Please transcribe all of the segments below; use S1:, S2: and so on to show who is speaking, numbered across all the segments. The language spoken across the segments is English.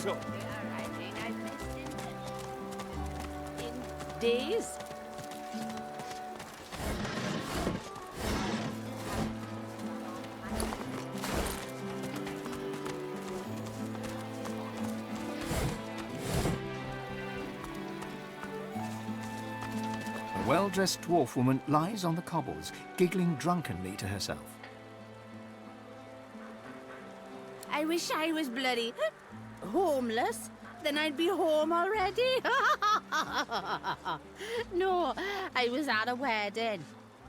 S1: all.
S2: In days.
S3: A well-dressed dwarf woman lies on the cobbles, giggling drunkenly to herself.
S2: I wish I was bloody homeless. Then I'd be home already. No, I was at a wedding.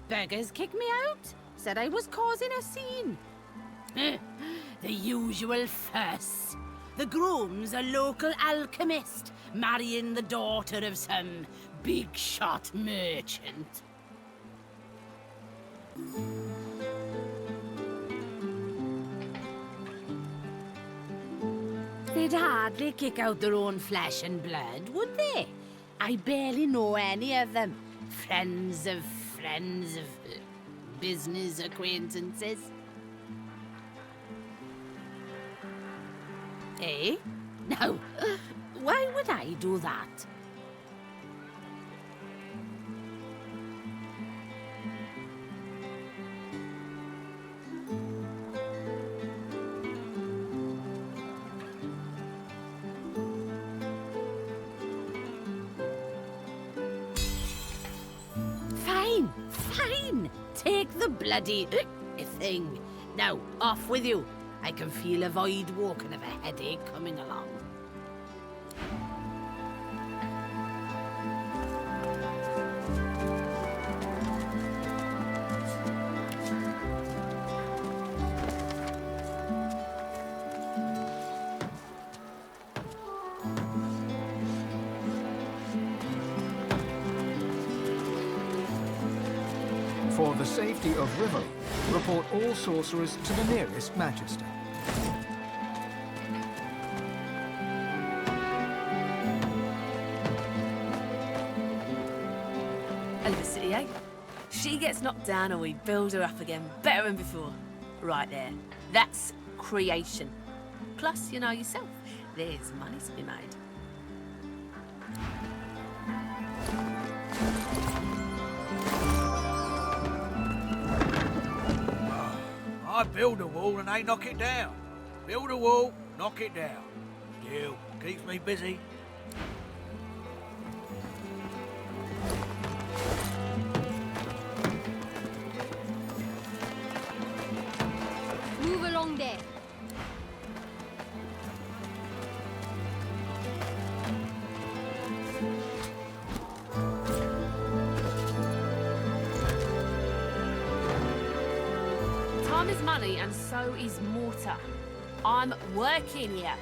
S2: Beggars kicked me out. Said I was causing a scene. The usual fuss. The groom's a local alchemist, marrying the daughter of some big-shot merchant. They'd hardly kick out their own flesh and blood, would they? I barely know any of them. Friends of business acquaintances. Eh? No. Why would I do that? Fine. Take the bloody thing. Now, off with you. I can feel a void walking of a headache coming along.
S3: For the safety of Rivoli, report all sorcerers to the nearest magister.
S4: Electricity, eh? She gets knocked down and we build her up again, better than before. Right there. That's creation. Plus, you know yourself, there's money to be made.
S1: I build a wall and they knock it down. Build a wall, knock it down. Still, keeps me busy.
S5: Move along there.
S4: Time is money and so is mortar. I'm working here.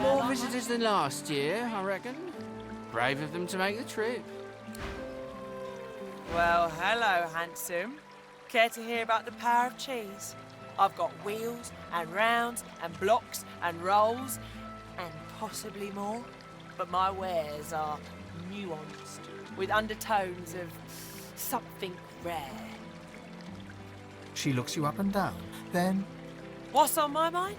S6: More visitors than last year, I reckon. Brave of them to make the trip.
S7: Well, hello, handsome. Care to hear about the power of cheese? I've got wheels and rounds and blocks and rolls and possibly more. But my wares are nuanced, with undertones of something rare.
S3: She looks you up and down, then...
S7: What's on my mind?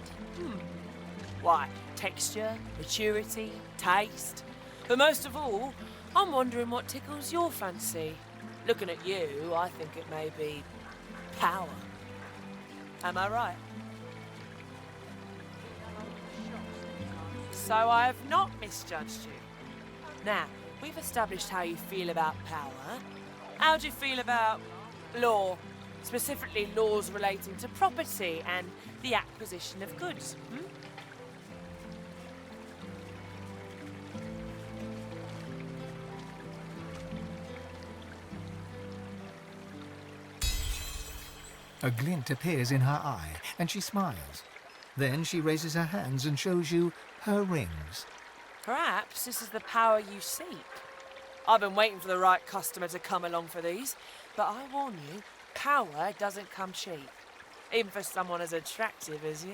S7: Why, texture, maturity, taste. But most of all, I'm wondering what tickles your fancy. Looking at you, I think it may be power. Am I right? So I have not misjudged you. Now, we've established how you feel about power. How do you feel about law? Specifically laws relating to property and the acquisition of goods.
S3: A glint appears in her eye, and she smiles. Then she raises her hands and shows you her rings.
S7: Perhaps this is the power you seek. I've been waiting for the right customer to come along for these, but I warn you, power doesn't come cheap. Even for someone as attractive as you.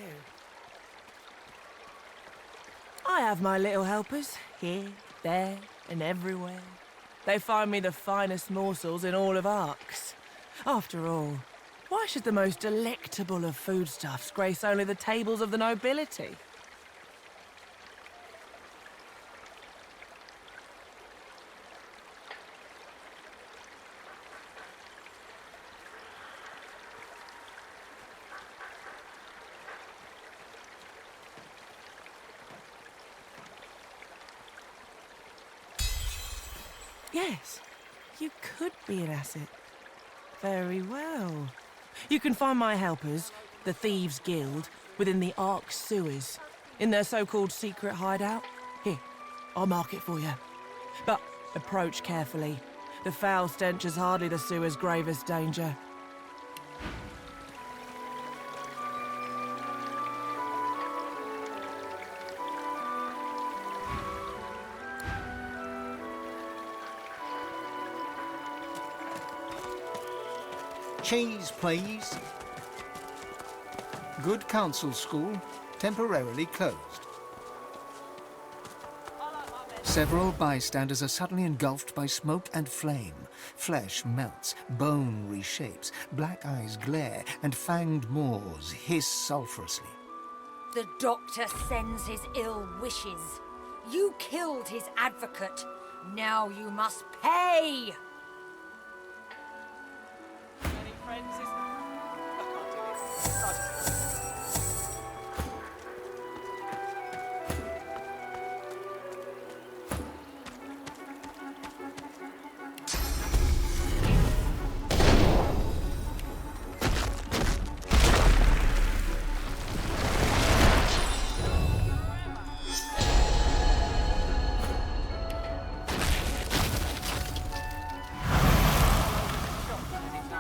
S7: I have my little helpers, here, there, and everywhere. They find me the finest morsels in all of Arx. After all, why should the most delectable of foodstuffs grace only the tables of the nobility? Yes, you could be an asset. Very well. You can find my helpers, the Thieves' Guild, within the Ark sewers, in their so-called secret hideout. Here, I'll mark it for you. But approach carefully. The foul stench is hardly the sewer's gravest danger.
S3: Cheese, please. Good Counsel School, temporarily closed. Several bystanders are suddenly engulfed by smoke and flame. Flesh melts, bone reshapes, black eyes glare, and fanged maws hiss sulphurously.
S5: The doctor sends his ill wishes. You killed his advocate. Now you must pay!
S7: Any friends? I can't do this.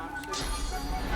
S7: I'll just go.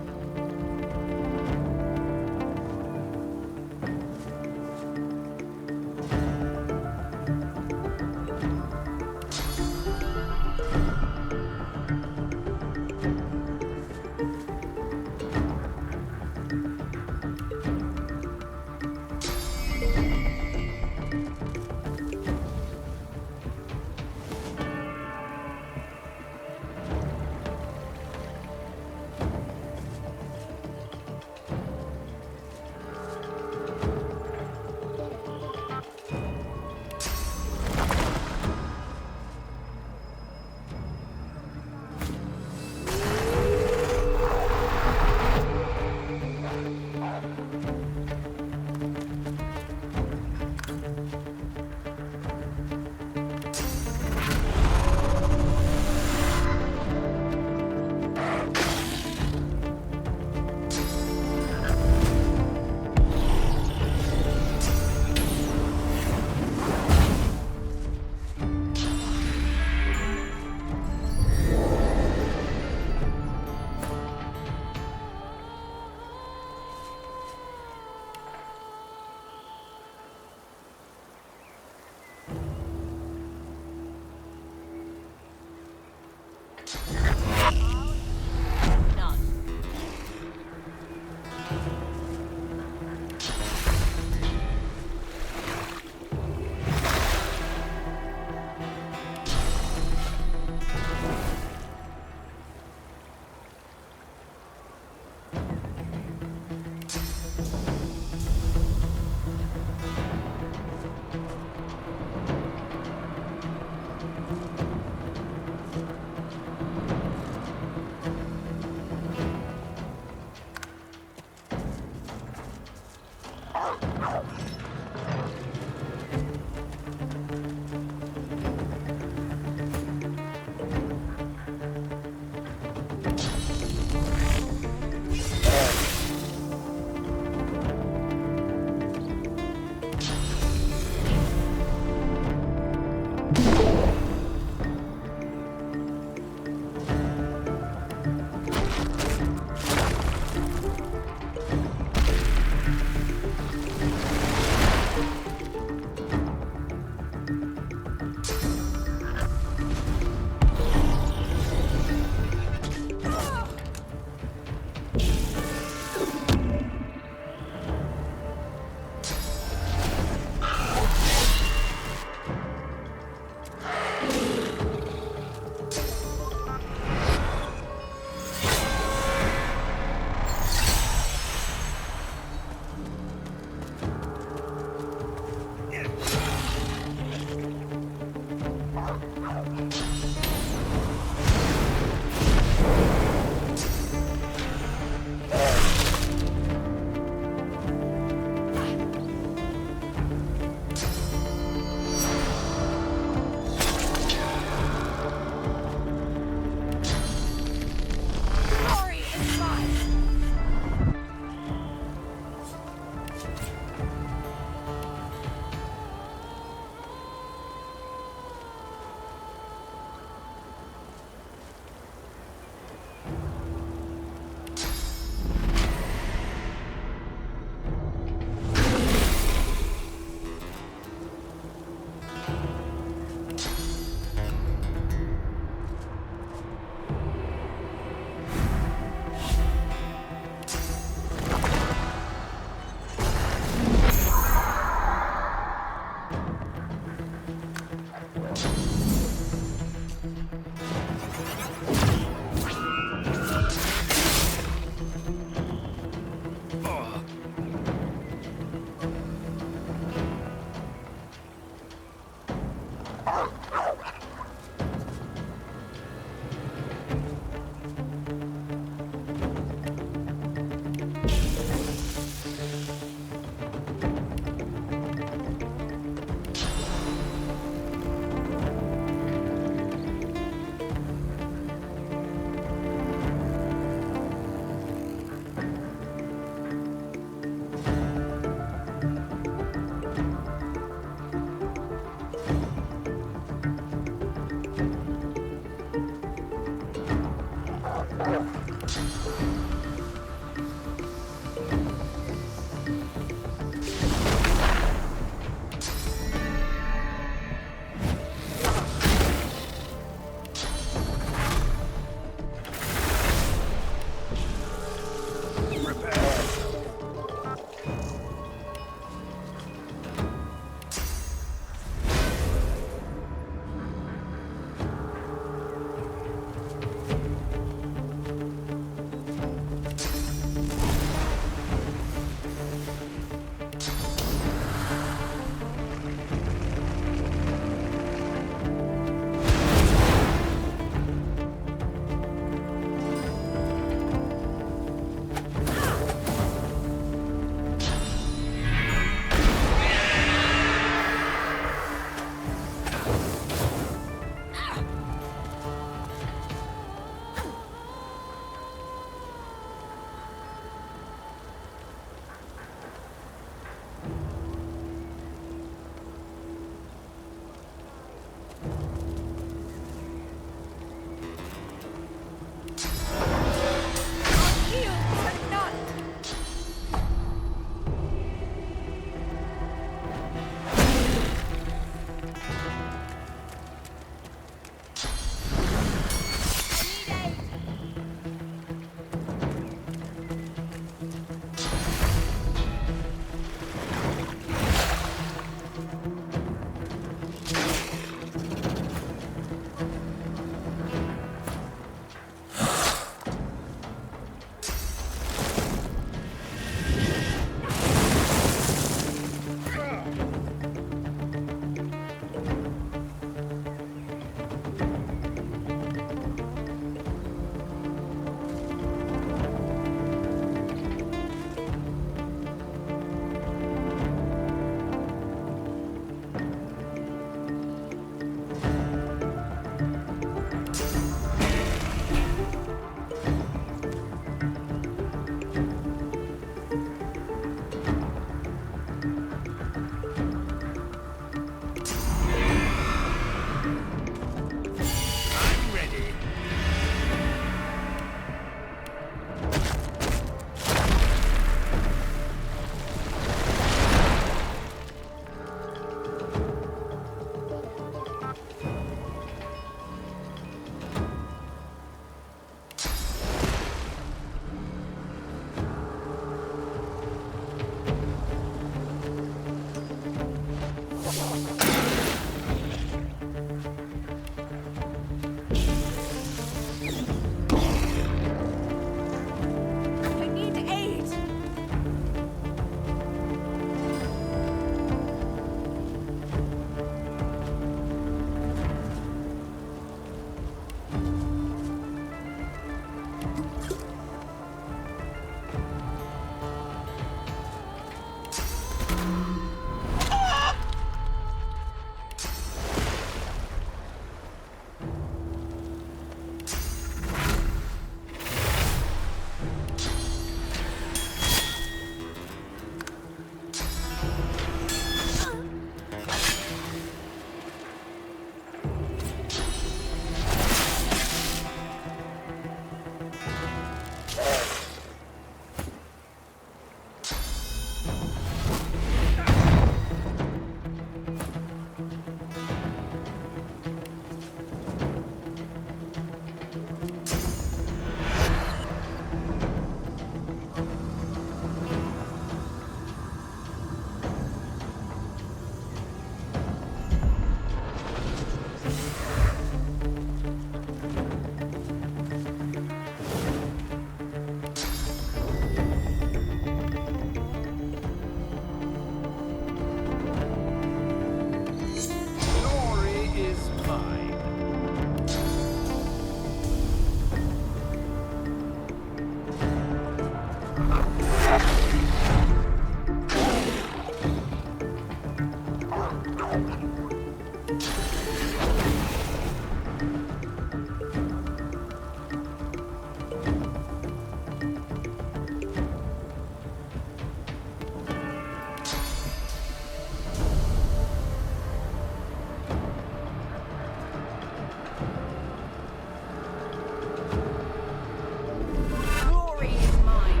S5: Glory is mine.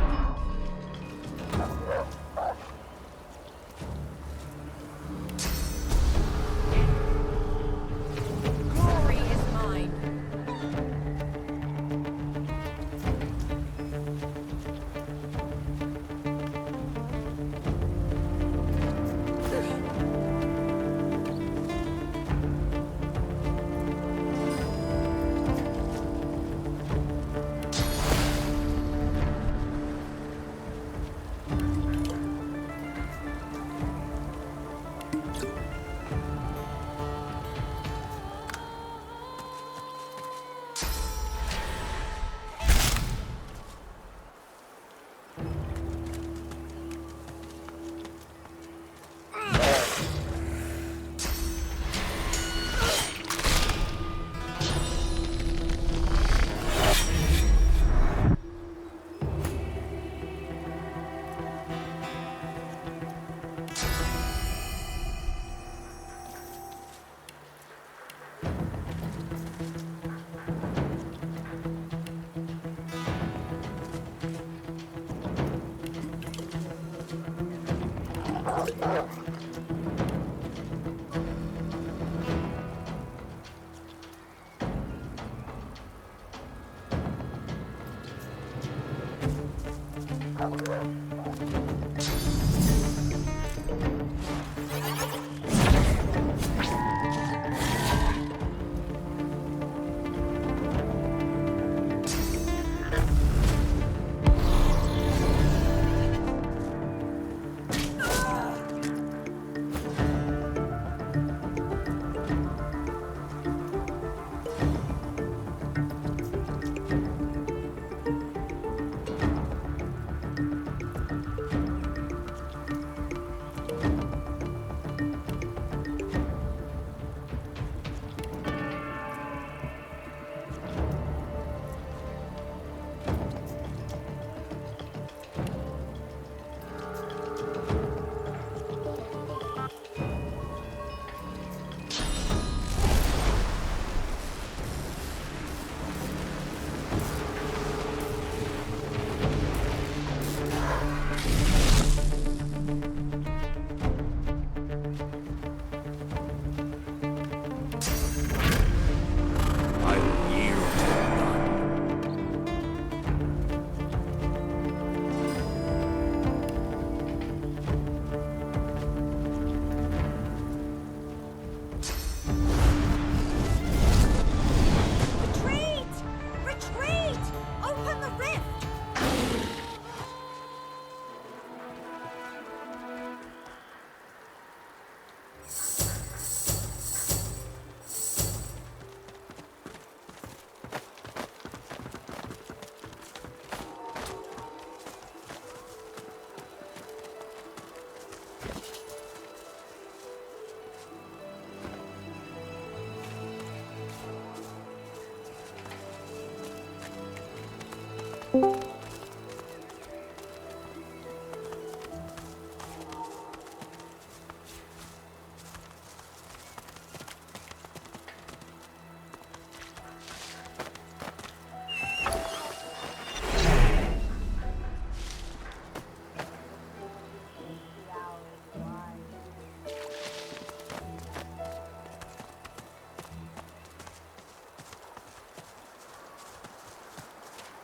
S5: Glory is mine.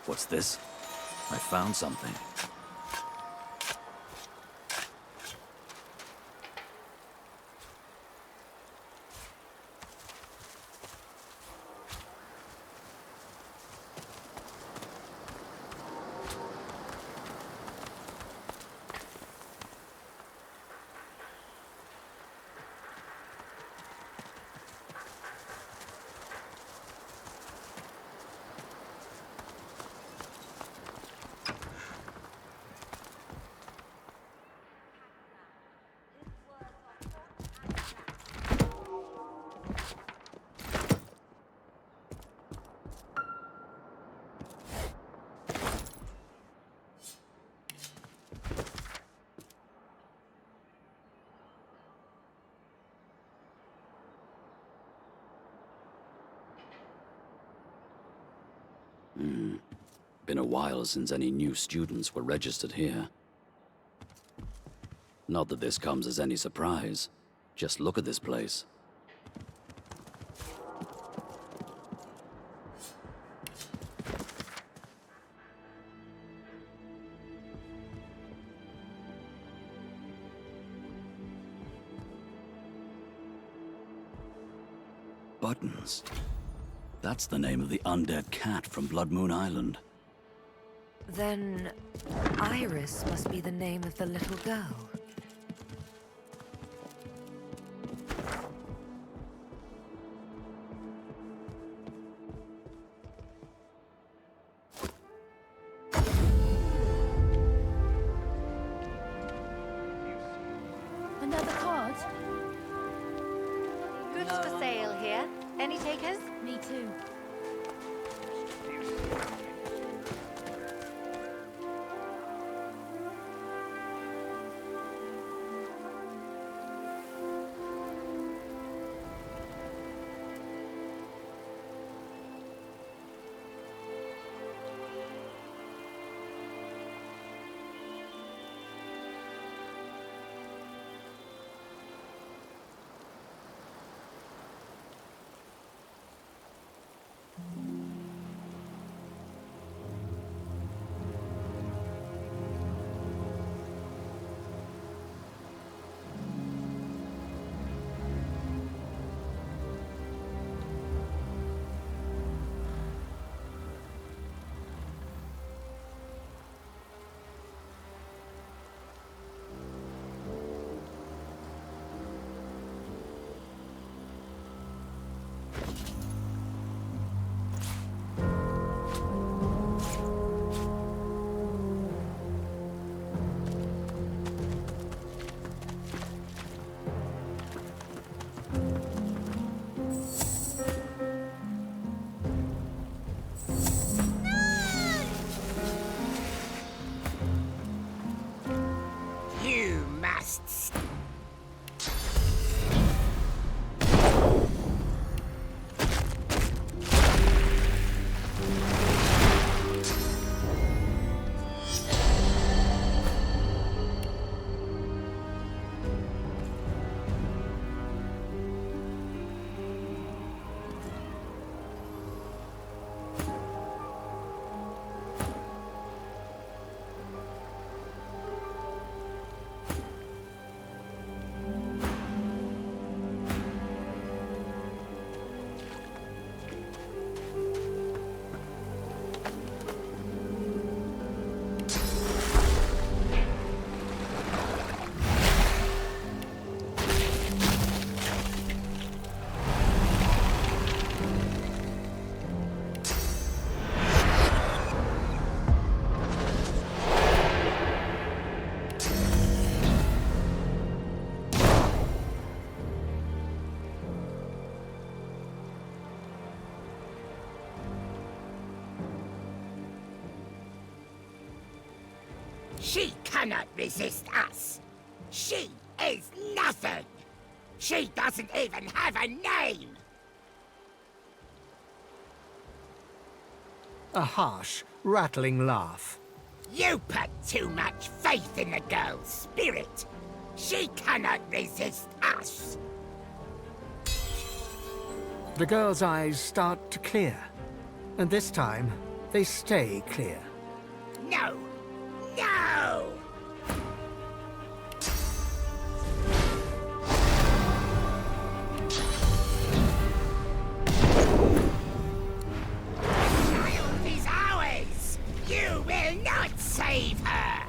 S8: What's this? I found something. Been a while since any new students were registered here. Not that this comes as any surprise. Just look at this place. Buttons. That's the name of the undead cat from Blood Moon Island.
S5: Then Iris must be the name of the little girl.
S2: Another card?
S5: Goods for sale here. Any takers?
S2: Me too.
S9: You must. She cannot resist us. She is nothing. She doesn't even have a name.
S3: A harsh, rattling laugh.
S9: You put too much faith in the girl's spirit. She cannot resist us.
S3: The girl's eyes start to clear, and this time they stay clear.
S9: No. No! Child is ours! You will not save her!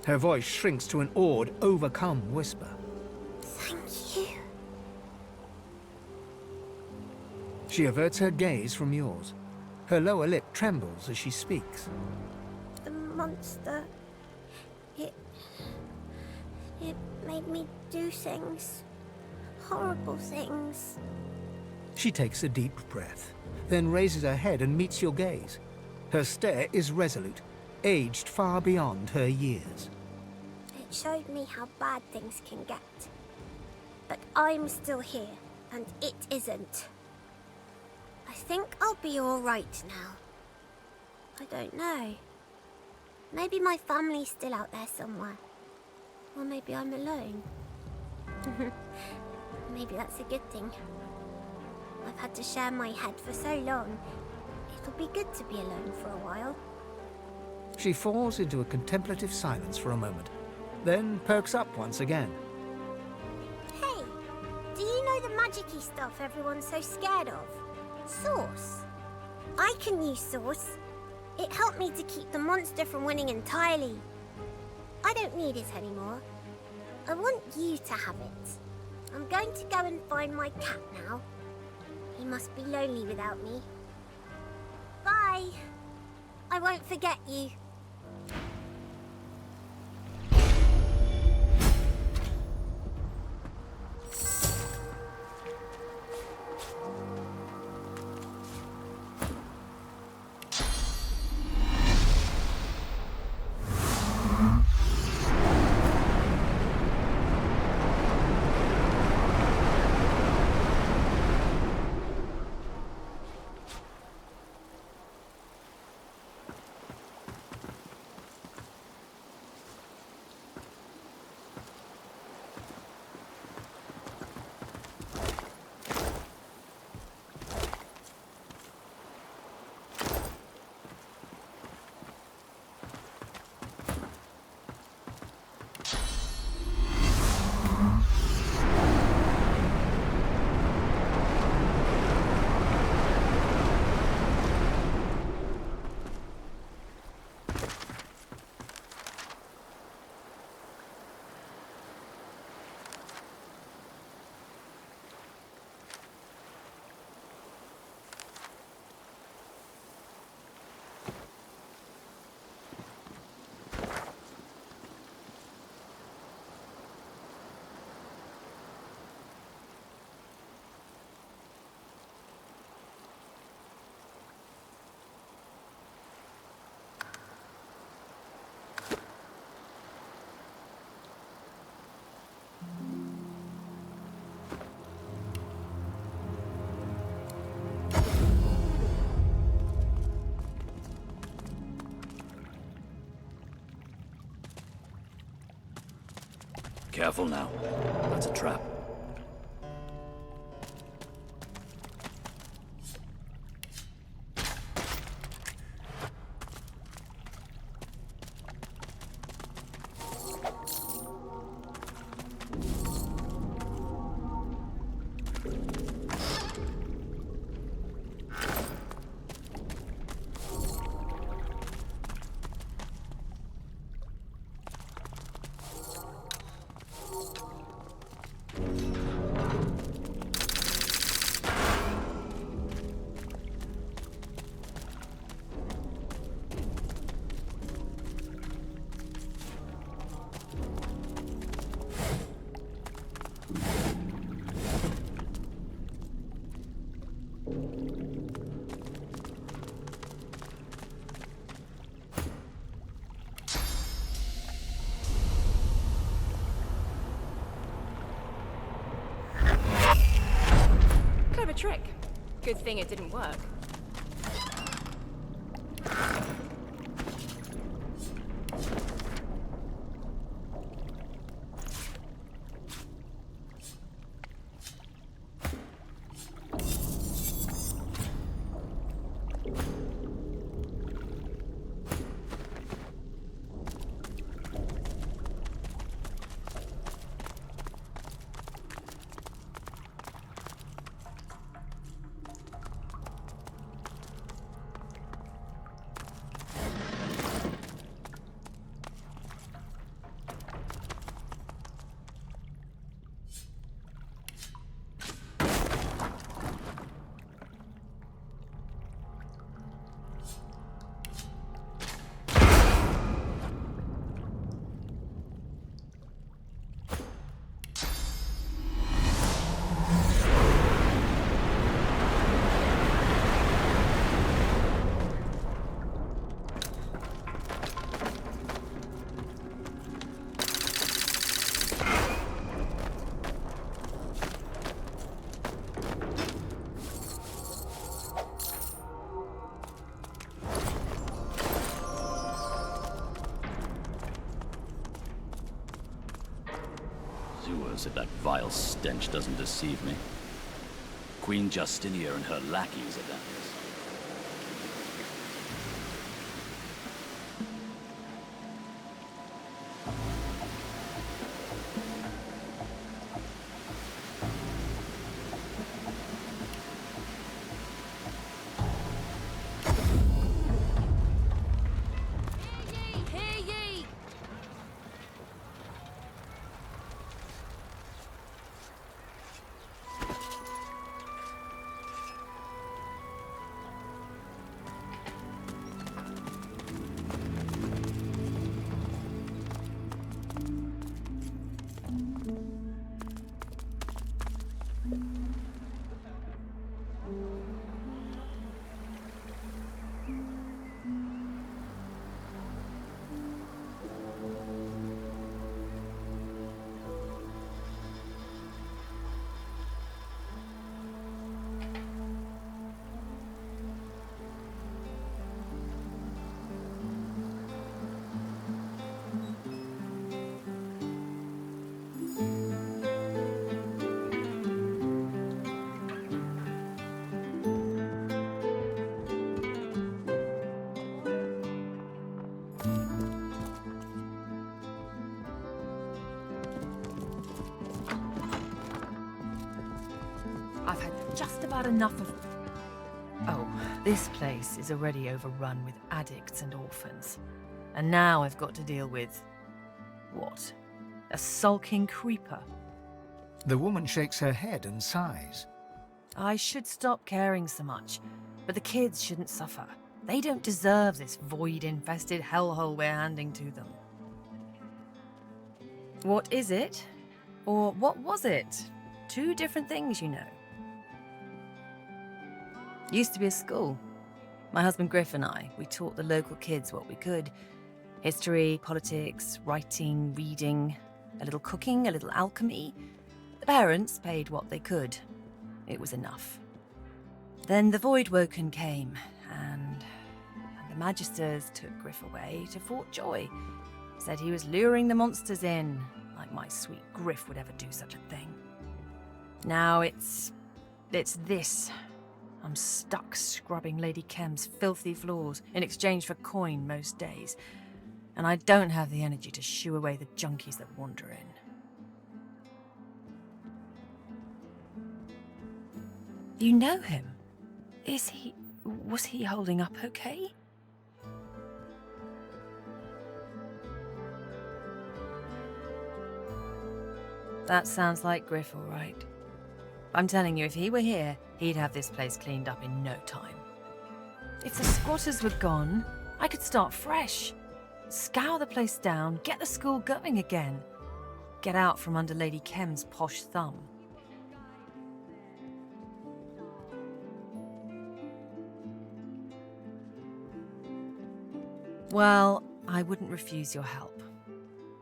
S3: Her voice shrinks to an awed, overcome whisper.
S10: Thank you.
S3: She averts her gaze from yours. Her lower lip trembles as she speaks.
S10: The monster... It made me do things. Horrible things.
S3: She takes a deep breath, then raises her head and meets your gaze. Her stare is resolute, aged far beyond her years.
S10: It showed me how bad things can get. But I'm still here, and it isn't. I think I'll be all right now. I don't know. Maybe my family's still out there somewhere. Or maybe I'm alone. Maybe that's a good thing. I've had to share my head for so long. It'll be good to be alone for a while.
S3: She falls into a contemplative silence for a moment, then perks up once again.
S10: Hey, do you know the magic-y stuff everyone's so scared of? Source. I can use Source. It helped me to keep the monster from winning entirely. I don't need it anymore. I want you to have it. I'm going to go and find my cat now. He must be lonely without me. Bye. I won't forget you.
S8: Careful now. That's a trap.
S11: Clever trick. Good thing it didn't work.
S8: house if that vile stench doesn't deceive me. Queen Justinia and her lackeys are down this.
S7: I've had just about enough of... Oh, this place is already overrun with addicts and orphans. And now I've got to deal with... what? A sulking creeper.
S3: The woman shakes her head and sighs.
S7: I should stop caring so much, but the kids shouldn't suffer. They don't deserve this void-infested hellhole we're handing to them. What is it? Or what was it? Two different things, you know. Used to be a school. My husband Griff and I, we taught the local kids what we could. History, politics, writing, reading, a little cooking, a little alchemy. The parents paid what they could. It was enough. Then the Voidwoken came, and the Magisters took Griff away to Fort Joy. Said he was luring the monsters in, like my sweet Griff would ever do such a thing. Now it's this. I'm stuck scrubbing Lady Kem's filthy floors in exchange for coin most days, and I don't have the energy to shoo away the junkies that wander in. You know him? Was he holding up okay? That sounds like Griff, all right. I'm telling you, if he were here, he'd have this place cleaned up in no time. If the squatters were gone, I could start fresh. Scour the place down, get the school going again. Get out from under Lady Kem's posh thumb. Well, I wouldn't refuse your help.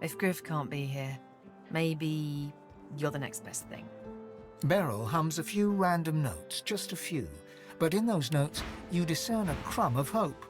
S7: If Griff can't be here, maybe you're the next best thing.
S3: Beryl hums a few random notes, just a few, but in those notes you discern a crumb of hope.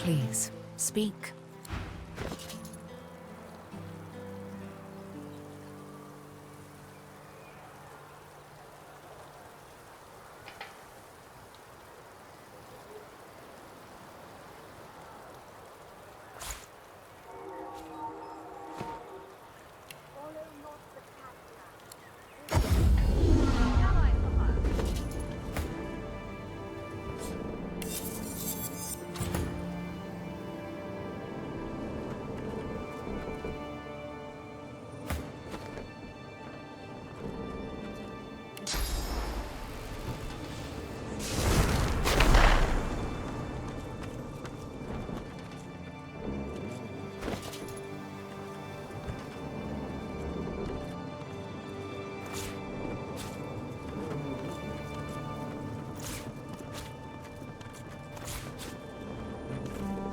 S7: Please, speak.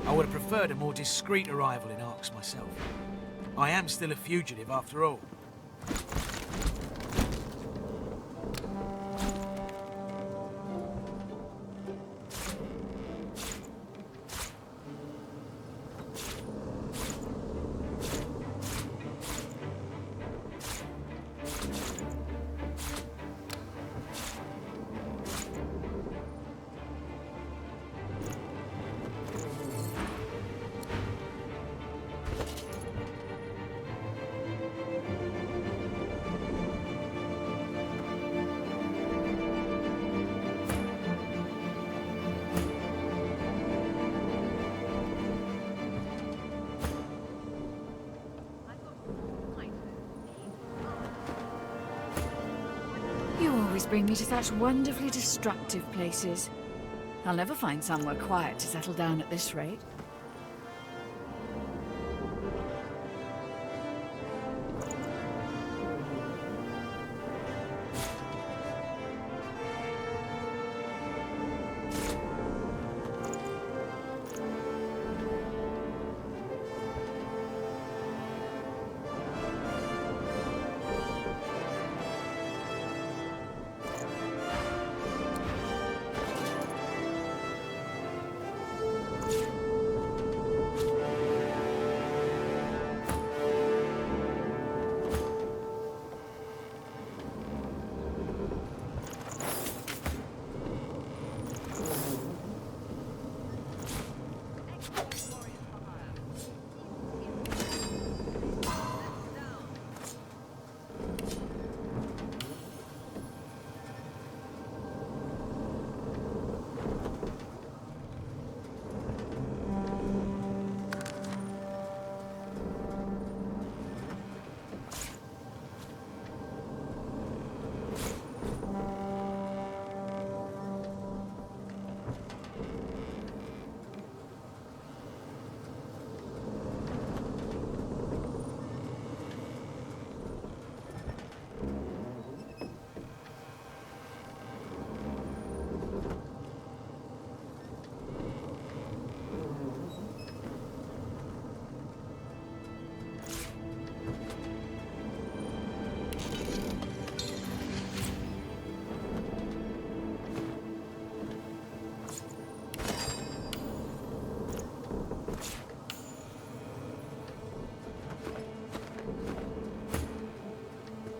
S1: I would have preferred a more discreet arrival in Arx myself. I am still a fugitive after all.
S12: You always bring me to such wonderfully destructive places. I'll never find somewhere quiet to settle down at this rate.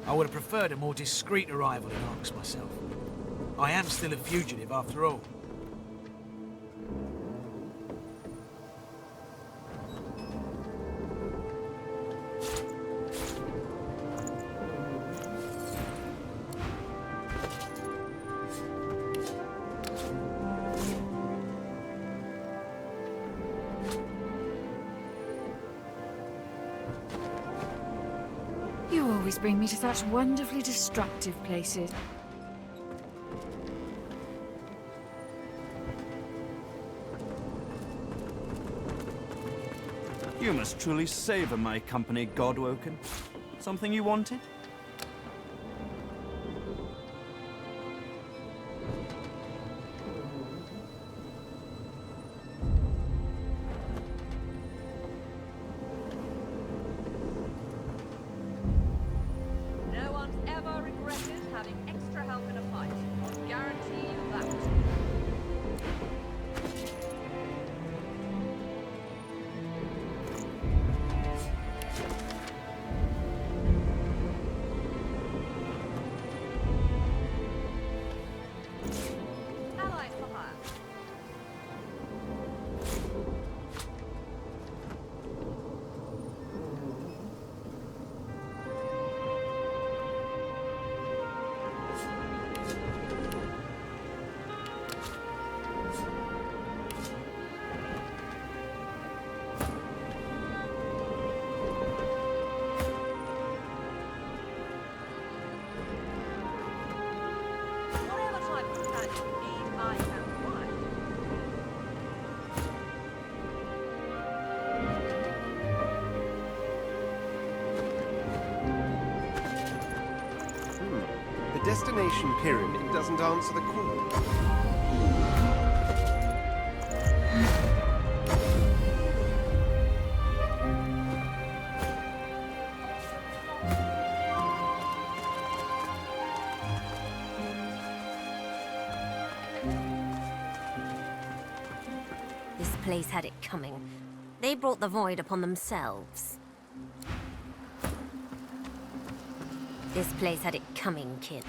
S1: I would have preferred a more discreet arrival in Arx myself. I am still a fugitive after all.
S12: You always bring me to such wonderfully destructive places.
S13: You must truly savor my company, Godwoken. Something you wanted?
S14: No one's ever regretted having extra help in a fight. I'll guarantee you that. Allies for hire. Whatever type of attack you need, I can provide.
S15: The destination pyramid doesn't answer the call.
S10: place had it coming. They brought the void upon themselves. This place had it coming, kid.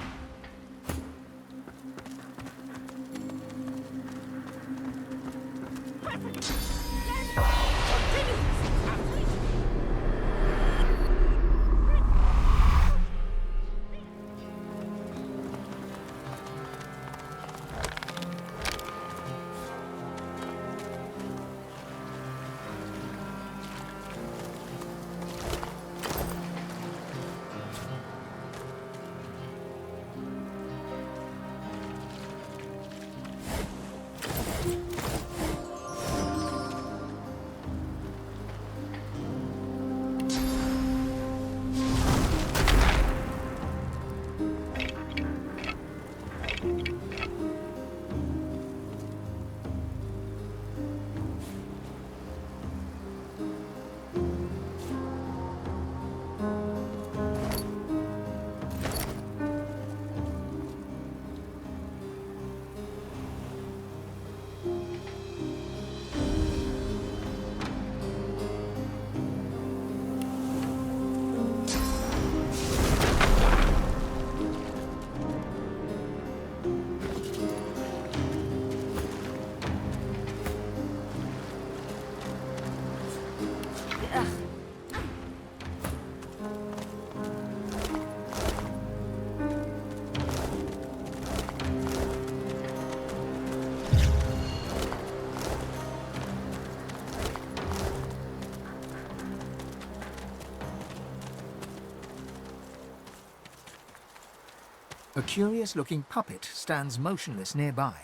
S3: A curious-looking puppet stands motionless nearby.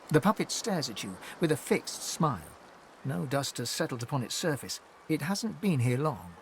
S3: The puppet stares at you with a fixed smile. No dust has settled upon its surface. It hasn't been here long.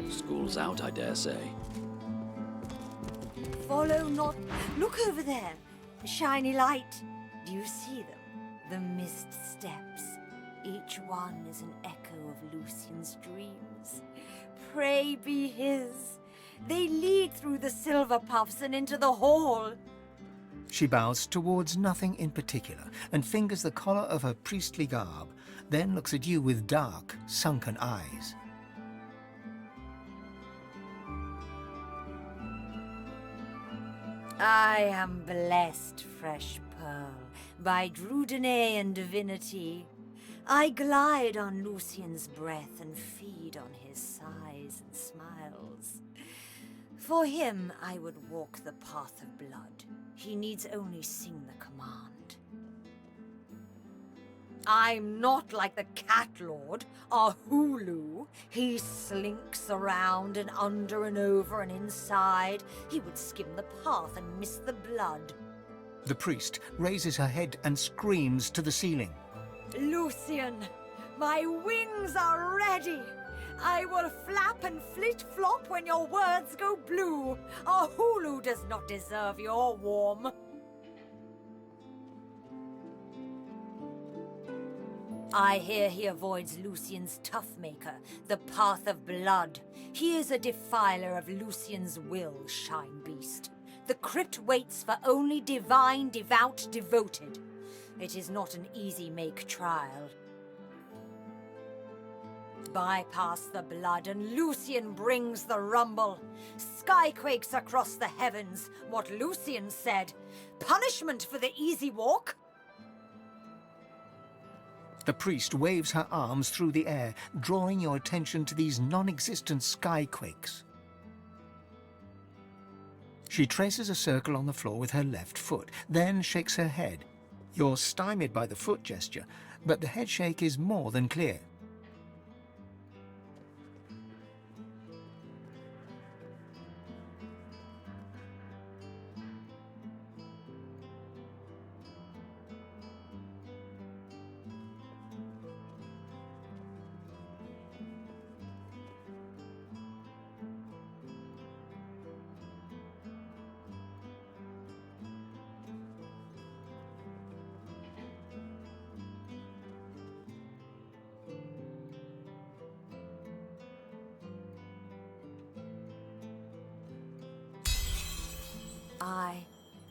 S8: School's out, I dare say.
S5: Follow not. Look over there. The shiny light. Do you see them? The mist steps. Each one is an echo of Lucian's dreams. Pray be his. They lead through the silver puffs and into the hall.
S3: She bows towards nothing in particular and fingers the collar of her priestly garb, then looks at you with dark, sunken eyes.
S5: I am blessed, fresh pearl, by Drudenay and Divinity. I glide on Lucian's breath and feed on his sighs and smiles. For him, I would walk the path of blood. He needs only sing the command. I'm not like the Cat Lord, our Hulu. He slinks around and under and over and inside. He would skim the path and miss the blood.
S3: The priest raises her head and screams to the ceiling.
S5: Lucian, my wings are ready. I will flap and flit-flop when your words go blue. Our Hulu does not deserve your warm. I hear he avoids Lucian's Toughmaker, the path of blood. He is a defiler of Lucian's will, Shine Beast. The crypt waits for only divine, devout, devoted. It is not an easy make trial. Bypass the blood and Lucian brings the rumble. Skyquakes across the heavens, what Lucian said. Punishment for the easy walk.
S3: The priest waves her arms through the air, drawing your attention to these non-existent skyquakes. She traces a circle on the floor with her left foot, then shakes her head. You're stymied by the foot gesture, but the head shake is more than clear.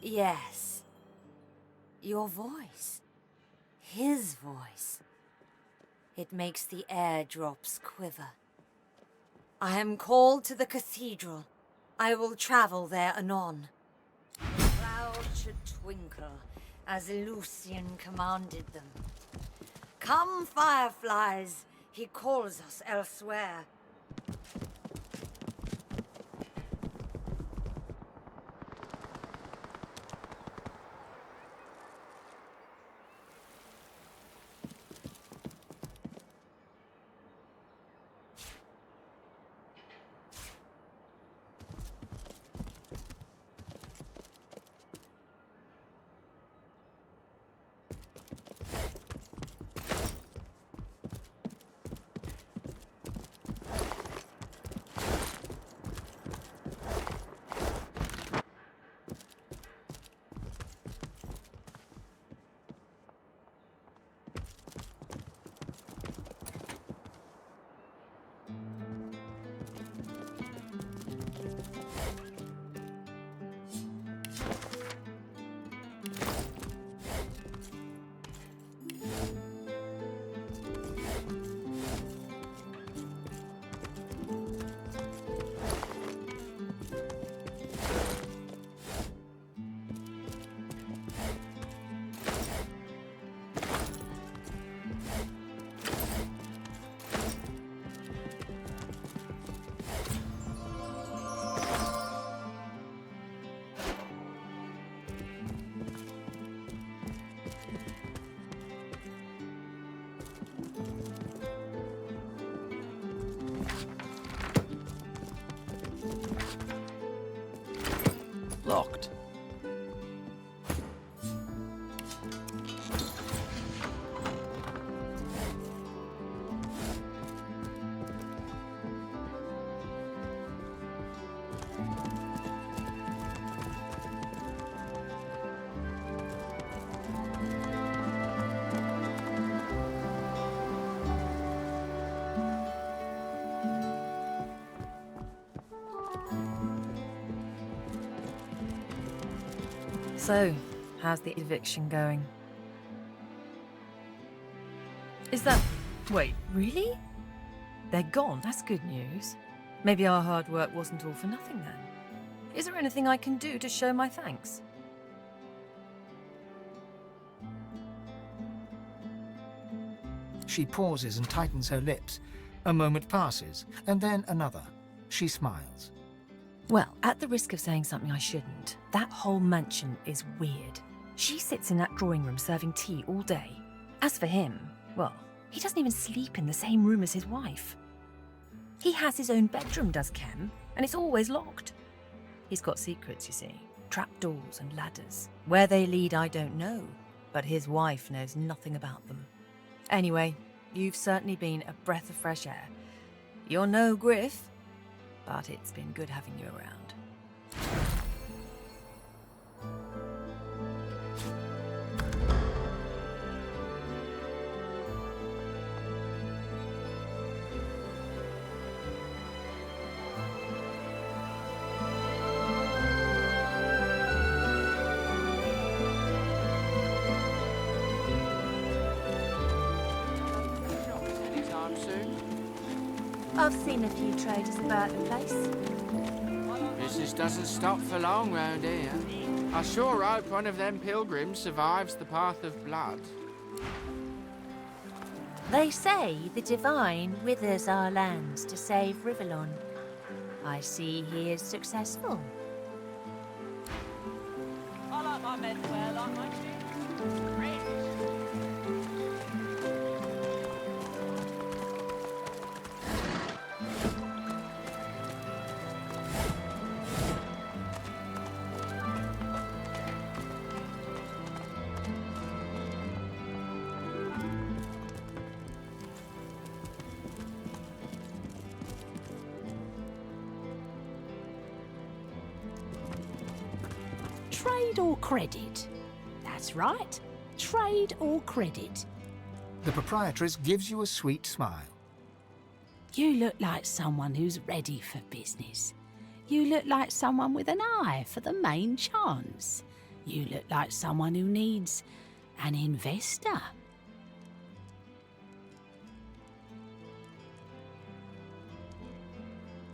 S5: Yes. Your voice. His voice. It makes the airdrops quiver. I am called to the cathedral. I will travel there anon. Clouds should twinkle, as Lucian commanded them. Come, fireflies, he calls us elsewhere.
S8: Locked.
S16: So, how's the eviction going? Is that... Wait, really? They're gone? That's good news. Maybe our hard work wasn't all for nothing then. Is there anything I can do to show my thanks?
S3: She pauses and tightens her lips. A moment passes, and then another. She smiles.
S16: Well, at the risk of saying something I shouldn't, that whole mansion is weird. She sits in that drawing room serving tea all day. As for him, well, he doesn't even sleep in the same room as his wife. He has his own bedroom, does Kem, and it's always locked. He's got secrets, you see. Trapdoors and ladders. Where they lead, I don't know, but his wife knows nothing about them. Anyway, you've certainly been a breath of fresh air. You're no Griff, but it's been good having you around.
S6: Anytime soon?
S10: I've seen a few traders about the place.
S6: Business doesn't stop for long round here. I sure hope one of them pilgrims survives the path of blood.
S17: They say the Divine withers our lands to save Rivellon. I see he is successful.
S7: I like my men to wear like my shoes. Rich.
S2: Trade or credit? That's right. Trade or credit.
S3: The proprietress gives you a sweet smile.
S2: You look like someone who's ready for business. You look like someone with an eye for the main chance. You look like someone who needs an investor.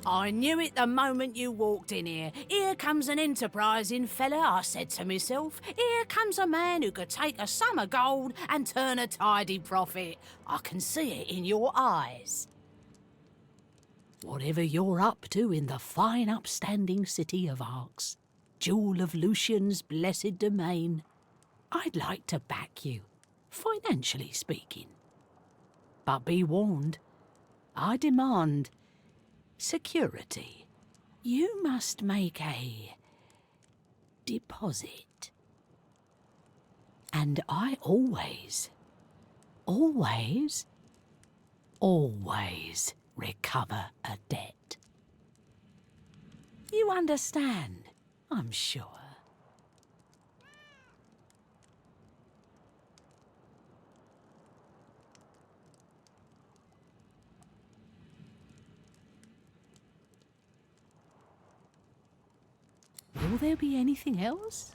S2: I knew it the moment you walked in here. Here comes an enterprising fella, I said to myself. Here comes a man who could take a sum of gold and turn a tidy profit. I can see it in your eyes. Whatever you're up to in the fine upstanding city of Arx, jewel of Lucian's blessed domain, I'd like to back you, financially speaking. But be warned, I demand security. You must make a deposit. And I always recover a debt. You understand, I'm sure. Will there be anything else?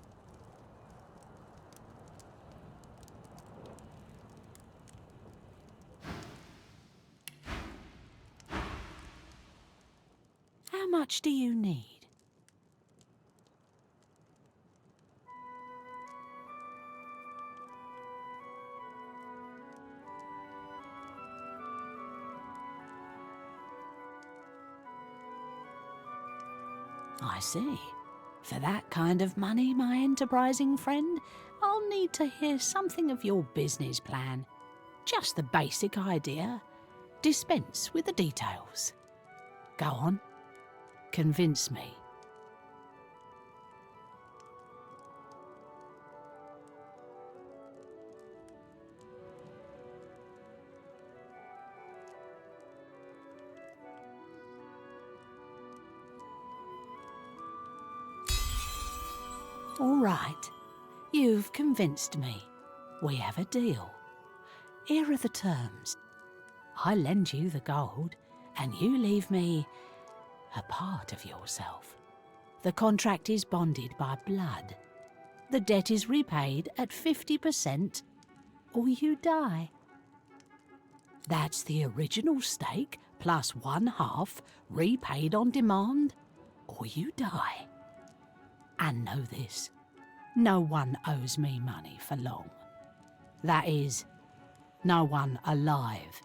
S2: How much do you need? I see. For that kind of money, my enterprising friend, I'll need to hear something of your business plan. Just the basic idea. Dispense with the details. Go on. Convince me. All right. You've convinced me. We have a deal. Here are the terms. I lend you the gold, and you leave me a part of yourself. The contract is bonded by blood. The debt is repaid at 50%, or you die. That's the original stake plus 1/2 repaid on demand, or you die. And know this, no one owes me money for long. That is, No one alive.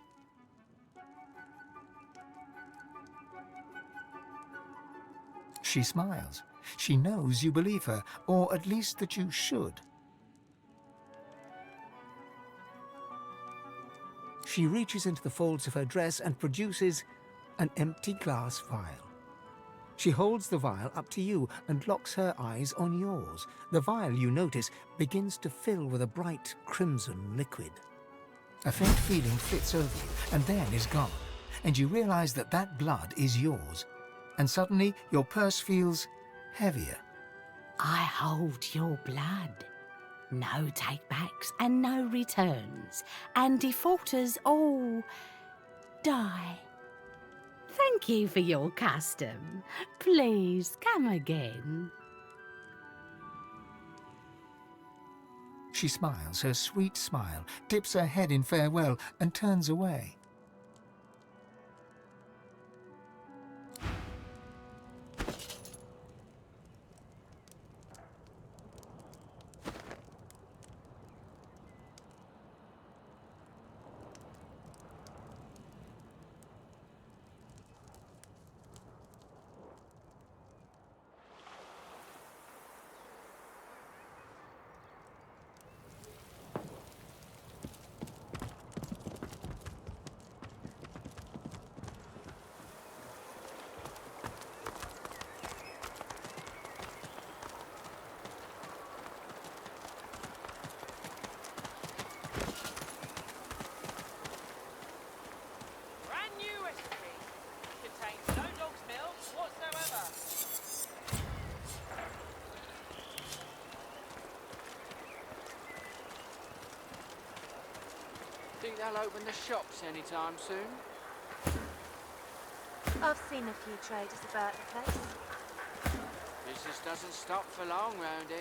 S3: She smiles. She knows you believe her, or at least that you should. She reaches into the folds of her dress and produces an empty glass vial. She holds the vial up to you and locks her eyes on yours. The vial, you notice, begins to fill with a bright crimson liquid. A faint feeling flits over you and then is gone, and you realize that that blood is yours. And suddenly your purse feels heavier.
S2: I hold your blood. No take-backs and no returns, and defaulters all die. Thank you for your custom. Please come again.
S3: She smiles, her sweet smile, dips her head in farewell and turns away.
S7: Brand new recipe. Contains no dog's milk whatsoever.
S6: Think they'll open the shops anytime soon?
S17: I've seen a few traders about the place.
S6: Business doesn't stop for long round here.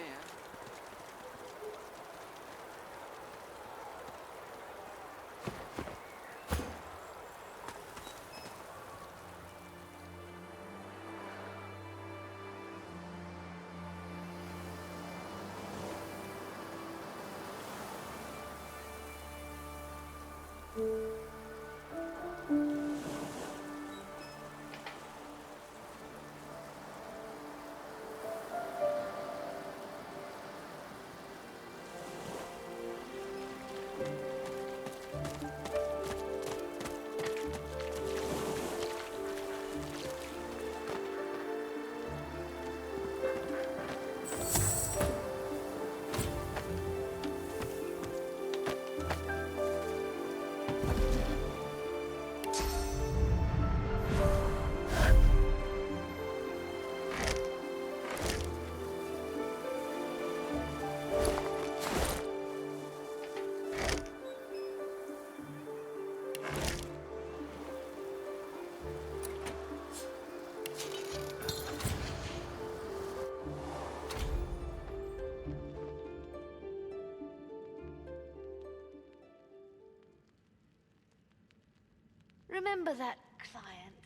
S18: Remember that client?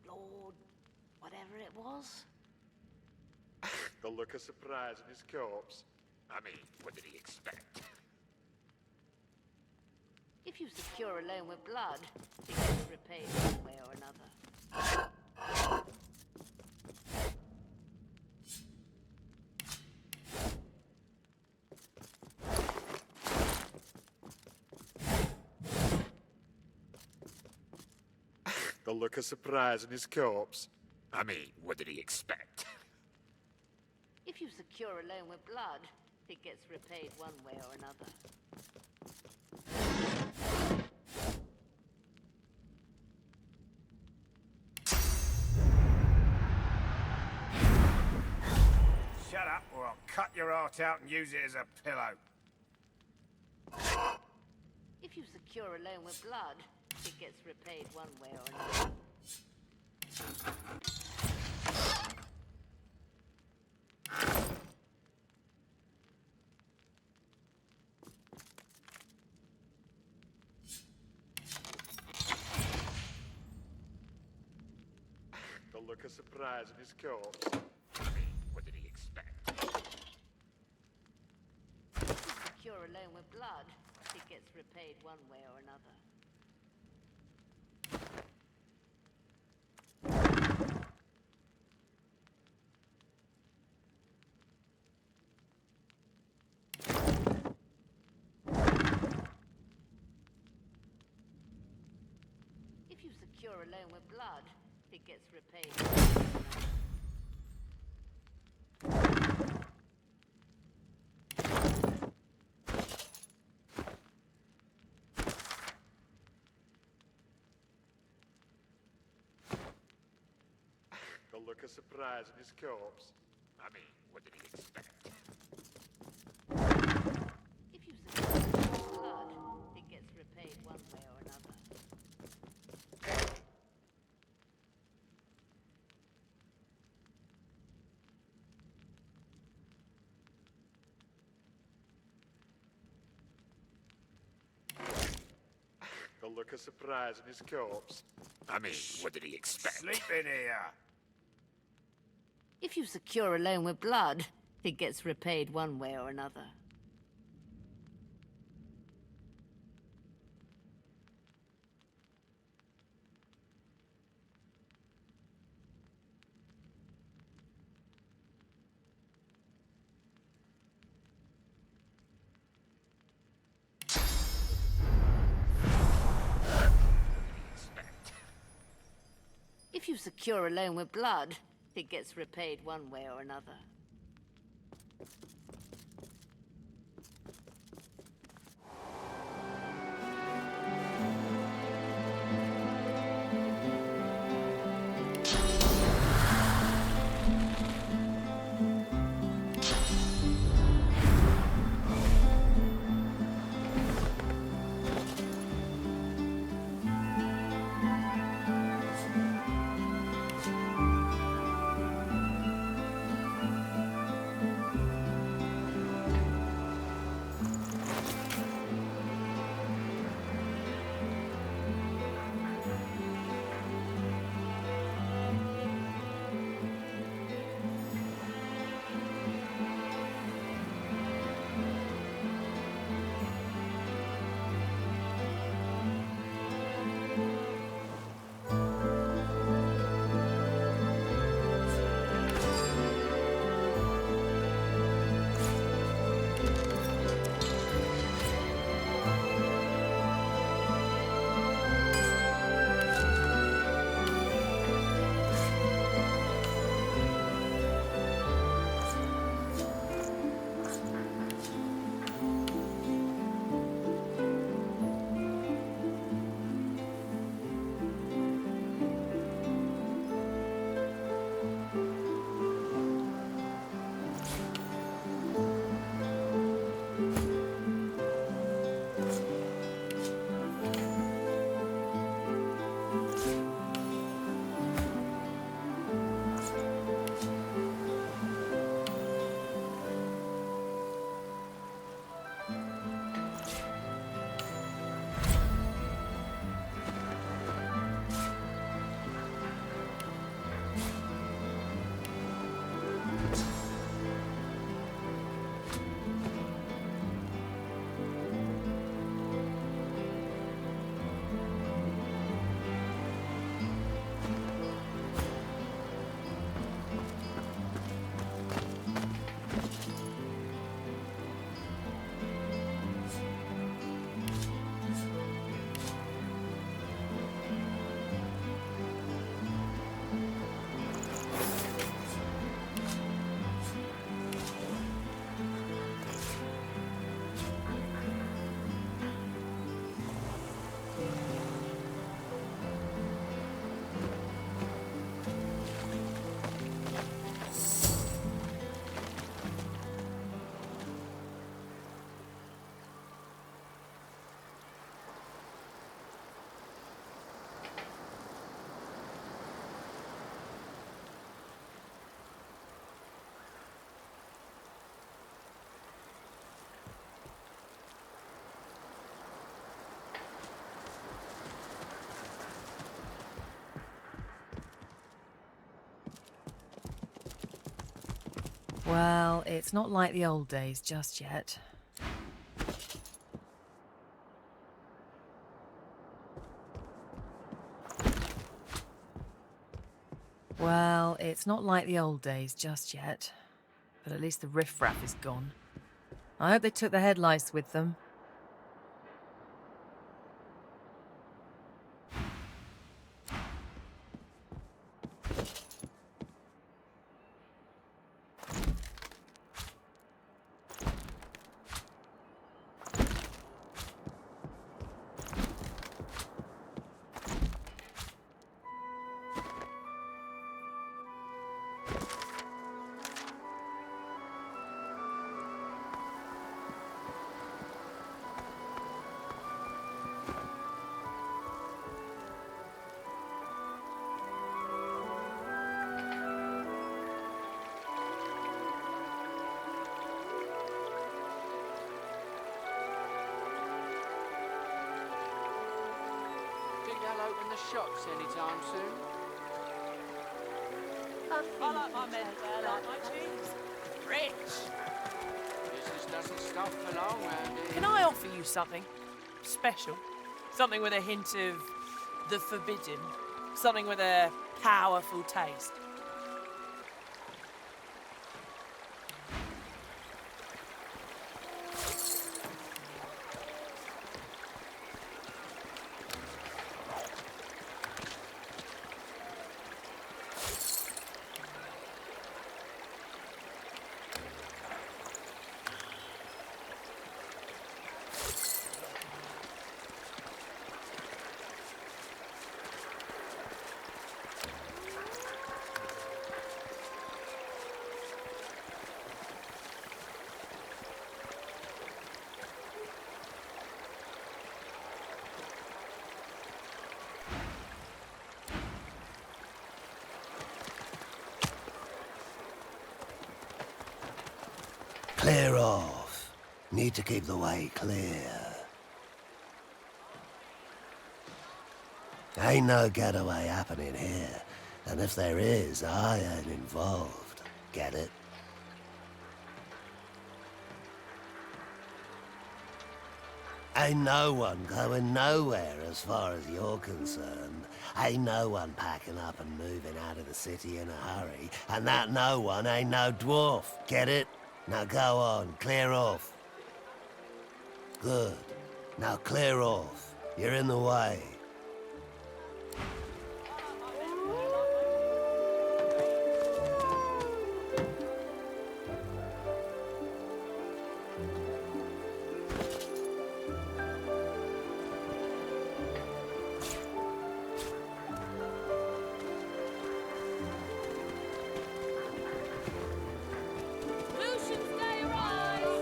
S18: Lord, whatever it was?
S19: The look of surprise in his corpse. I mean, what did he expect?
S18: If you secure a loan with blood, it gets repaid one way or another.
S19: The look of surprise in his corpse. I mean, what did he expect?
S18: If you secure a loan with blood, it gets repaid one way or another.
S9: Shut up, or I'll cut your heart out and use it as a pillow.
S18: If you secure a loan with blood, it gets repaid one way or another.
S19: The look of surprise in his corpse. I mean, what did he expect?
S18: If you secure secure a loan with blood, it gets repaid one way or another. If you secure a loan with blood, it gets repaid.
S19: The look of surprise in his corpse. I mean, what did he expect?
S18: If you secure a loan with blood, it gets repaid one way or another.
S19: The look of surprise in his corpse. I mean, what did he expect?
S1: Sleep in here.
S18: If you secure a loan with blood, it gets repaid one way or another. If you secure a loan with blood, it gets repaid one way or another.
S16: Well, it's not like the old days just yet. It's not like the old days just yet. But at least the riffraff is gone. I hope they took the head lice with them.
S6: Think they'll open the shops anytime soon?
S7: I like my men, I like my cheese. Rich.
S6: Business doesn't stop for long round here.
S7: Can I offer you something special? Something with a hint of the forbidden. Something with a powerful taste.
S20: Clear off. Need to keep the way clear. Ain't no getaway happening here. And if there is, I ain't involved. Get it? Ain't no one going nowhere as far as you're concerned. Ain't no one packing up and moving out of the city in a hurry. And that no one ain't no dwarf. Get it? Now go on, clear off. Good. Now clear off. You're in the way.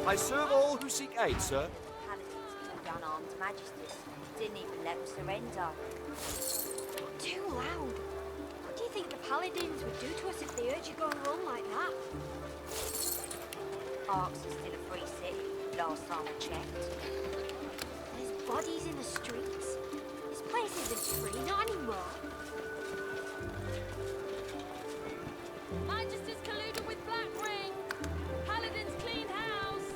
S13: I serve all who seek aid, sir.
S5: Paladins killed unarmed majesties. Didn't even let them surrender.
S10: Not too loud. What do you think the Paladins would do to us if they heard you going wrong like that?
S5: Arks is still a free city, last time I checked.
S10: There's bodies in the streets. This place isn't free, not anymore.
S2: Majesty's colluded with Black Ring. Paladins cleaned house.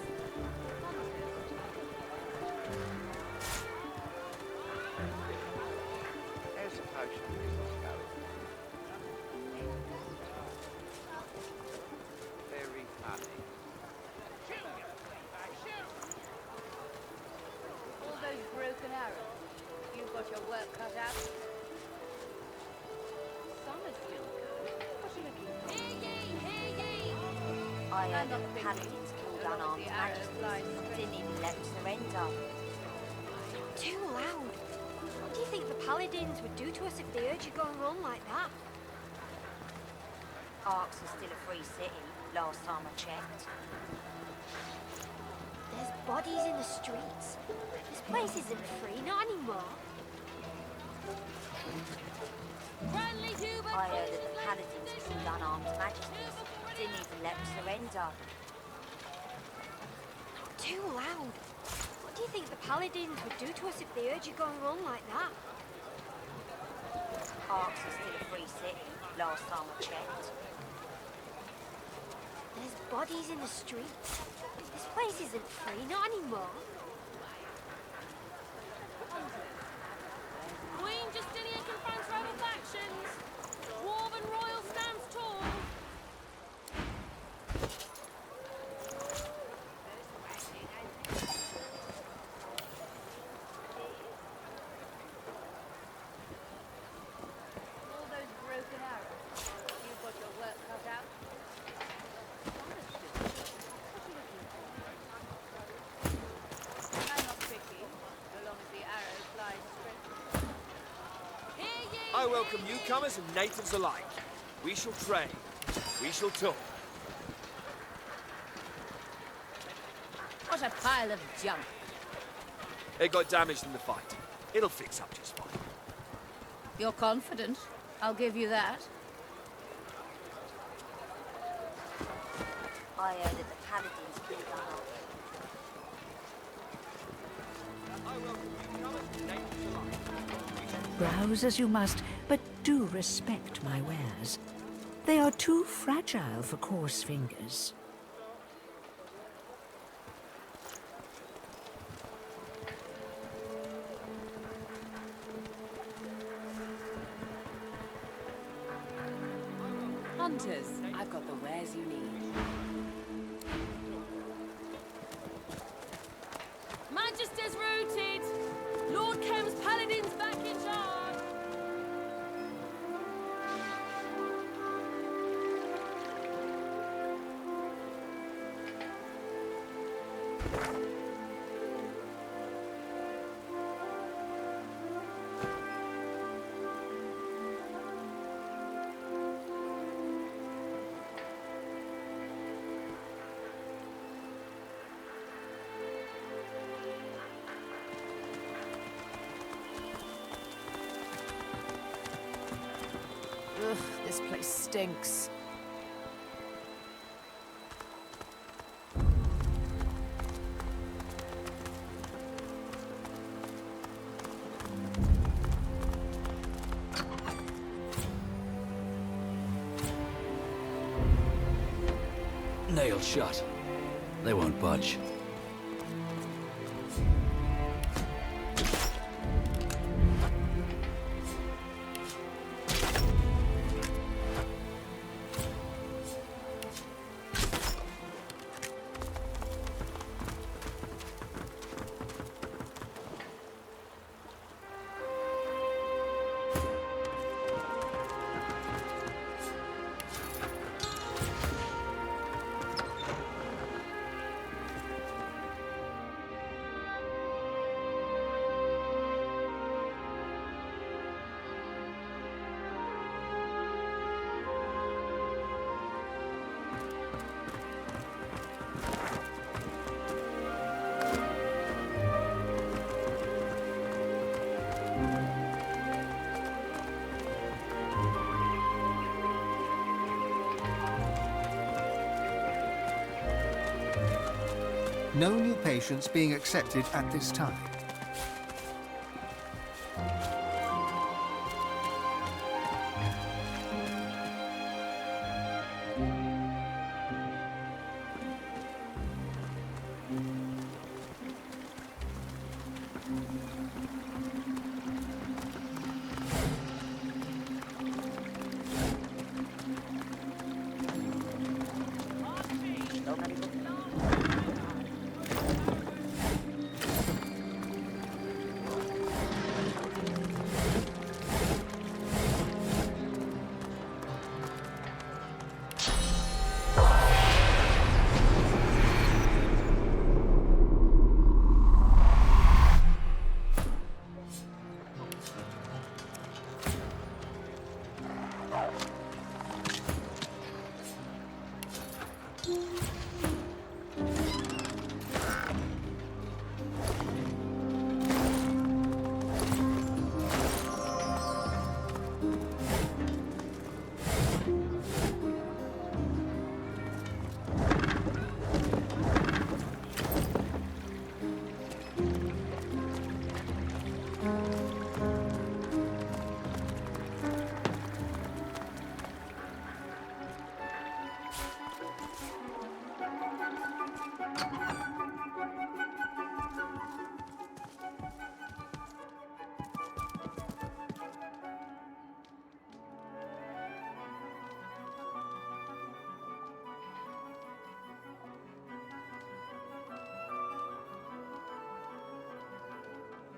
S6: There's a potion business going. Very funny.
S18: All those broken arrows. You've got your work cut out. Some are still good. What are you looking for?
S2: Hear ye, hear ye.
S5: I heard that the Paladins killed unarmed majesties. Didn't even let them surrender.
S10: Too loud. What do you think the Paladins would do to us if they heard you going wrong like that?
S5: Arks is still a free city, last time I checked.
S10: There's bodies in the streets. This place isn't free, not anymore.
S2: Bradley Hubert.
S5: I heard that the Paladins killed unarmed majesties. Didn't even let them surrender.
S10: Too loud. What do you think the Paladins would do to us if they heard you going wrong like that?
S5: Arks is still a free city, last time I checked.
S10: There's bodies in the streets. This place isn't free, not anymore.
S2: Queen Justinian confronts rebel factions. Dwarven royal stands tall.
S21: I welcome newcomers and natives alike. We shall trade. We shall talk.
S4: What a pile of junk.
S21: It got damaged in the fight. It'll fix up just fine.
S4: You're confident. I'll give you that.
S5: I heard that the paladins built that up.
S22: Browse as you must, but do respect my wares. They are too fragile for coarse fingers.
S4: Hunters, I've got the wares you need. Magister's routed! Lord Kem's paladins back in charge!
S12: Ugh, this place stinks.
S8: Nailed shut. They won't budge.
S3: No new patients being accepted at this time.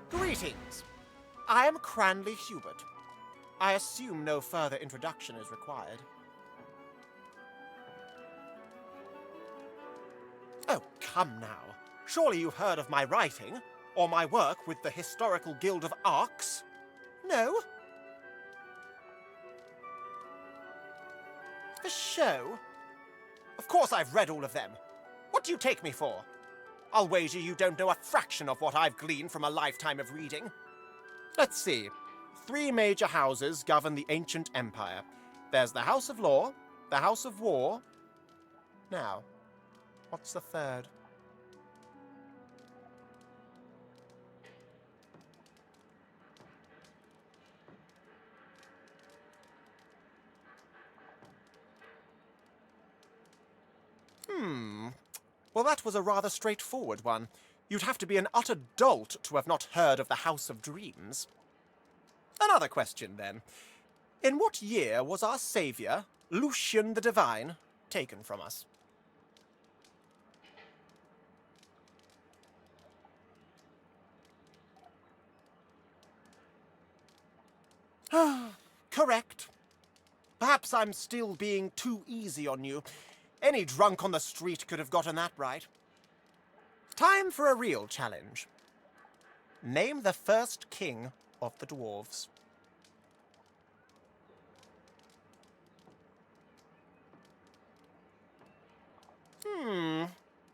S15: Greetings. I am Cranley Hubert. I assume no further introduction is required. Oh, come now. Surely you've heard of my writing, or my work with the Historical Guild of Arcs? No? For show? Of course I've read all of them. What do you take me for? I'll wager you don't know a fraction of what I've gleaned from a lifetime of reading. Let's see. 3 major houses govern the ancient empire. There's the House of Law, the House of War. Now, what's the third? Well, that was a rather straightforward one. You'd have to be an utter dolt to have not heard of the House of Dreams. Another question, then. In what year was our saviour, Lucian the Divine, taken from us? Correct. Perhaps I'm still being too easy on you. Any drunk on the street could have gotten that right. Time for a real challenge. Name the first king of the dwarves.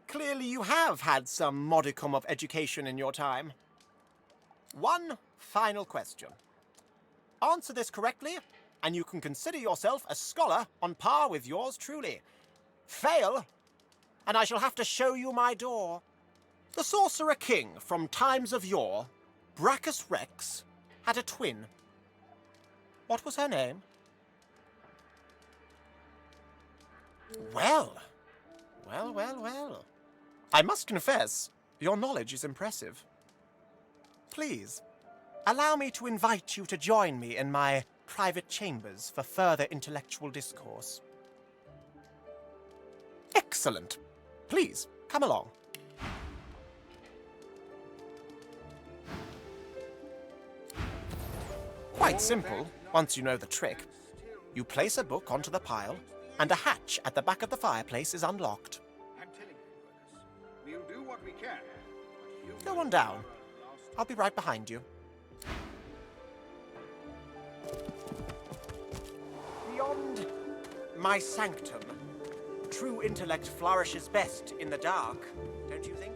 S15: Clearly you have had some modicum of education in your time. One final question. Answer this correctly, and you can consider yourself a scholar on par with yours truly. Fail, and I shall have to show you my door. The Sorcerer King from times of yore, Brachus Rex, had a twin. What was her name? Well. I must confess, your knowledge is impressive. Please, allow me to invite you to join me in my private chambers for further intellectual discourse. Excellent. Please, come along. Quite simple, once you know the trick. You place a book onto the pile, and a hatch at the back of the fireplace is unlocked.
S11: I'm telling you, workers, we'll do what we can.
S15: Go on down. I'll be right behind you. Beyond my sanctum, true intellect flourishes best in the dark, don't you think?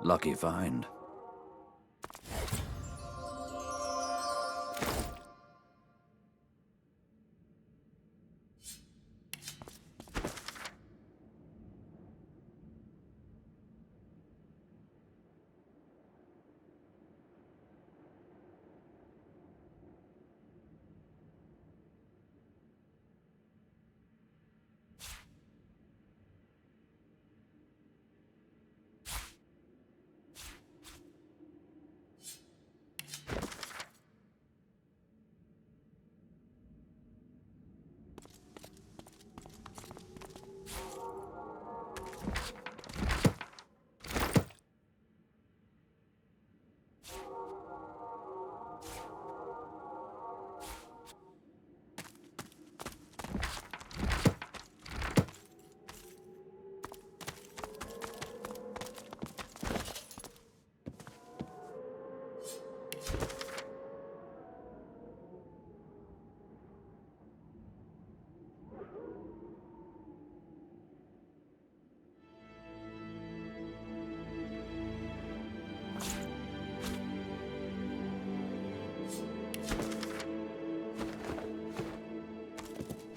S8: Lucky find.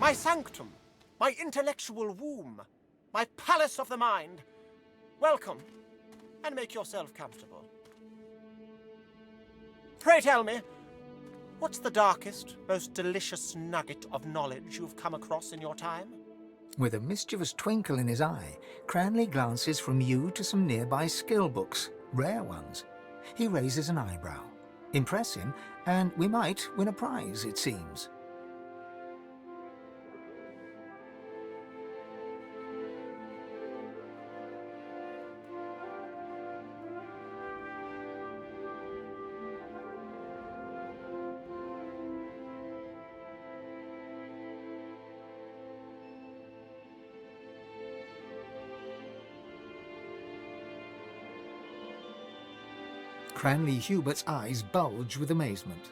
S15: My sanctum, my intellectual womb, my palace of the mind. Welcome, and make yourself comfortable. Pray tell me, what's the darkest, most delicious nugget of knowledge you've come across in your time?
S3: With a mischievous twinkle in his eye, Cranley glances from you to some nearby skill books, rare ones. He raises an eyebrow. Impress him, and we might win a prize, it seems. Cranley Hubert's eyes bulge with amazement.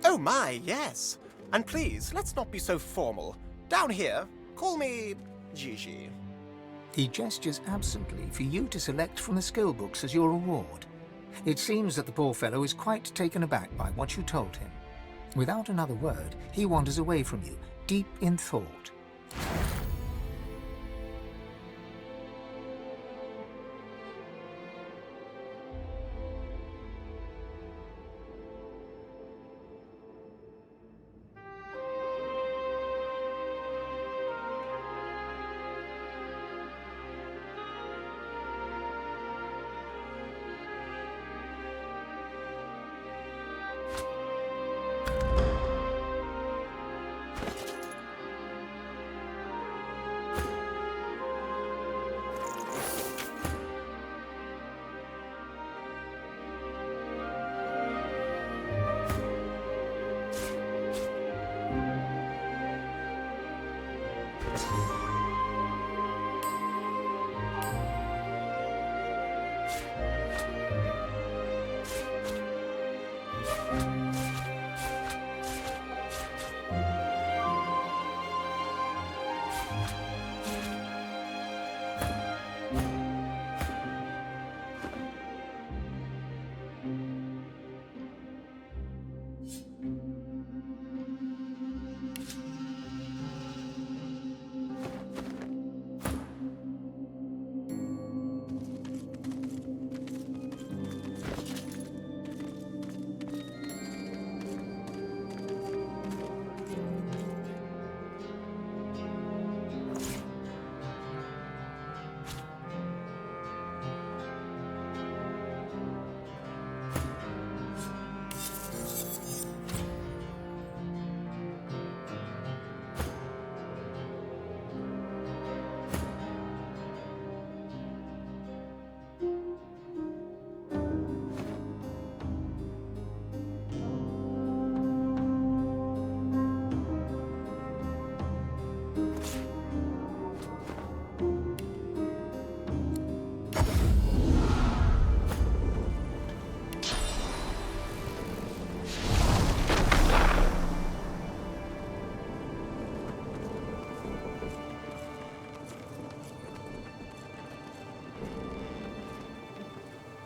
S15: Oh my, yes. And please, let's not be so formal. Down here, call me Gigi.
S3: He gestures absently for you to select from the skill books as your reward. It seems that the poor fellow is quite taken aback by what you told him. Without another word, he wanders away from you, deep in thought.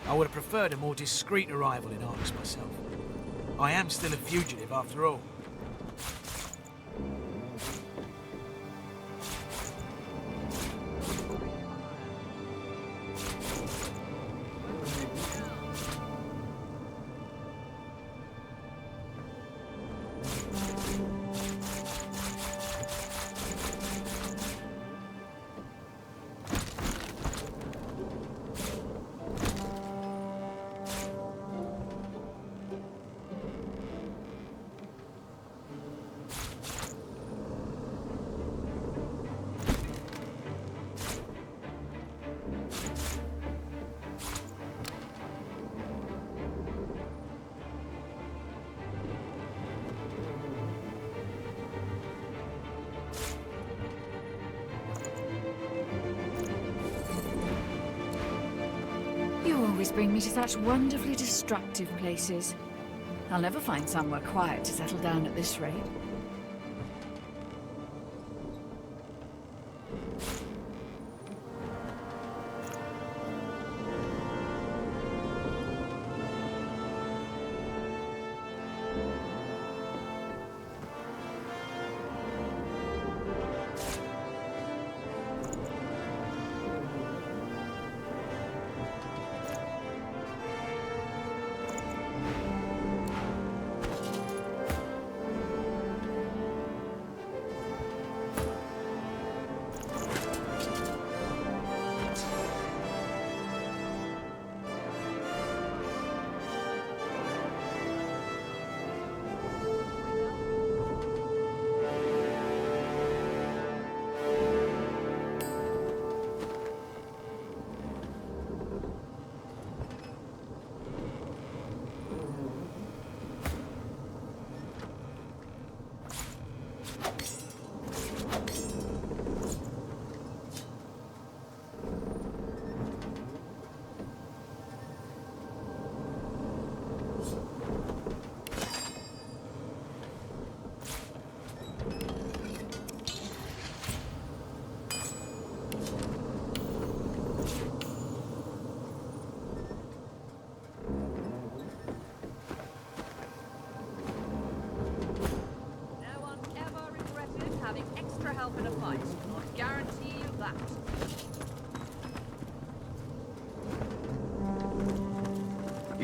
S1: I would have preferred a more discreet arrival in Arx myself. I am still a fugitive after all.
S12: You always bring me to such wonderfully destructive places. I'll never find somewhere quiet to settle down at this rate.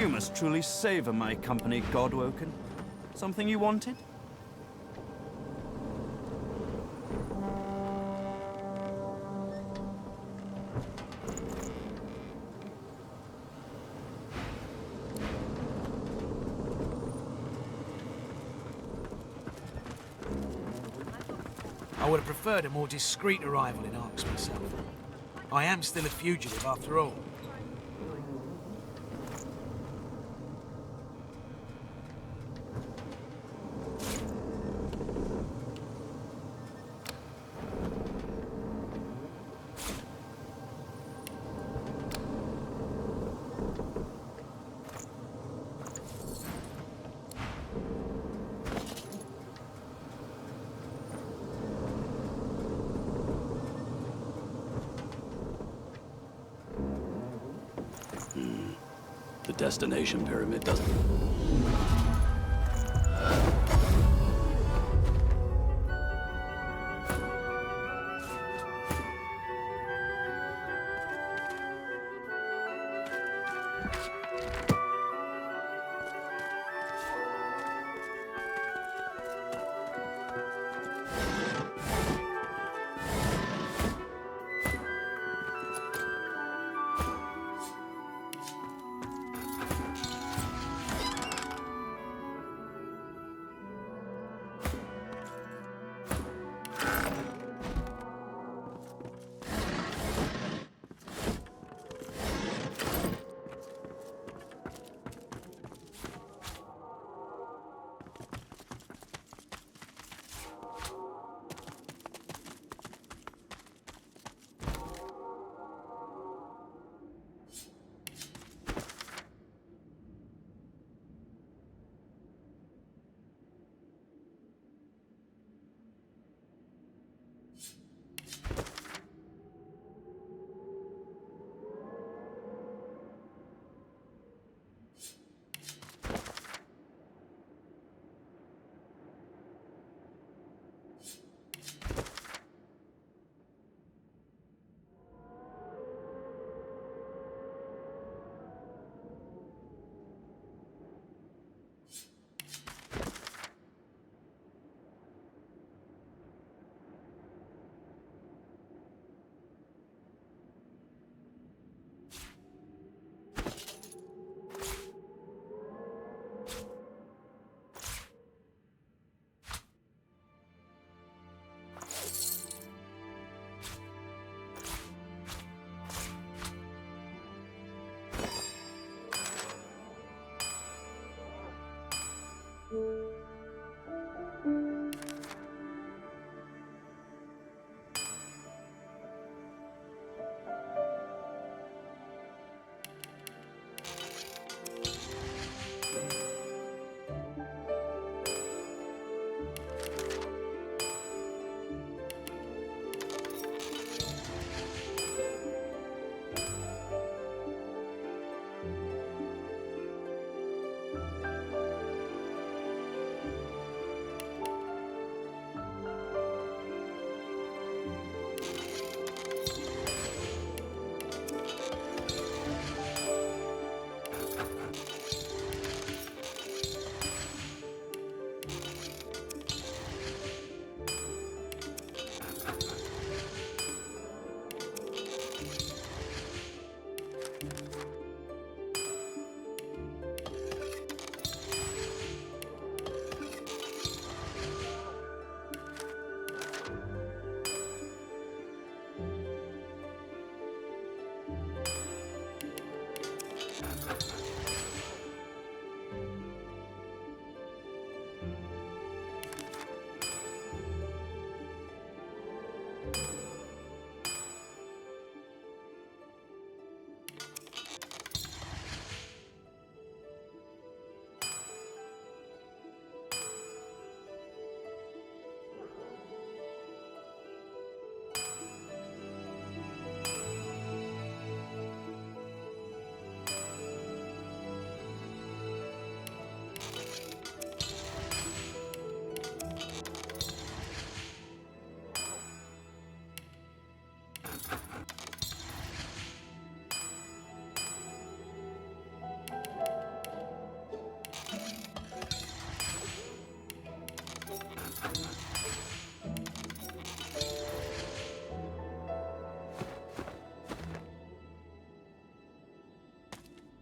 S13: You must truly savor my company, Godwoken. Something you wanted?
S1: I would have preferred a more discreet arrival in Arx myself. I am still a fugitive after all.
S8: The destination pyramid doesn't...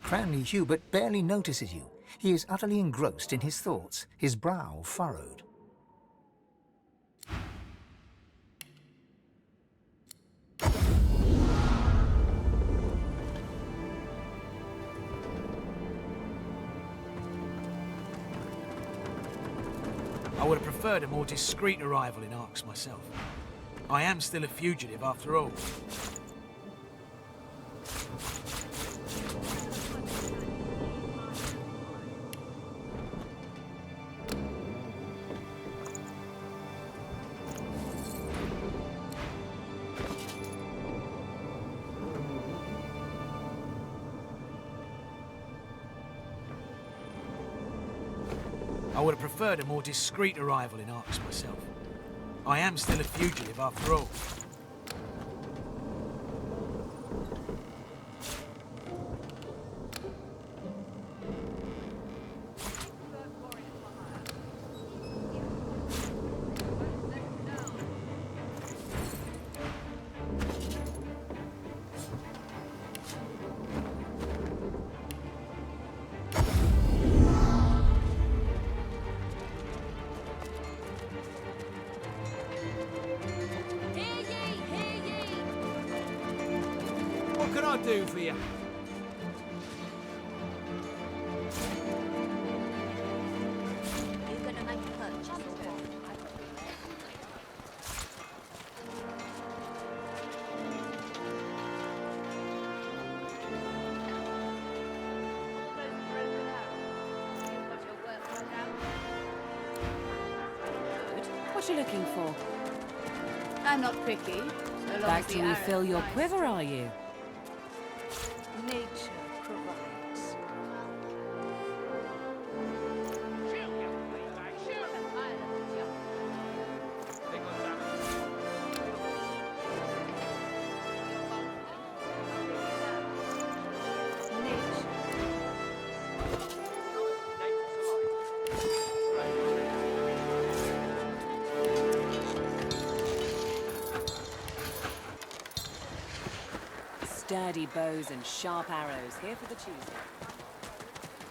S3: Cranley Hubert barely notices you. He is utterly engrossed in his thoughts, his brow furrowed.
S1: I would have preferred a more discreet arrival in Arx myself. I am still a fugitive after all. I would have preferred a more discreet arrival in Arx myself. I am still a fugitive after all.
S21: What can I do for you?
S10: You gonna make a purchase or what?
S12: What you looking for?
S2: I'm not picky. So long
S12: Back
S2: as
S12: to
S2: the arrow
S12: refill your
S2: flies.
S12: quiver, are you?
S2: Nature provides.
S12: Sturdy bows and sharp arrows here for the Tuesday.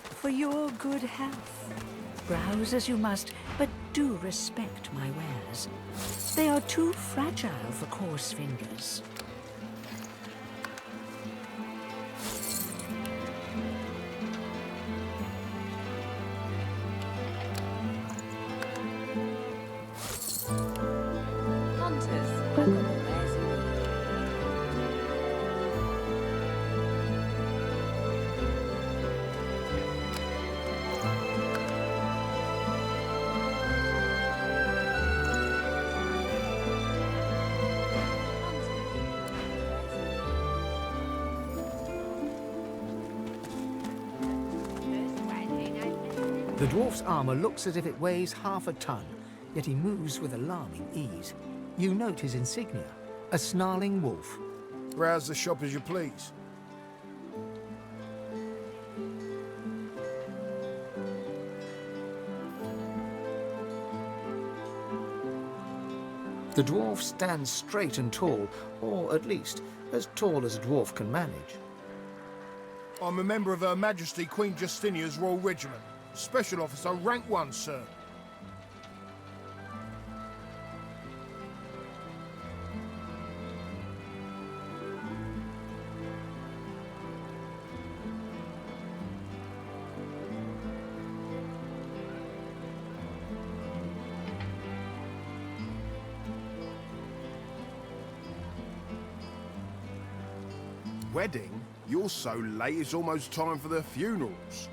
S12: For your good health. Browse as you must, but do respect my wares. They are too fragile for coarse fingers. Hunters, I've got the wares you need.
S3: The dwarf's armor looks as if it weighs half a ton, yet he moves with alarming ease. You note his insignia, a snarling wolf.
S11: Browse the shop as you please.
S3: The dwarf stands straight and tall, or at least as tall as a dwarf can manage.
S11: I'm a member of Her Majesty Queen Justinia's Royal Regiment. Special Officer, rank 1, sir. Wedding? You're so late it's almost time for the funerals.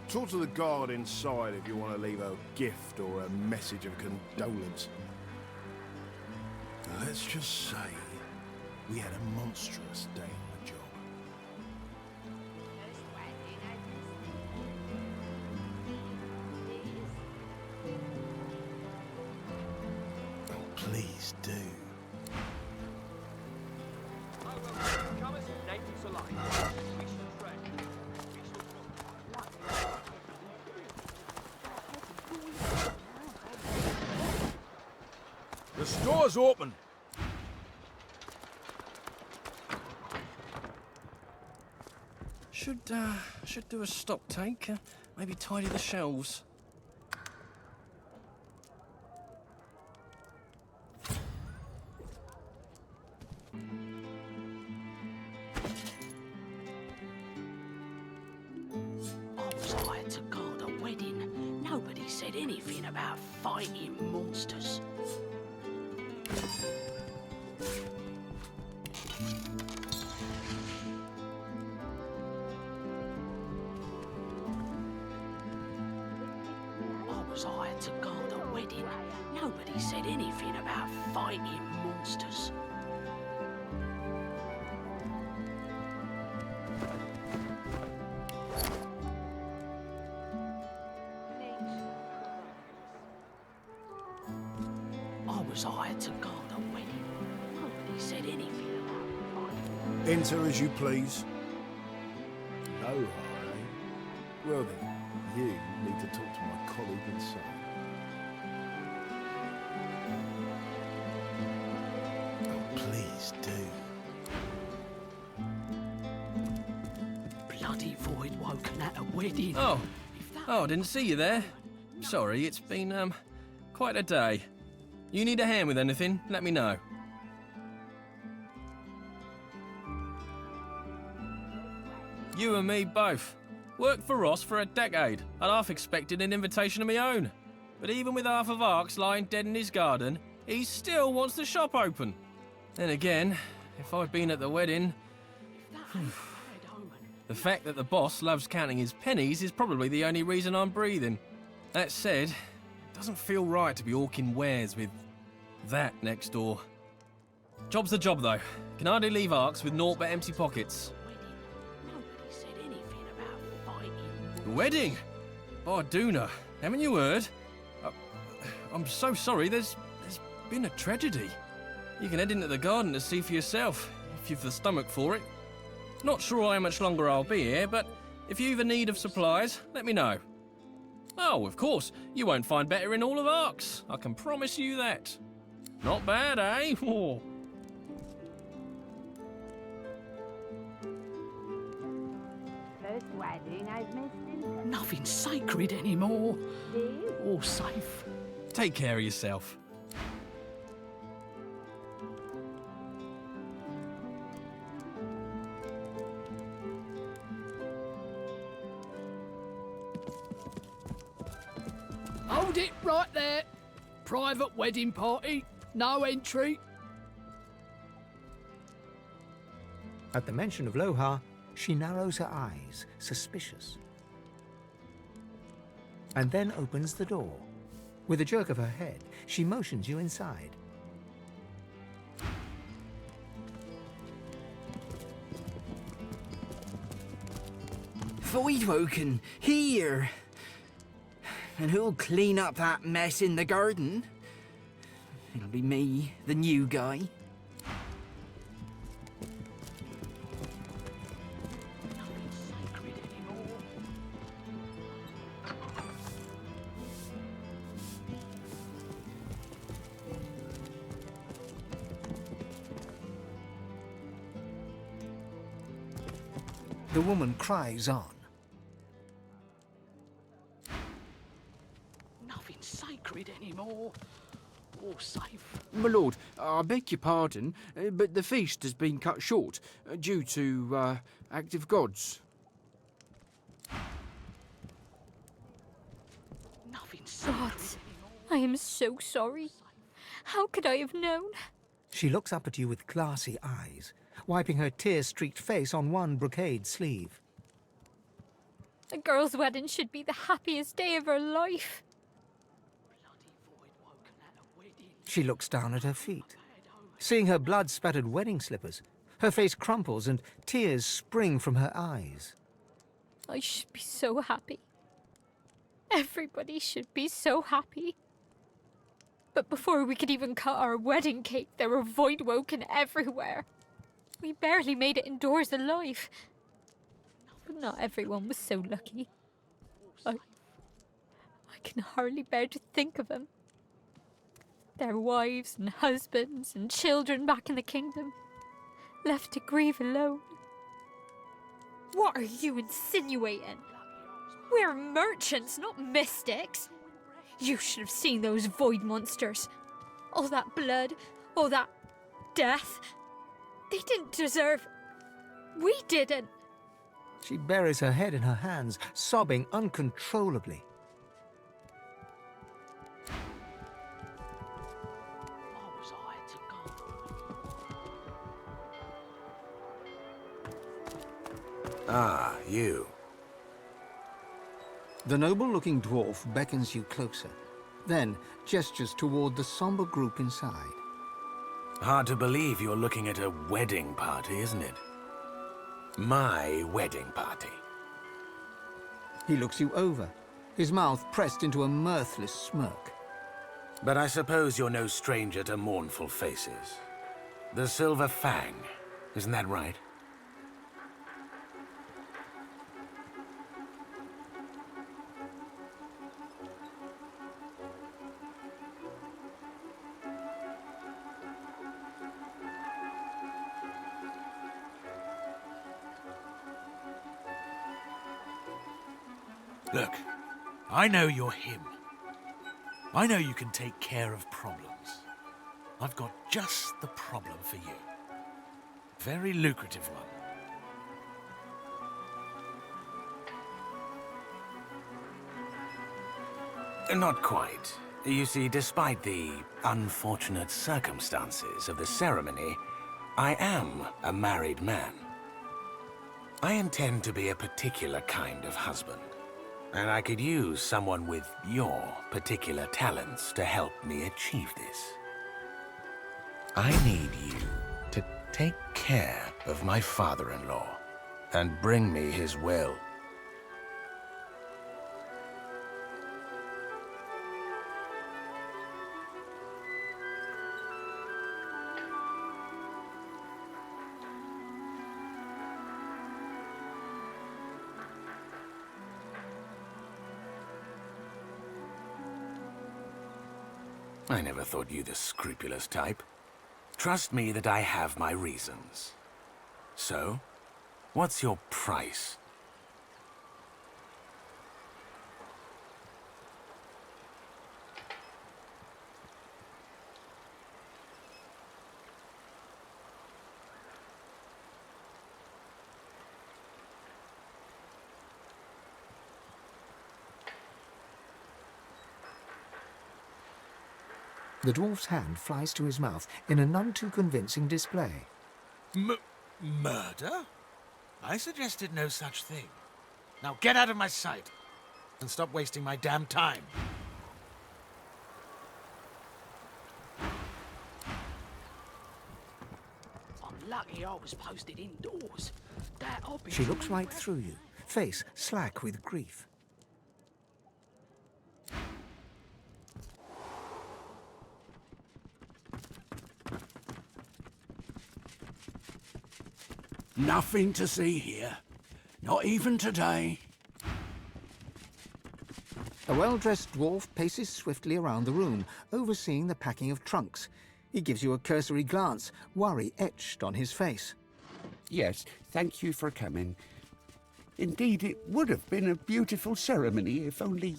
S11: Talk to the guard inside if you want to leave a gift or a message of condolence. Let's just say we had a monstrous day on the job. Oh, please do.
S1: The store's open.
S14: Should do a stock take. Maybe tidy the shelves.
S17: I was hired to guard a wedding. Nobody said anything about fighting monsters. I was hired to guard a wedding. Nobody said anything about fighting monsters. I was hired to guard a wedding. Nobody said anything about fighting.
S11: Enter as you please. No, Harry. Well then, you need to talk to my colleague inside. Oh, please do.
S17: Bloody void woken at a wedding.
S14: Oh, I didn't see you there. Sorry, it's been, quite a day. You need a hand with anything, let me know. You and me both. Worked for Ross for a decade. I'd half expected an invitation of my own. But even with half of Arx lying dead in his garden, he still wants the shop open. Then again, if I'd been at the wedding... The fact that the boss loves counting his pennies is probably the only reason I'm breathing. That said, it doesn't feel right to be hawking wares with that next door. Job's the job, though. Can hardly leave Arx with naught but empty pockets. Wedding? Barduna, haven't you heard? I'm so sorry, there's been a tragedy. You can head into the garden to see for yourself, if you've the stomach for it. Not sure how much longer I'll be here, but if you've a need of supplies, let me know. Oh, of course, you won't find better in all of Arx. I can promise you that. Not bad, eh? Oh.
S2: First wedding I've missed in...
S17: Nothing sacred anymore. Or safe.
S14: Take care of yourself.
S17: Hold it right there. Private wedding party. No entry.
S3: At the mention of Lohar, she narrows her eyes, suspicious. And then opens the door. With a jerk of her head, she motions you inside.
S23: Voidwoken, here! And who'll clean up that mess in the garden? It'll be me, the new guy.
S3: The woman cries on.
S17: Nothing sacred anymore. Or safe.
S6: My lord, I beg your pardon, but the feast has been cut short due to active gods.
S17: Nothing
S10: God, I am so sorry. How could I have known?
S3: She looks up at you with glassy eyes, wiping her tear-streaked face on one brocade sleeve.
S10: A girl's wedding should be the happiest day of her life.
S3: She looks down at her feet. Seeing her blood-spattered wedding slippers, her face crumples and tears spring from her eyes.
S10: I should be so happy. Everybody should be so happy. But before we could even cut our wedding cake, there were voidwoken everywhere. We barely made it indoors alive. But not everyone was so lucky. I can hardly bear to think of them. Their wives and husbands and children back in the kingdom, left to grieve alone.
S6: What
S9: What are you insinuating? We're merchants, not mystics. You should have seen those void monsters. All that blood, all that death. They didn't deserve... We didn't.
S3: She buries her head in her hands, sobbing uncontrollably.
S16: Ah, you.
S3: The noble-looking dwarf beckons you closer, then gestures toward the somber group inside.
S16: Hard to believe you're looking at a wedding party, isn't it? My wedding party.
S3: He looks you over, his mouth pressed into a mirthless smirk.
S16: But I suppose you're no stranger to mournful faces. The Silver Fang, isn't that right?
S1: Look, I know you're him. I know you can take care of problems. I've got just the problem for you. Very lucrative one.
S16: Not quite. You see, despite the unfortunate circumstances of the ceremony, I am a married man. I intend to be a particular kind of husband, and I could use someone with your particular talents to help me achieve this. I need you to take care of my father-in-law and bring me his will. I never thought you the scrupulous type. Trust me that I have my reasons. So, what's your price?
S3: The dwarf's hand flies to his mouth in a none too convincing display.
S1: Murder? I suggested no such thing. Now get out of my sight and stop wasting my damn time.
S17: I'm lucky I was posted indoors. That'll be...
S3: She looks right through you, face slack with grief.
S19: Nothing to see here. Not even today.
S3: A well-dressed dwarf paces swiftly around the room, overseeing the packing of trunks. He gives you a cursory glance, worry etched on his face.
S24: Yes, thank you for coming. Indeed, it would have been a beautiful ceremony if only...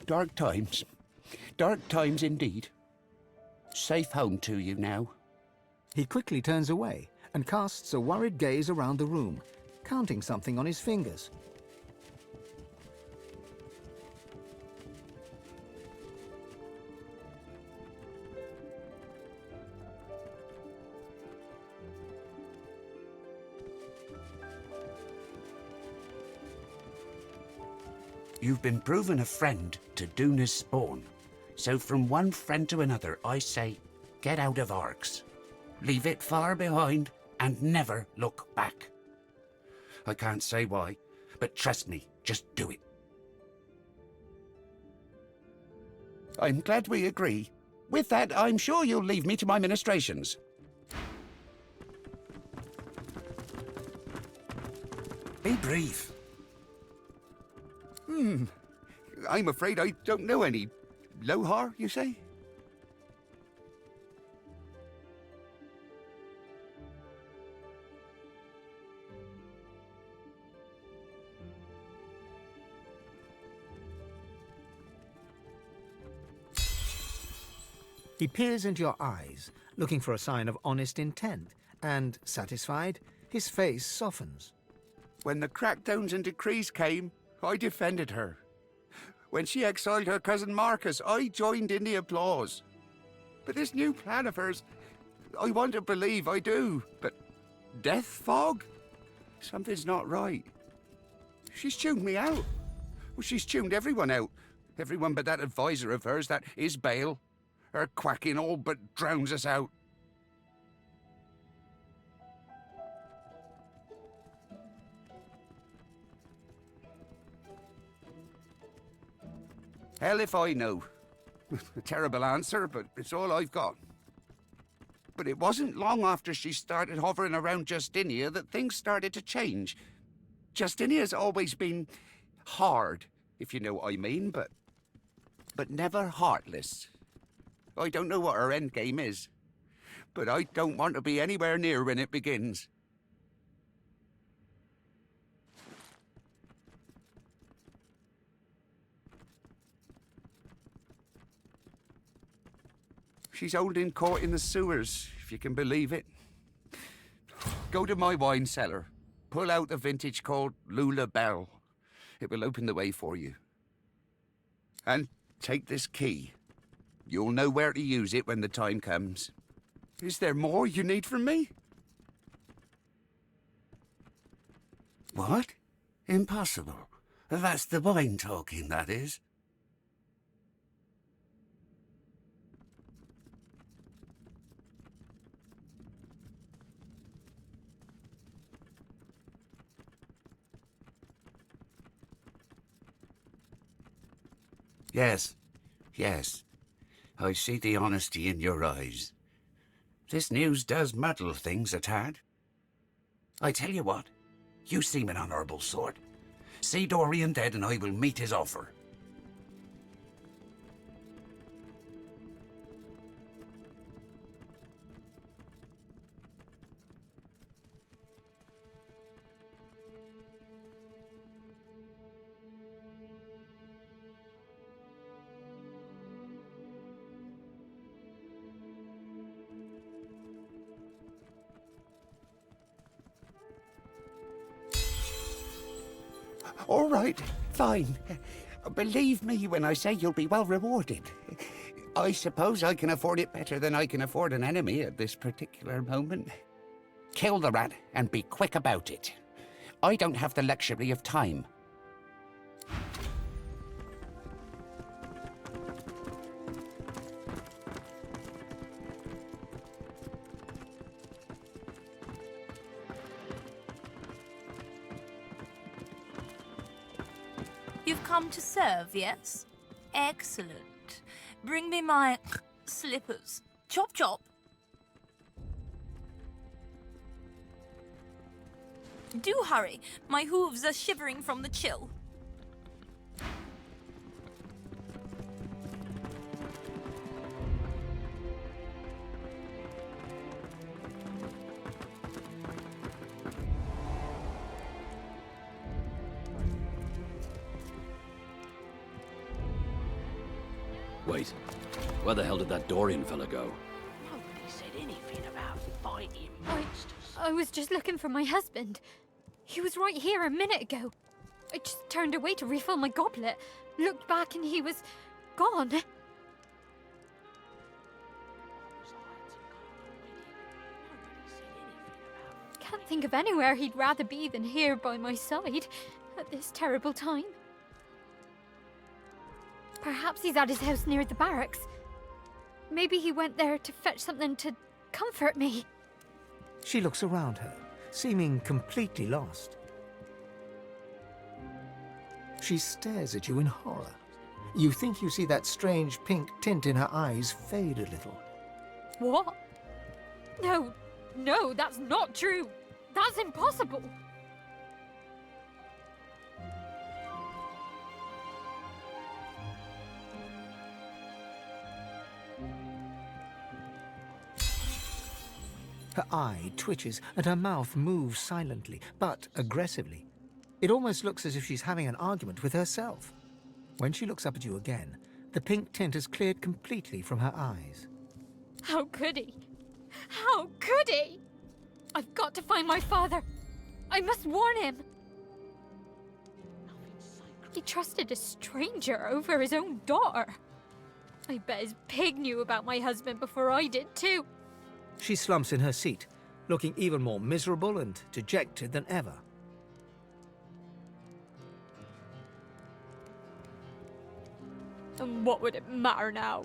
S24: Dark times. Dark times indeed. Safe home to you now.
S3: He quickly turns away and casts a worried gaze around the room, counting something on his fingers.
S24: You've been proven a friend to Duna's spawn. So from one friend to another, I say, get out of Arx. Leave it far behind and never look back. I can't say why, but trust me, just do it. I'm glad we agree. With that, I'm sure you'll leave me to my ministrations.
S16: Be brief.
S24: I'm afraid I don't know any. Lohar, you say?
S3: He peers into your eyes, looking for a sign of honest intent, and, satisfied, his face softens.
S24: When the crackdowns and decrees came, I defended her. When she exiled her cousin Marcus, I joined in the applause. But this new plan of hers, I want to believe, I do, but death fog? Something's not right. She's tuned me out. Well, she's tuned everyone out. Everyone but that advisor of hers, that Isbale. Her quacking all but drowns us out. Hell if I know. A terrible answer, but it's all I've got. But it wasn't long after she started hovering around Justinia that things started to change. Justinia's always been hard, if you know what I mean, but never heartless. I don't know what her endgame is, but I don't want to be anywhere near when it begins. She's holding court in the sewers, if you can believe it. Go to my wine cellar. Pull out the vintage called Lula Bell. It will open the way for you. And take this key. You'll know where to use it when the time comes. Is there more you need from me? What? Impossible. That's the wine talking, that is. Yes, yes. I see the honesty in your eyes. This news does muddle things a tad. I tell you what, you seem an honourable sort. See Dorian dead and I will meet his offer. All right, fine. Believe me when I say you'll be well rewarded. I suppose I can afford it better than I can afford an enemy at this particular moment. Kill the rat and be quick about it. I don't have the luxury of time.
S5: You've come to serve, yes? Excellent. Bring me my slippers. Chop chop. Do hurry. My hooves are shivering from the chill.
S8: Wait, where the hell did that Dorian fella go?
S17: Nobody said anything about fighting monsters.
S9: I was just looking for my husband. He was right here a minute ago. I just turned away to refill my goblet, looked back and he was gone. Can't think of anywhere he'd rather be than here by my side at this terrible time. Perhaps he's at his house near the barracks. Maybe he went there to fetch something to comfort me.
S3: She looks around her, seeming completely lost. She stares at you in horror. You think you see that strange pink tint in her eyes fade a little.
S9: What? No, that's not true. That's impossible.
S3: Her eye twitches and her mouth moves silently, but aggressively. It almost looks as if she's having an argument with herself. When she looks up at you again, the pink tint has cleared completely from her eyes.
S9: How could he? How could he? I've got to find my father. I must warn him. He trusted a stranger over his own daughter. I bet his pig knew about my husband before I did too.
S3: She slumps in her seat, looking even more miserable and dejected than ever.
S9: And what would it matter now?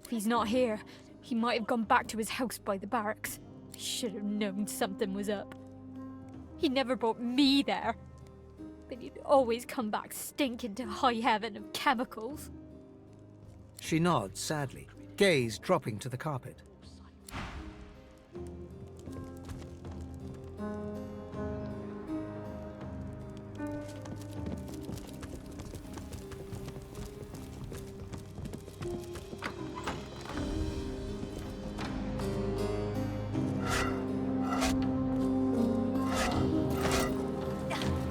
S9: If he's not here, he might have gone back to his house by the barracks. I should have known something was up. He never brought me there, but he'd always come back stinking to high heaven of chemicals.
S3: She nods sadly, gaze dropping to the carpet.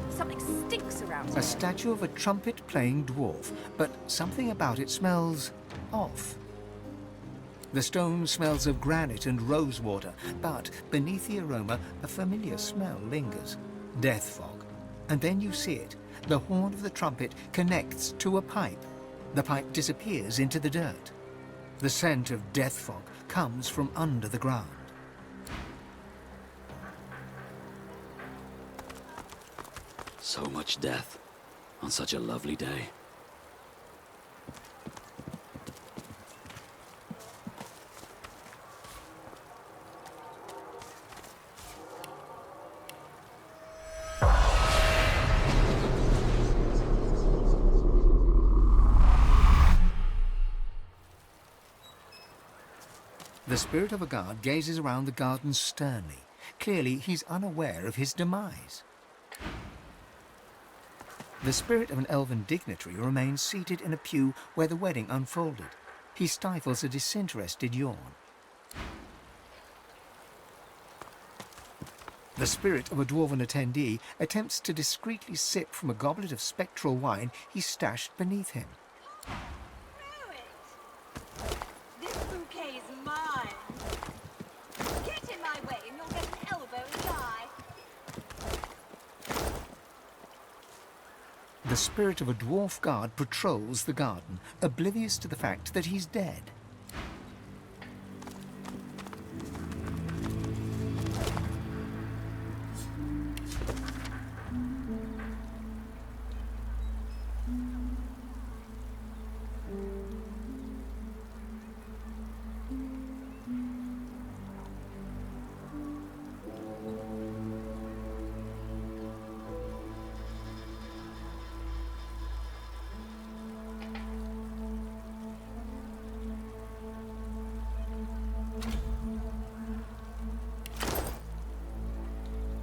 S4: Something stinks around here.
S3: A statue of a trumpet-playing dwarf, but something about it smells off. The stone smells of granite and rosewater, but beneath the aroma, a familiar smell lingers. Death fog. And then you see it. The horn of the trumpet connects to a pipe. The pipe disappears into the dirt. The scent of death fog comes from under the ground.
S8: So much death on such a lovely day.
S3: The spirit of a guard gazes around the garden sternly. Clearly, he's unaware of his demise. The spirit of an elven dignitary remains seated in a pew where the wedding unfolded. He stifles a disinterested yawn. The spirit of a dwarven attendee attempts to discreetly sip from a goblet of spectral wine he's stashed beneath him.
S7: This bouquet's mine. Get in my way and you'll get an elbow in the eye.
S3: The spirit of a dwarf guard patrols the garden, oblivious to the fact that he's dead.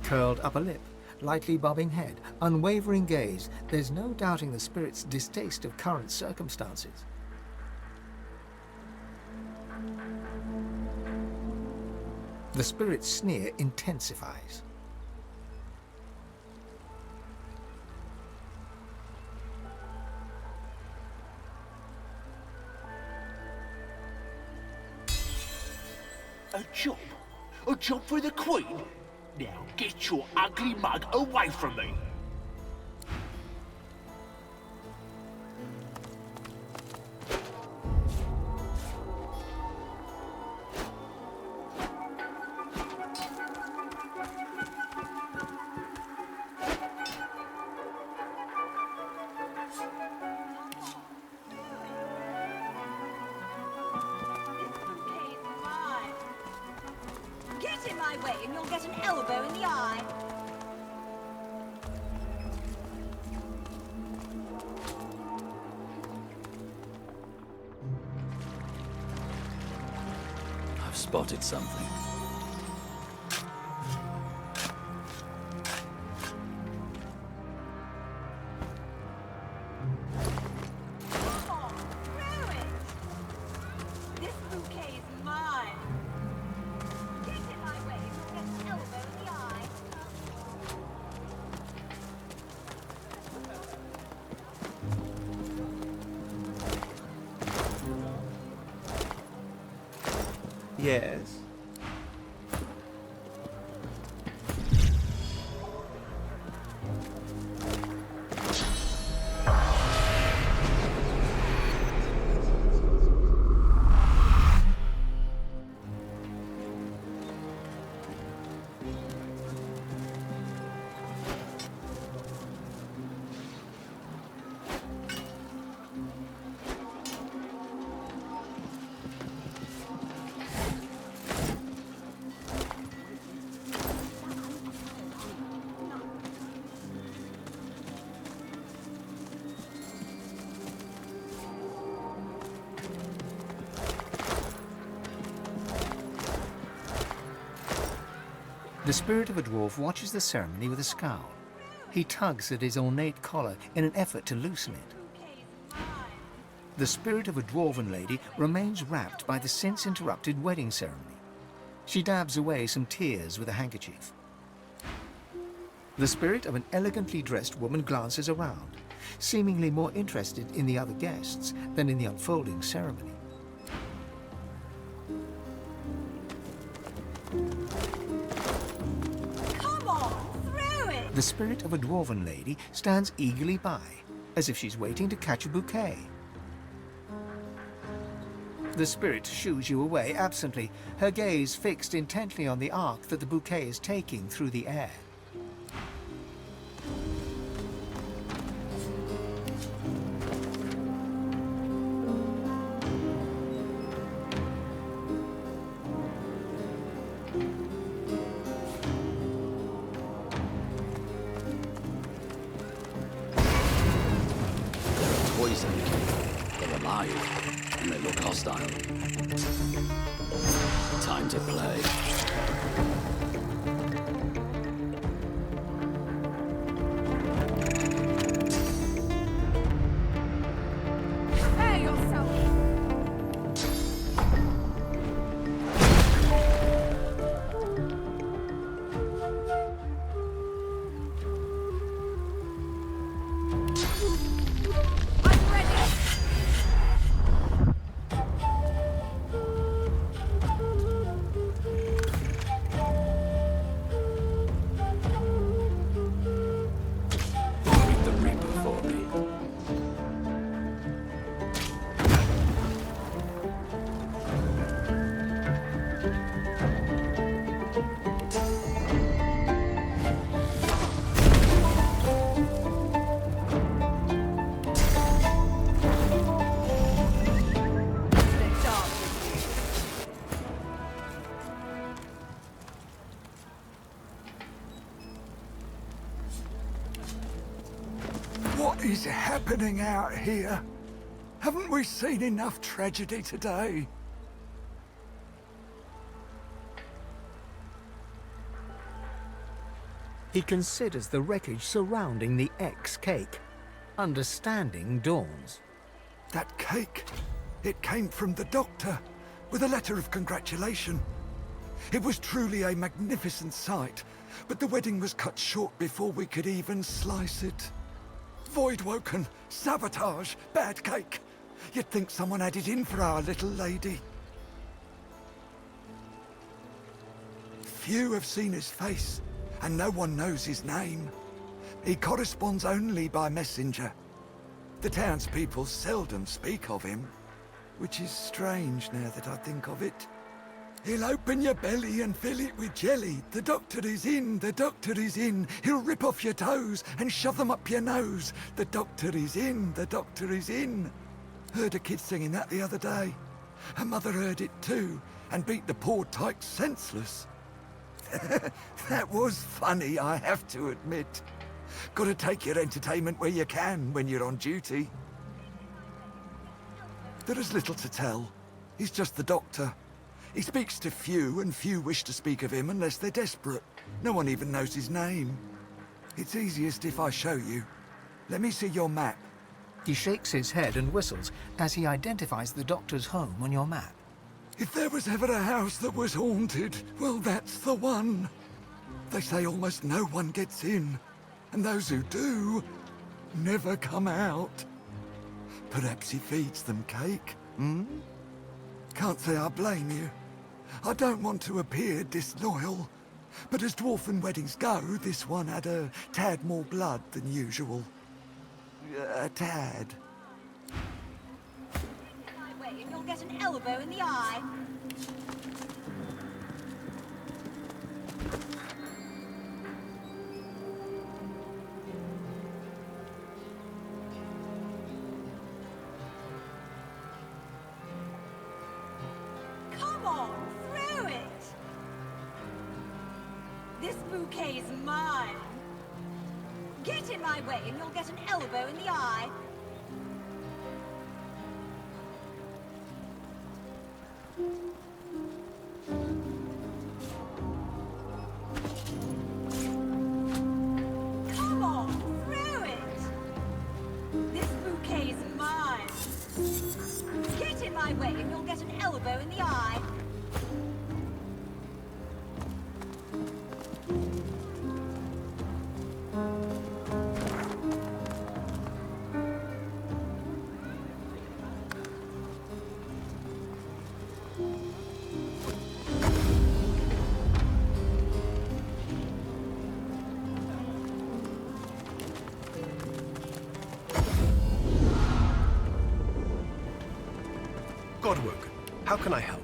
S3: Curled upper lip, lightly bobbing head, unwavering gaze. There's no doubting the spirit's distaste of current circumstances. The spirit's sneer intensifies.
S19: A job? A job for the Queen? Now get your ugly mug away from me!
S7: Get in my way and you'll get an elbow in the eye.
S8: I've spotted something.
S7: This bouquet's mine. Get in my way and you'll get an elbow in the eye.
S13: Yes?
S3: The spirit of a dwarf watches the ceremony with a scowl. He tugs at his ornate collar in an effort to loosen it. The spirit of a dwarven lady remains wrapped by the since-interrupted wedding ceremony. She dabs away some tears with a handkerchief. The spirit of an elegantly dressed woman glances around, seemingly more interested in the other guests than in the unfolding ceremony. The spirit of a dwarven lady stands eagerly by, as if she's waiting to catch a bouquet. The spirit shoos you away absently, her gaze fixed intently on the arc that the bouquet is taking through the air.
S8: They're alive, and they look hostile. Time to play.
S7: Prepare yourself!
S15: What is happening out here? Haven't we seen enough tragedy today?
S3: He considers the wreckage surrounding the X-cake. Understanding dawns.
S15: That cake, it came from the doctor, with a letter of congratulation. It was truly a magnificent sight, but the wedding was cut short before we could even slice it. Voidwoken, sabotage, bad cake. You'd think someone had it in for our little lady. Few have seen his face, and no one knows his name. He corresponds only by messenger. The townspeople seldom speak of him, which is strange now that I think of it. He'll open your belly and fill it with jelly. The doctor is in, the doctor is in. He'll rip off your toes and shove them up your nose. The doctor is in, the doctor is in. Heard a kid singing that the other day. Her mother heard it too, and beat the poor tyke senseless. That was funny, I have to admit. Gotta take your entertainment where you can when you're on duty. There is little to tell. He's just the doctor. He speaks to few, and few wish to speak of him unless they're desperate. No one even knows his name. It's easiest if I show you. Let me see your map.
S3: He shakes his head and whistles as he identifies the doctor's home on your map.
S15: If there was ever a house that was haunted, well, that's the one. They say almost no one gets in, and those who do never come out. Perhaps he feeds them cake, hmm? Can't say I blame you. I don't want to appear disloyal, but as dwarfen weddings go, this one had a tad more blood than usual. A tad.
S7: My way and you'll get an elbow in the eye. Come on, throw it! This bouquet's mine. Get in my way and you'll get an elbow in the eye. Come on, throw it! This bouquet's mine. Get in my way and you'll get an elbow in the eye.
S18: Godwoken, how can I help?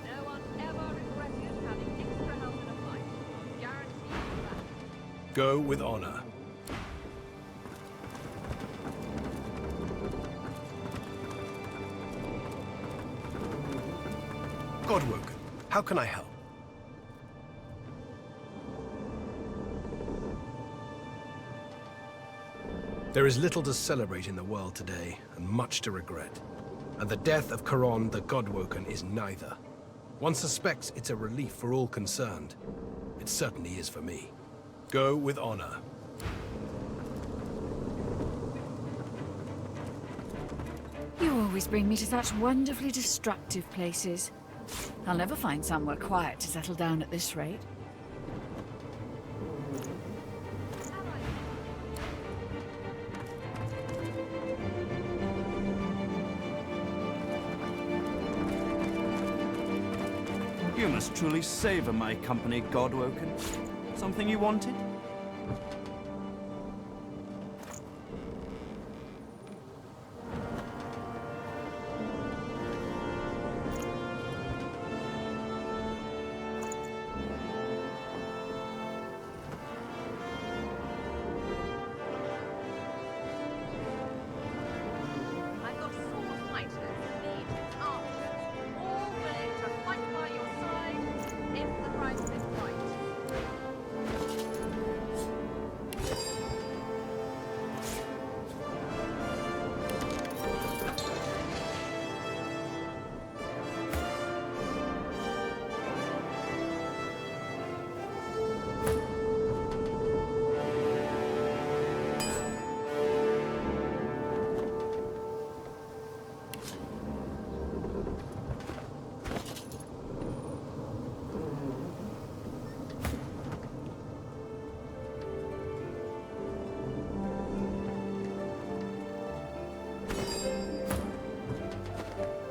S7: No one ever regretted having extra help in a fight. Guaranteed that.
S18: Go with honor. Godwoken, how can I help? There is little to celebrate in the world today, and much to regret. And the death of Charon the Godwoken is neither. One suspects it's a relief for all concerned. It certainly is for me. Go with honor.
S20: You always bring me to such wonderfully destructive places. I'll never find somewhere quiet to settle down at this rate.
S13: You must truly savor my company, Godwoken. Something you wanted?
S7: I've got sword fighters, thieves, archers, all willing to fight by your side if the price is right.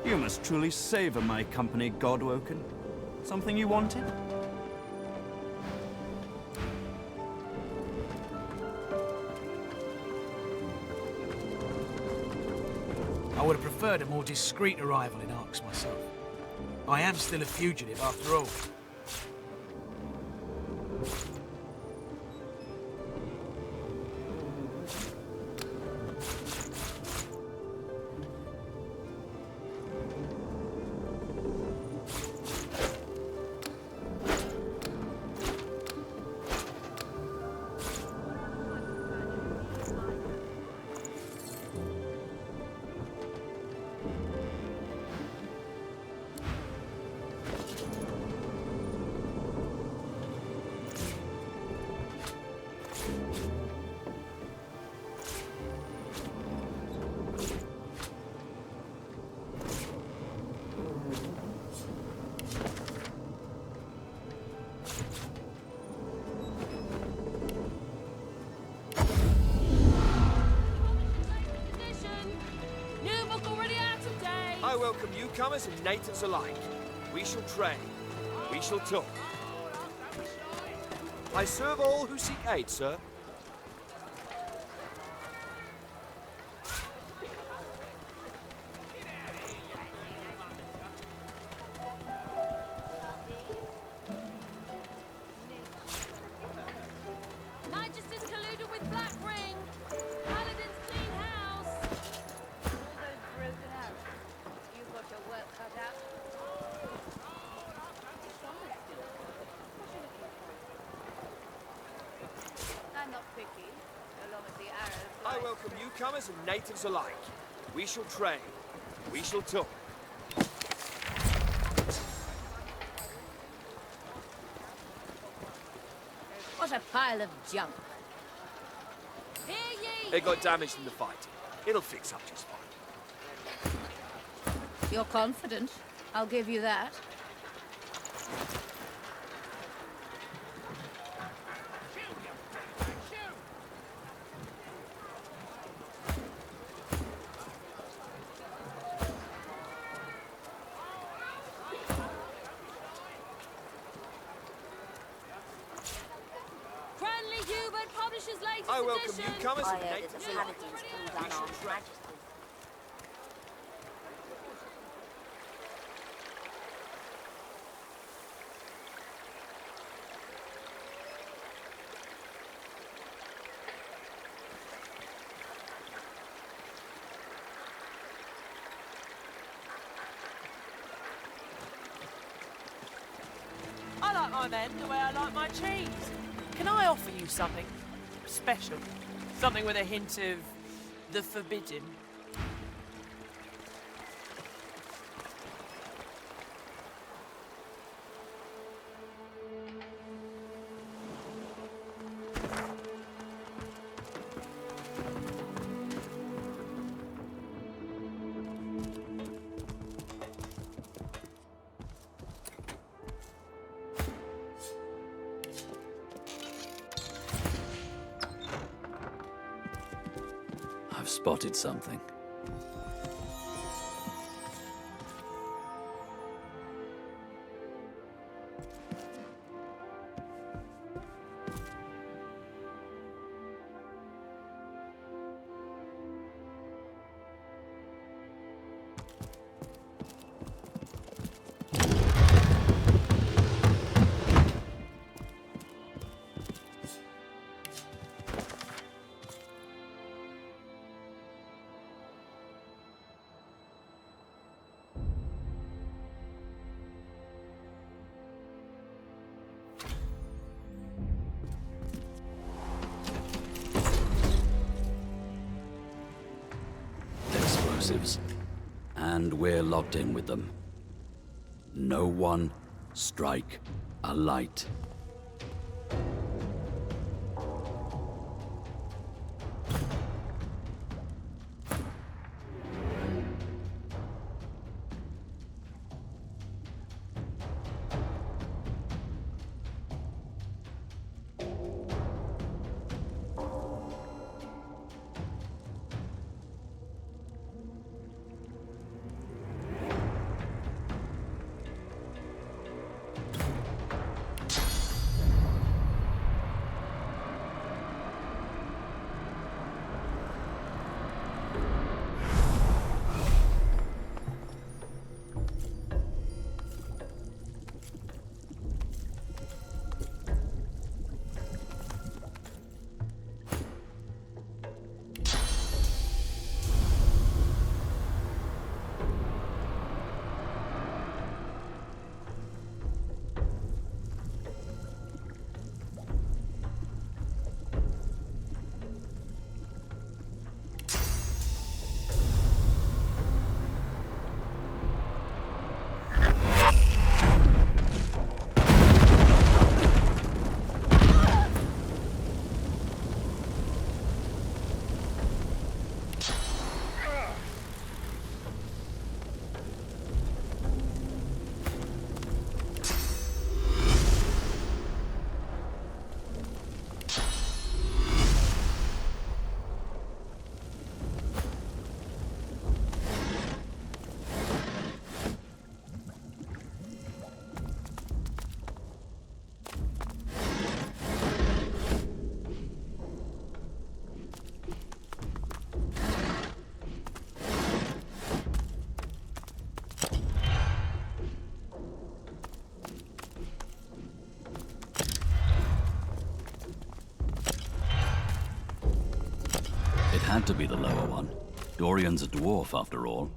S13: You must truly savor my company, Godwoken. Something you wanted?
S1: I would have preferred a more discreet arrival in Arx myself. I am still a fugitive after all.
S11: welcome newcomers and natives alike. We shall trade. We shall talk. I serve all who seek aid, sir.
S4: Majesty's colluded with Black Ring. Paladin's clean house. All those broken out. You've got your work cut out. I'm not picky, so long as the arrows.
S11: I welcome newcomers and natives alike. We shall trade. We shall talk.
S4: What a pile of junk. Hear ye!
S11: It got damaged in the fight. It'll fix up just fine.
S4: You're confident. I'll give you that. Cranley Hubert publishes latest
S11: I welcome
S4: edition.
S11: newcomers and
S10: I heard
S11: natives
S10: that the
S11: alike.
S10: Paladins killed unarmed Majesty.
S12: I like my men the way I like my cheese. Can I offer you something special? Something with a hint of the forbidden?
S8: I've spotted something. Explosives. And we're locked in with them. No one strike a light. It had to be the lower one. Dorian's a dwarf, after all.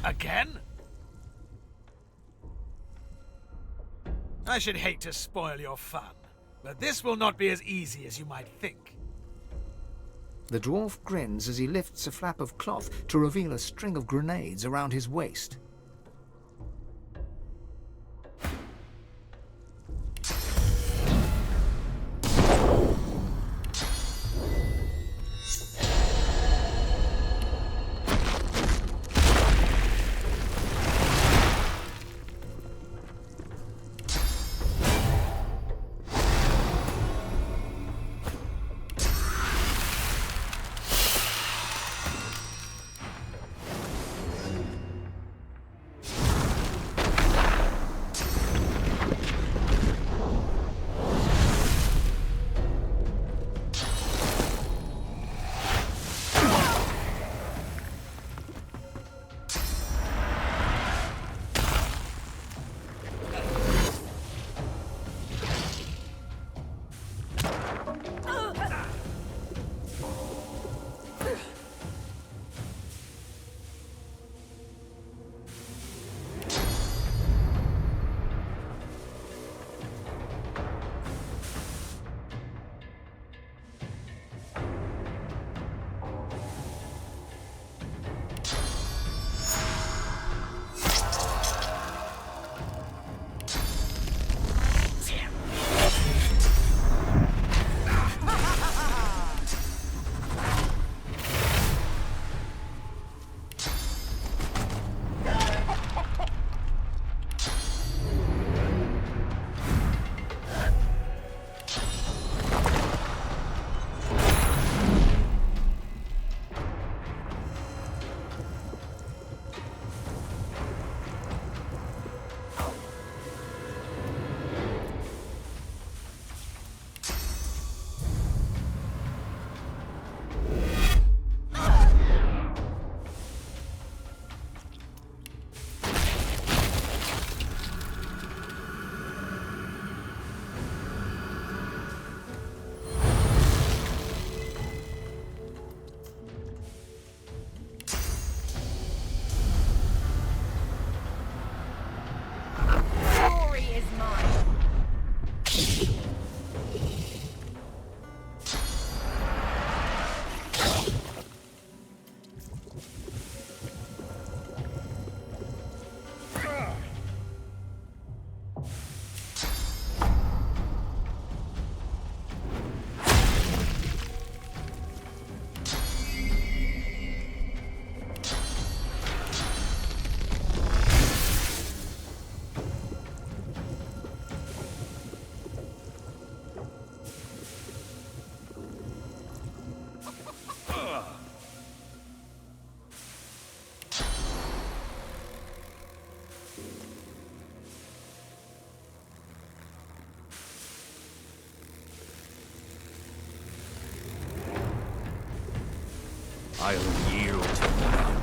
S1: Again? I should hate to spoil your fun, but this will not be as easy as you might think.
S3: The dwarf grins as he lifts a flap of cloth to reveal a string of grenades around his waist.
S2: I'll yield to that.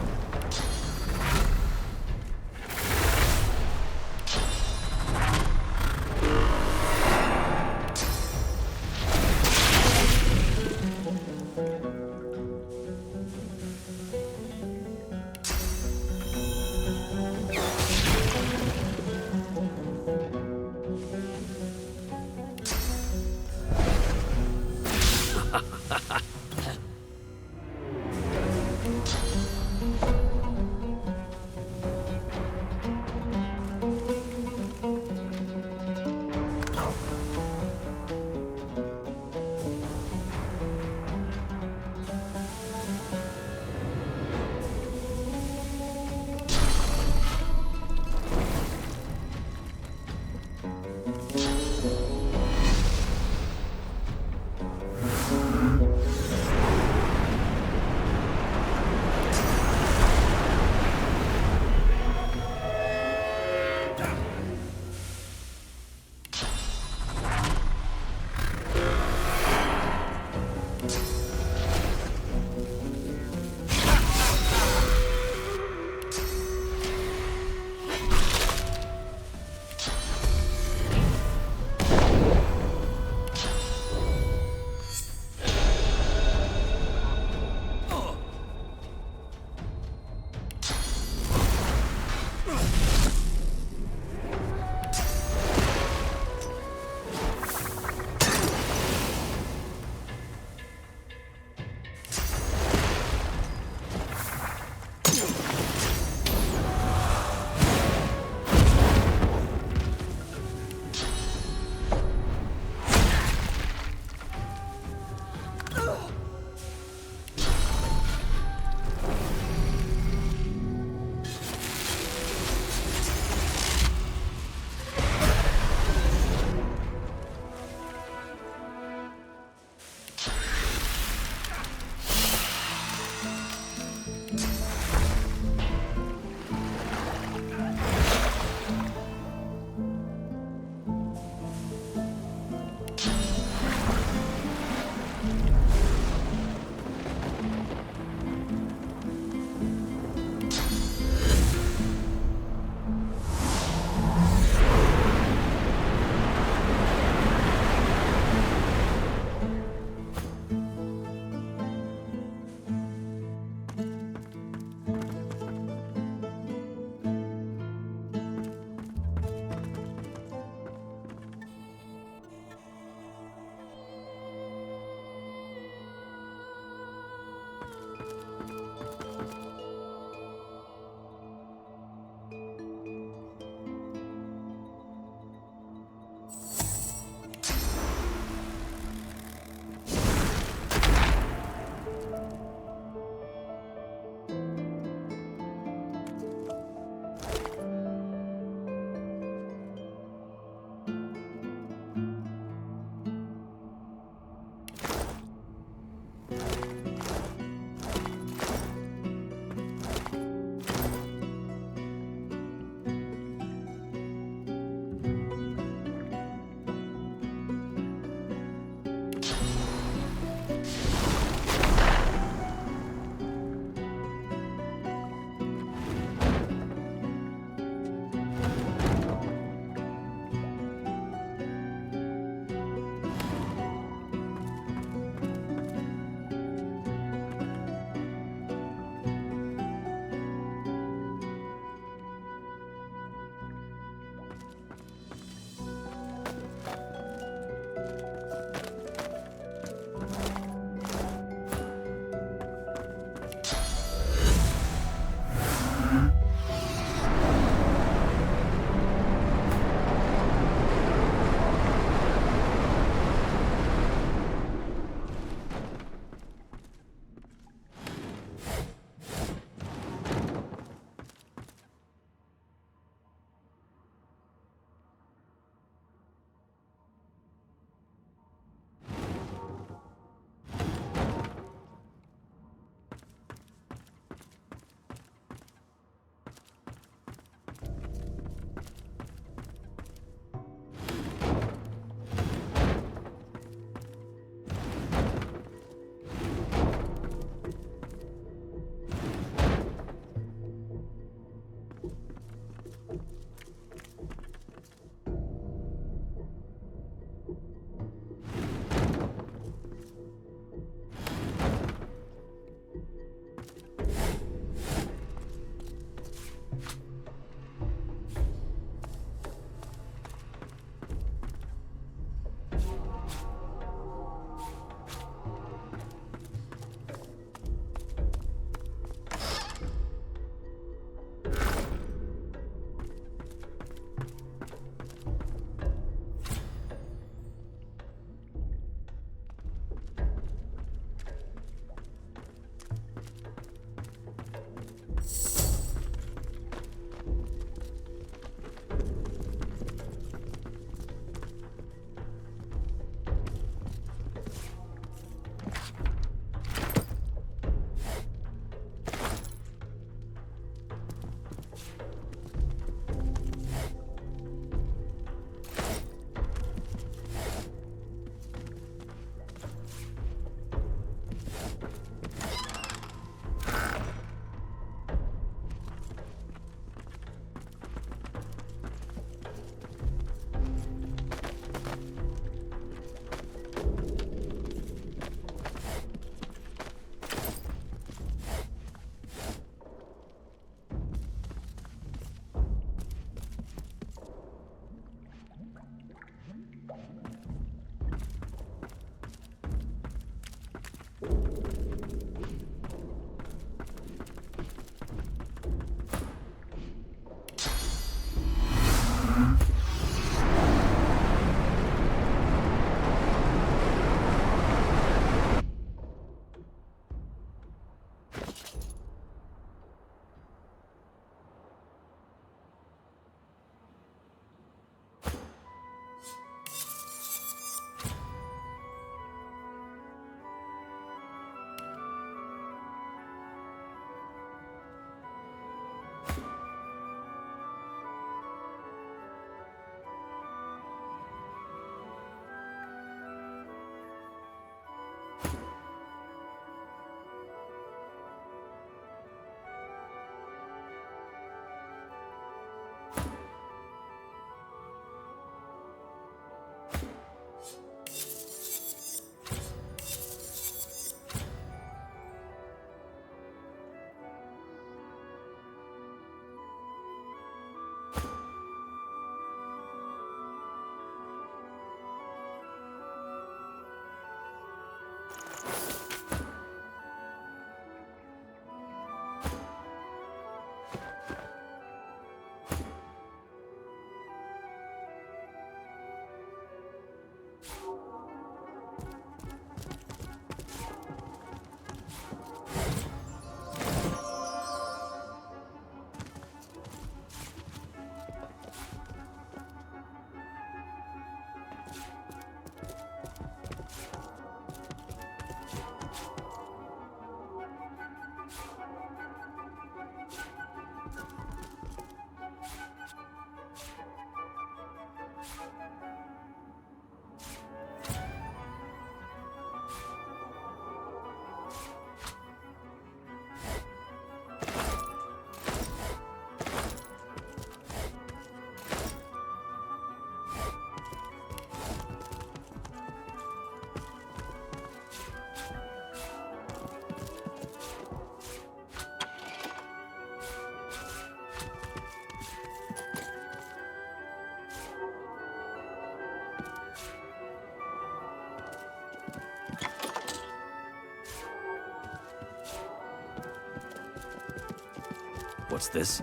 S2: What's this?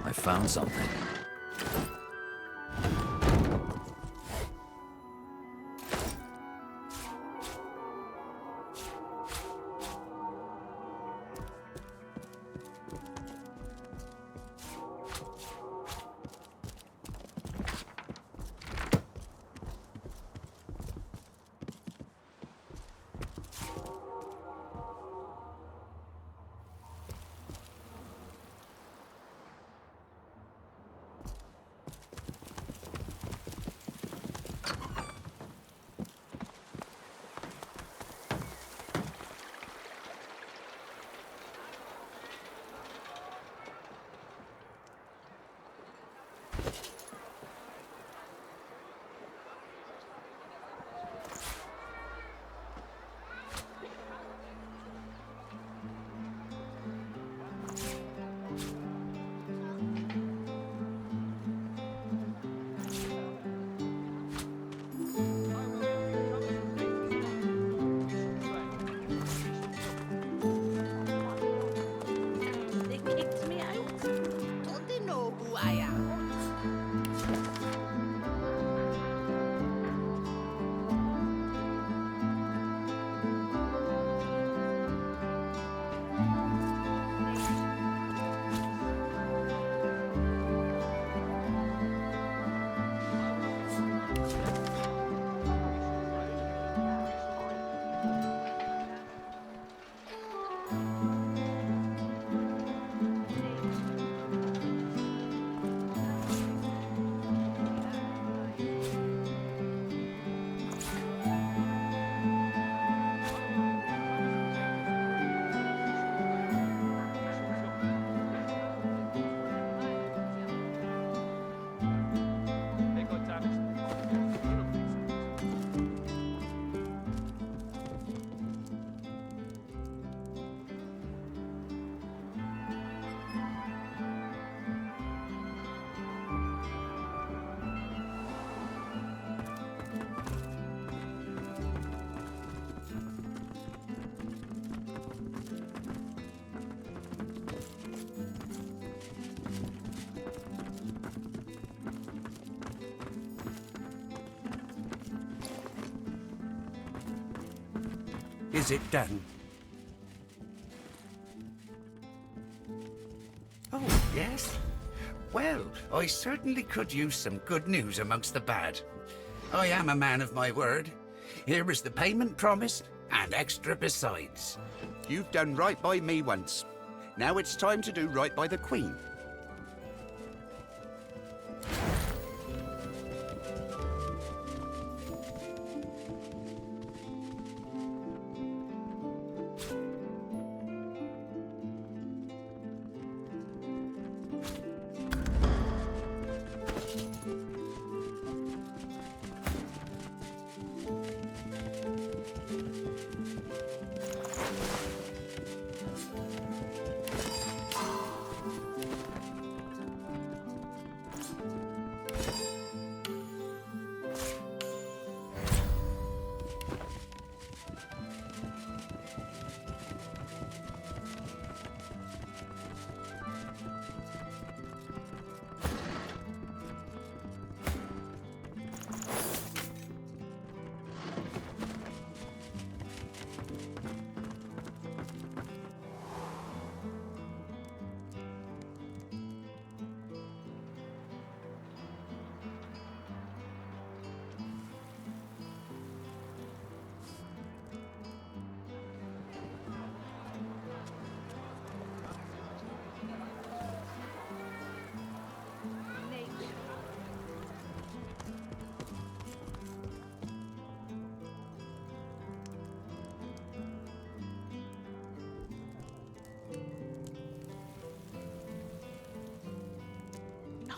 S2: I found something.
S17: They kicked me out. Don't they know who I am?
S24: Is it done? Oh, yes? Well, I certainly could use some good news amongst the bad. I am a man of my word. Here is the payment promised, and extra besides. You've done right by me once. Now it's time to do right by the Queen.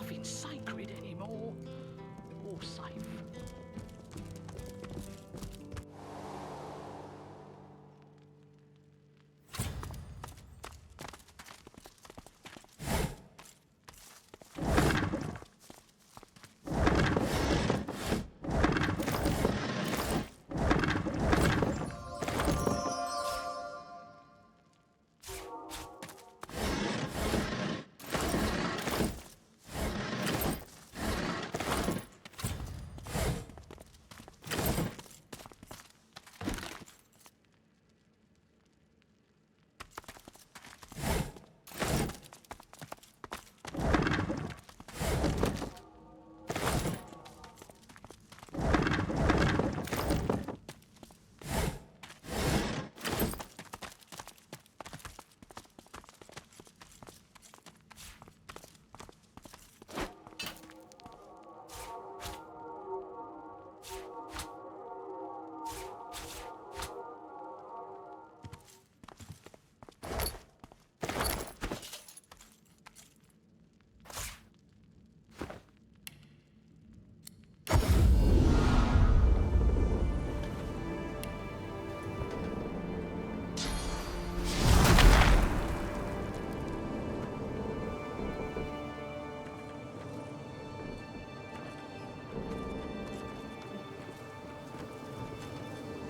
S17: nothing sacred anymore. Or safe.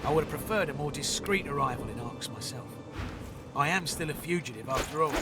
S1: I would have preferred a more discreet arrival in Arx myself. I am still a fugitive after all.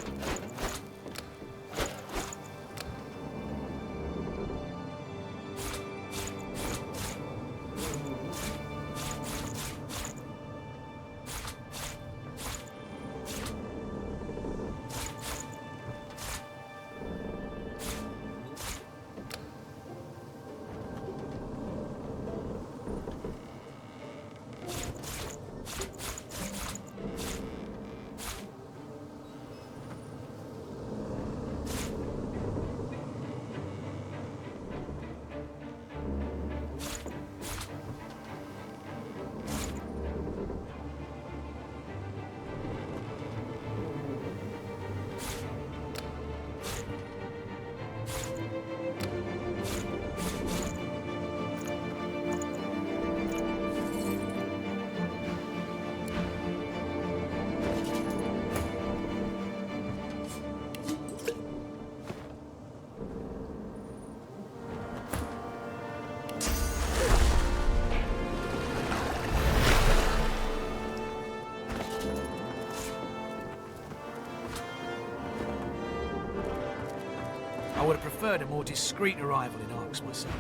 S1: I would have preferred a more discreet arrival in Arx myself.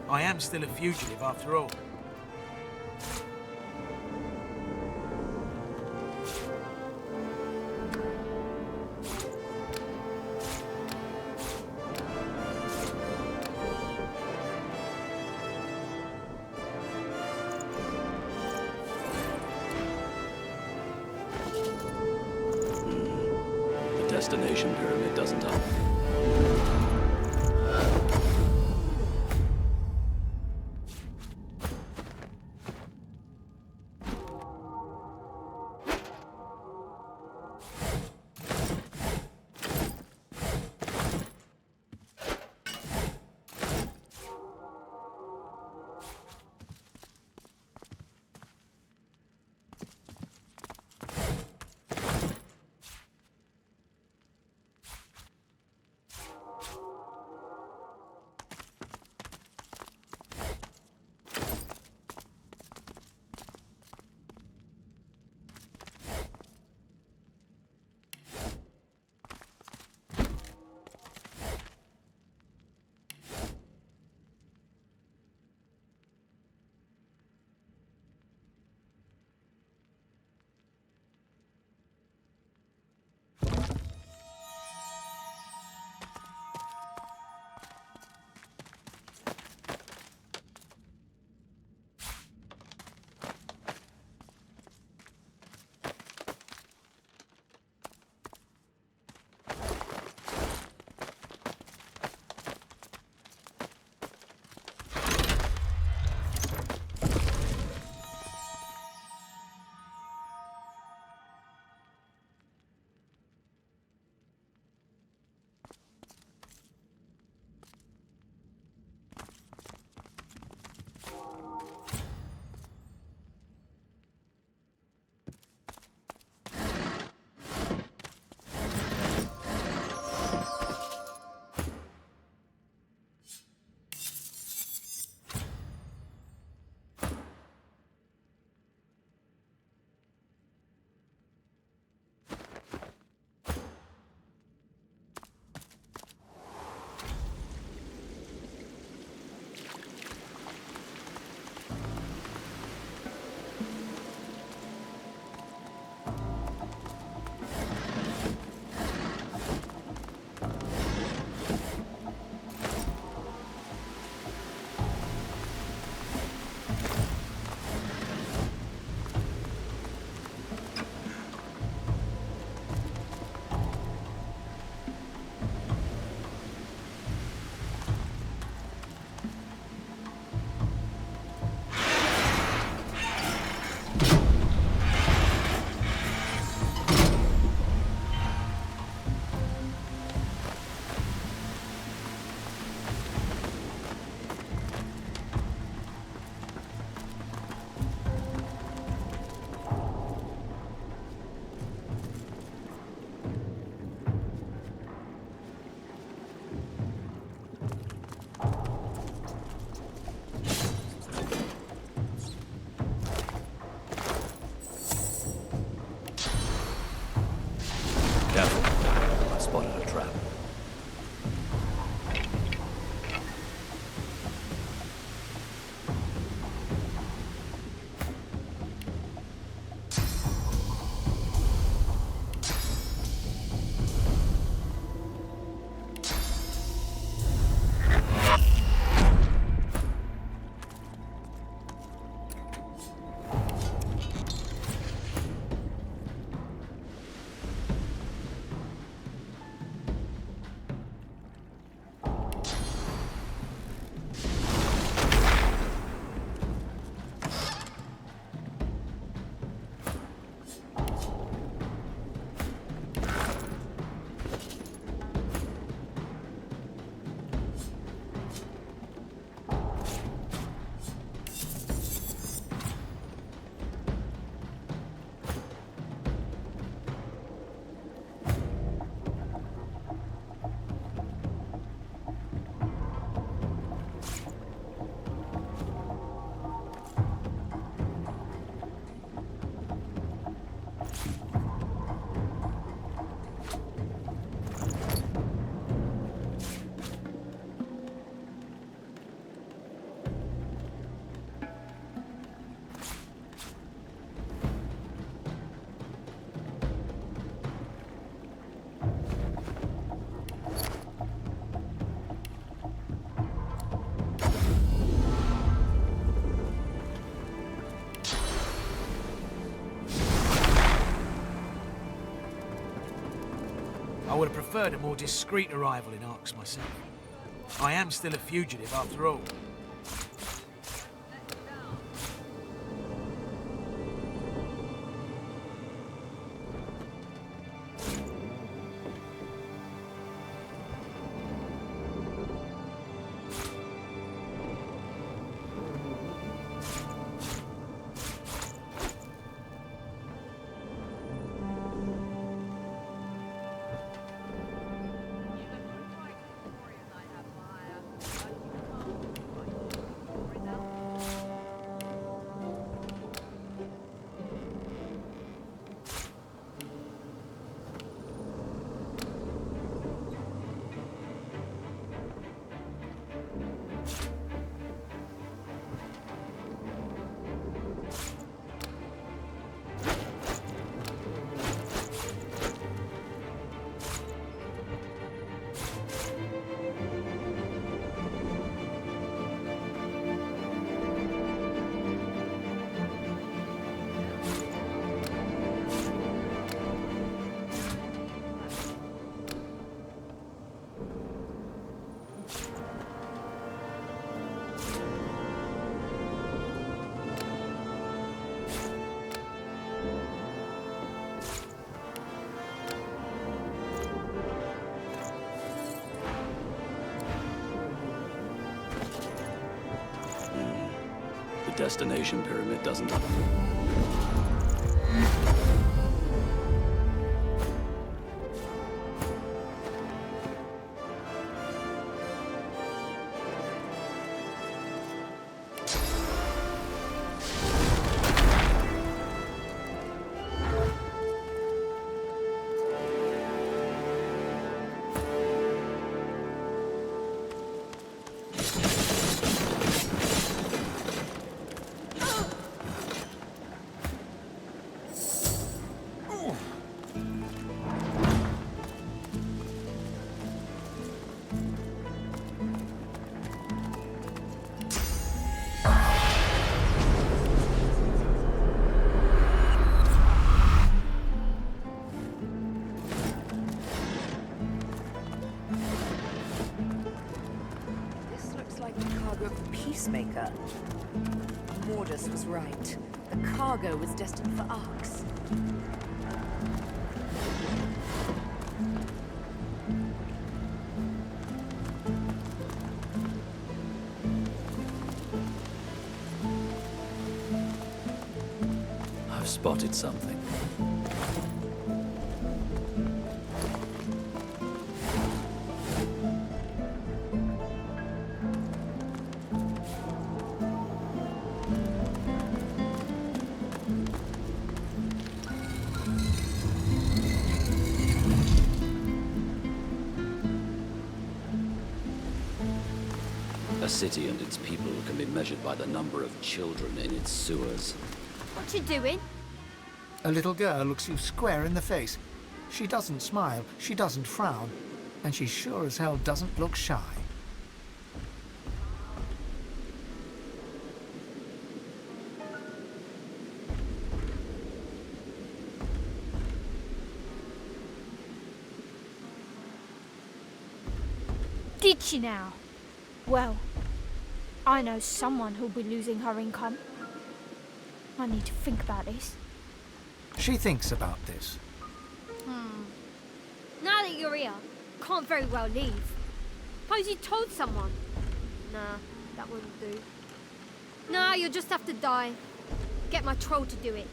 S1: I am still a fugitive after all.
S2: The destination pyramid doesn't help.
S1: I would have preferred a more discreet arrival in Arx myself. I am still a fugitive after all.
S2: The destination pyramid doesn't...
S14: Peacemaker. Mordus was right. The cargo was destined for Arx.
S2: I've spotted something. A city and its people can be measured by the number of children in its sewers.
S9: What you doing?
S3: A little girl looks you square in the face. She doesn't smile, she doesn't frown, and she sure as hell doesn't look shy.
S9: Did she now? Well, I know someone who'll be losing her income. I need to think about this.
S3: She thinks about this.
S9: Now that you're here, can't very well leave. Suppose you told someone. Nah, that wouldn't do. Nah, you'll just have to die. Get my troll to do it.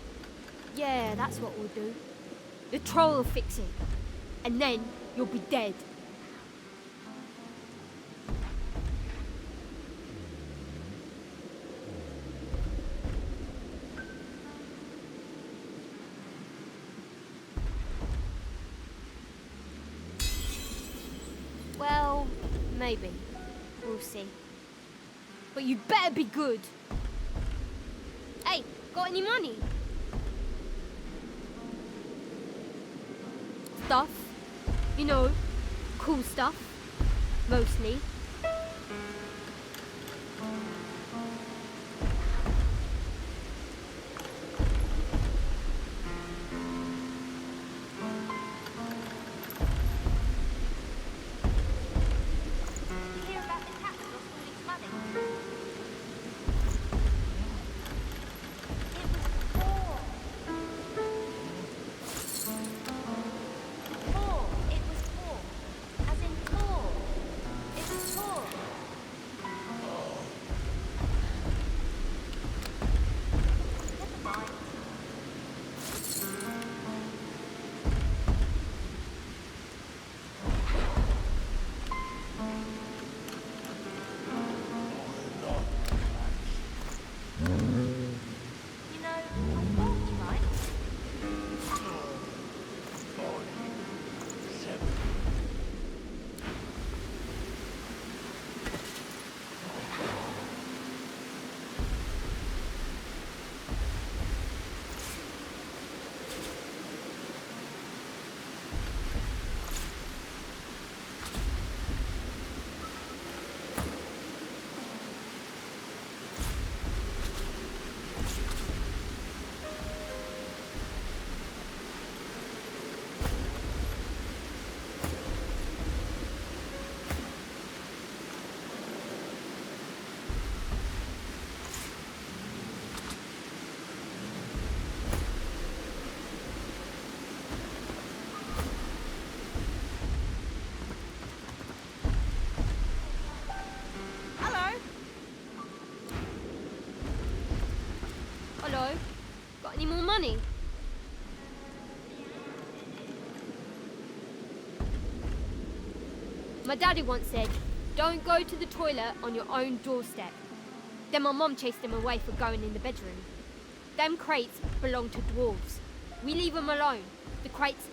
S9: Yeah, that's what we'll do. The troll will fix it. And then you'll be dead. Well, maybe. We'll see. But you better be good. Hey, got any money? Stuff. You know, cool stuff. Mostly.
S6: My daddy once said, don't go to the toilet on your own doorstep. Then my mom chased him away for going in the bedroom. Them crates belong to dwarves. We leave them alone, the crates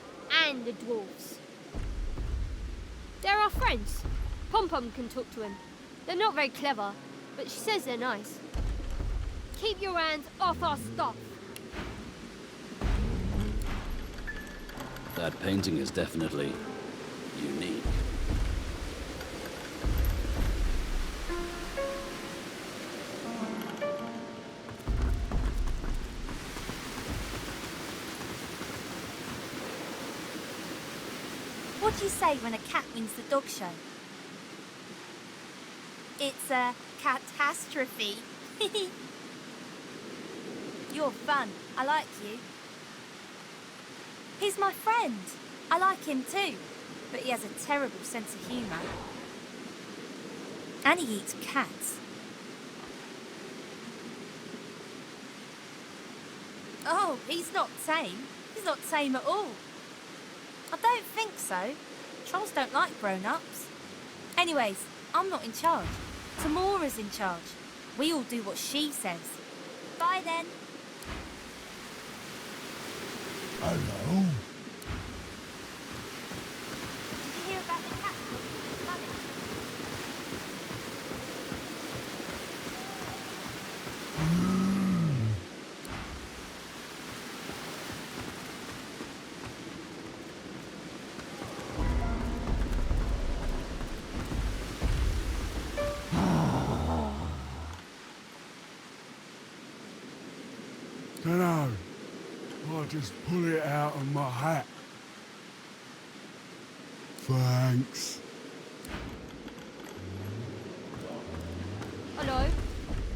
S6: and the dwarves. They're our friends. Pom-Pom can talk to them. They're not very clever, but she says they're nice. Keep your hands off our stuff.
S2: That painting is definitely unique.
S5: What do you say when a cat wins the dog show? It's a catastrophe. You're fun. I like you. He's my friend. I like him too, but he has a terrible sense of humour. And he eats cats. Oh, he's not tame. He's not tame at all. I don't think so. Trolls don't like grown-ups. Anyways, I'm not in charge. Tamora's in charge. We all do what she says. Bye then.
S15: Hello?
S5: Did you hear about the cat?
S21: Dunno. I'll just pull it out of my hat. Thanks.
S6: Hello?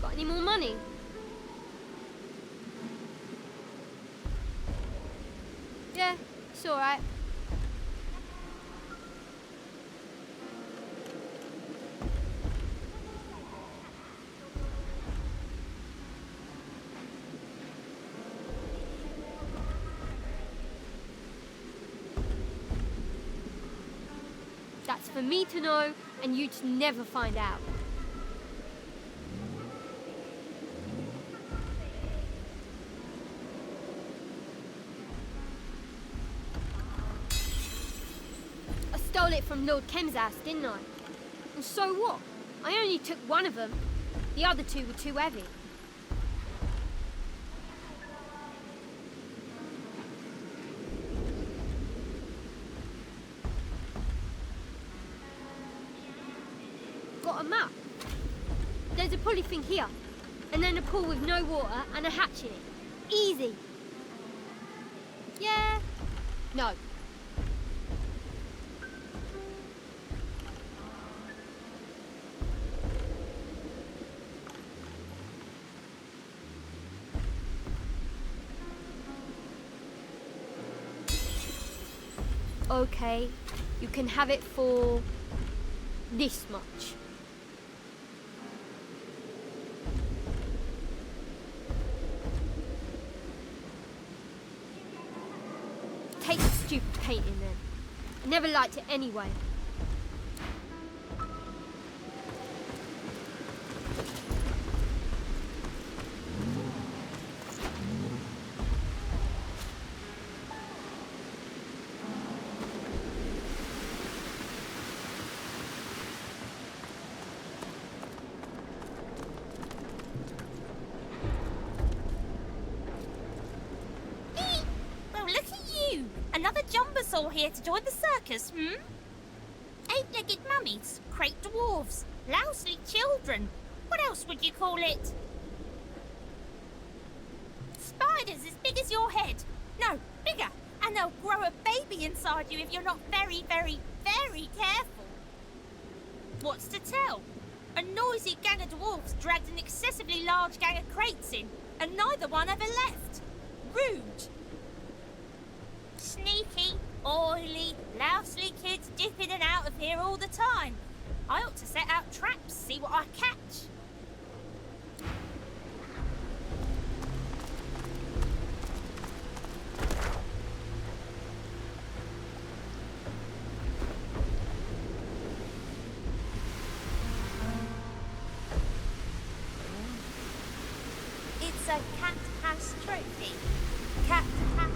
S6: Got any more money? Yeah, it's alright. That's for me to know, and you to never find out. I stole it from Lord Kem's house, didn't I? And so what? I only took one of them. The other two were too heavy. Got a map. There's a pulley thing here, and then a pool with no water and a hatch in it. Easy. Yeah. No. Okay, you can have it for this much. Take the stupid painting then. I never liked it anyway.
S5: Well, look at you! Another jumbasaur here to join the circus, hmm? Eight-legged mummies, crate dwarves, lousy children. What else would you call it? Spiders as big as your head. No, bigger. And they'll grow a baby inside you if you're not very, very, very careful. What's to tell? A noisy gang of dwarves dragged an excessively large gang of crates in, and neither one ever left. Rude. Sneaky, oily, lousely kids dip in and out of here all the time. I ought to set out traps, see what I catch. trophy. Cat to cat.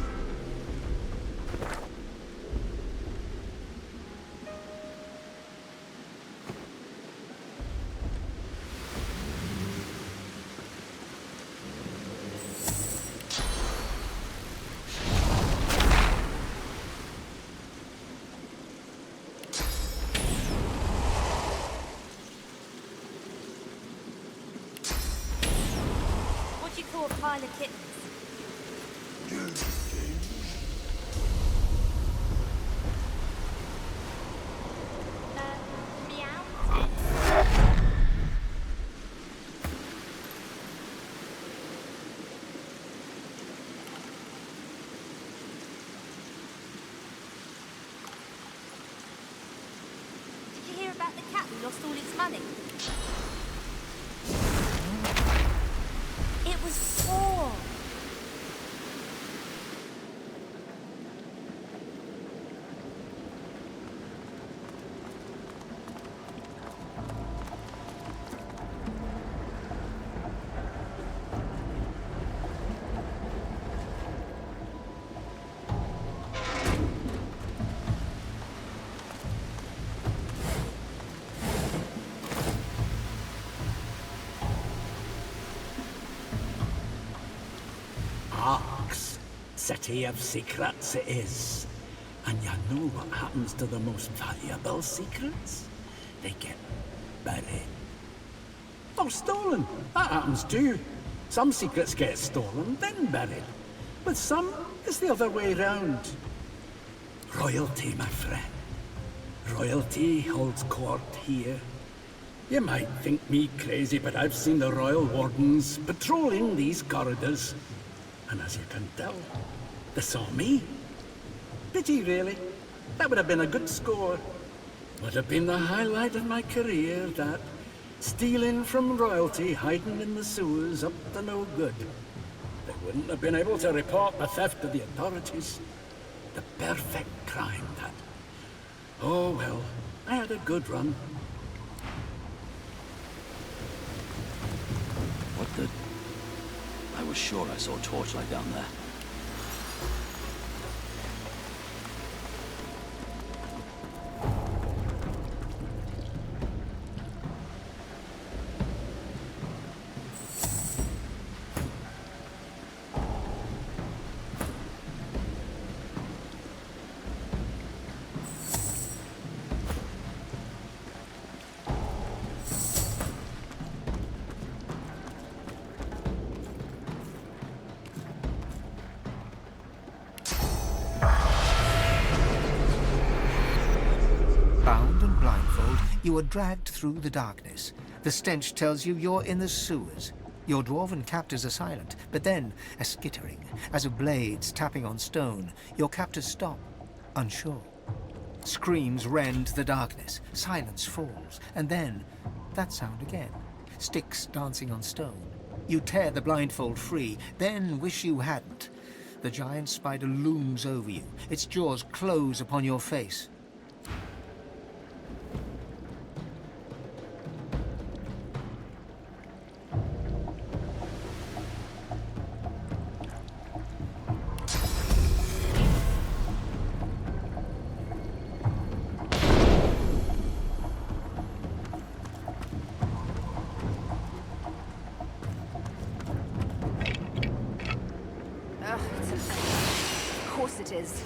S5: What do you call a pile of kittens? Did you hear about the cat who lost all its money? It was poor.
S17: Arks, city of secrets it is. And you know what happens to the most valuable secrets? They get buried. Or stolen. That happens too. Some secrets get stolen, then buried. But some, it's the other way round. Royalty, my friend. Royalty holds court here. You might think me crazy, but I've seen the royal wardens patrolling these corridors. And as you can tell, they saw me. Pity, really. That would have been a good score. Would have been the highlight of my career, that. Stealing from royalty, hiding in the sewers, up to no good. They wouldn't have been able to report the theft to the authorities. The perfect crime, that. Oh, well, I had a good run.
S2: What the... I was sure I saw a torchlight down there.
S3: Bound and blindfold, you are dragged through the darkness. The stench tells you you're in the sewers. Your dwarven captors are silent, but then a skittering, as of blades tapping on stone. Your captors stop, unsure. Screams rend the darkness, silence falls, and then that sound again. Sticks dancing on stone. You tear the blindfold free, then wish you hadn't. The giant spider looms over you, its jaws close upon your face.
S14: Ugh, it's of course it is.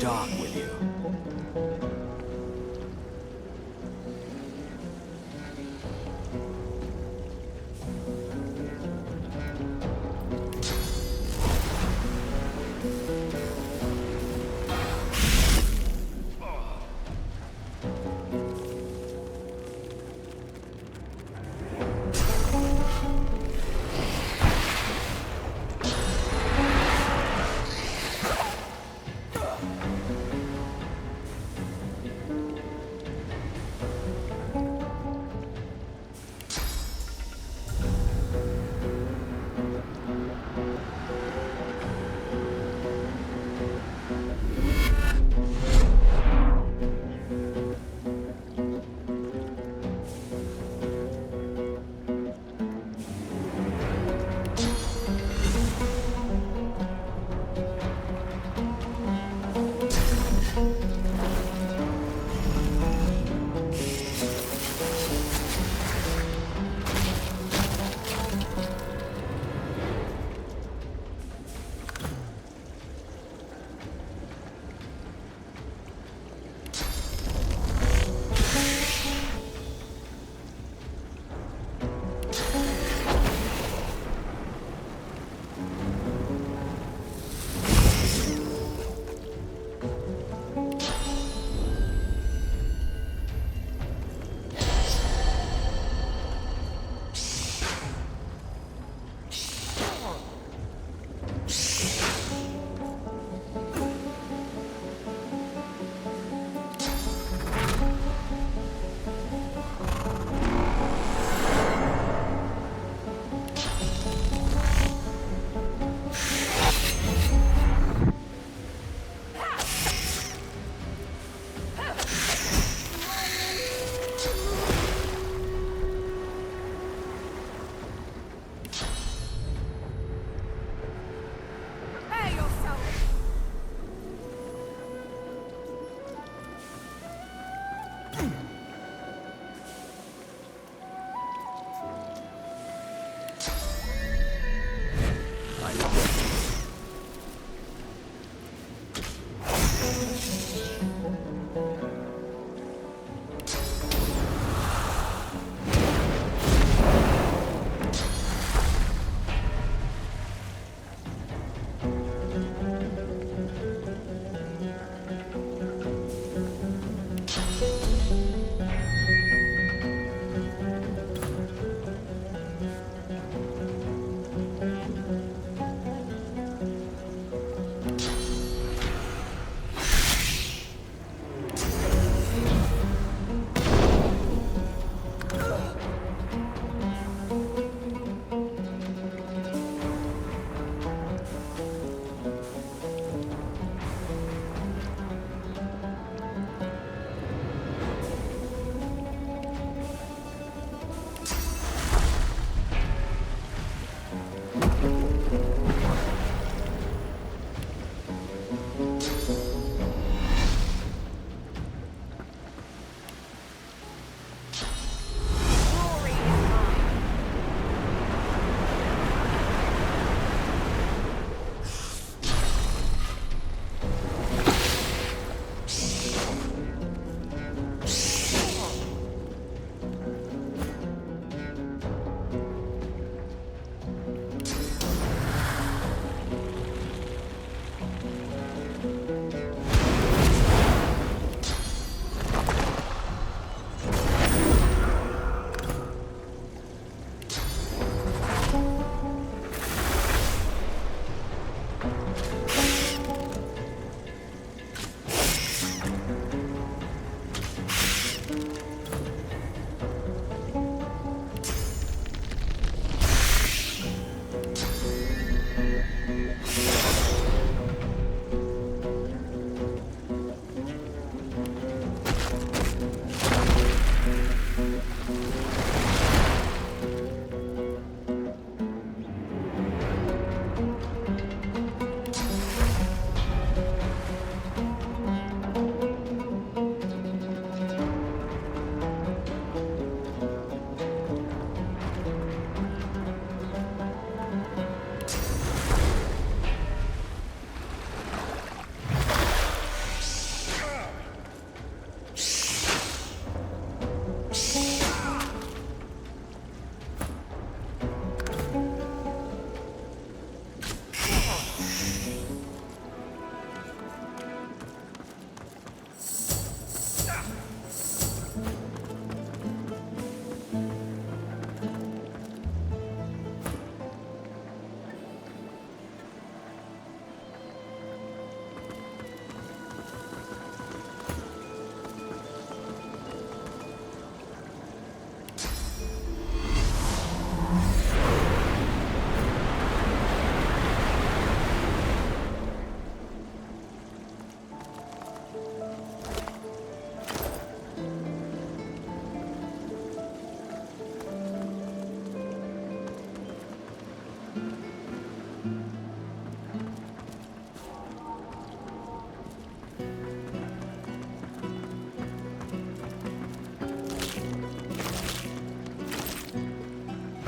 S2: dark with you.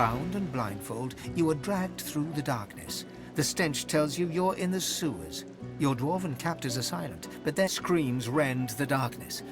S3: Bound and blindfold, you are dragged through the darkness. The stench tells you you're in the sewers. Your dwarven captors are silent, but their screams rend the darkness.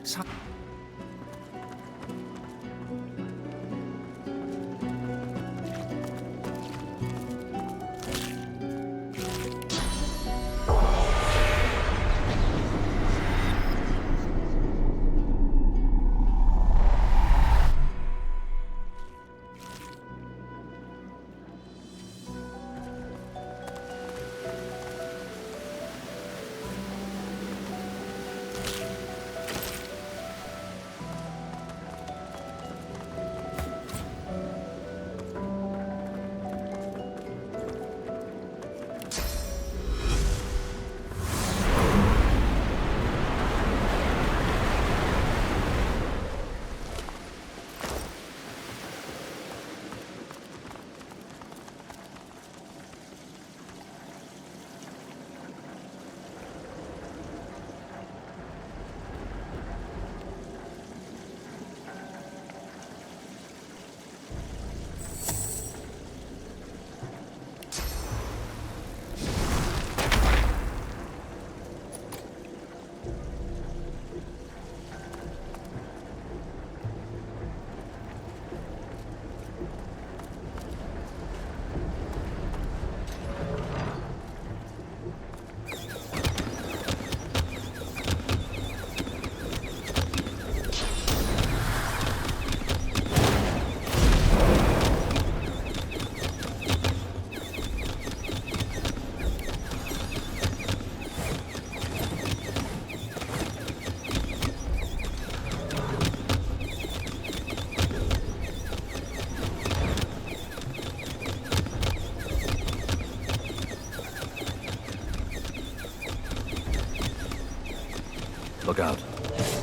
S8: Look out.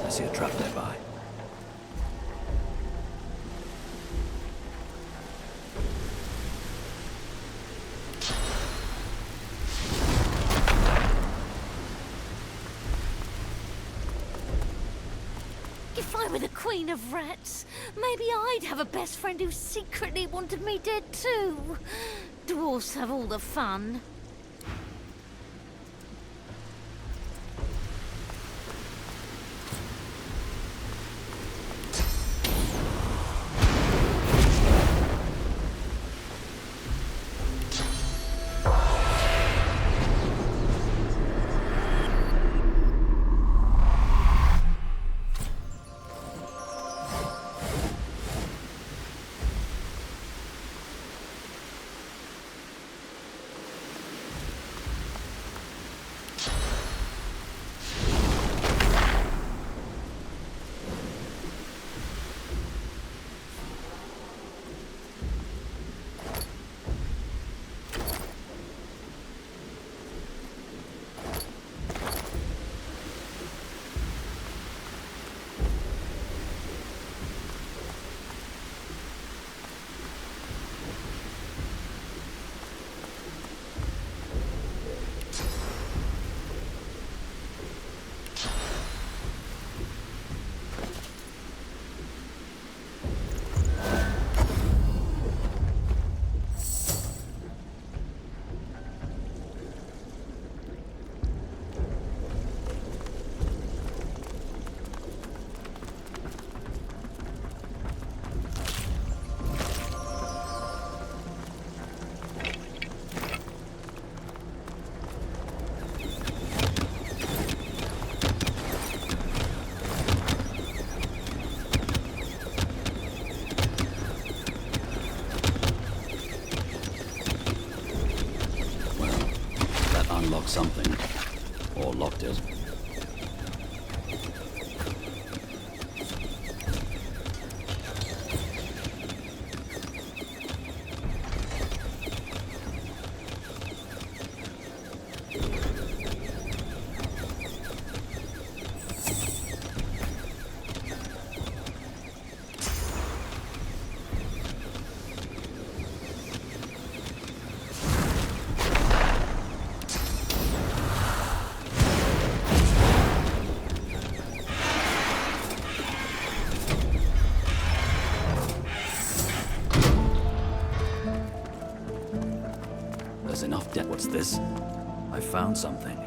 S8: I see a trap nearby.
S5: If I were the queen of rats, maybe I'd have a best friend who secretly wanted me dead too. Dwarfs have all the fun.
S8: Something. Or locked it.
S2: There's enough debt. What's this? I found something.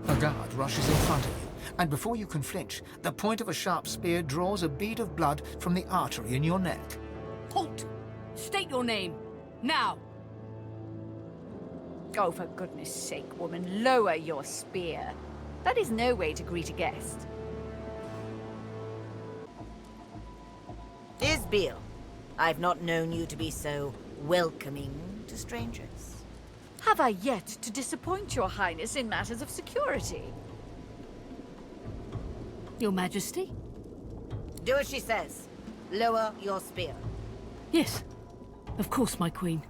S3: A guard rushes in front of you, and before you can flinch, the point of a sharp spear draws a bead of blood from the artery in your neck.
S16: Halt! State your name. Now!
S20: Oh, for goodness sake, woman, lower your spear. That is no way to greet a guest.
S19: Isbiel, I've not known you to be so welcoming to strangers.
S20: Have I yet to disappoint your highness in matters of security?
S16: Your Majesty?
S19: Do as she says. Lower your spear.
S16: Yes, of course, my queen.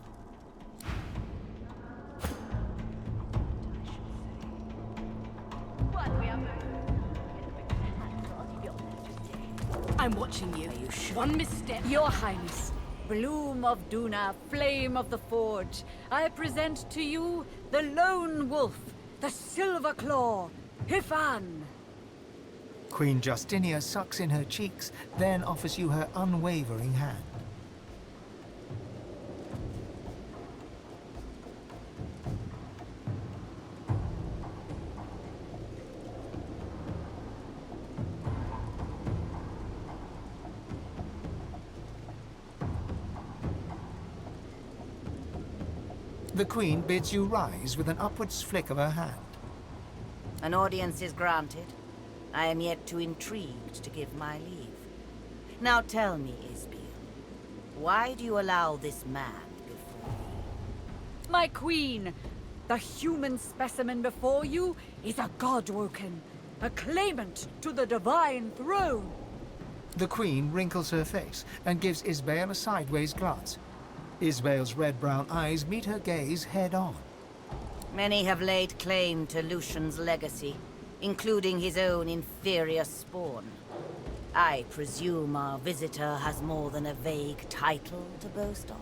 S16: I'm watching you. Are you sure? One misstep.
S20: Your highness, Bloom of Duna, Flame of the Forge, I present to you the Lone Wolf, the Silver Claw, Hifan.
S3: Queen Justinia sucks in her cheeks, then offers you her unwavering hand. The Queen bids you rise with an upwards flick of her hand.
S19: An audience is granted. I am yet too intrigued to give my leave. Now tell me, Isbiel, why do you allow this man before me?
S20: My queen, the human specimen before you is a Godwoken, a claimant to the divine throne.
S3: The Queen wrinkles her face and gives Isbael a sideways glance. Isbael's red-brown eyes meet her gaze head-on.
S19: Many have laid claim to Lucian's legacy, including his own inferior spawn. I presume our visitor has more than a vague title to boast of.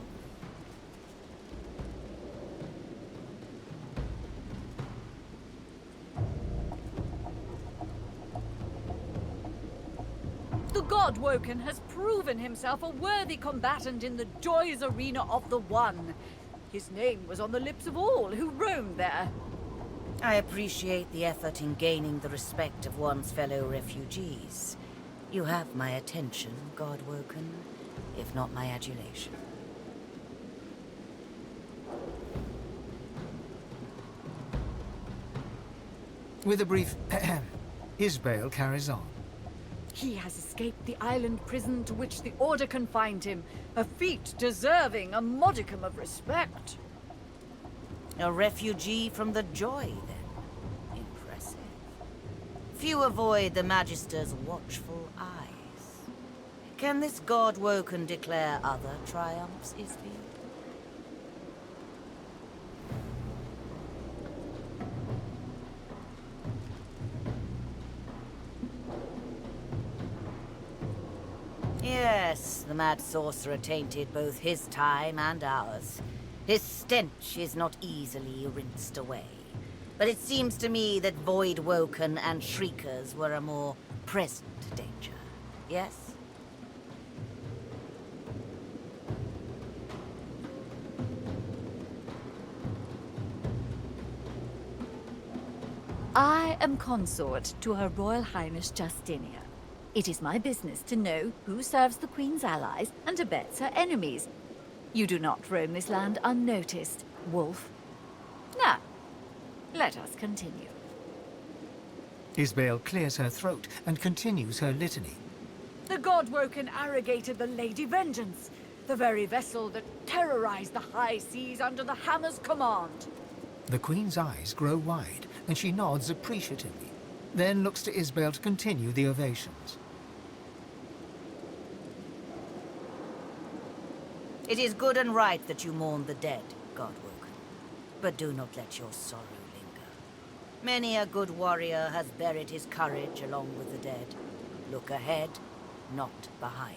S20: The Godwoken has proven himself a worthy combatant in the joys arena of the One. His name was on the lips of all who roamed there.
S19: I appreciate the effort in gaining the respect of one's fellow refugees. You have my attention, Godwoken, if not my adulation.
S3: With a brief Isbael carries on.
S20: He has escaped the island prison to which the Order confined him, a feat deserving a modicum of respect.
S19: A refugee from the Joy, then. Impressive. Few avoid the Magister's watchful eyes. Can this Godwoken declare other triumphs, Isbiel? Yes, the mad sorcerer tainted both his time and ours. His stench is not easily rinsed away. But it seems to me that Voidwoken and Shriekers were a more present danger. Yes?
S20: I am consort to Her Royal Highness Justinia. It is my business to know who serves the Queen's allies and abets her enemies. You do not roam this land unnoticed, wolf. Now, let us continue.
S3: Isbale clears her throat and continues her litany.
S20: The Godwoken arrogated the Lady Vengeance, the very vessel that terrorized the high seas under the Hammer's command.
S3: The Queen's eyes grow wide, and she nods appreciatively, then looks to Isbale to continue the ovations.
S19: It is good and right that you mourn the dead, Godwoken, but do not let your sorrow linger. Many a good warrior has buried his courage along with the dead. Look ahead, not behind.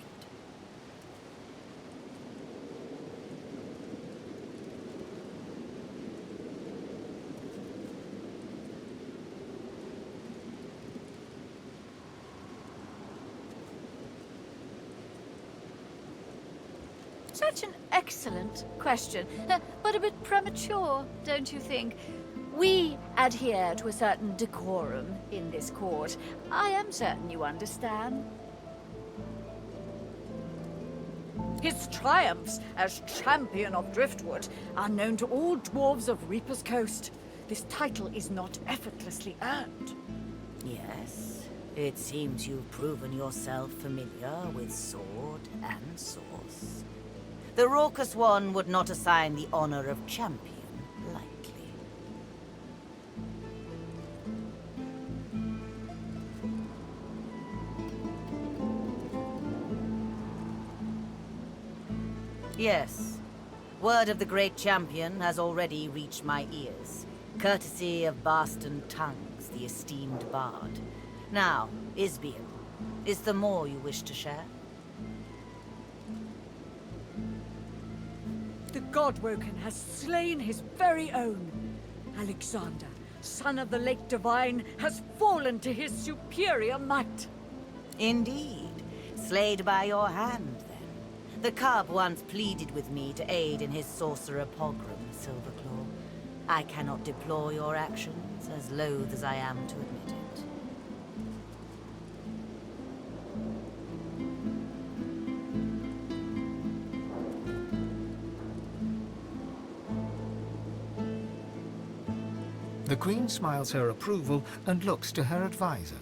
S20: Such an excellent question, but a bit premature, don't you think? We adhere to a certain decorum in this court. I am certain you understand. His triumphs as champion of Driftwood are known to all dwarves of Reaper's Coast. This title is not effortlessly earned.
S19: Yes, it seems you've proven yourself familiar with sword and source. The raucous one would not assign the honor of champion lightly. Yes, word of the great champion has already reached my ears, courtesy of Barston Tongues, the esteemed bard. Now, Isbale, is there more you wish to share?
S20: The Godwoken has slain his very own. Alexander, son of the Lake Divine, has fallen to his superior might.
S19: Indeed. Slayed by your hand, then. The cub once pleaded with me to aid in his sorcerer pogrom, Silverclaw. I cannot deplore your actions, as loath as I am to admit it.
S3: The Queen smiles her approval and looks to her advisor.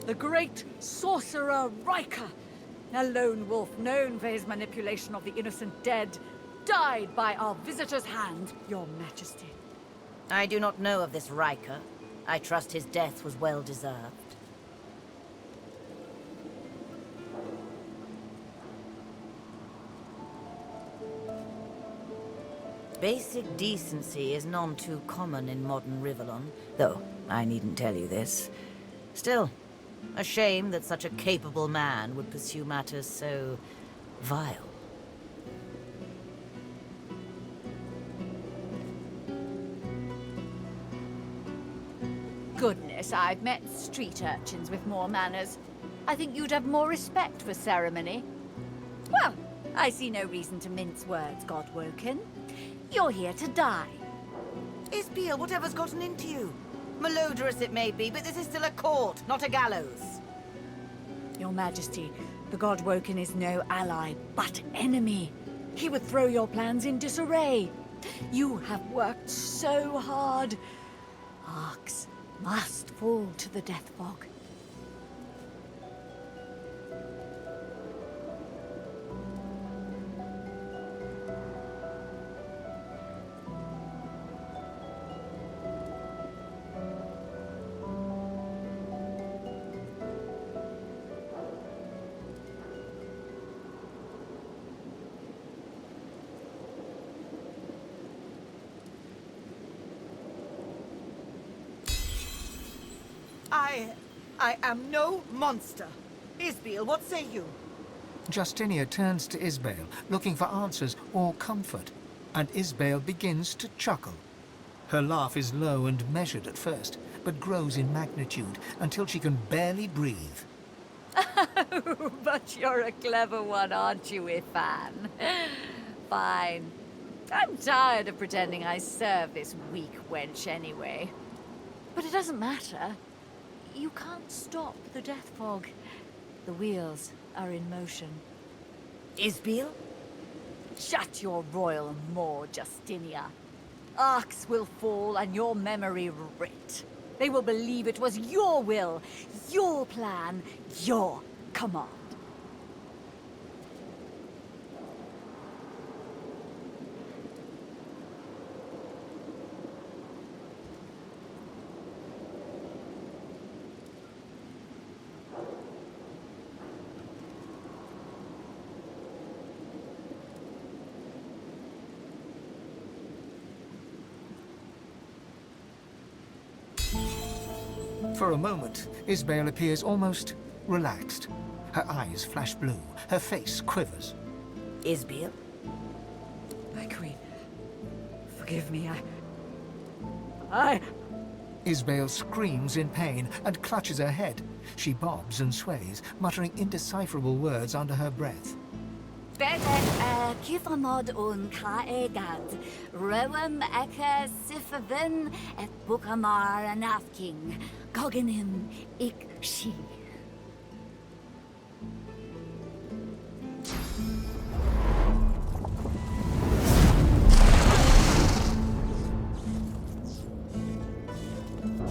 S20: The great sorcerer Riker, a lone wolf known for his manipulation of the innocent dead, died by our visitor's hand, Your Majesty.
S19: I do not know of this Riker. I trust his death was well deserved. Basic decency is none too common in modern Rivellon, though I needn't tell you this. Still, a shame that such a capable man would pursue matters so vile.
S20: Goodness, I've met street urchins with more manners. I think you'd have more respect for ceremony. Well, I see no reason to mince words, Godwoken. You're here to die.
S19: Isbale, whatever's gotten into you? Malodorous it may be, but this is still a court, not a gallows.
S20: Your Majesty, the Godwoken is no ally, but enemy. He would throw your plans in disarray. You have worked so hard. Arcs must fall to the death fog.
S19: I am no monster. Isbale, what say you?
S3: Justinia turns to Isbale, looking for answers or comfort, and Isbale begins to chuckle. Her laugh is low and measured at first, but grows in magnitude until she can barely breathe.
S20: Oh, but you're a clever one, aren't you, Ifan? fine. I'm tired of pretending I serve this weak wench anyway. But it doesn't matter. You can't stop the death fog. The wheels are in motion.
S19: Isbiel?
S20: Shut your royal maw, Justinia. Arcs will fall and your memory writ. They will believe it was your will, your plan, your command.
S3: For a moment, Isbale appears almost relaxed. Her eyes flash blue, her face quivers.
S19: Isbiel?
S20: My queen, forgive me, I...
S3: Isbale screams in pain and clutches her head. She bobs and sways, muttering indecipherable words under her breath.
S20: Kifamod un kaegad, rewem eke sifavin et bukamar anafking, goganim ik she.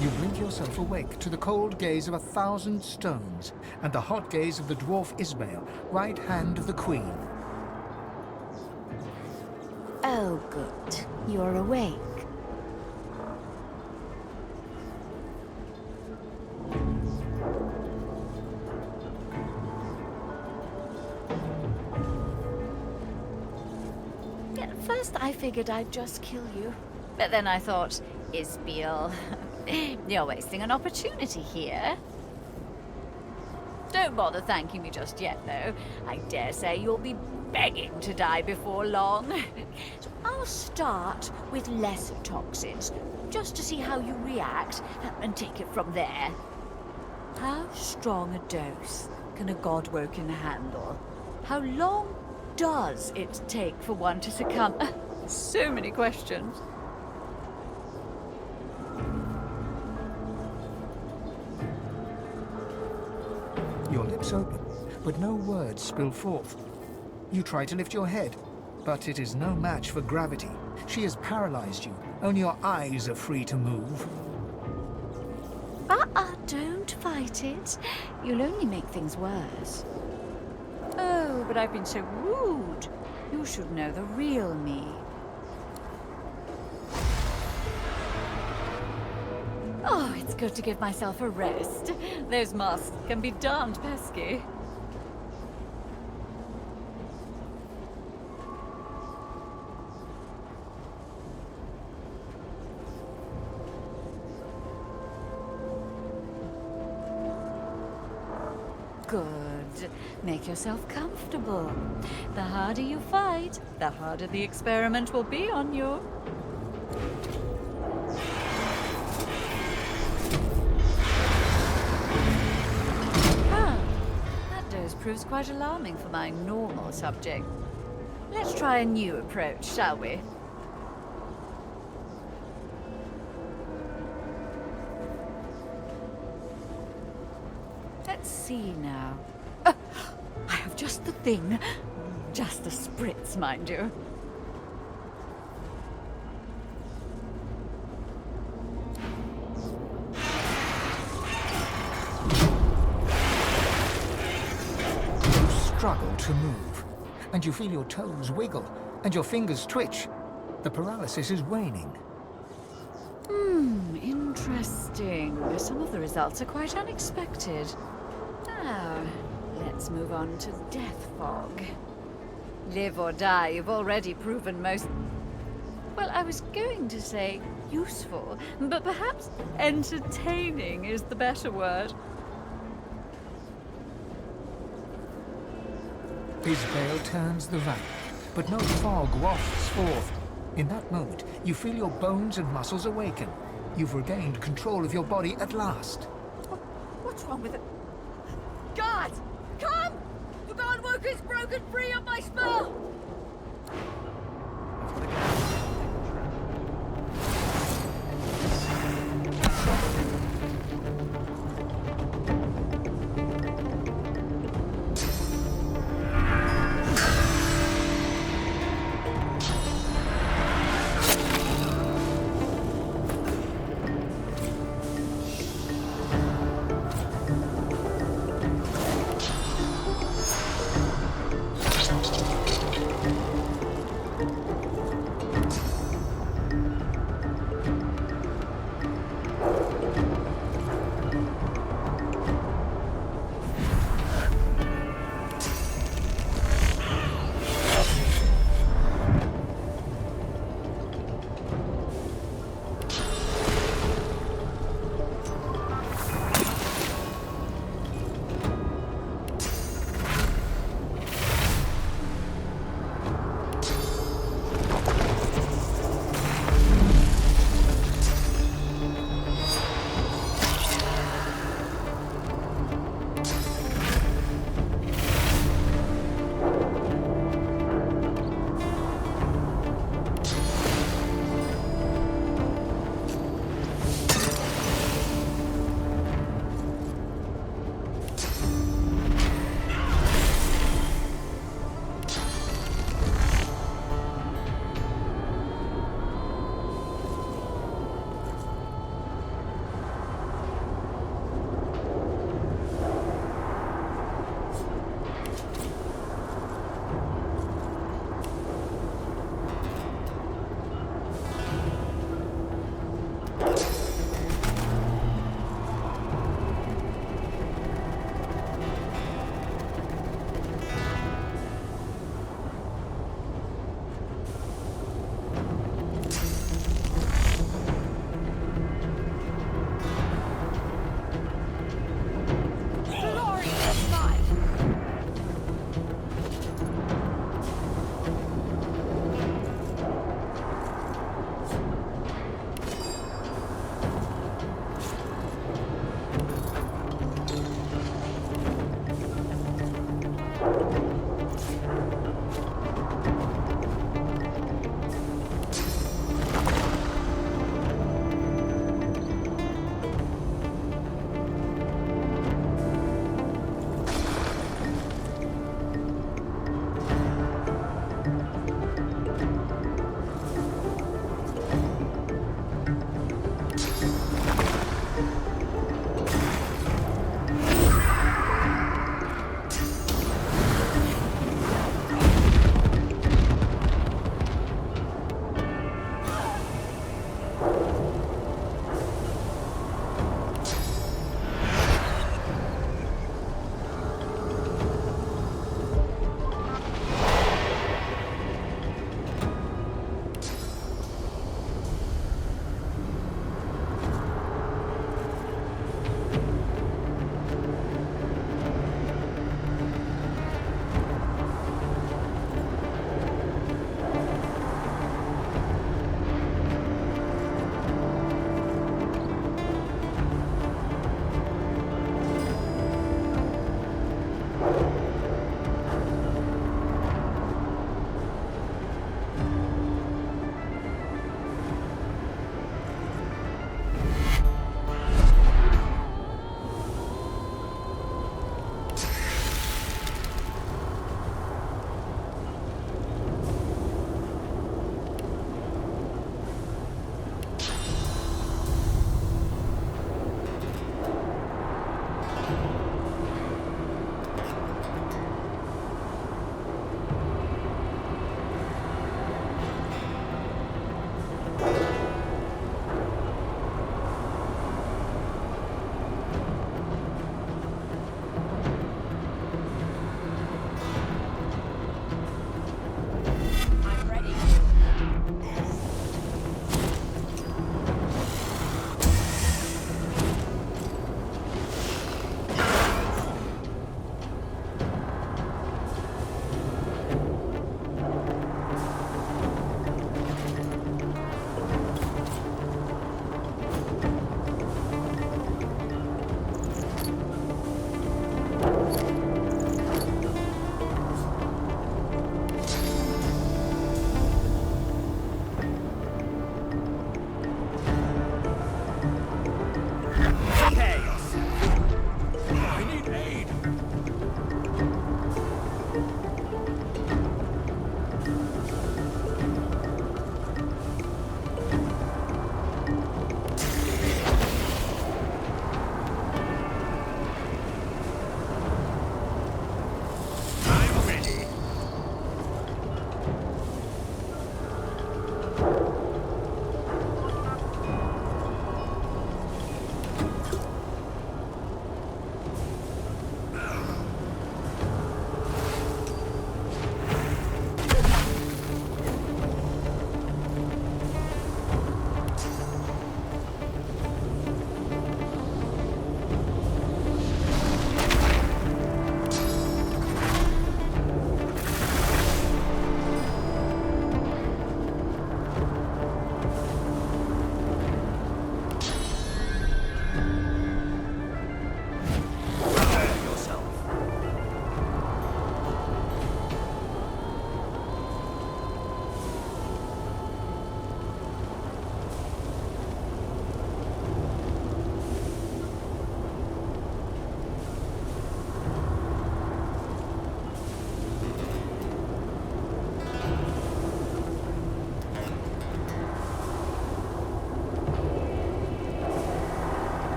S3: You blink yourself awake to the cold gaze of 1,000 stones and the hot gaze of the dwarf Isbale, right hand of the queen.
S20: Oh, good. You're awake. At first, I figured I'd just kill you. But then I thought, Isbiel, you're wasting an opportunity here. Don't bother thanking me just yet, though. I dare say you'll be begging to die before long. So I'll start with lesser toxins, just to see how you react, and take it from there. How strong a dose can a Godwoken handle? How long does it take for one to succumb? So many questions.
S3: Your lips open, but no words spill forth. You try to lift your head, but it is no match for gravity. She has paralyzed you. Only your eyes are free to move.
S20: Don't fight it. You'll only make things worse. Oh, but I've been so rude. You should know the real me. Oh, it's good to give myself a rest. Those masks can be darned pesky. Good. Make yourself comfortable. The harder you fight, the harder the experiment will be on you. That dose proves quite alarming for my normal subject. Let's try a new approach, shall we? Let's see now. I have just the thing. Just the spritz, mind you.
S3: You struggle to move, and you feel your toes wiggle, and your fingers twitch. The paralysis is waning.
S20: Interesting. Some of the results are quite unexpected. Now, let's move on to death fog. Live or die, you've already proven most... Well, I was going to say useful, but perhaps entertaining is the better word.
S3: Isbale turns the ramp, but no fog wafts forth. In that moment, you feel your bones and muscles awaken. You've regained control of your body at last.
S20: What's wrong with it? Guards! Come! The Godwoken's broken free of my spell!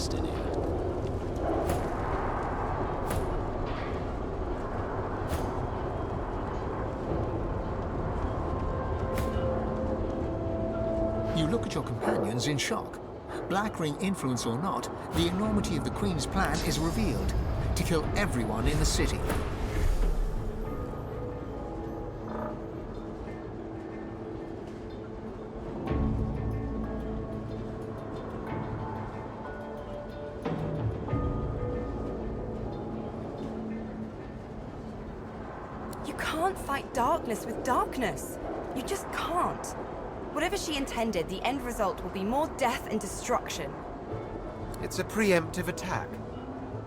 S2: Justinia.
S3: You look at your companions in shock. Black Ring influence or not, the enormity of the Queen's plan is revealed. To kill everyone in the city.
S7: You can't fight darkness with darkness. You just can't. Whatever she intended, the end result will be more death and destruction.
S18: It's a preemptive attack.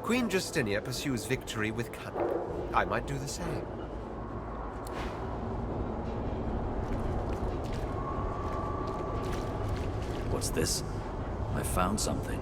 S18: Queen Justinia pursues victory with cunning. I might do the same.
S2: What's this? I found something.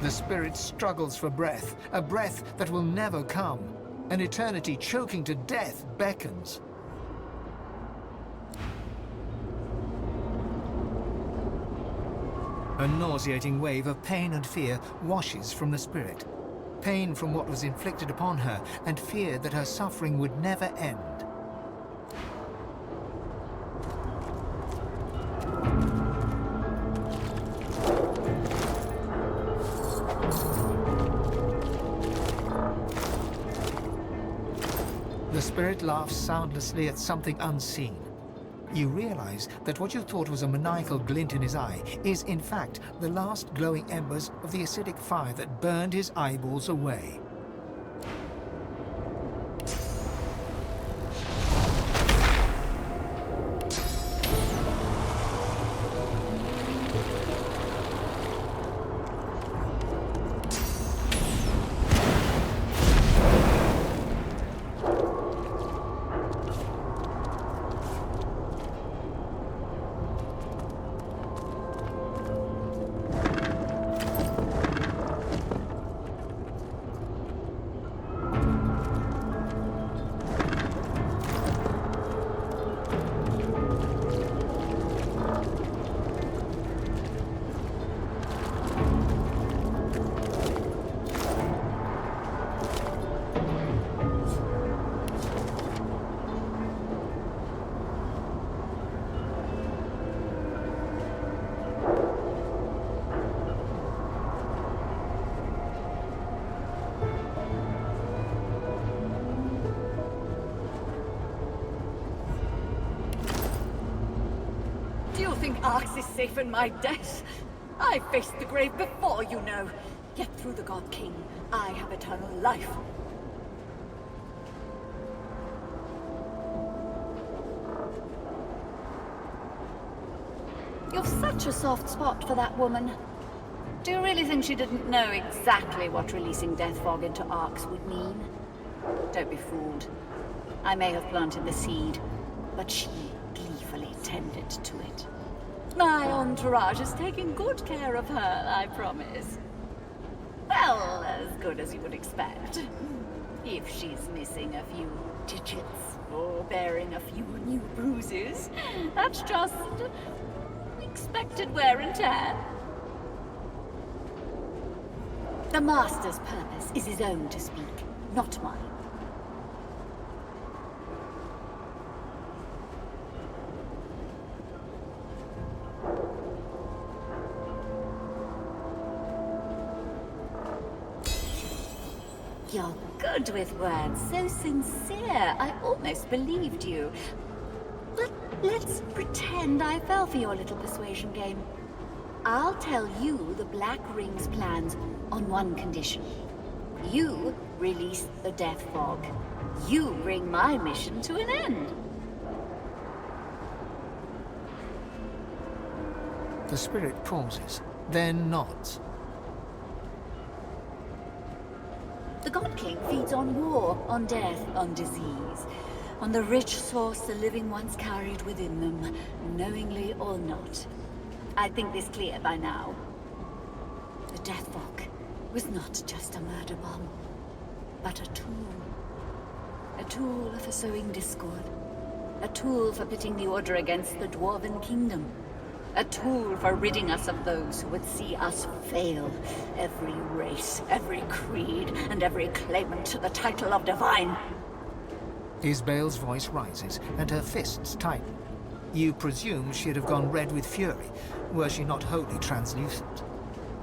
S3: The spirit struggles for breath, a breath that will never come. An eternity choking to death beckons. A nauseating wave of pain and fear washes from the spirit. Pain from what was inflicted upon her, and fear that her suffering would never end. The spirit laughs soundlessly at something unseen. You realize that what you thought was a maniacal glint in his eye is, in fact, the last glowing embers of the acidic fire that burned his eyeballs away.
S20: Do you think Arx is safe in my death? I faced the grave before, you know. Yet through the God King, I have eternal life.
S22: You've such a soft spot for that woman. Do you really think she didn't know exactly what releasing Death Fog into Arx would mean? Don't be fooled. I may have planted the seed, but she gleefully tended to it.
S20: My entourage is taking good care of her, I promise.
S22: Well, as good as you would expect. If she's missing a few digits, or bearing a few new bruises, that's just expected wear and tear. The Master's purpose is his own to speak, not mine. You're good with words, so sincere. I almost believed you. But let's pretend I fell for your little persuasion game. I'll tell you the Black Ring's plans on one condition. You release the Death Fog. You bring my mission to an end.
S3: The spirit pauses, then nods.
S22: The God King feeds on war, on death, on disease, on the rich source the living once carried within them, knowingly or not. I think this clear by now. The Death Fog was not just a murder bomb, but a tool. A tool for sowing discord. A tool for pitting the Order against the Dwarven Kingdom. A tool for ridding us of those who would see us fail. Every race, every creed, and every claimant to the title of Divine.
S3: Isbale's voice rises, and her fists tighten. You presume she'd have gone red with fury, were she not wholly translucent.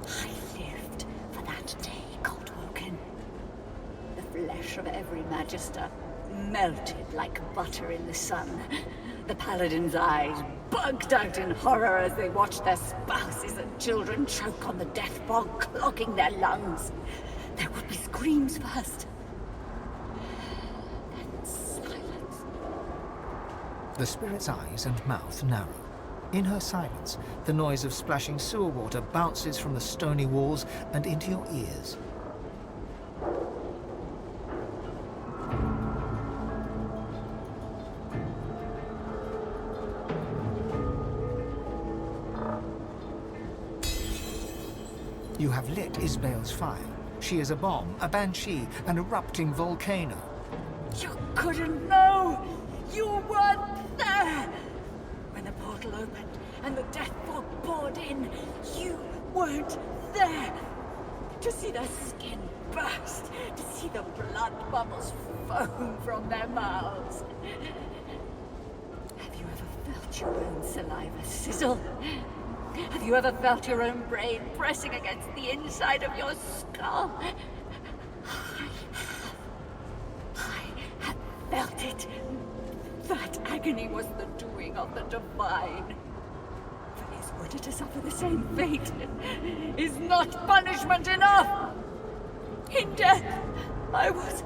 S22: I lived for that day, Godwoken. The flesh of every Magister melted like butter in the sun. The Paladins' eyes bugged out in horror as they watched their spouses and children choke on the death fog, clogging their lungs. There would be screams first. Then silence.
S3: The spirit's eyes and mouth narrow. In her silence, the noise of splashing sewer water bounces from the stony walls and into your ears. You have lit Isbale's fire. She is a bomb, a banshee, an erupting volcano.
S22: You couldn't know! You weren't there! When the portal opened and the death fog poured in, you weren't there! To see their skin burst, to see the blood bubbles foam from their mouths. Have you ever felt your own saliva sizzle? Have you ever felt your own brain pressing against the inside of your skull? I have felt it. That agony was the doing of the Divine. For his order to suffer the same fate is not punishment enough. In death, I was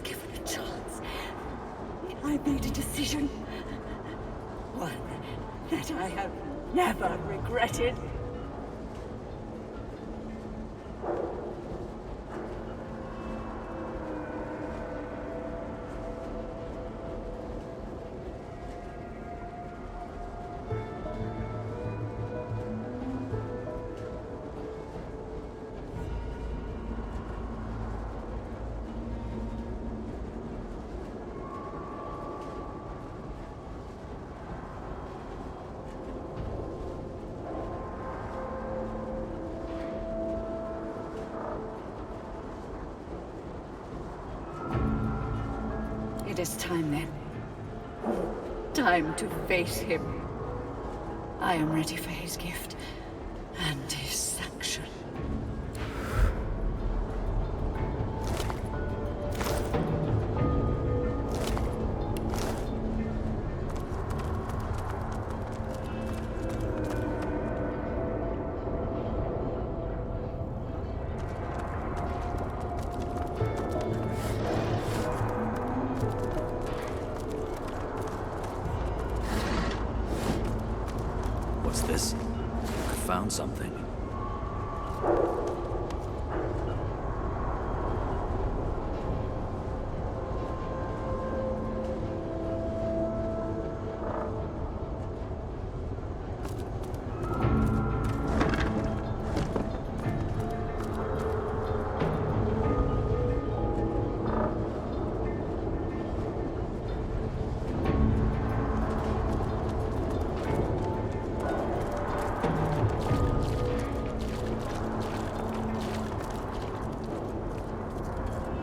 S22: given a chance. I made a decision. One that I have never regretted. It is time then. Time to face him. I am ready for his gift and his sanction.
S2: What's this? I found something.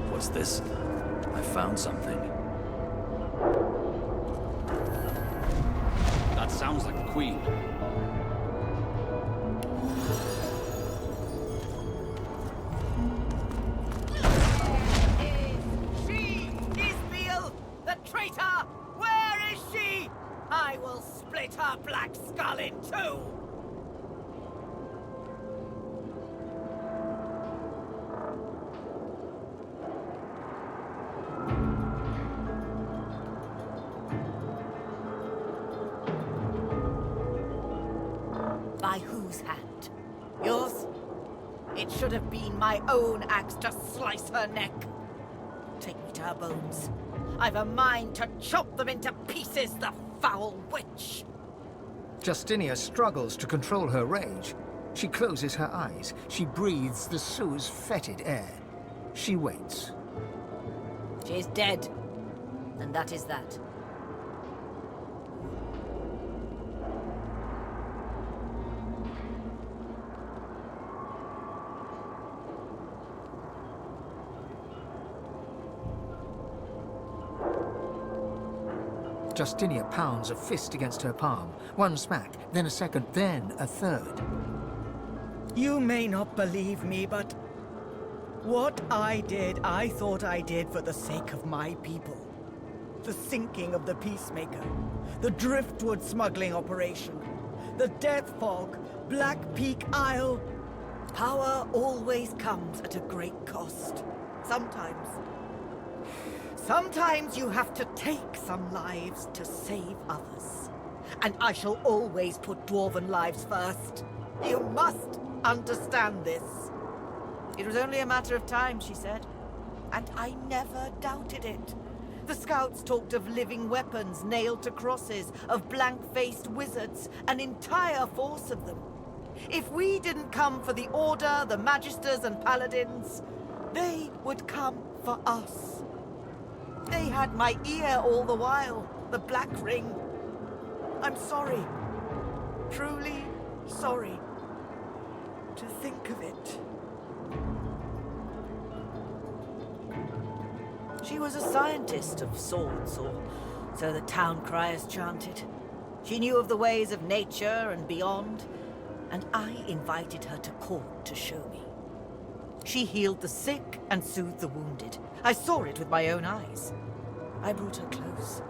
S2: What's this? I found something. That sounds like a queen.
S4: She is Beale, the traitor! Where is she? I will split her black skull in two! by whose hand? Yours? It should have been my own axe to slice her neck. Take me to her bones. I've a mind to chop them into pieces, the foul witch!
S3: Justinia struggles to control her rage. She closes her eyes. She breathes the Sue's fetid air. She waits.
S4: She is dead. And that is that.
S3: Justinia pounds a fist against her palm. One smack, then a second, then a third.
S4: You may not believe me, but what I did, I thought I did for the sake of my people. The sinking of the Peacemaker, the driftwood smuggling operation, the Death Fog, Black Peak Isle. Power always comes at a great cost. Sometimes you have to take some lives to save others. And I shall always put Dwarven lives first. You must understand this. It was only a matter of time, she said. And I never doubted it. The scouts talked of living weapons nailed to crosses, of blank-faced wizards, an entire force of them. If we didn't come for the Order, the Magisters and Paladins, they would come for us. They had my ear all the while, the Black Ring. I'm sorry. Truly sorry. To think of it. She was a scientist of sorts, or so the town criers chanted. She knew of the ways of nature and beyond, and I invited her to court to show me. She healed the sick and soothed the wounded. I saw it with my own eyes. I brought her close.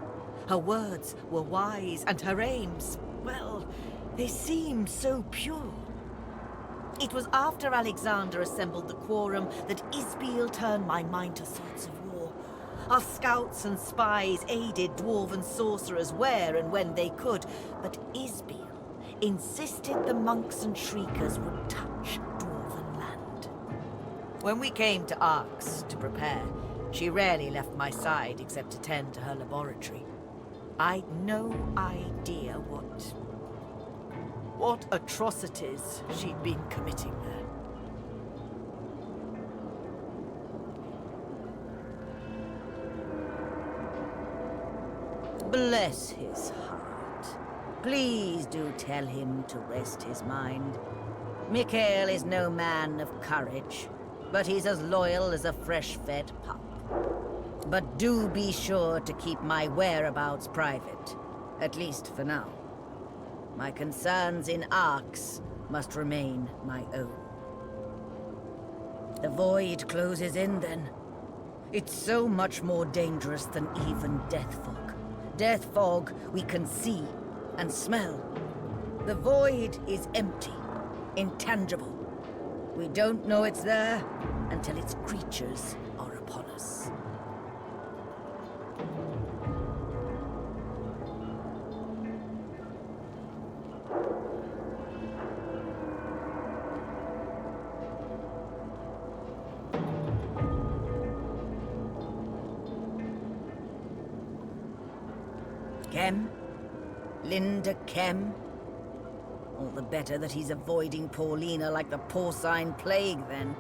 S4: Her words were wise, and her aims, well, they seemed so pure. It was after Alexander assembled the quorum that Isbiel turned my mind to thoughts of war. Our scouts and spies aided dwarven sorcerers where and when they could, but Isbiel insisted the monks and shriekers would touch dwarven land. When we came to Arx to prepare, she rarely left my side except to tend to her laboratory. I'd no idea what atrocities she'd been committing there. Bless his heart. Please do tell him to rest his mind. Mikael is no man of courage, but he's as loyal as a fresh-fed pup. But do be sure to keep my whereabouts private, at least for now. My concerns in Arx must remain my own. The void closes in then. It's so much more dangerous than even Death Fog. Death Fog we can see and smell. The void is empty, intangible. We don't know it's there until its creatures are upon us. Kem? Linda Kem? All the better that he's avoiding Paulina like the porcine plague, then.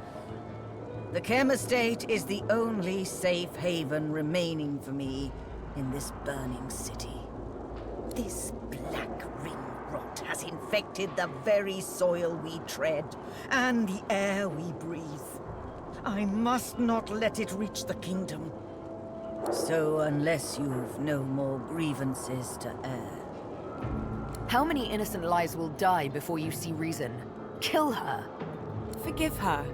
S4: The Kem estate is the only safe haven remaining for me in this burning city. This black ring rot has infected the very soil we tread, and the air we breathe. I must not let it reach the kingdom. So unless you've no more grievances to air...
S7: How many innocent lives will die before you see reason? Kill her!
S10: Forgive her.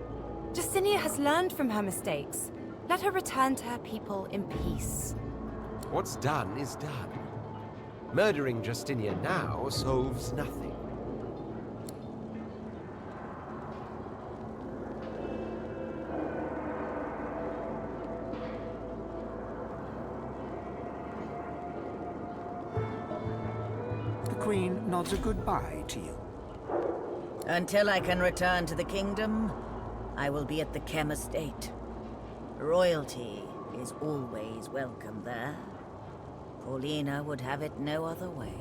S10: Justinia has learned from her mistakes. Let her return to her people in peace.
S18: What's done is done. Murdering Justinia now solves nothing.
S3: The Queen nods a goodbye to you.
S19: Until I can return to the kingdom, I will be at the Chem estate. Royalty is always welcome there. Paulina would have it no other way.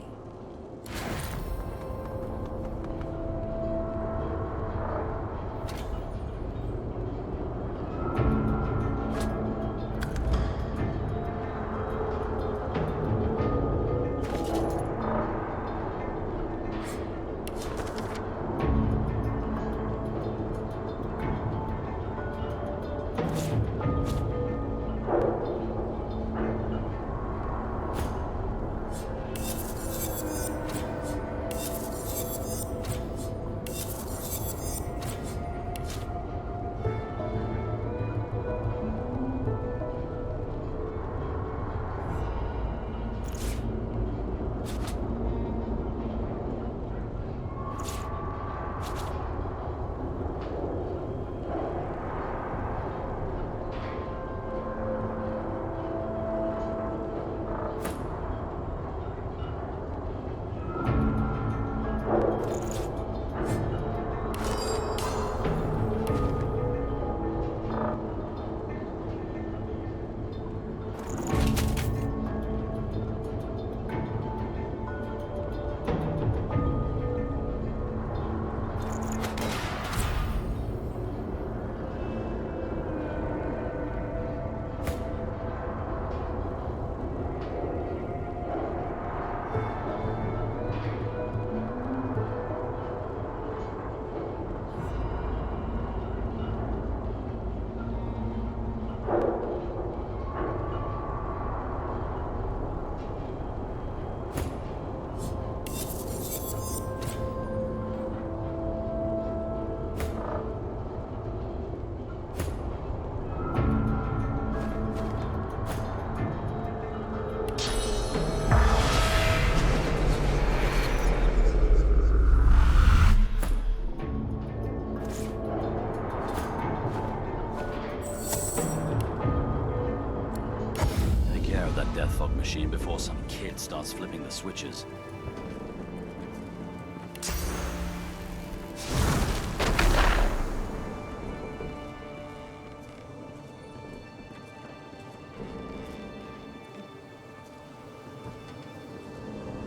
S2: Machine before some kid starts flipping the switches.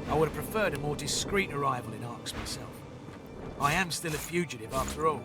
S1: I would have preferred a more discreet arrival in Arx myself. I am still a fugitive after all.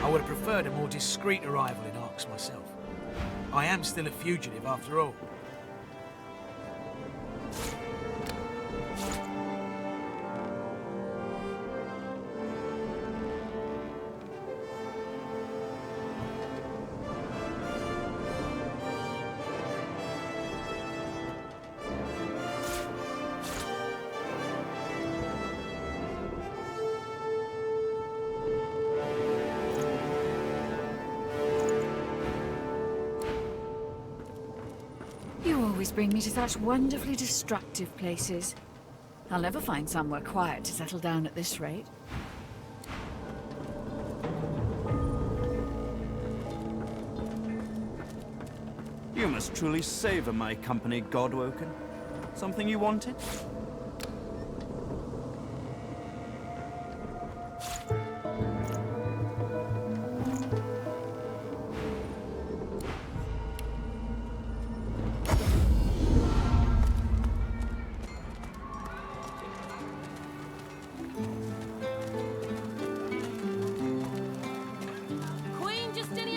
S1: I would have preferred a more discreet arrival in Arx myself. I am still a fugitive after all.
S20: You always bring me to such wonderfully destructive places. I'll never find somewhere quiet to settle down at this rate.
S11: You must truly savor my company, Godwoken. Something you wanted?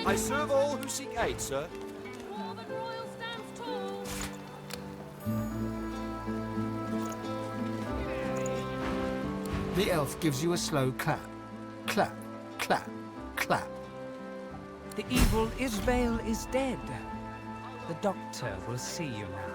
S12: I serve all who seek aid, sir.
S3: The elf gives you a slow clap. Clap, clap, clap.
S13: The evil Isbale is dead. The doctor will see you now.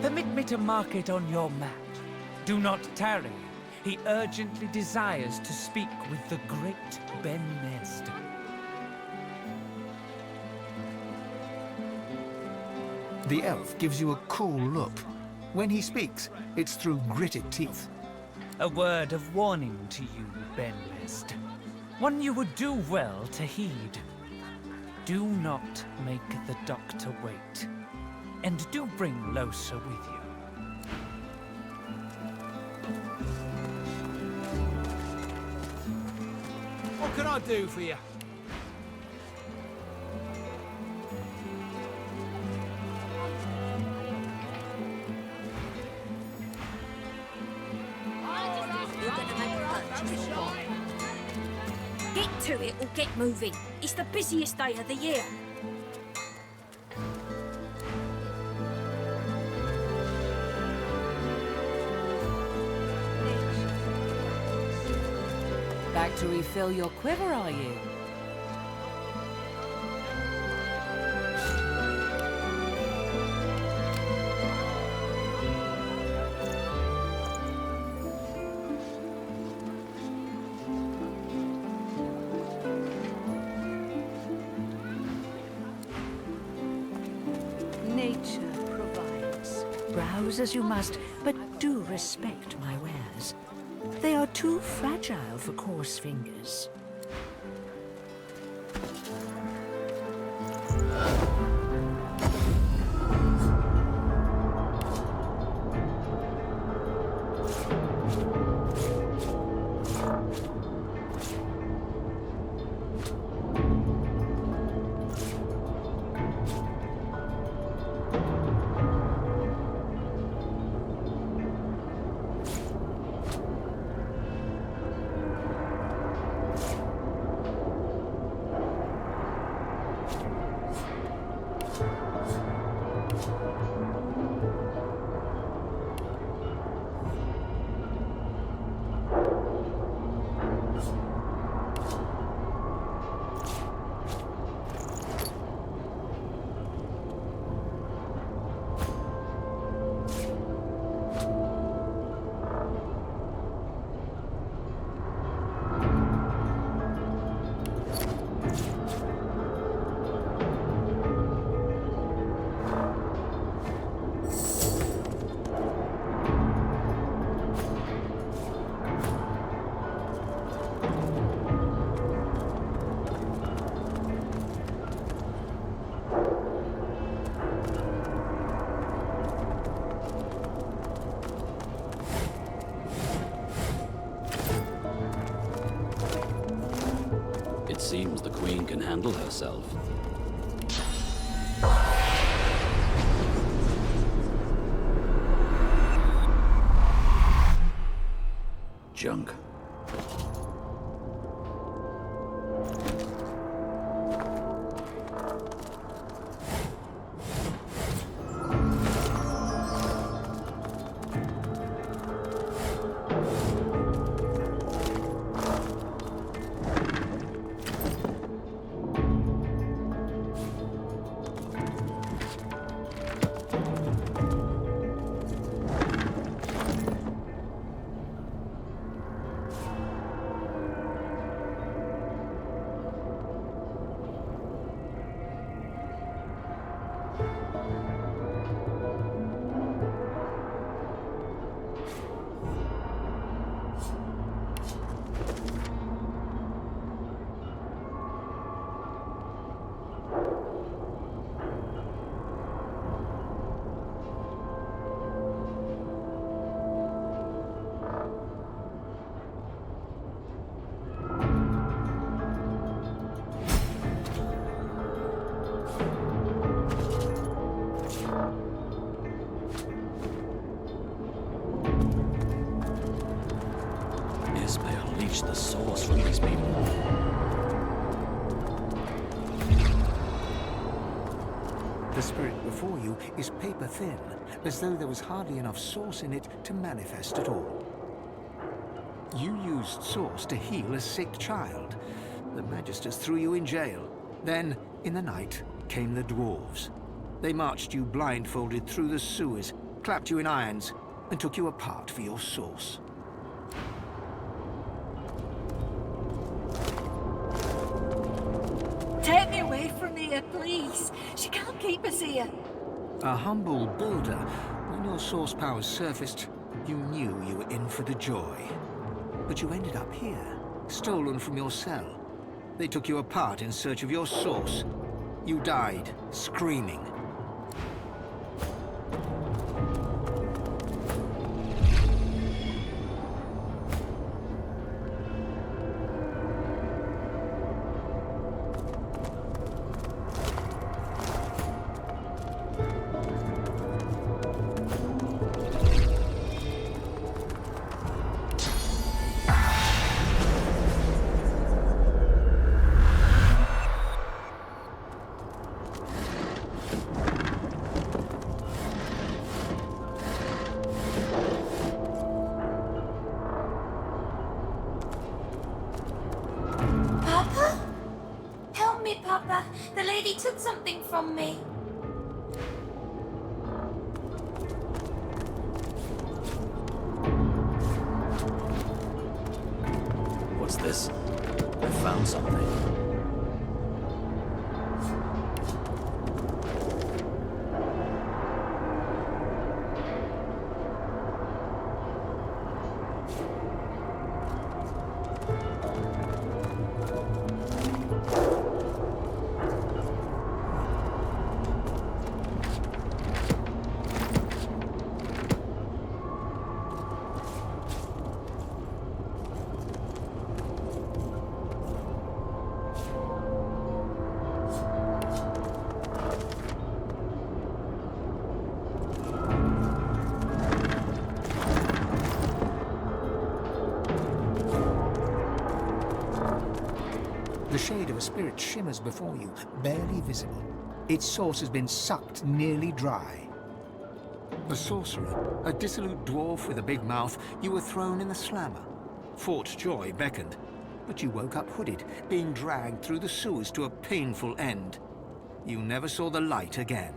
S13: Permit me to mark it on your map. Do not tarry. He urgently desires to speak with the great Ben Nest.
S3: The elf gives you a cool look. When he speaks, it's through gritted teeth.
S13: A word of warning to you, Ben Nest. One you would do well to heed. Do not make the doctor wait. And do bring Losa with you.
S23: What can I do for you?
S5: You're gonna make a purchase, or what? Get to it or get moving. It's the busiest day of the year.
S16: Back to refill your quiver, are you?
S14: Nature provides. Browse as you must, but do respect my wares. They are too fragile for coarse fingers.
S2: It seems the Queen can handle herself. Junk. Ismael leached the source from these people.
S3: The spirit before you is paper thin, as though there was hardly enough source in it to manifest at all. You used source to heal a sick child. The Magisters threw you in jail. Then, in the night, came the dwarves. They marched you blindfolded through the sewers, clapped you in irons, and took you apart for your source.
S14: Take me away from here, please. She can't keep us here.
S3: A humble builder, when your source powers surfaced, you knew you were in for the joy. But you ended up here, stolen from your cell. They took you apart in search of your source. You died, screaming.
S5: Papa. The lady took something from me.
S2: What's this? I found something.
S3: The shade of a spirit shimmers before you, barely visible. Its source has been sucked nearly dry. A sorcerer, a dissolute dwarf with a big mouth, you were thrown in the slammer. Fort Joy beckoned, but you woke up hooded, being dragged through the sewers to a painful end. You never saw the light again.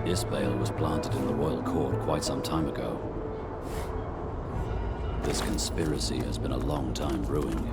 S2: Isbael was planted in the royal court quite some time ago. This conspiracy has been a long time brewing.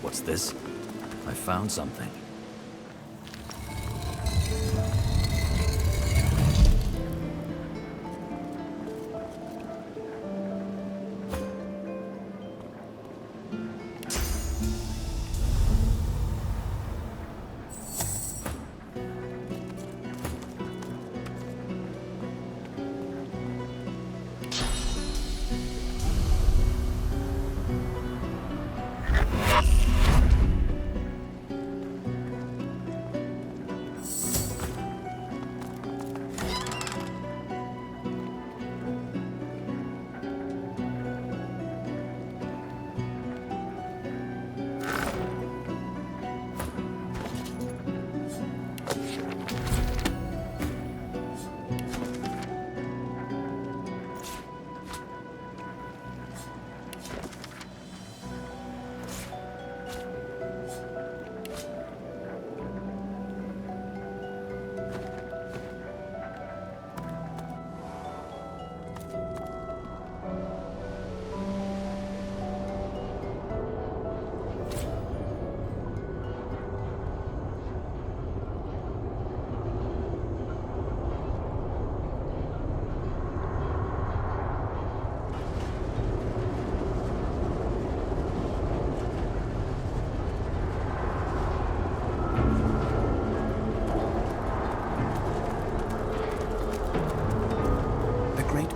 S8: What's this? I found something.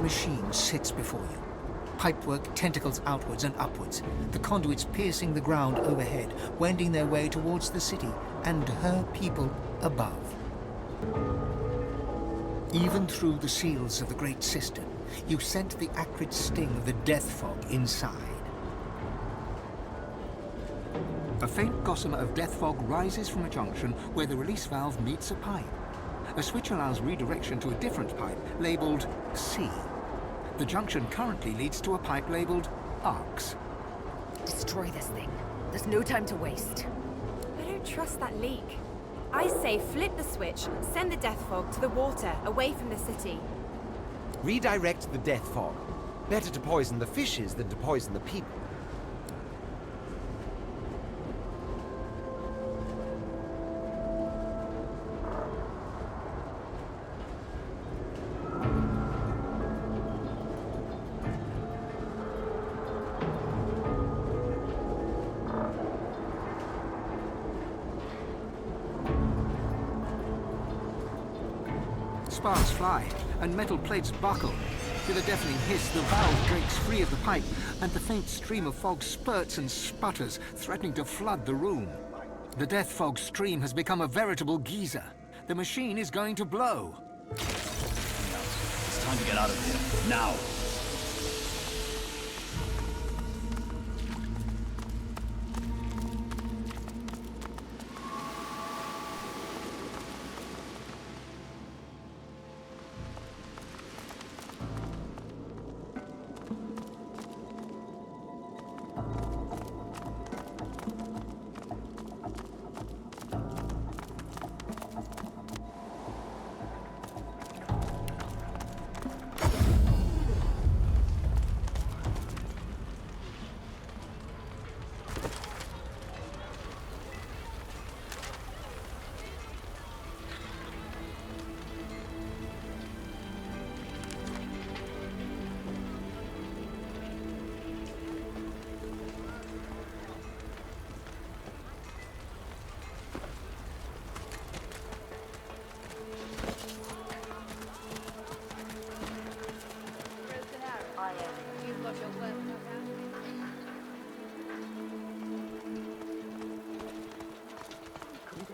S3: Machine sits before you. Pipework tentacles outwards and upwards, the conduits piercing the ground overhead, wending their way towards the city and her people above. Even through the seals of the Great Cistern, you scent the acrid sting of the death fog inside. A faint gossamer of death fog rises from a junction where the release valve meets a pipe. A switch allows redirection to a different pipe, labelled C. The junction currently leads to a pipe labelled ARCS.
S7: Destroy this thing. There's no time to waste. I don't trust that leak. I say flip the switch, send the death fog to the water, away from the city.
S18: Redirect the death fog. Better to poison the fishes than to poison the people.
S3: Sparks fly, and metal plates buckle. With a deafening hiss, the valve breaks free of the pipe, and the faint stream of fog spurts and sputters, threatening to flood the room. The death fog stream has become a veritable geyser. The machine is going to blow.
S8: It's time to get out of here. Now!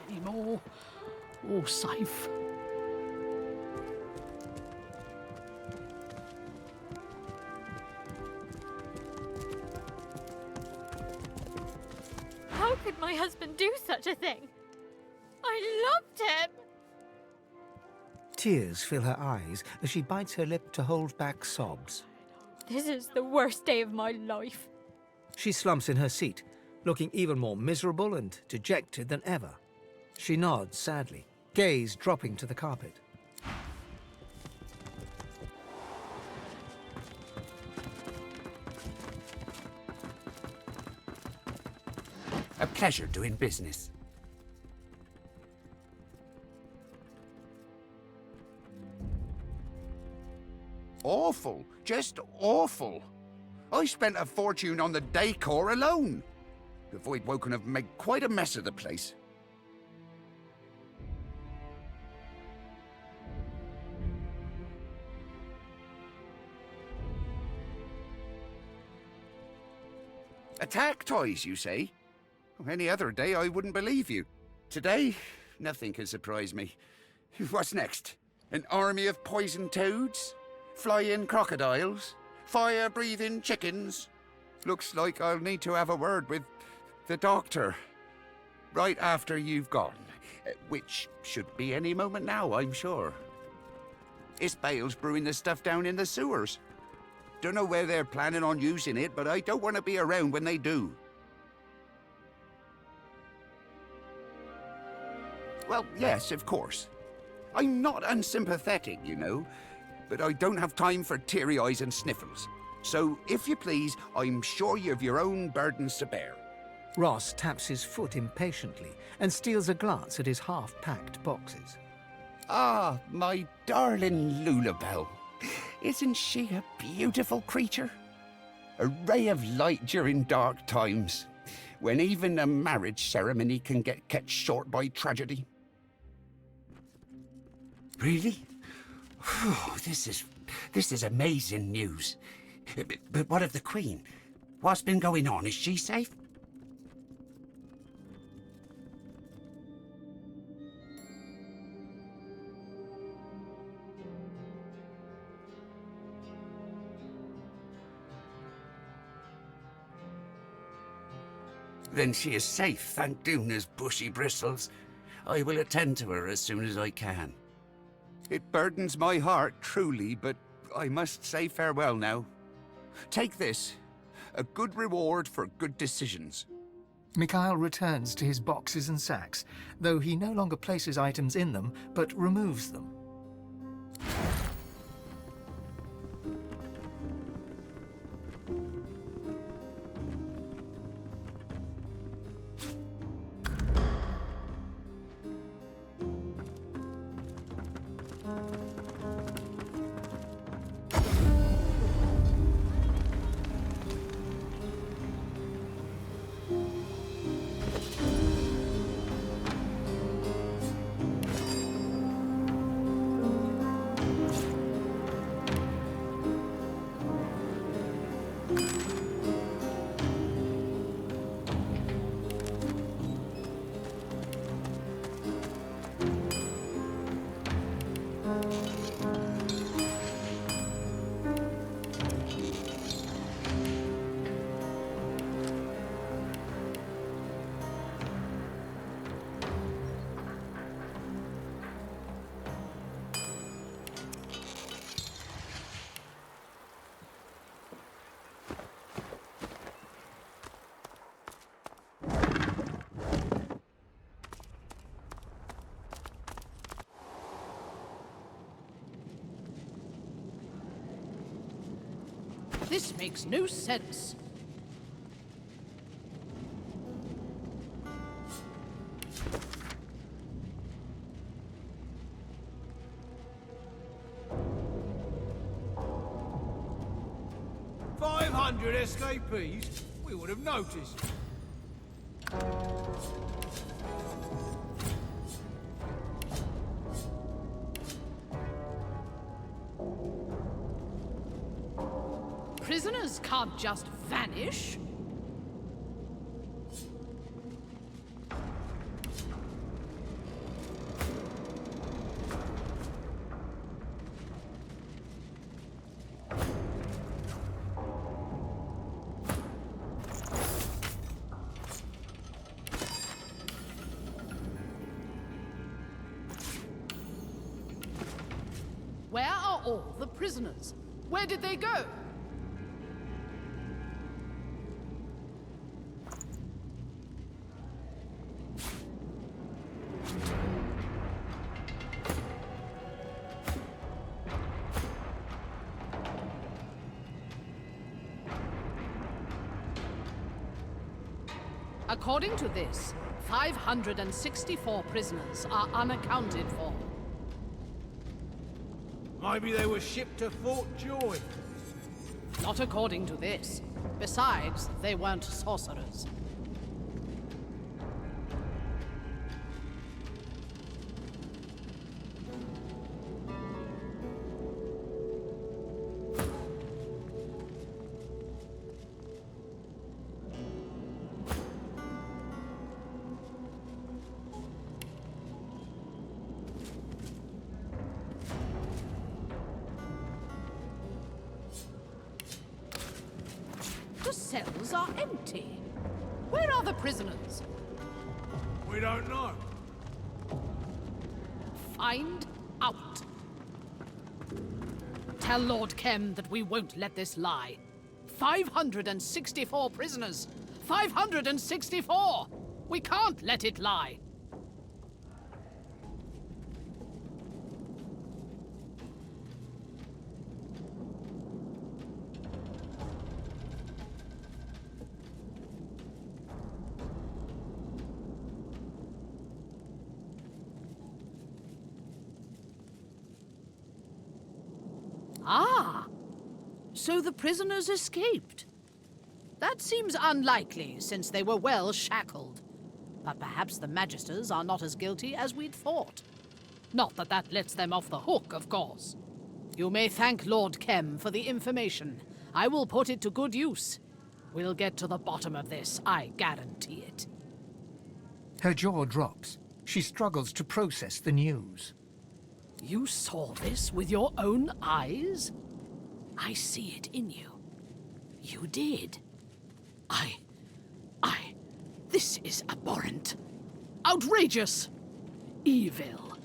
S17: Anymore. All safe.
S6: How could my husband do such a thing? I loved him!
S3: Tears fill her eyes as she bites her lip to hold back sobs.
S6: This is the worst day of my life.
S3: She slumps in her seat, looking even more miserable and dejected than ever. She nods sadly, gaze dropping to the carpet.
S17: A pleasure doing business.
S9: Awful. Just awful. I spent a fortune on the decor alone. The Void Woken have made quite a mess of the place. Attack toys, you say? Any other day I wouldn't believe you. Today, nothing can surprise me. What's next? An army of poison toads? Flying crocodiles? Fire-breathing chickens? Looks like I'll need to have a word with the doctor. Right after you've gone. Which should be any moment now, I'm sure. Isbael's brewing the stuff down in the sewers. Don't know where they're planning on using it, but I don't want to be around when they do. Well, yes, of course. I'm not unsympathetic, you know, but I don't have time for teary eyes and sniffles. So, if you please, I'm sure you've your own burdens to bear.
S3: Ross taps his foot impatiently and steals a glance at his half-packed boxes.
S9: Ah, my darling Lulabelle. Isn't she a beautiful creature? A ray of light during dark times, when even a marriage ceremony can get cut short by tragedy.
S17: Really? Whew, this is amazing news. But what of the Queen? What's been going on? Is she safe?
S9: Then she is safe, thank Duna's bushy bristles. I will attend to her as soon as I can. It burdens my heart, truly, but I must say farewell now. Take this, a good reward for good decisions.
S3: Mikhail returns to his boxes and sacks, though he no longer places items in them, but removes them.
S16: This makes no sense.
S23: "500 escapees? We would have noticed."
S16: Prisoners can't just vanish. Where are all the prisoners? Where did they go? According to this, 564 prisoners are unaccounted for.
S23: Maybe they were shipped to Fort Joy.
S16: Not according to this. Besides, they weren't sorcerers. The cells are empty. Where are the prisoners?
S23: We don't know.
S16: Find out. Tell Lord Kem that we won't let this lie. 564 prisoners. 564! We can't let it lie. Ah, so the prisoners escaped. That seems unlikely, since they were well shackled. But perhaps the Magisters are not as guilty as we'd thought. Not that that lets them off the hook, of course. You may thank Lord Kem for the information. I will put it to good use. We'll get to the bottom of this, I guarantee it.
S3: Her jaw drops. She struggles to process the news.
S16: You saw this with your own eyes? I see it in you. You did. This is abhorrent. Outrageous. Evil.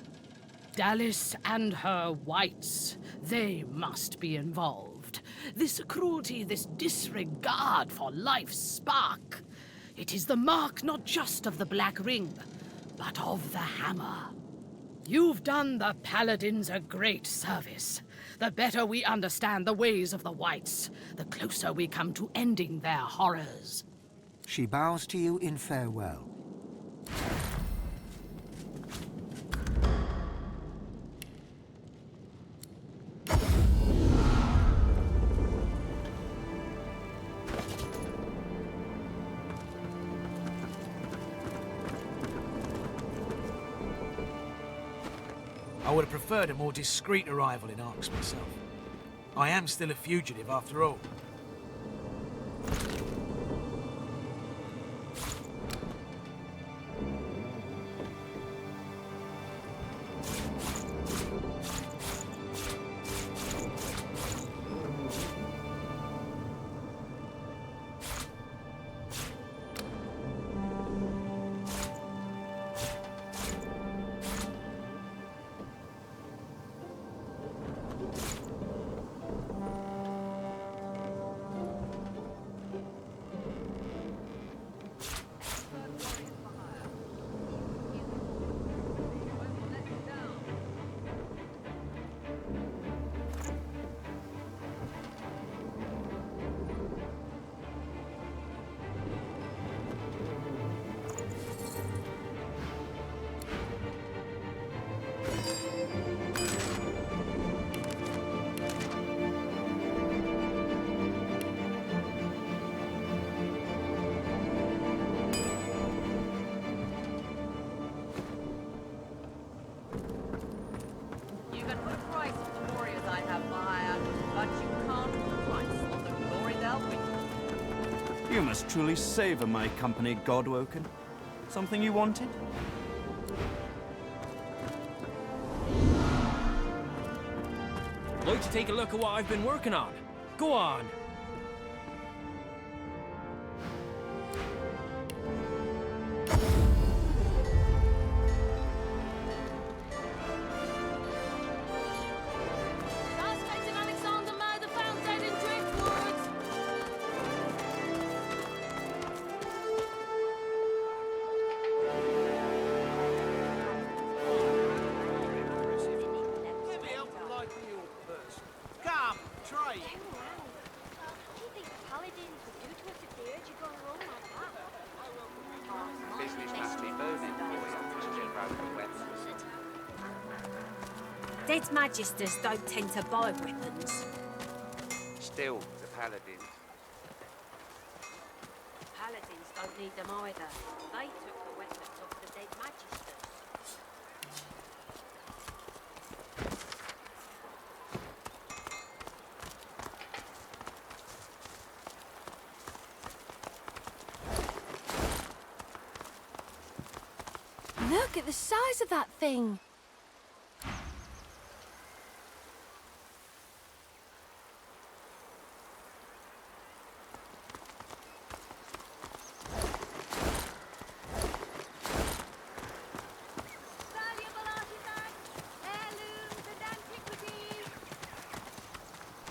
S16: Dallas and her whites, they must be involved. This cruelty, this disregard for life's spark. It is the mark not just of the Black Ring, but of the Hammer. You've done the Paladins a great service. The better we understand the ways of the whites, the closer we come to ending their horrors.
S3: She bows to you in farewell.
S1: I would have preferred a more discreet arrival in Arx myself. I am still a fugitive after all.
S11: You must truly savor my company, Godwoken. Something you wanted?
S12: Like to take a look at what I've been working on? Go on.
S9: business must be booming for you, Mr. Broken Weapons.
S15: Dead Magisters don't tend to buy weapons.
S9: Still, the Paladins.
S15: Paladins don't need them either. They took the weapons off the Dead Magisters.
S6: Look at the size of that thing.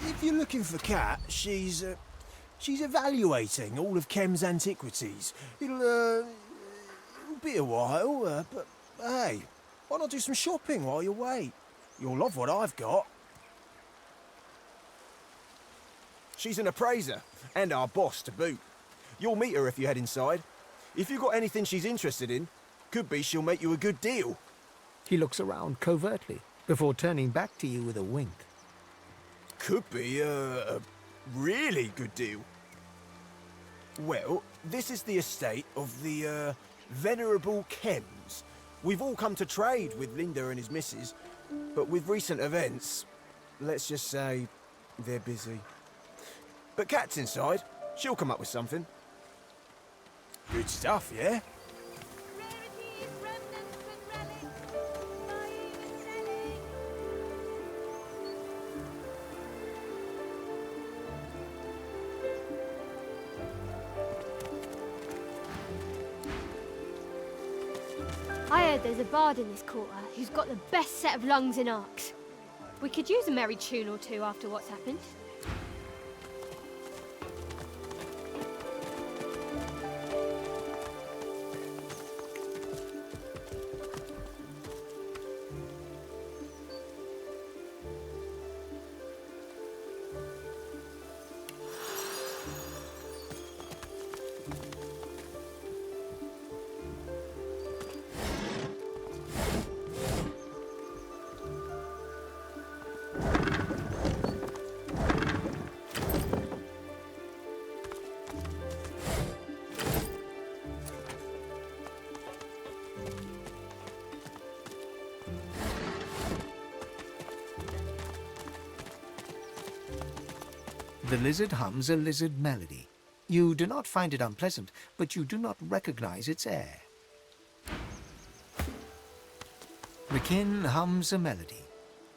S21: If you're looking for Kat, she's evaluating all of Kem's antiquities. It'll be a while, but hey, why not do some shopping while you wait? You'll love what I've got. She's an appraiser, and our boss to boot. You'll meet her if you head inside. If you've got anything she's interested in, could be she'll make you a good deal.
S3: He looks around covertly, before turning back to you with a wink.
S21: Could be a really good deal. Well, this is the estate of the Venerable Kems. We've all come to trade with Linda and his missus, but with recent events, let's just say they're busy. But Kat's inside. She'll come up with something. Good stuff, yeah?
S6: I heard there's a bard in this quarter who's got the best set of lungs in Arx. We could use a merry tune or two after what's happened.
S3: The lizard hums a lizard melody. You do not find it unpleasant, but you do not recognize its air. The kin hums a melody,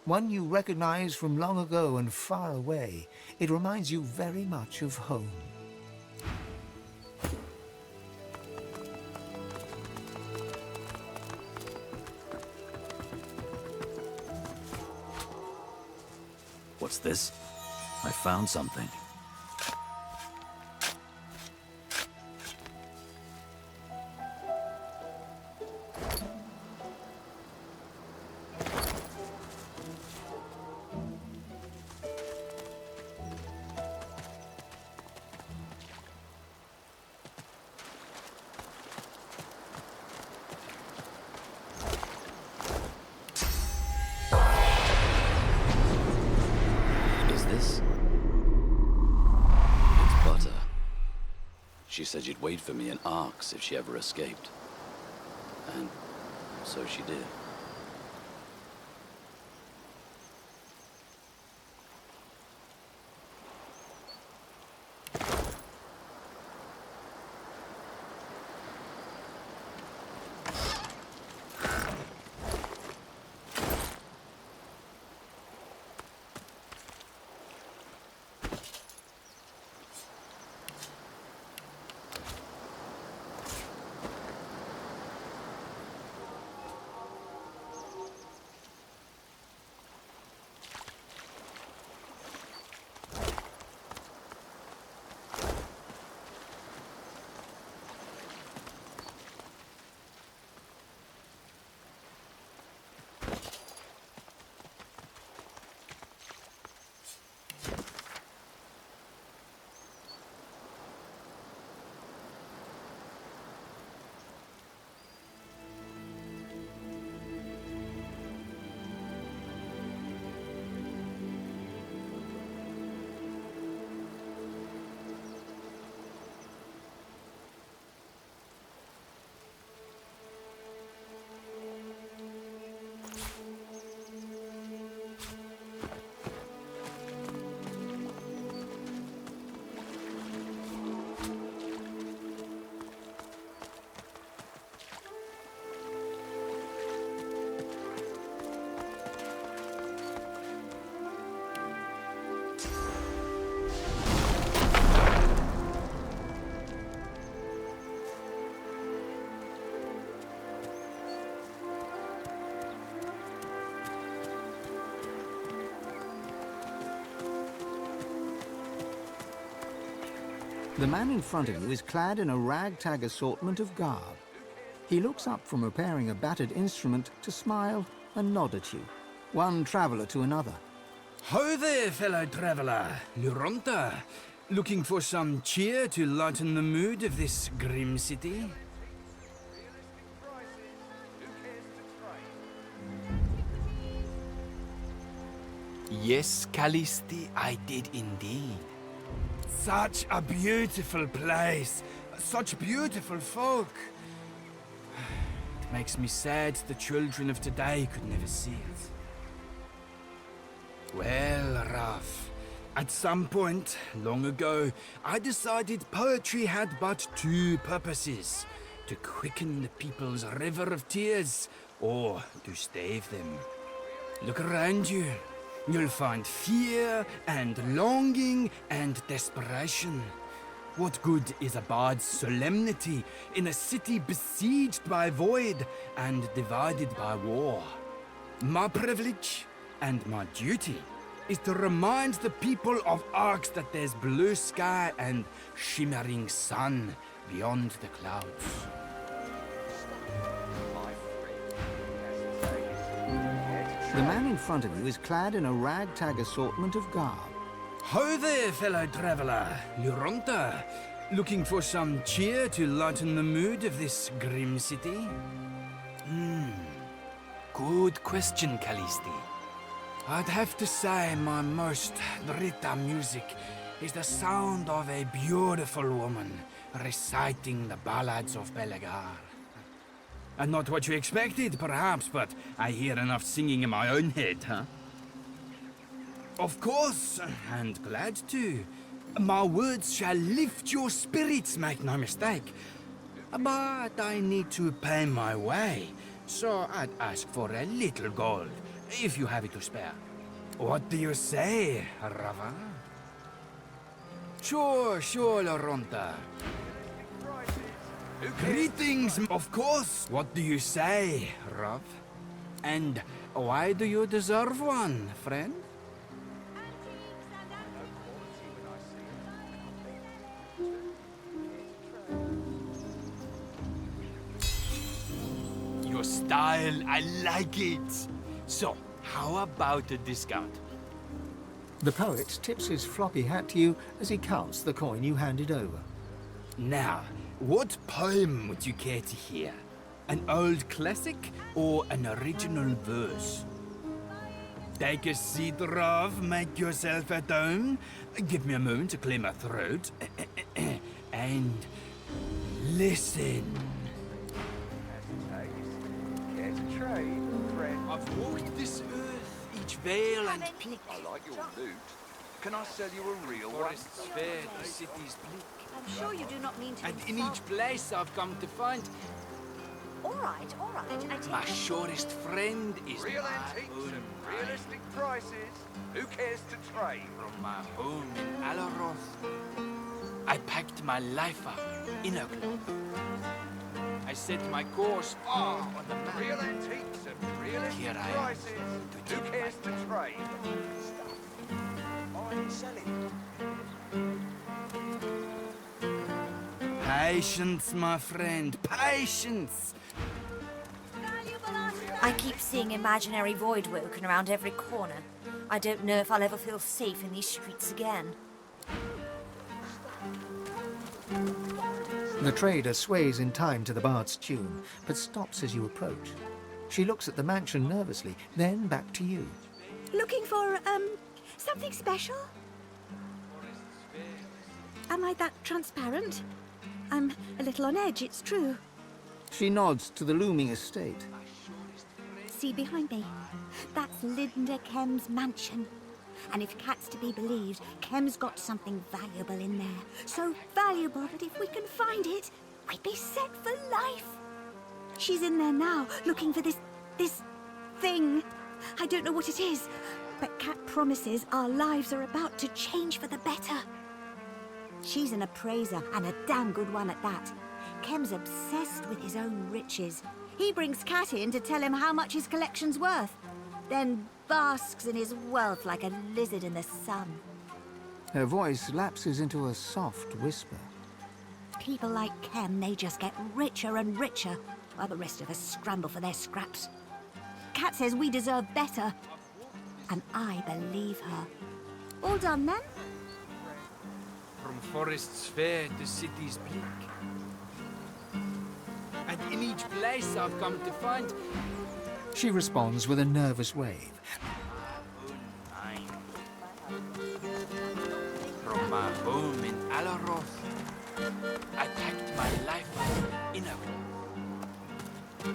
S3: one you recognize from long ago and far away. It reminds you very much of home.
S2: What's this? I found something. She said she'd wait for me in Arx if she ever escaped. And so she did.
S3: The man in front of you is clad in a ragtag assortment of garb. He looks up from repairing a battered instrument to smile and nod at you, one traveller to another.
S4: Ho there, fellow traveller. Luronta. Looking for some cheer to lighten the mood of this grim city? Yes, Callisti, I did indeed. Such a beautiful place. Such beautiful folk. It makes me sad the children of today could never see it. Well, Ralph, at some point, long ago, I decided poetry had but two purposes: to quicken the people's river of tears, or to stave them. Look around you. You'll find fear and longing and desperation. What good is a bard's solemnity in a city besieged by void and divided by war? My privilege and my duty is to remind the people of Arx that there's blue sky and shimmering sun beyond the clouds.
S3: The man in front of you is clad in a ragtag assortment of garb.
S4: Ho there, fellow traveller. Luronta. Looking for some cheer to lighten the mood of this grim city? Good question, Callisti. I'd have to say my most Drita music is the sound of a beautiful woman reciting the ballads of Belegar. And not what you expected, perhaps, but I hear enough singing in my own head, huh? Of course, and glad to. My words shall lift your spirits, make no mistake. But I need to pay my way, so I'd ask for a little gold, if you have it to spare. What do you say, Rava? Sure, Loronta. Greetings, of course. What do you say, Rav? And why do you deserve one, friend? Your style, I like it. So, how about a discount?
S3: The poet tips his floppy hat to you as he counts the coin you handed over.
S4: Now, what poem would you care to hear? An old classic or an original verse? Take a seat, Rav. Make yourself at home. Give me a moment to clear my throat. And listen. I've walked this earth, each vale and peak.
S10: I like your loot. Can I sell you a real one?
S4: Forest's fair, the city's bleak.
S22: I'm sure you do not mean to
S4: And in
S22: insult.
S4: each place I've come to find
S22: All right, I take
S4: my
S22: it.
S4: surest friend is
S10: Real
S4: my
S10: antiques
S4: own
S10: and realistic prices. Who cares to trade?
S4: From my home in Alaroth, I packed my life up in a cloth. I set my course far on the map.
S10: Real antiques and realistic
S4: Here I am
S10: prices.
S4: to
S10: Who
S4: take
S10: cares to trade? Buying and selling.
S4: Patience, my friend, patience.
S22: I keep seeing imaginary void woken around every corner. I don't know if I'll ever feel safe in these streets again.
S3: The trader sways in time to the bard's tune, but stops as you approach. She looks at the mansion nervously, then back to you.
S20: Looking for, something special? Am I that transparent? I'm a little on edge, it's true.
S3: She nods to the looming estate.
S20: See behind me? That's Linda Kem's mansion. And if Cat's to be believed, Kem's got something valuable in there. So valuable that if we can find it, we'd be set for life. She's in there now, looking for this thing. I don't know what it is, but Cat promises our lives are about to change for the better. She's an appraiser, and a damn good one at that. Kem's obsessed with his own riches. He brings Cat in to tell him how much his collection's worth, then basks in his wealth like a lizard in the sun.
S3: Her voice lapses into a soft whisper.
S20: People like Kem, they just get richer and richer, while the rest of us scramble for their scraps. Kat says we deserve better, and I believe her. All done then?
S4: From forests fair to cities bleak. And in each place I've come to find...
S3: She responds with a nervous wave.
S4: From my home in Alaroth, I packed my life in a...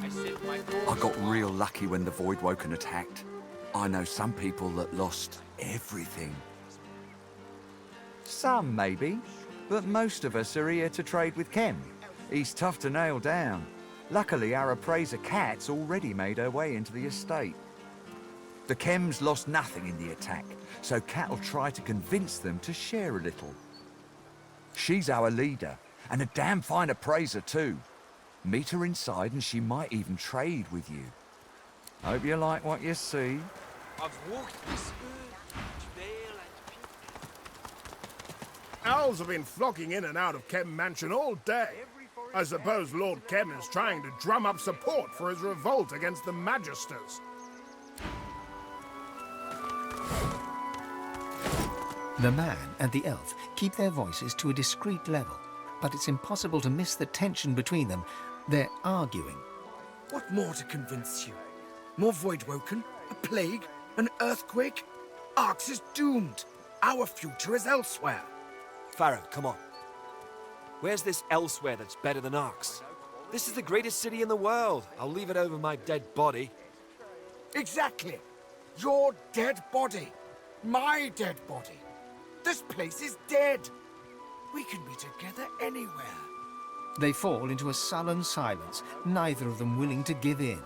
S4: I set my course...
S13: I got real lucky when the Voidwoken attacked. I know some people that lost everything.
S14: Some, maybe. But most of us are here to trade with Kem. He's tough to nail down. Luckily, our appraiser Kat's already made her way into the estate. The Kems lost nothing in the attack, so Kat will try to convince them to share a little. She's our leader, and a damn fine appraiser too. Meet her inside and she might even trade with you. Hope you like what you see.
S4: I've walked this earth, vale and
S19: Owls have been flocking in and out of Kem Mansion all day. I suppose Lord Kem is trying to drum up support for his revolt against the Magisters.
S3: The man and the elf keep their voices to a discreet level, but it's impossible to miss the tension between them. They're arguing.
S4: What more to convince you? More Voidwoken? A plague? An earthquake? Arx is doomed. Our future is elsewhere.
S24: Pharaoh, come on. Where's this elsewhere that's better than Arx? This is the greatest city in the world. I'll leave it over my dead body.
S4: Exactly. Your dead body. My dead body. This place is dead. We can be together anywhere.
S3: They fall into a sullen silence, neither of them willing to give in.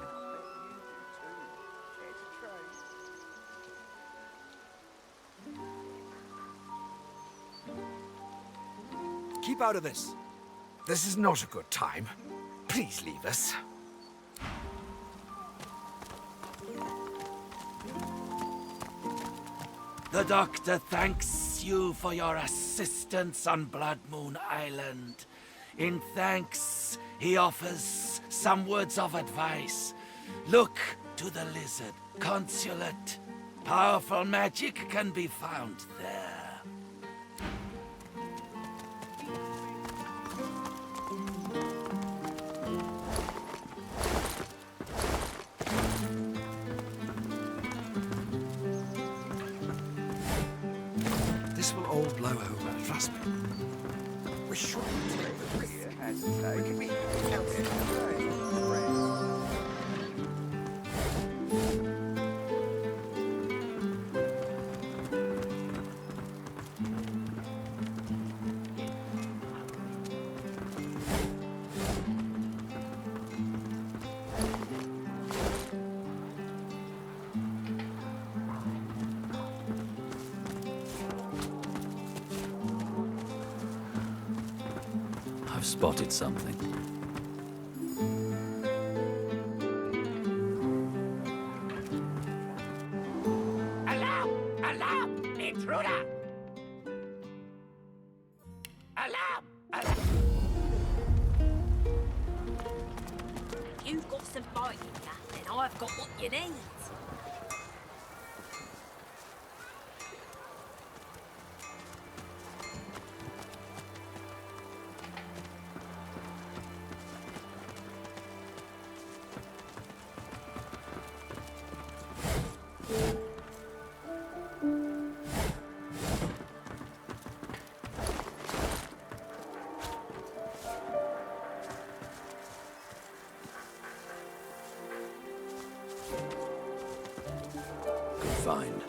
S24: Keep out of this.
S4: This is not a good time. Please leave us.
S1: The Doctor thanks you for your assistance on Blood Moon Island. In thanks, he offers some words of advice. Look to the Lizard Consulate. Powerful magic can be found there.
S4: This will all blow over, trust me. We shouldn't take the risk. We can be
S2: I've spotted something.
S1: Alarm! Alarm! Intruder! Alarm! Alarm!
S15: You've got some fighting, and I've got what you need.
S2: Good find.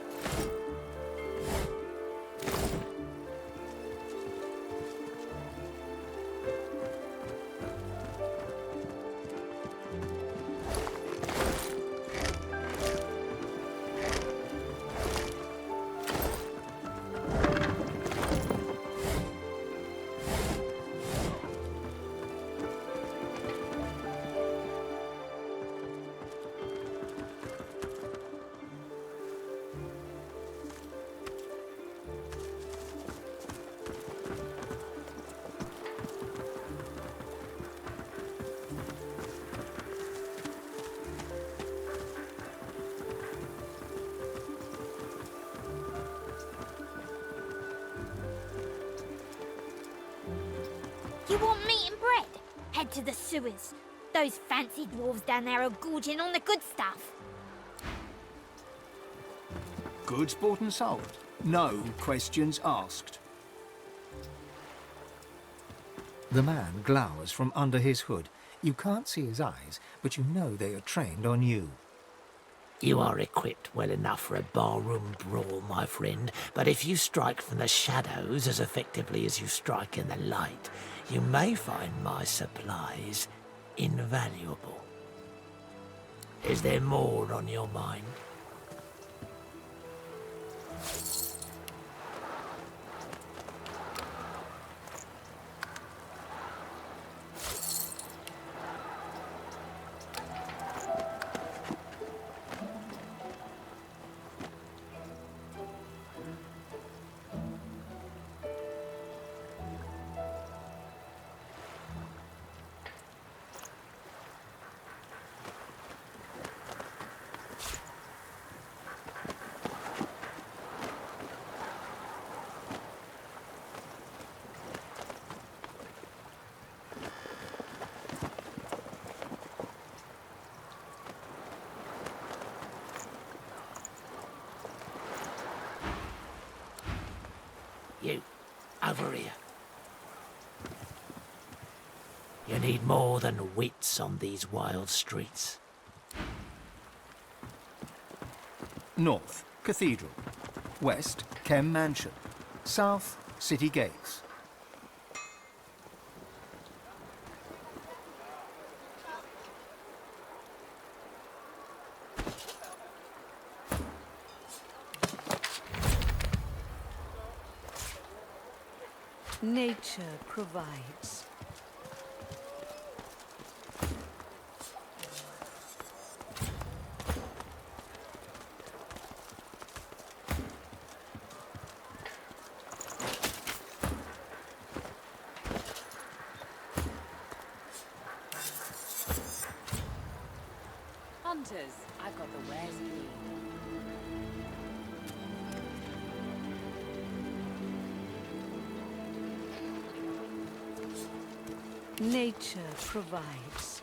S6: You want meat and bread? Head to the sewers. Those fancy dwarves down there are gorging on the good stuff.
S3: Goods bought and sold. No questions asked. The man glowers from under his hood. You can't see his eyes, but you know they are trained on you.
S5: You are equipped well enough for a barroom brawl, my friend, but if you strike from the shadows as effectively as you strike in the light, you may find my supplies invaluable. Is there more on your mind? You, over here. You need more than wits on these wild streets.
S3: North, Cathedral. West, Kem Mansion. South, City Gates.
S20: Nature provides.
S15: Hunters, I've got the wares you need.
S20: Nature provides.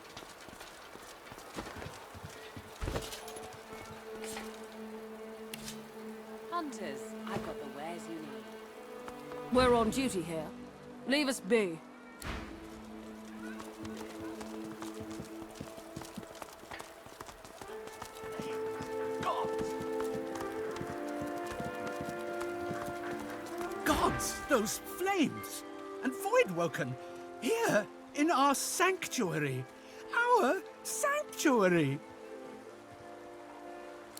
S15: Hunters, I've got the wares you need.
S7: We're on duty here. Leave us be.
S1: Gods, those flames! And Voidwoken! Here, in our sanctuary! Our sanctuary!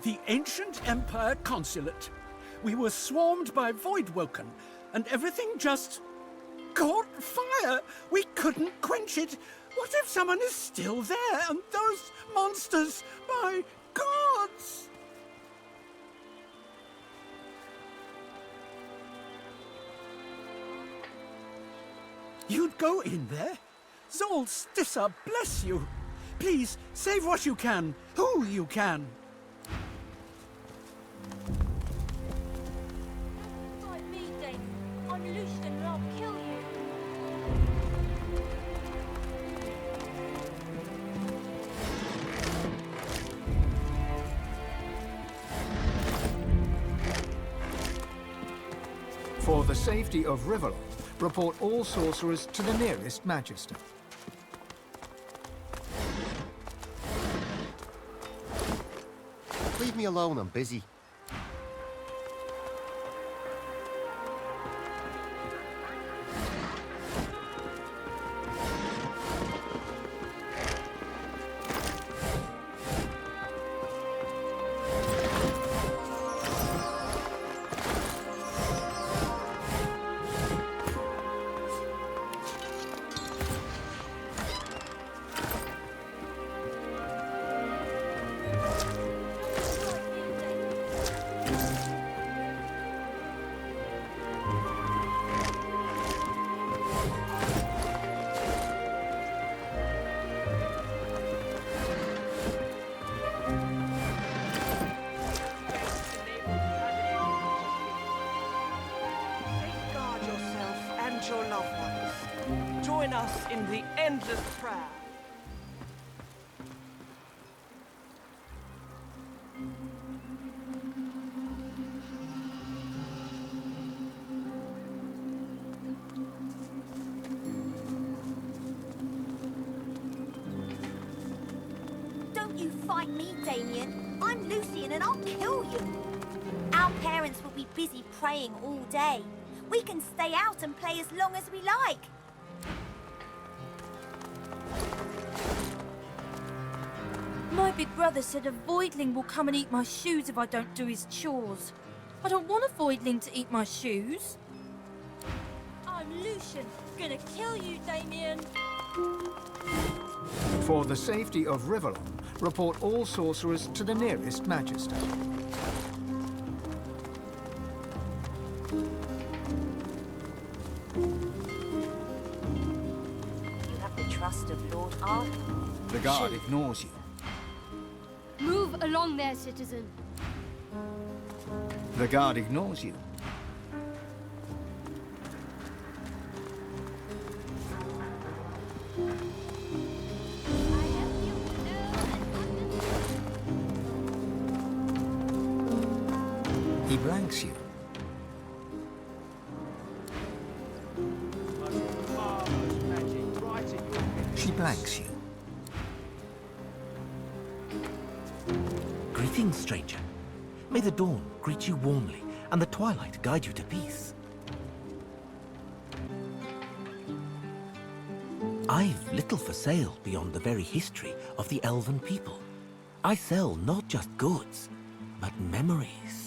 S1: The ancient Empire Consulate. We were swarmed by Voidwoken, and everything just caught fire! We couldn't quench it! What if someone is still there, and those monsters, my gods! You'd go in there? Zolstissa, bless you! Please, save what you can, who you can!
S6: Fight me, then. I'm loosed and I'll kill you.
S3: For the safety of Riverlock, report all sorcerers to the nearest Magister.
S8: Leave me alone, I'm busy.
S12: Join us in the endless prayer.
S22: Don't you fight me, Damien. I'm Lucian and I'll kill you. Our parents will be busy praying all day. We can stay out and play as long as we like.
S8: My big brother said a voidling will come and eat my shoes if I don't do his chores. I don't want a voidling to eat my shoes.
S20: I'm Lucian. Gonna kill you, Damien.
S3: For the safety of Rivellon, report all sorcerers to the nearest Magister.
S22: You have the trust of Lord Arthur.
S3: The guard ignores you.
S6: Move along there, citizen.
S3: The guard ignores you. He blanks you. She blanks you.
S5: Greetings, stranger. May the dawn greet you warmly, and the twilight guide you to peace. I've little for sale beyond the very history of the elven people. I sell not just goods, but memories.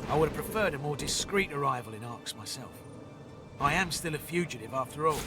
S17: I would have preferred a more discreet arrival in Arx myself. I am still a fugitive after all.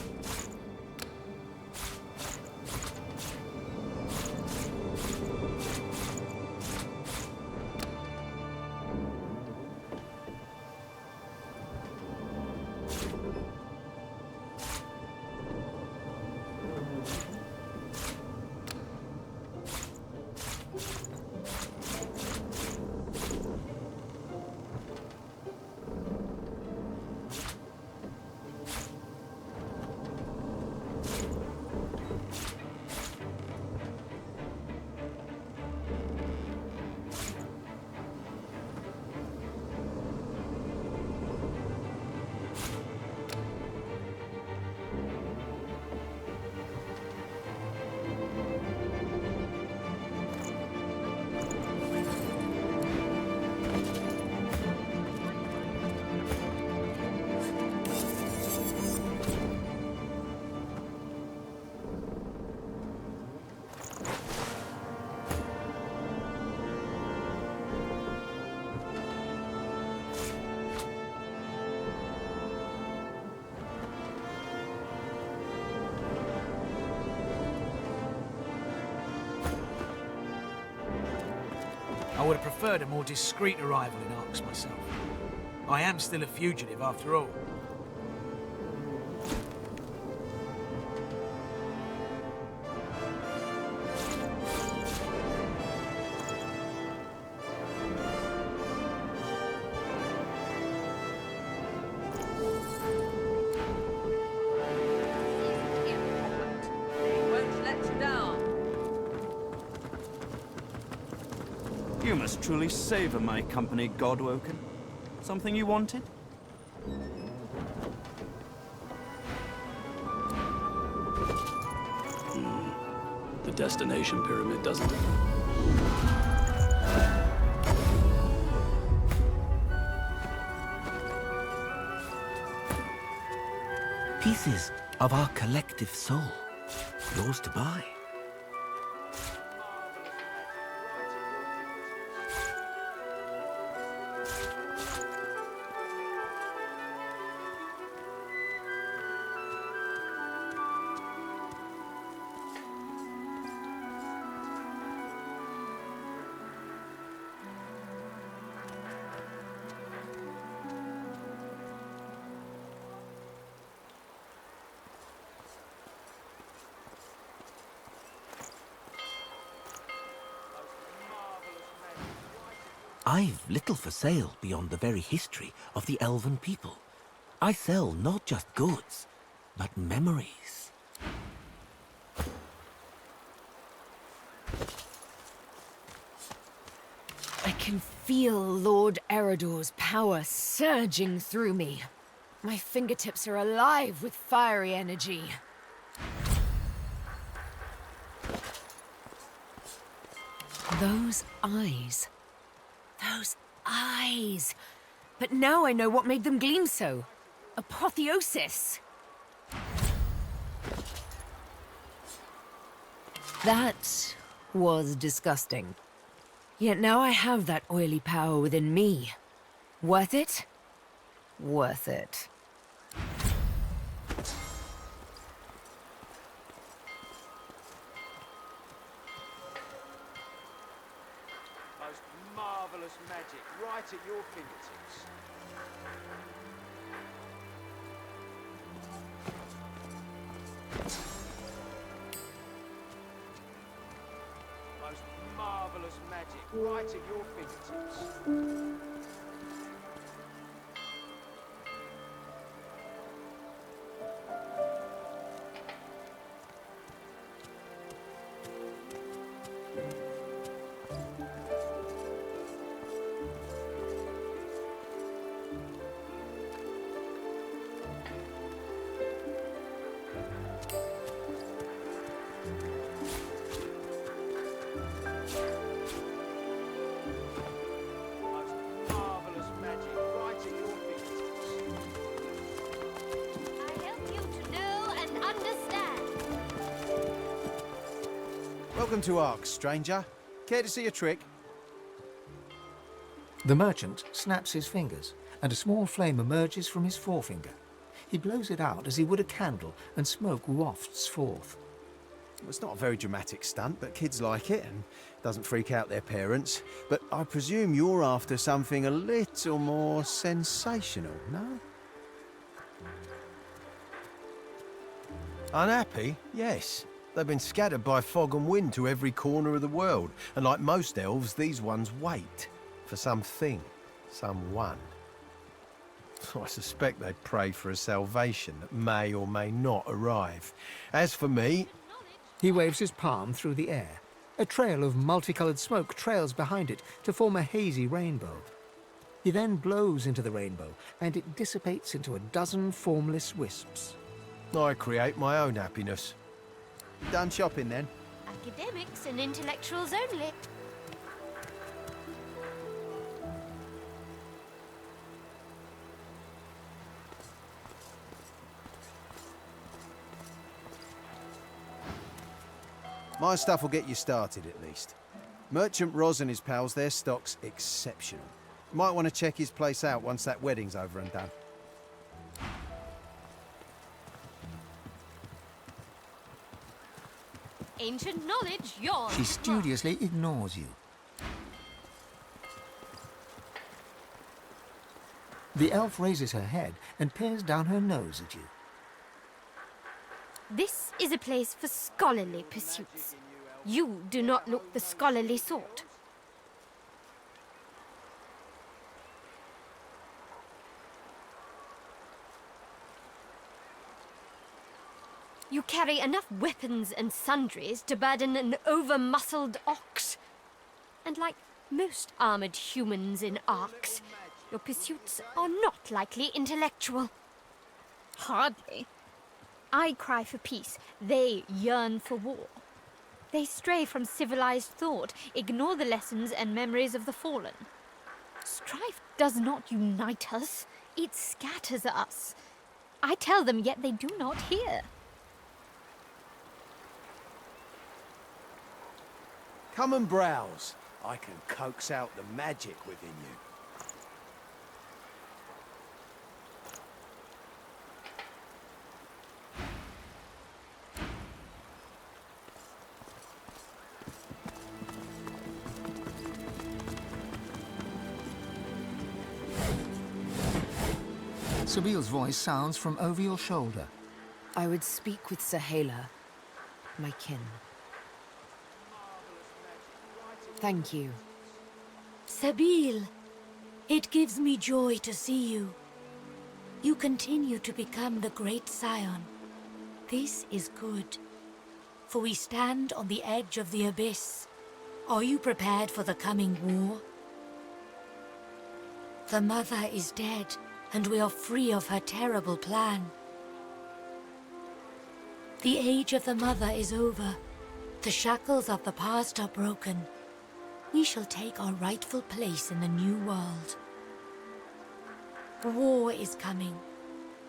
S17: I would have preferred a more discreet arrival in Arx myself. I am still a fugitive after all.
S11: You must truly savour my company, Godwoken. Something you wanted?
S2: The destination pyramid, doesn't it?
S5: Pieces of our collective soul. Yours to buy. I've little for sale beyond the very history of the elven people. I sell not just goods, but memories.
S16: I can feel Lord Eredor's power surging through me. My fingertips are alive with fiery energy. Those eyes. Those eyes! But now I know what made them gleam so. Apotheosis! That was disgusting. Yet now I have that oily power within me. Worth it? Worth it.
S10: Most marvelous magic right at your fingertips. Most marvelous magic right at your fingertips.
S21: Welcome to Arx, stranger. Care to see a trick?
S3: The merchant snaps his fingers, and a small flame emerges from his forefinger. He blows it out as he would a candle, and smoke wafts forth.
S21: It's not a very dramatic stunt, but kids like it, and doesn't freak out their parents. But I presume you're after something a little more sensational, no? Unhappy? Yes. They've been scattered by fog and wind to every corner of the world, and like most elves, these ones wait for something, someone. I suspect they pray for a salvation that may or may not arrive. As for me...
S3: He waves his palm through the air. A trail of multicoloured smoke trails behind it to form a hazy rainbow. He then blows into the rainbow, and it dissipates into a dozen formless wisps.
S21: I create my own happiness. Done shopping then?
S6: Academics and intellectuals only.
S21: My stuff will get you started, at least. Merchant Roz and his pals, their stock's exceptional. You might want to check his place out once that wedding's over and done.
S6: Ancient knowledge, yours.
S3: She studiously ignores you. The elf raises her head and peers down her nose at you.
S6: This is a place for scholarly pursuits. You do not look the scholarly sort. You carry enough weapons and sundries to burden an over-muscled ox. And like most armored humans in arcs, your pursuits are not likely intellectual. Hardly. I cry for peace, they yearn for war. They stray from civilized thought, ignore the lessons and memories of the fallen. Strife does not unite us, it scatters us. I tell them, yet they do not hear.
S21: Come and browse. I can coax out the magic within you.
S3: Sabile's voice sounds from over your shoulder.
S16: I would speak with Sahela, my kin. Thank you.
S8: Sabile, it gives me joy to see you. You continue to become the great scion. This is good, for we stand on the edge of the abyss. Are you prepared for the coming war? The mother is dead, and we are free of her terrible plan. The age of the mother is over. The shackles of the past are broken. We shall take our rightful place in the new world. War is coming.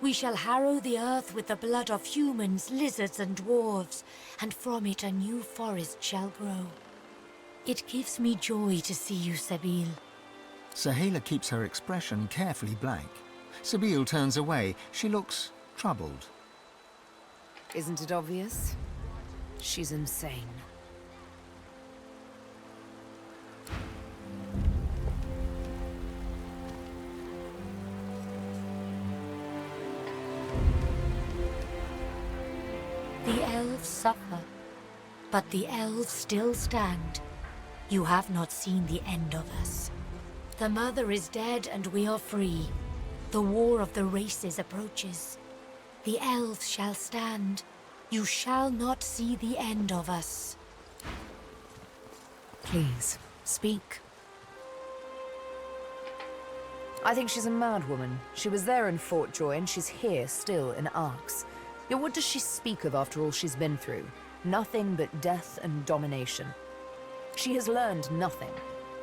S8: We shall harrow the earth with the blood of humans, lizards, and dwarves, and from it a new forest shall grow. It gives me joy to see you, Sabile.
S3: Sahela keeps her expression carefully blank. Sabile turns away. She looks troubled.
S16: Isn't it obvious? She's insane.
S8: The elves suffer, but the elves still stand. You have not seen the end of us. The mother is dead and we are free. The war of the races approaches. The elves shall stand. You shall not see the end of us.
S16: Please, speak. I think she's a mad woman. She was there in Fort Joy and she's here still in Arx. Yet what does she speak of after all she's been through? Nothing but death and domination. She has learned nothing,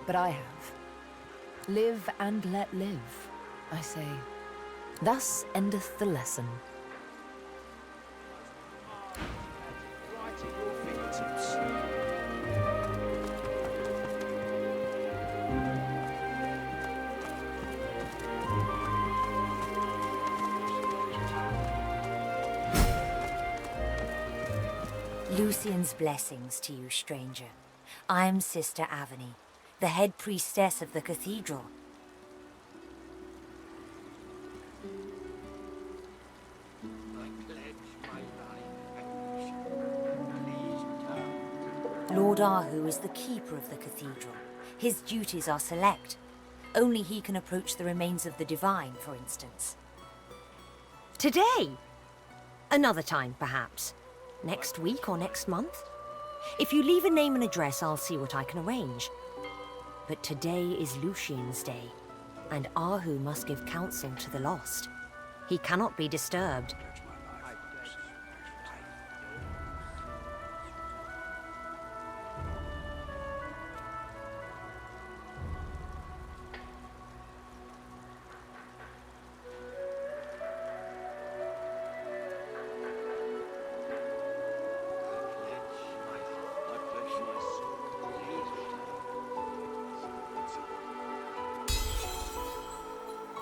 S16: but I have. Live and let live, I say. Thus endeth the lesson.
S9: Lucian's blessings to you, stranger. I'm Sister Avony, the head priestess of the cathedral. Lord Ahu is the keeper of the cathedral. His duties are select. Only he can approach the remains of the divine, for instance.
S22: Today? Another time, perhaps. Next week or next month? If you leave a name and address, I'll see what I can arrange. But today is Lucian's day, and Ahu must give counsel to the lost. He cannot be disturbed.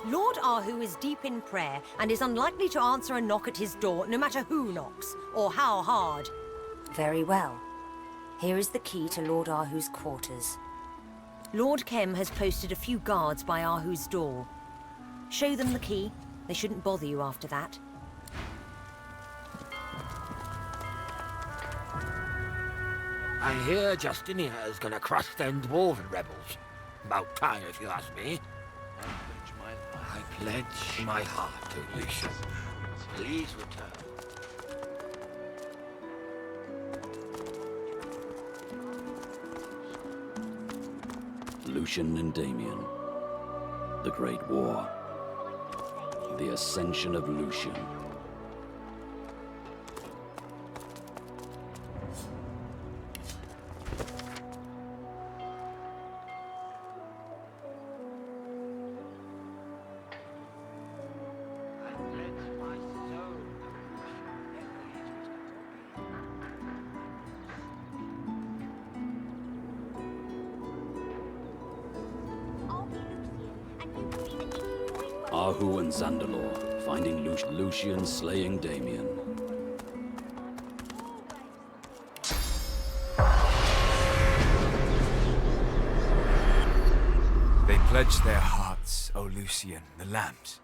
S22: Lord Ahu is deep in prayer and is unlikely to answer a knock at his door, no matter who knocks, or how hard.
S9: Very well. Here is the key to Lord Ahu's quarters.
S22: Lord Kem has posted a few guards by Ahu's door.
S9: Show them the key. They shouldn't bother you after that.
S5: I hear Justinia is gonna crush them dwarven rebels. About time, if you ask me. I pledge my heart to Lucian. Please return.
S2: Lucian and Damien. The Great War. The Ascension of Lucian. Ahu and Zandalor, finding Lucian slaying Damien.
S4: They pledged their hearts, O Lucian, the lambs.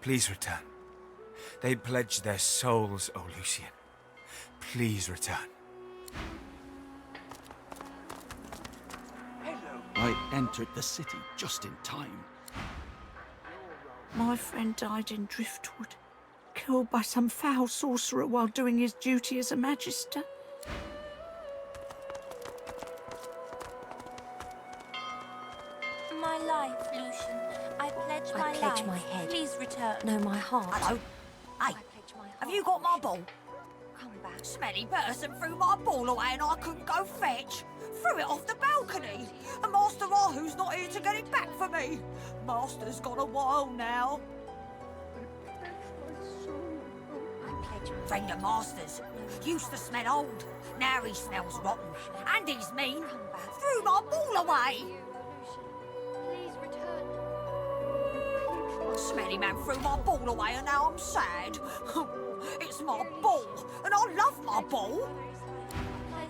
S4: Please return. They pledged their souls, O Lucian. Please return.
S11: I entered the city just in time.
S20: My friend died in Driftwood, killed by some foul sorcerer while doing his duty as a magister.
S22: My life, Lucian. I pledge my life.
S9: I pledge my head.
S22: Please return.
S9: No, my heart.
S22: Hello.
S9: Hey,
S22: Have you got my ball?
S9: Come back.
S22: Smelly person threw my ball away and I couldn't go fetch. Threw it off the balcony. And Master Rahu's not here to get it back for me. Master's gone a while now. Friend of Master's. Used to smell old. Now he smells rotten. And he's mean. Threw my ball away.
S6: Please return.
S22: Smelly man threw my ball away and now I'm sad. It's my ball, and I love my ball.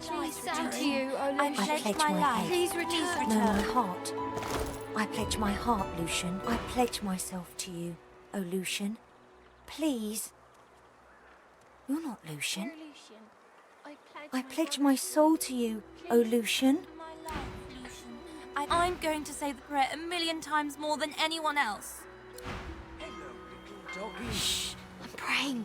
S6: Please stand to you, O
S9: I
S6: Lucian.
S9: pledge my head.
S6: Please return.
S9: No, my heart. I pledge my heart, Lucian. I pledge myself to you, O Lucian. Please. You're not Lucian. I pledge my soul to you, O Lucian.
S22: I'm going to say the prayer 1,000,000 times more than anyone else.
S9: Shh, I'm praying.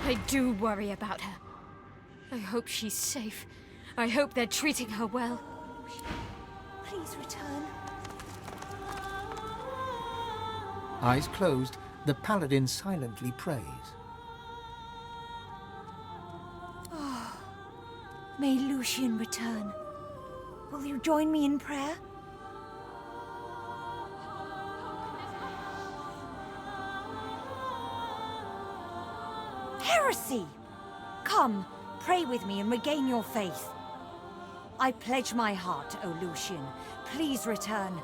S6: I do worry about her. I hope she's safe. I hope they're treating her well.
S9: Please return.
S3: Eyes closed, the paladin silently prays.
S9: Oh, may Lucian return. Will you join me in prayer? Heresy! Come, pray with me and regain your faith. I pledge my heart, O Lucian. Please return.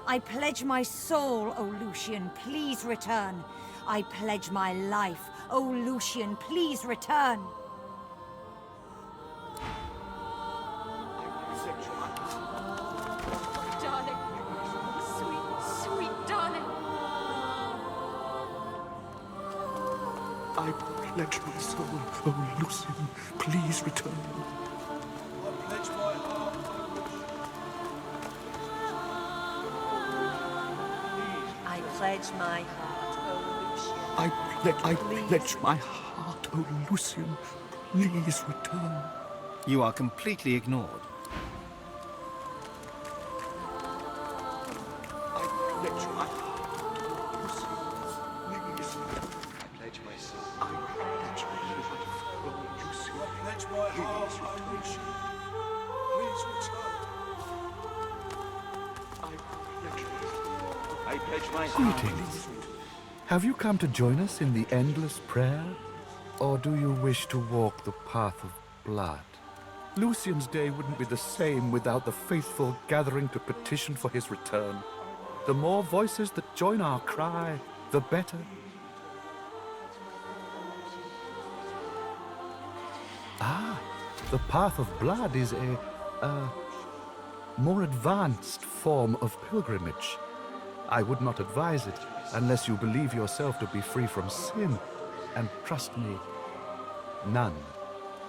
S9: I pledge my soul, O Lucian. Please return. I pledge my life, O Lucian. Please return.
S6: Darling. Sweet, sweet darling.
S13: I pledge my soul, oh Lucian, please return.
S10: I pledge my heart.
S15: I pledge my heart, oh Lucian.
S13: I pledge my heart, oh Lucian, please return.
S3: You are completely ignored.
S13: I pledge my heart, oh Lucian, please return.
S10: I pledge my soul.
S13: I pledge my heart, oh Lucian,
S10: I pledge my heart, oh Lucian. Please return.
S13: I pledge my
S10: heart.
S13: Greetings. Have you come to join us in the endless prayer? Or do you wish to walk the path of blood?
S14: Lucian's day wouldn't be the same without the faithful gathering to petition for his return. The more voices that join our cry, the better. Ah, the Path of Blood is a more advanced form of pilgrimage. I would not advise it unless you believe yourself to be free from sin. And trust me, none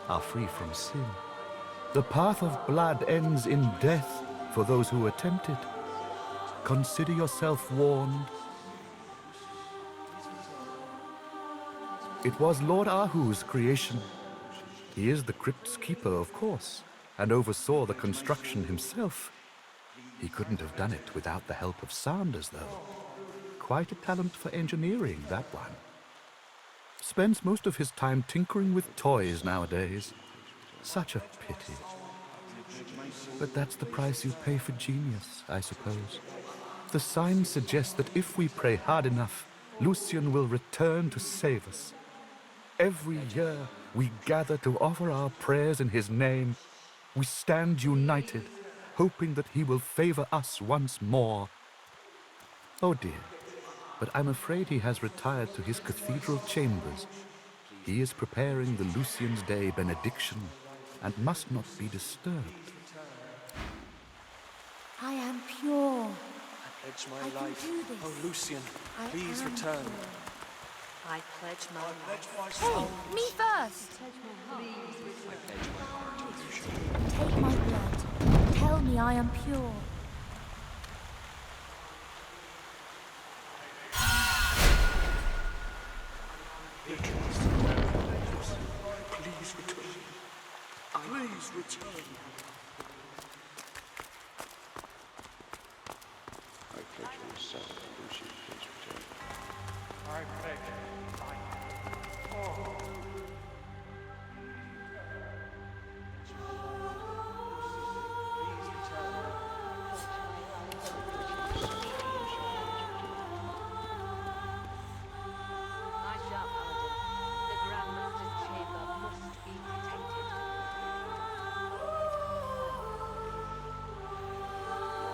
S14: are free from sin. The Path of Blood ends in death for those who attempt it. Consider yourself warned. It was Lord Ahu's creation. He is the crypt's keeper, of course, and oversaw the construction himself. He couldn't have done it without the help of Sanders, though. Quite a talent for engineering, that one. Spends most of his time tinkering with toys nowadays. Such a pity. But that's the price you pay for genius, I suppose. The signs suggest that if we pray hard enough, Lucian will return to save us. Every year, we gather to offer our prayers in his name. We stand united, hoping that he will favor us once more. Oh dear, but I'm afraid he has retired to his cathedral chambers. He is preparing the Lucian's Day benediction and must not be disturbed.
S22: I am pure.
S10: I pledge my
S22: I
S10: life.
S22: can do this.
S10: Oh, Lucian,
S22: I
S10: please
S22: am
S10: return.
S22: pure.
S15: I pledge my life.
S22: Hey, me first!
S10: I pledge my heart to Lucian.
S22: Take my blood. Tell me I am pure.
S13: Please return. Please return. I pledge myself, Lucian, please return. I pledge life. Oh.
S15: My sharp paladin, the Grandmaster's chamber must be protected.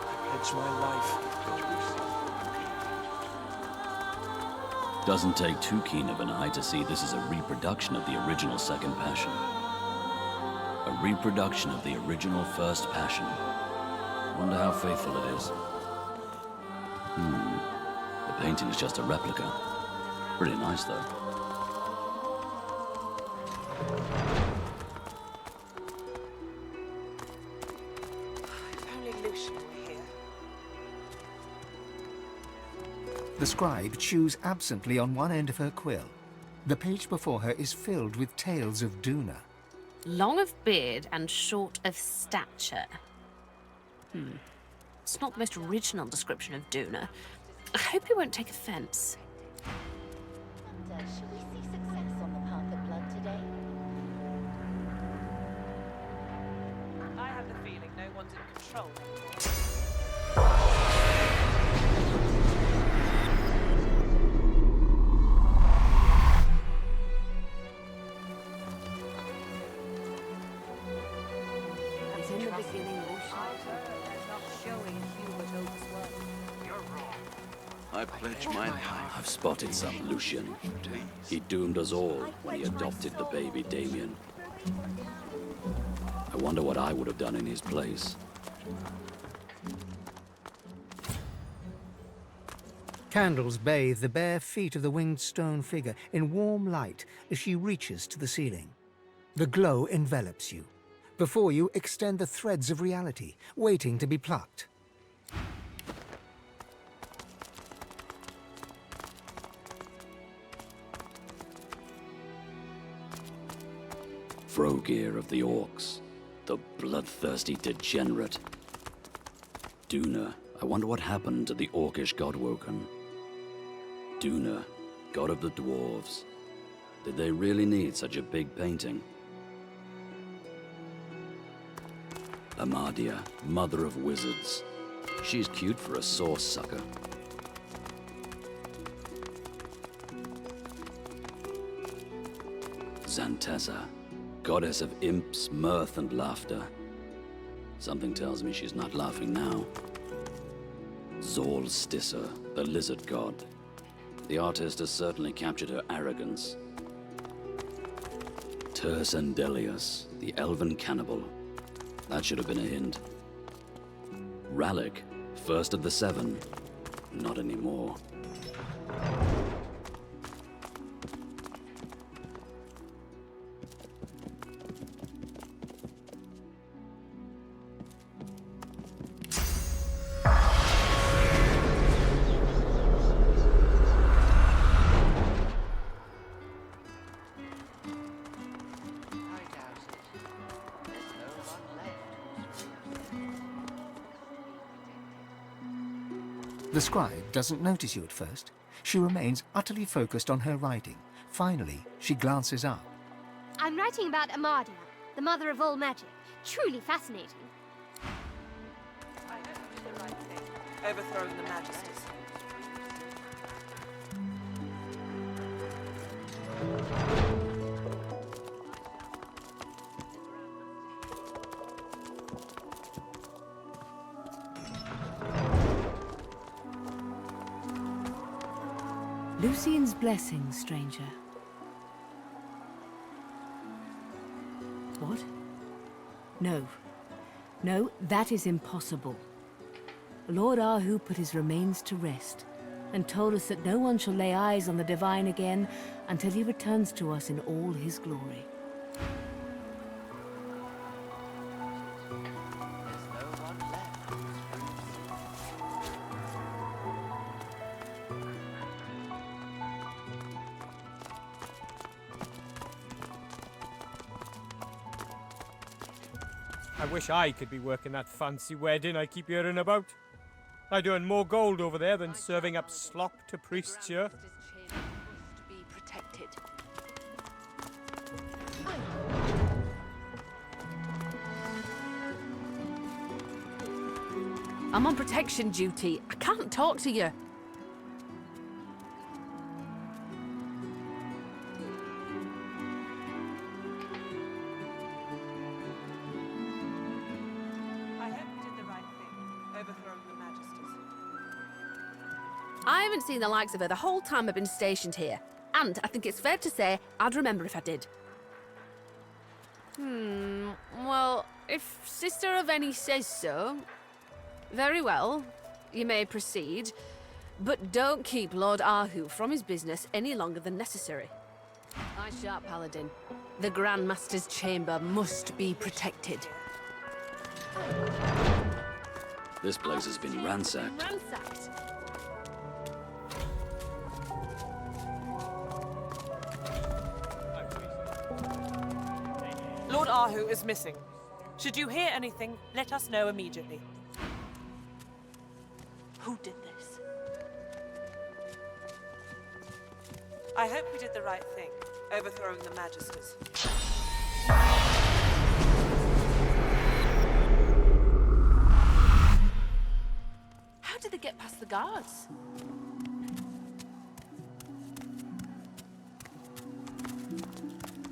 S10: I pledge my life.
S2: Doesn't take too keen of an eye to see this is a reproduction of the original Second Passion. A reproduction of the original First Passion. Wonder how faithful it is. The painting is just a replica. Pretty nice, though.
S12: If only Lucian were here.
S3: The scribe chews absently on one end of her quill. The page before her is filled with tales of Duna.
S18: Long of beard and short of stature. It's not the most original description of Duna. I hope he won't take offense.
S22: Should we see success on the Path of Blood today?
S12: I have the feeling no one's in control.
S7: As in the beginning,
S2: I pledge my life. I've spotted some Lucian. He doomed us all when he adopted the baby Damien. I wonder what I would have done in his place.
S3: Candles bathe the bare feet of the winged stone figure in warm light as she reaches to the ceiling. The glow envelops you. Before you extend the threads of reality, waiting to be plucked.
S2: Frogir of the Orcs. The bloodthirsty degenerate. Duna. I wonder what happened to the Orcish Godwoken. Duna, god of the dwarves. Did they really need such a big painting? Amadia, mother of wizards. She's cute for a sore sucker. Zanteza, Goddess of imps, mirth, and laughter. Something tells me she's not laughing now. Zol Stisser, the lizard god. The artist has certainly captured her arrogance. Tersendelius, the elven cannibal. That should have been a hint. Rallic, first of the seven. Not anymore.
S3: The scribe doesn't notice you at first. She remains utterly focused on her writing. Finally, she glances up.
S6: I'm writing about Amadia, the mother of all magic. Truly fascinating.
S12: I hope you did the right thing, overthrowing the Majesties.
S20: Lucian's blessing, stranger. What? No. No, that is impossible. Lord Ahu put his remains to rest, and told us that no one shall lay eyes on the divine again until he returns to us in all his glory.
S1: I wish I could be working that fancy wedding I keep hearing about. I'd earn more gold over there than serving up slop to priests here.
S18: Must be protected.
S7: I'm on protection duty. I can't talk to you.
S12: I hope you did the right thing, overthrowing the Majesties.
S7: I haven't seen the likes of her the whole time I've been stationed here. And I think it's fair to say I'd remember if I did. Well, if Sister Aveni says so, very well. You may proceed. But don't keep Lord Ahu from his business any longer than necessary. Aye, sharp, Paladin. The Grand Master's chamber must be protected.
S2: This place has been ransacked.
S6: Ransacked?
S12: Lord Ahu is missing. Should you hear anything, let us know immediately. Who did this? I hope we did the right thing, overthrowing the Majesties.
S7: How did they get past the guards?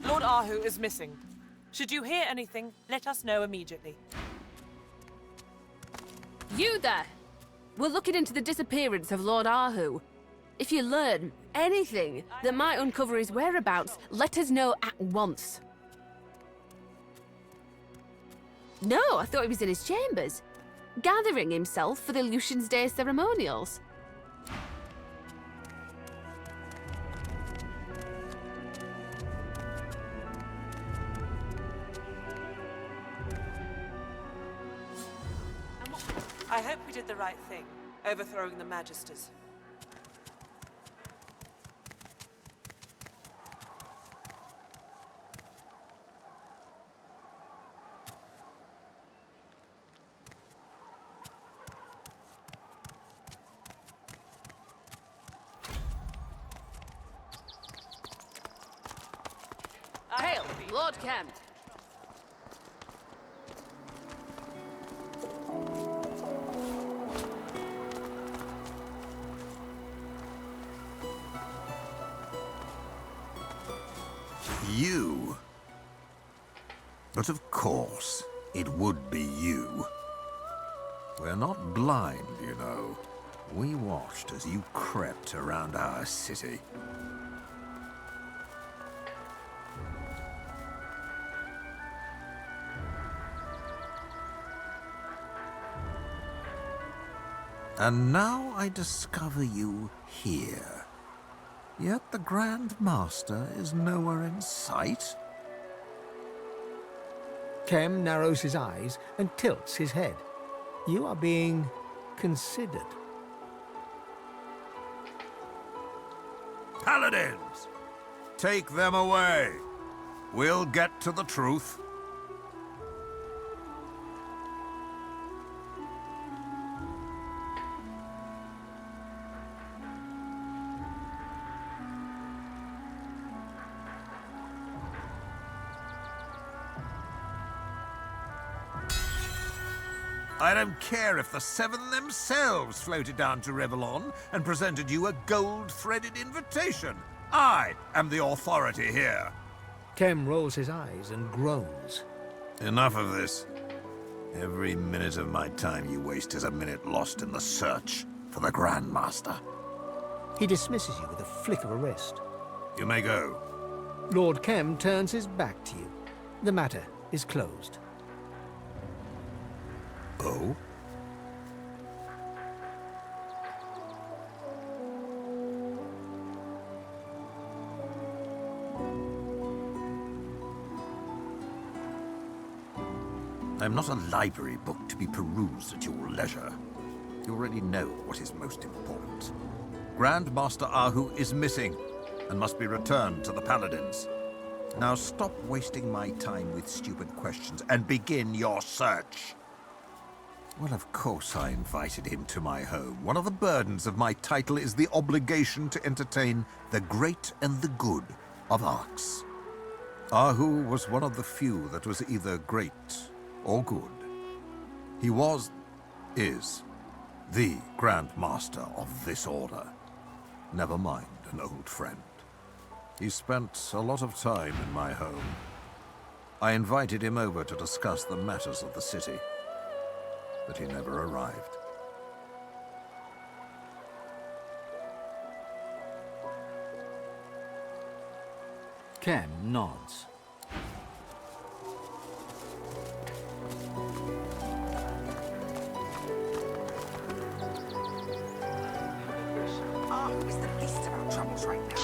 S12: Lord Ahu is missing. Should you hear anything, let us know immediately.
S7: You there! We're looking into the disappearance of Lord Ahu. If you learn anything that might uncover his whereabouts, let us know at once. No, I thought he was in his chambers, gathering himself for the Lucian's Day ceremonials.
S12: I hope we did the right thing, overthrowing the Majesties.
S7: Hail, Lord Kemp!
S19: You.
S17: But of course, it would be you. We're not blind, you know. We watched as you crept around our city. And now I discover you here. Yet the Grand Master is nowhere in sight.
S3: Kem narrows his eyes and tilts his head. You are being considered.
S17: Paladins! Take them away. We'll get to the truth. I don't care if the Seven themselves floated down to Revellon and presented you a gold-threaded invitation. I am the authority here.
S3: Kem rolls his eyes and groans.
S17: Enough of this. Every minute of my time you waste is a minute lost in the search for the Grand Master.
S3: He dismisses you with a flick of a wrist.
S17: You may go.
S3: Lord Kem turns his back to you. The matter is closed.
S17: Oh? I'm not a library book to be perused at your leisure. You already know what is most important. Grand Master Ahu is missing and must be returned to the Paladins. Now stop wasting my time with stupid questions and begin your search. Well, of course I invited him to my home. One of the burdens of my title is the obligation to entertain the great and the good of Arx. Ahu was one of the few that was either great or good. He is, the Grand Master of this order. Never mind an old friend. He spent a lot of time in my home. I invited him over to discuss the matters of the city, but he never arrived.
S11: Kem nods.
S10: Ahu is the least of our troubles right now.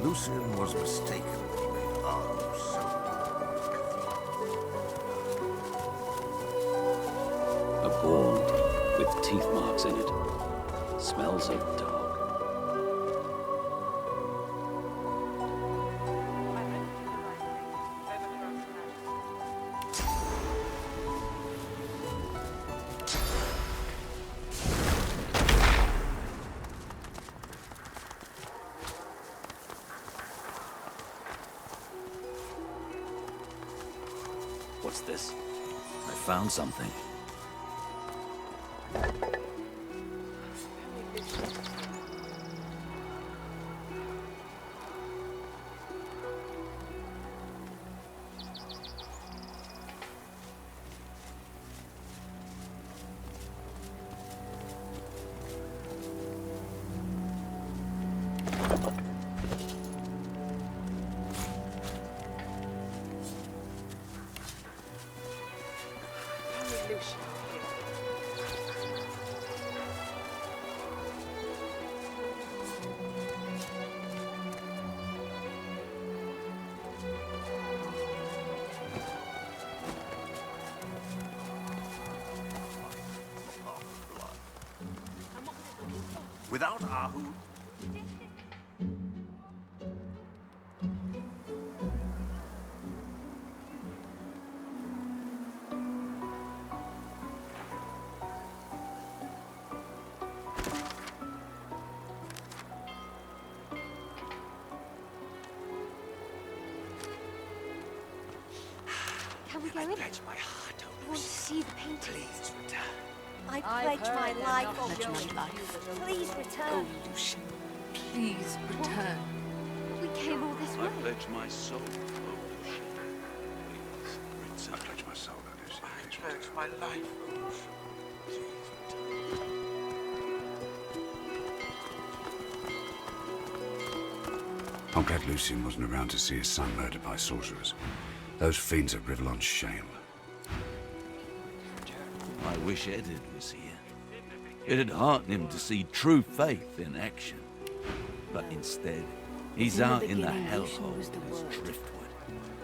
S17: Lucian was mistaken when he made Ahu so.
S2: A board with teeth marks in it. Smells of dog. What's this? I found something.
S17: Without Ahu,
S6: Can we go in?
S10: I pledge my heart,
S6: I want to see the painting.
S10: Please return.
S22: I pledge my life,
S7: Pledge my life.
S22: Please return.
S7: Oh, Lucian, please return.
S6: came all this way.
S13: I pledge my soul, oh Lucian. Please, I pledge my soul, oh Lucian. I pledge my life, oh Lucian.
S19: I'm glad Lucian wasn't around to see his son murdered by sorcerers. Those fiends at Rivellon's shame.
S13: I wish Eddard was here. It'd hearten him to see true faith in action. But instead, he's out in the hellhole as driftwood,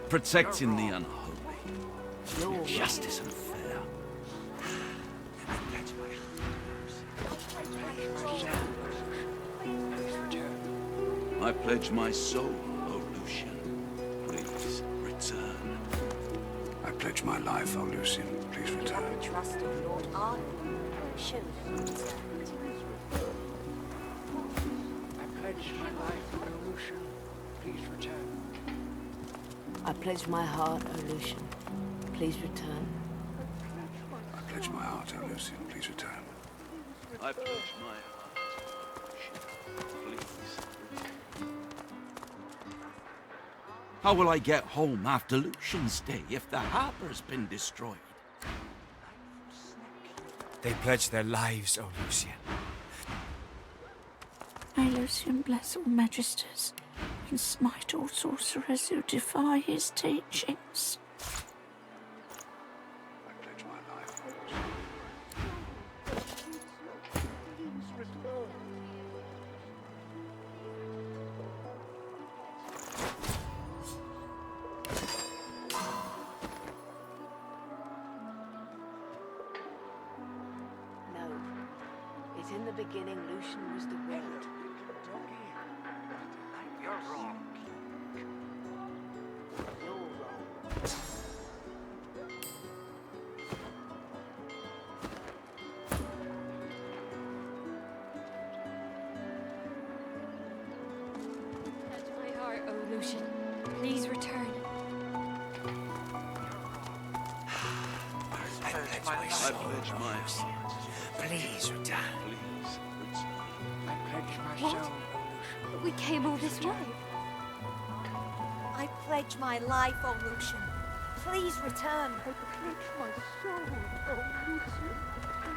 S13: protecting the unholy. Justice and fair. I pledge my soul, O Lucian. Please return.
S19: I pledge my life, oh Lucian. Please return.
S22: Trust in Lord Arnold. Should
S15: I pledge my life, O Lucian. Please return.
S21: I pledge my heart, O Lucian. Please return.
S19: I pledge my heart, oh Lucian. Please return.
S13: I pledge my heart, O Lucian. Please return. How will I get home after Lucian's day if the harbor's been destroyed?
S23: They pledge their lives, O Lucian.
S24: May Lucian bless all magisters and smite all sorcerers who defy his teachings.
S19: I pledge my life, oh Lucian.
S21: No. It's in the beginning, Lucian was the word.
S15: You're wrong.
S21: You're wrong.
S6: Touch my heart, oh Lucian. Please return.
S23: I pledge my soul,
S13: pledge my heart.
S23: Please return.
S13: Please return.
S15: I pledge my
S6: What?
S15: soul, O Lucian.
S6: We came all this way.
S22: I pledge my life, O Lucian. Please return.
S15: I pledge my soul, O Lucian.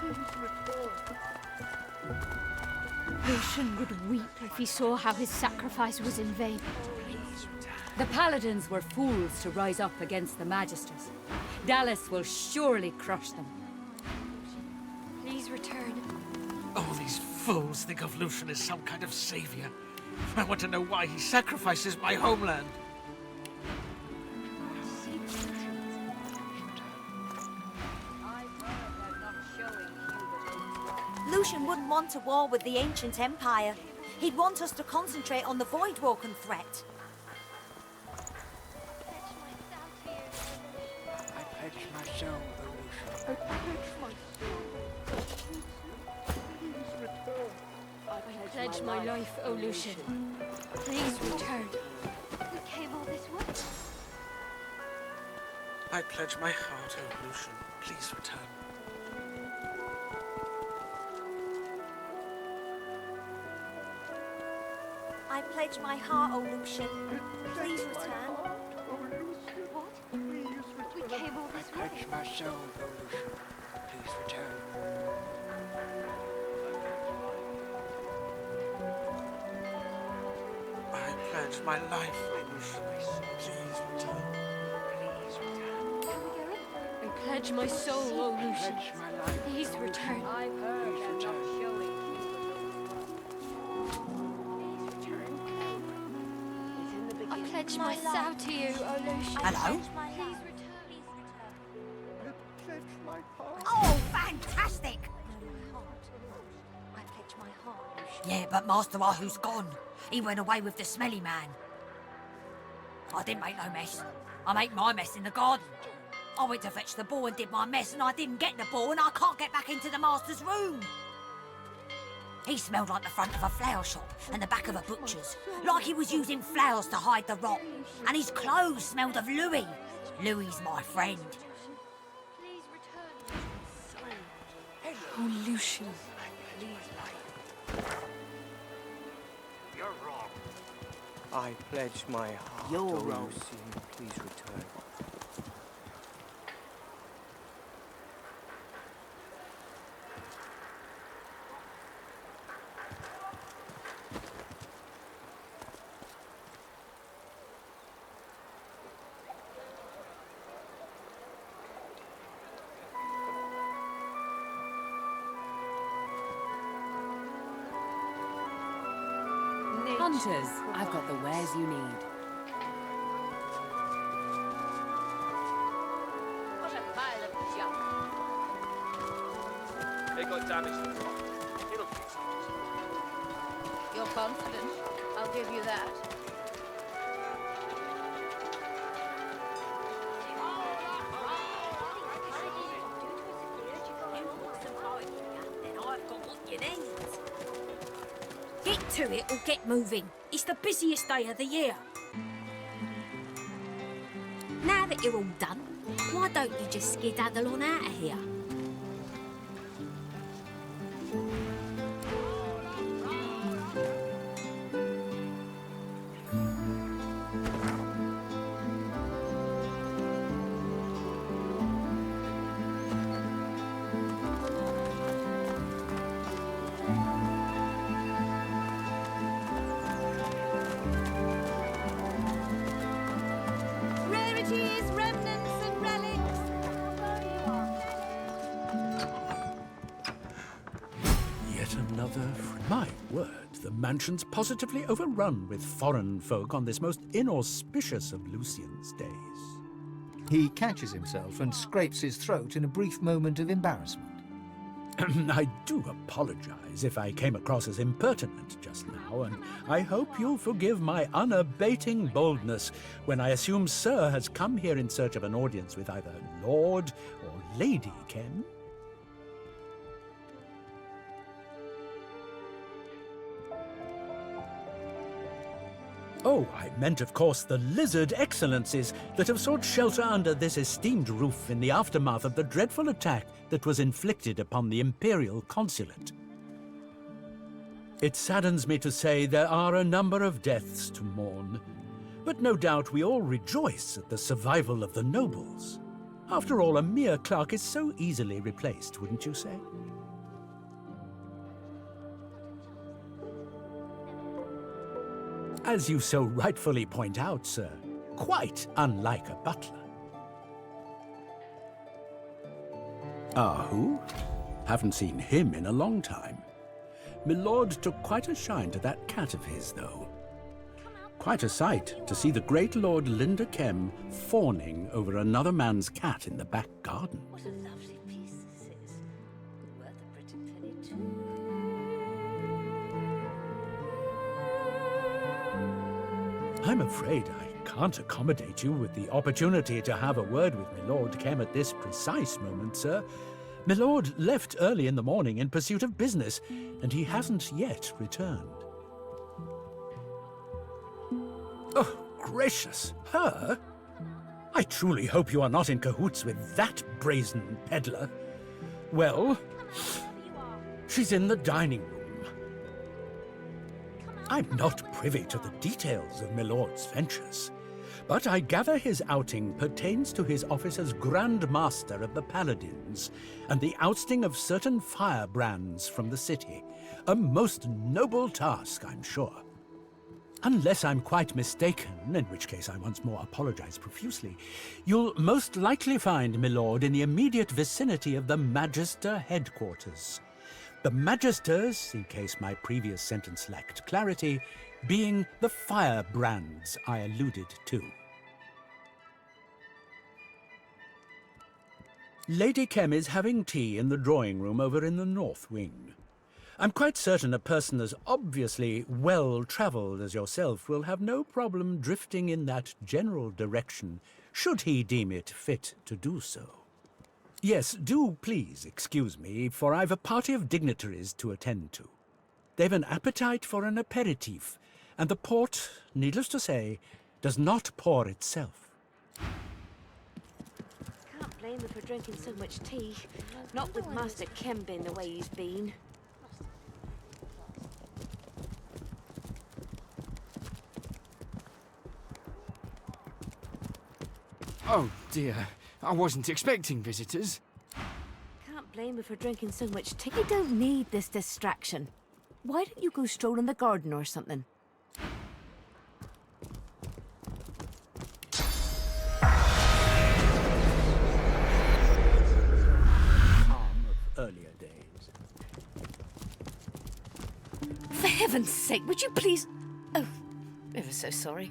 S15: Please return.
S6: Lucian would weep if he saw how his sacrifice was in vain.
S9: The paladins were fools to rise up against the magisters. Dallas will surely crush them.
S6: Please return.
S5: All these fools think of Lucian as some kind of savior. I want to know why he sacrifices my homeland.
S22: Lucian wouldn't want a war with the ancient empire. He'd want us to concentrate on the Voidwalken threat.
S15: I pledge my soul, O Lucian. I pledge my soul. Please return.
S6: I pledge my life, O Lucian. Please return. We came all this way.
S5: I pledge my heart, O Lucian. Please return.
S22: I pledge my heart, O Lucian. Please return.
S6: What? We came all
S15: I
S6: this way.
S15: pledge my soul, O Lucian. Please return.
S5: I pledge my life, O Lucian. Please return.
S6: I pledge my soul, O Lucian.
S15: Pledge my life.
S6: Please return.
S15: Please return.
S6: I pledge my soul to you, O Lucian.
S9: Hello?
S6: Please return.
S15: I pledge my heart.
S9: Oh, fantastic!
S22: I pledge my heart, Lucian.
S9: Yeah, but Master Ahu's gone. He went away with the smelly man. I didn't make no mess. I made my mess in the garden. I went to fetch the ball and did my mess, and I didn't get the ball, and I can't get back into the master's room. He smelled like the front of a flower shop and the back of a butcher's, like he was using flowers to hide the rot. And his clothes smelled of Louis. Louis's my friend.
S6: Please return.
S24: Oh, Lucian.
S15: You're wrong.
S1: I pledge my heart,
S21: Your
S1: O
S21: role.
S1: Lucian, please return.
S4: Hunters, I've got the wares you need.
S8: What a pile of junk.
S10: It got damaged in the fire. It'll fix it.
S8: You're confident. I'll give you that.
S9: Get to it or get moving. It's the busiest day of the year.
S22: Now that you're all done, why don't you just skedaddle on out of here?
S9: Rarities, remnants, and relics.
S14: Yet another... My word, the mansion's positively overrun with foreign folk on this most inauspicious of Lucian's days.
S3: He catches himself and scrapes his throat in a brief moment of embarrassment.
S14: I do apologize if I came across as impertinent just now, and I hope you'll forgive my unabating boldness when I assume Sir has come here in search of an audience with either Lord or Lady Kem. Oh, I meant, of course, the lizard excellencies that have sought shelter under this esteemed roof in the aftermath of the dreadful attack that was inflicted upon the Imperial Consulate. It saddens me to say there are a number of deaths to mourn, but no doubt we all rejoice at the survival of the nobles. After all, a mere clerk is so easily replaced, wouldn't you say? As you so rightfully point out, sir, quite unlike a butler. Who? Haven't seen him in a long time. Milord took quite a shine to that cat of his, though. Quite a sight to see the great Lord Linda Kem fawning over another man's cat in the back garden.
S21: What a lovely piece this is. Worth a pretty penny too.
S14: I'm afraid I can't accommodate you with the opportunity to have a word with Milord Kem at this precise moment, sir. Milord left early in the morning in pursuit of business, and he hasn't yet returned. Oh, gracious! Her? I truly hope you are not in cahoots with that brazen peddler. Well, she's in the dining room. I'm not privy to the details of Milord's ventures, but I gather his outing pertains to his office as Grand Master of the Paladins and the ousting of certain firebrands from the city. A most noble task, I'm sure. Unless I'm quite mistaken, in which case I once more apologize profusely, you'll most likely find Milord in the immediate vicinity of the Magister headquarters. The Magisters, in case my previous sentence lacked clarity, being the firebrands I alluded to. Lady Kem is having tea in the drawing room over in the north wing. I'm quite certain a person as obviously well-travelled as yourself will have no problem drifting in that general direction, should he deem it fit to do so. Yes, do please excuse me, for I've a party of dignitaries to attend to. They've an appetite for an aperitif, and the port, needless to say, does not pour itself.
S21: Can't blame her for drinking so much tea. Not with Master Kem being the way he's been.
S23: Oh dear, I wasn't expecting visitors.
S21: Can't blame her for drinking so much tea. You don't need this distraction. Why don't you go stroll in the garden or something?
S14: Charm of earlier days.
S21: For heaven's sake, would you please... Oh, ever so sorry.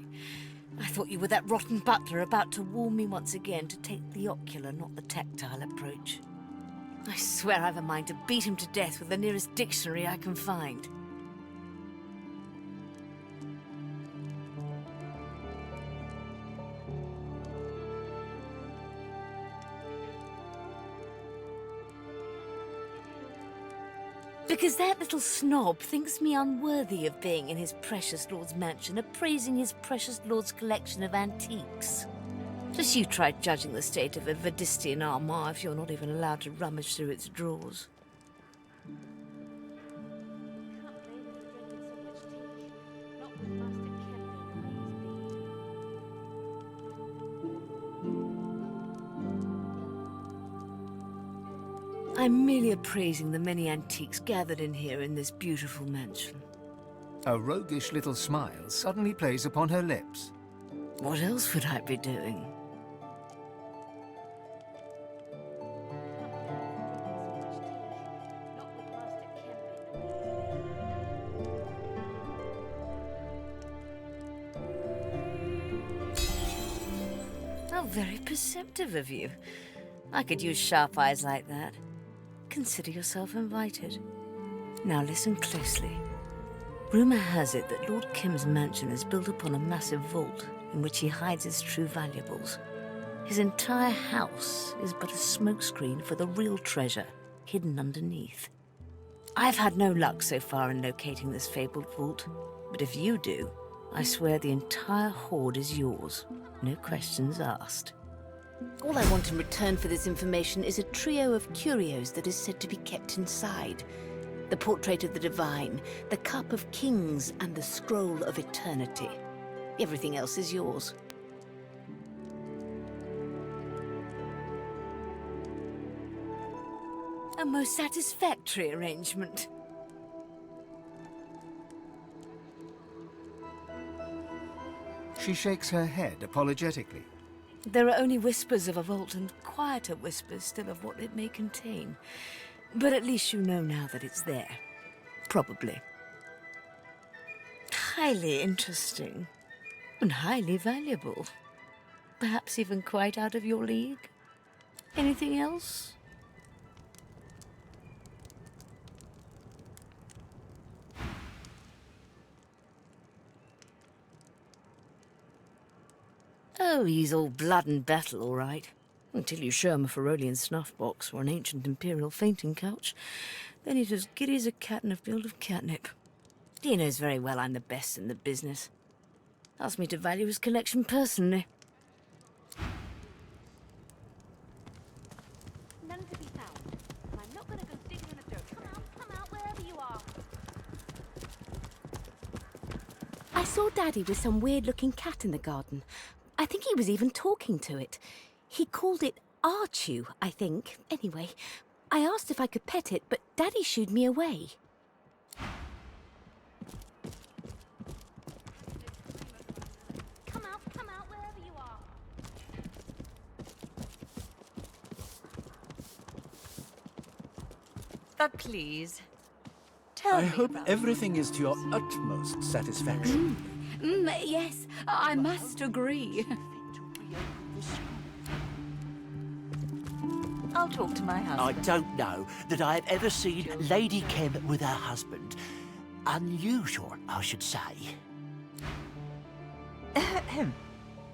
S21: I thought you were that rotten butler about to warn me once again to take the ocular, not the tactile approach. I swear I've a mind to beat him to death with the nearest dictionary I can find. Because that little snob thinks me unworthy of being in his precious lord's mansion, appraising his precious lord's collection of antiques. Just you try judging the state of a Vadistian armoire if you're not even allowed to rummage through its drawers. I'm merely appraising the many antiques gathered in here in this beautiful mansion.
S3: A roguish little smile suddenly plays upon her lips.
S21: What else would I be doing? How very perceptive of you. I could use sharp eyes like that. Consider yourself invited. Now listen closely. Rumor has it that Lord Kim's mansion is built upon a massive vault in which he hides his true valuables. His entire house is but a smokescreen for the real treasure hidden underneath. I've had no luck so far in locating this fabled vault, but if you do, I swear the entire hoard is yours. No questions asked. All I want in return for this information is a trio of curios that is said to be kept inside. The portrait of the divine, the cup of kings, and the scroll of eternity. Everything else is yours. A most satisfactory arrangement.
S3: She shakes her head apologetically.
S21: There are only whispers of a vault and quieter whispers still of what it may contain. But at least you know now that it's there. Probably. Highly interesting. And highly valuable. Perhaps even quite out of your league. Anything else? Oh, he's all blood and battle, all right. Until you show him a Ferolian snuff box or an ancient imperial fainting couch, then he's as giddy as a cat in a field of catnip. He knows very well I'm the best in the business. Asked me to value his collection personally.
S22: None to be found. And I'm not going to go digging in the dirt. Come out, wherever you are.
S21: I saw Daddy with some weird-looking cat in the garden. I think he was even talking to it. He called it Archew, I think. Anyway, I asked if I could pet it, but Daddy shooed me away.
S22: Come out, wherever you are.
S12: But please, tell
S14: I
S12: me
S14: hope
S12: about
S14: everything is to your utmost satisfaction.
S12: Yes, I must agree. I'll talk to my
S5: I
S12: husband.
S5: don't know that I have ever seen Lady Kim with her husband. Unusual, I should say.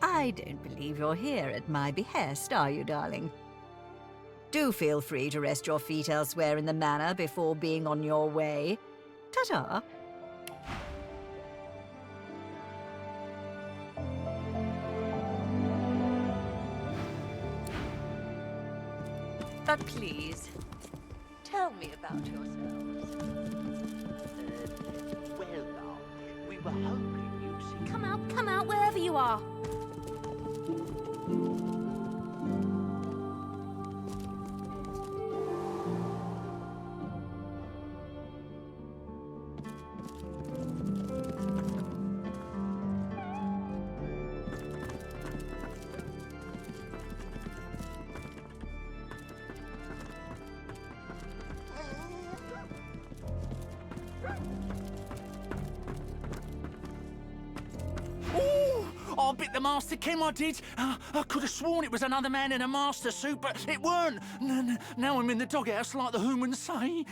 S12: I don't believe you're here at my behest, are you, darling? Do feel free to rest your feet elsewhere in the manor before being on your way. Ta-ta. But please, tell me about yourselves.
S5: Well, we were hoping you'd see...
S22: Come out, wherever you are.
S11: I bit the master, Kim, I did. I could have sworn it was another man in a master suit, but it weren't. Now I'm in the doghouse like the humans say.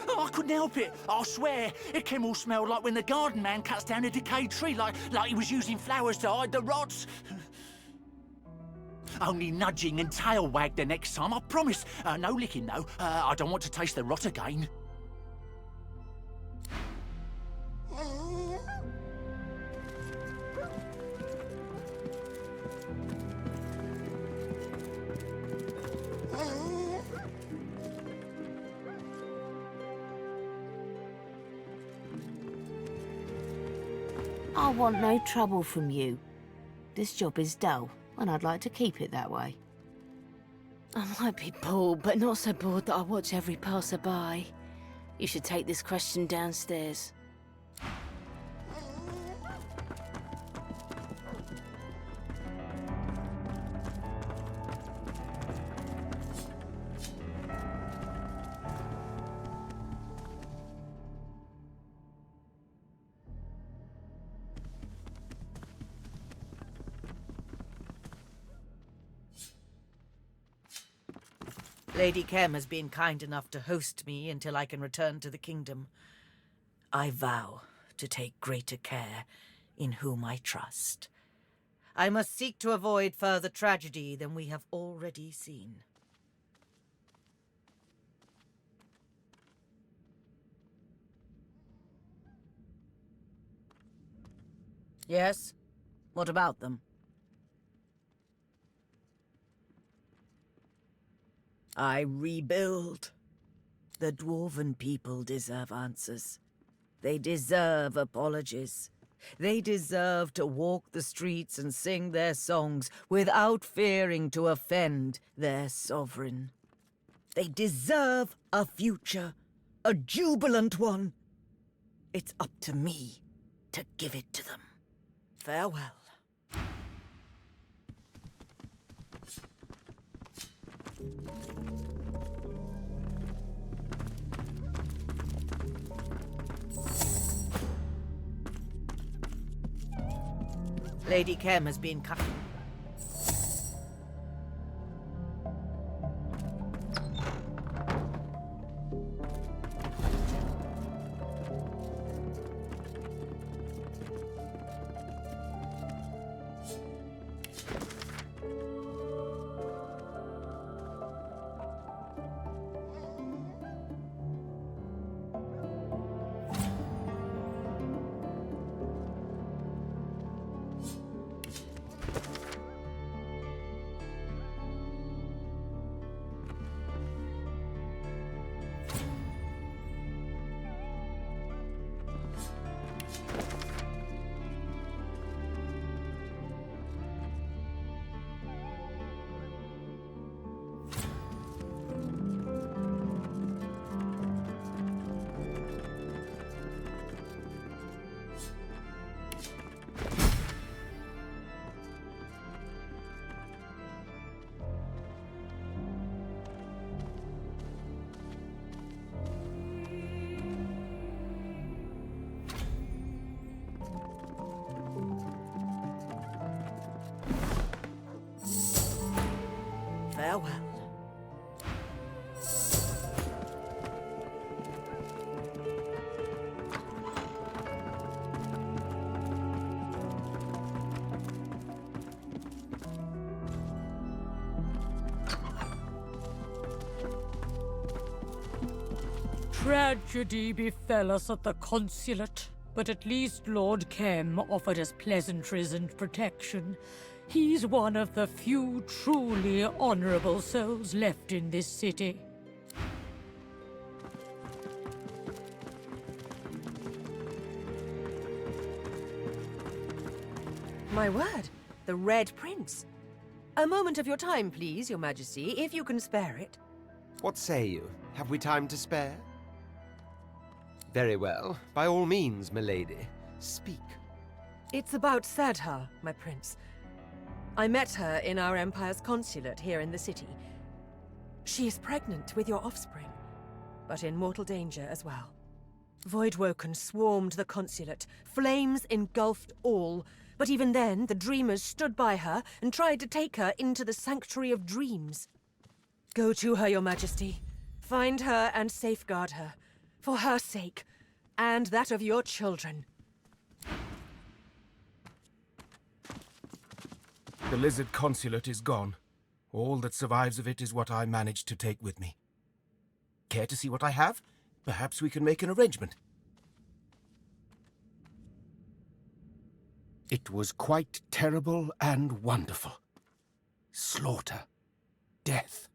S11: Oh, I couldn't help it. I swear, it came all smelled like when the garden man cuts down a decayed tree, like he was using flowers to hide the rots. Only nudging and tail wag the next time, I promise. No licking, though. I don't want to taste the rot again.
S21: I want no trouble from you. This job is dull, and I'd like to keep it that way.
S7: I might be bored, but not so bored that I watch every passerby. You should take this question downstairs.
S16: Lady Kem has been kind enough to host me until I can return to the kingdom. I vow to take greater care in whom I trust. I must seek to avoid further tragedy than we have already seen. Yes? What about them? I rebuild. The dwarven people deserve answers. They deserve apologies. They deserve to walk the streets and sing their songs without fearing to offend their sovereign. They deserve a future, a jubilant one. It's up to me to give it to them. Farewell. Lady Kem has been cut. Farewell.
S18: Tragedy befell us at the consulate, but at least Lord Kem offered us pleasantries and protection. He's one of the few truly honorable souls left in this city.
S20: My word, the Red Prince. A moment of your time, please, Your Majesty, if you can spare it.
S25: What say you? Have we time to spare? Very well. By all means, milady. Speak.
S20: It's about Sadha, my prince. I met her in our Empire's consulate here in the city. She is pregnant with your offspring, but in mortal danger as well. Voidwoken swarmed the consulate. Flames engulfed all. But even then, the Dreamers stood by her and tried to take her into the Sanctuary of Dreams. Go to her, Your Majesty. Find her and safeguard her. For her sake, and that of your children.
S2: The Lizard Consulate is gone. All that survives of it is what I managed to take with me. Care to see what I have? Perhaps we can make an arrangement. It was quite terrible and wonderful. Slaughter. Death.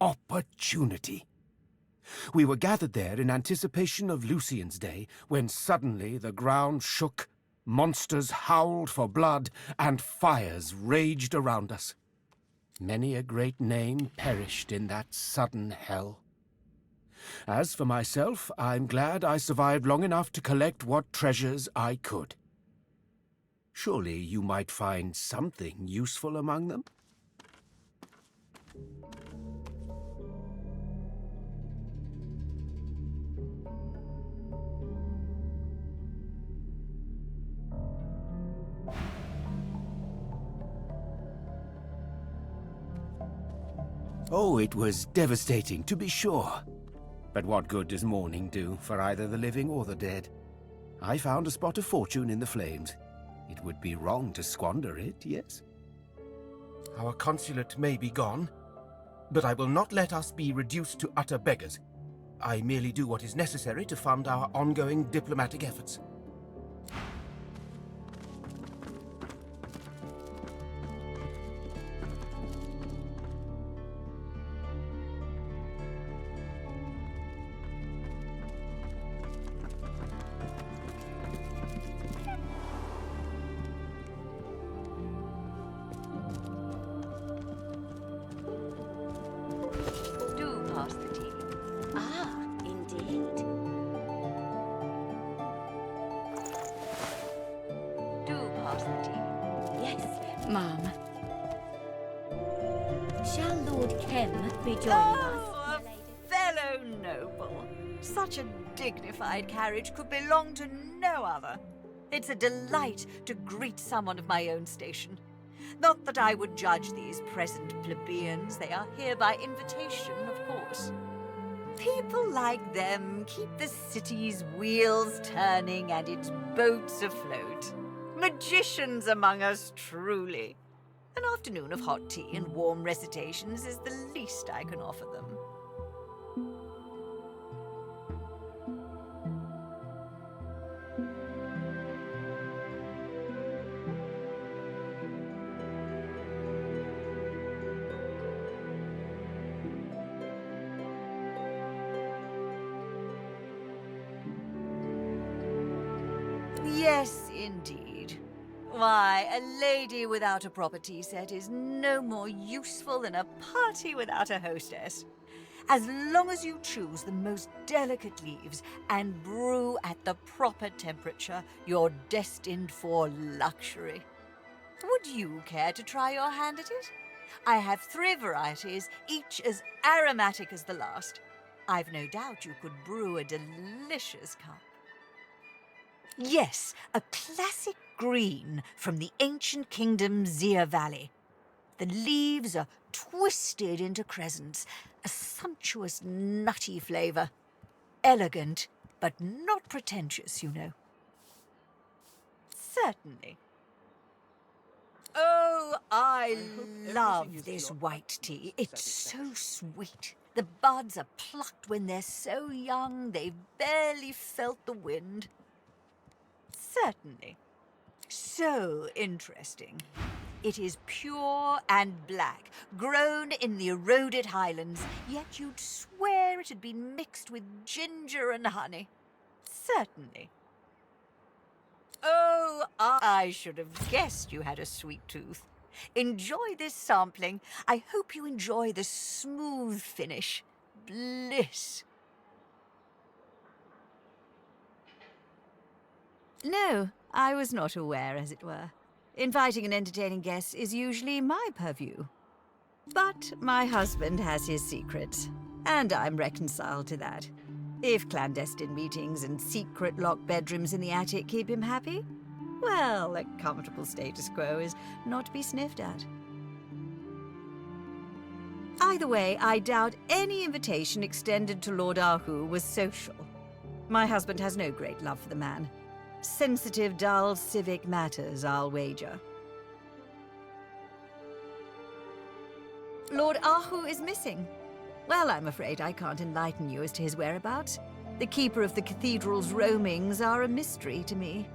S2: Opportunity. We were gathered there in anticipation of Lucian's Day, when suddenly the ground shook, monsters howled for blood, and fires raged around us. Many a great name perished in that sudden hell. As for myself, I'm glad I survived long enough to collect what treasures I could. Surely you might find something useful among them? Oh, it was devastating, to be sure. But what good does mourning do for either the living or the dead? I found a spot of fortune in the flames. It would be wrong to squander it, yes? Our consulate may be gone, but I will not let us be reduced to utter beggars. I merely do what is necessary to fund our ongoing diplomatic efforts.
S24: Mum.
S22: Shall Lord Kem be joining
S12: Oh, a fellow noble. Such a dignified carriage could belong to no other. It's a delight to greet someone of my own station. Not that I would judge these present plebeians. They are here by invitation, of course. People like them keep the city's wheels turning and its boats afloat. Magicians among us, truly. An afternoon of hot tea and warm recitations is the least I can offer them. Yes, indeed. Why, a lady without a proper tea set is no more useful than a party without a hostess. As long as you choose the most delicate leaves and brew at the proper temperature, you're destined for luxury. Would you care to try your hand at it? I have 3 varieties, each as aromatic as the last. I've no doubt you could brew a delicious cup. Yes, a classic green from the ancient kingdom Zia Valley. The leaves are twisted into crescents, a sumptuous nutty flavour. Elegant, but not pretentious, you know. Certainly. Oh, I love this white tea. It's so sweet. The buds are plucked when they're so young, they've barely felt the wind. Certainly. So interesting. It is pure and black, grown in the eroded highlands, yet you'd swear it had been mixed with ginger and honey. Certainly. Oh, I should have guessed you had a sweet tooth. Enjoy this sampling. I hope you enjoy the smooth finish. Bliss. No, I was not aware, as it were. Inviting and entertaining guests is usually my purview. But my husband has his secrets, and I'm reconciled to that. If clandestine meetings and secret locked bedrooms in the attic keep him happy, well, a comfortable status quo is not to be sniffed at. Either way, I doubt any invitation extended to Lord Ahu was social. My husband has no great love for the man. Sensitive, dull civic matters, I'll wager. Lord Ahu is missing. Well, I'm afraid I can't enlighten you as to his whereabouts. The keeper of the cathedral's roamings are a mystery to me,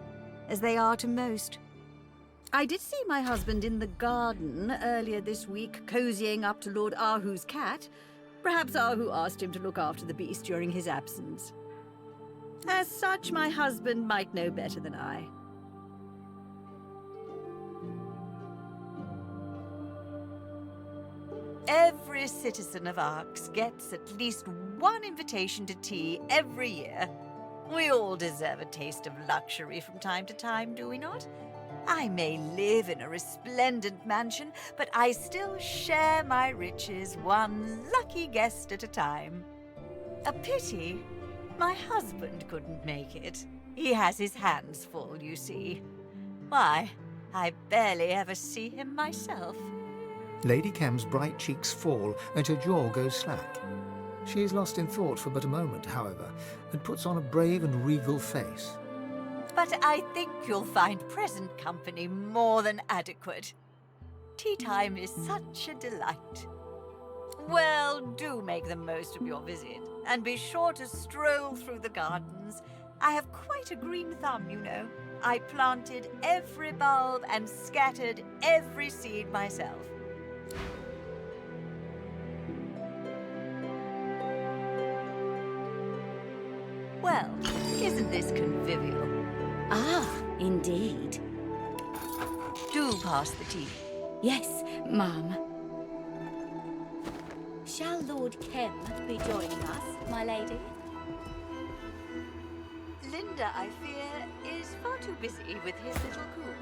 S12: as they are to most. I did see my husband in the garden earlier this week, cozying up to Lord Ahu's cat. Perhaps Ahu asked him to look after the beast during his absence. As such, my husband might know better than I. Every citizen of Arx gets at least one invitation to tea every year. We all deserve a taste of luxury from time to time, do we not? I may live in a resplendent mansion, but I still share my riches one lucky guest at a time. A pity my husband couldn't make it. He has his hands full, you see. Why, I barely ever see him myself.
S3: Lady Kem's bright cheeks fall and her jaw goes slack. She is lost in thought for but a moment, however, and puts on a brave and regal face.
S12: But I think you'll find present company more than adequate. Tea time is such a delight. Well, do make the most of your visit, and be sure to stroll through the gardens. I have quite a green thumb, you know. I planted every bulb and scattered every seed myself. Well, isn't this convivial?
S21: Ah, indeed.
S12: Do pass the tea.
S21: Yes, Ma'am.
S22: Shall Lord Kem be joining us, my lady?
S12: Linda, I fear, is far too busy with his little coup.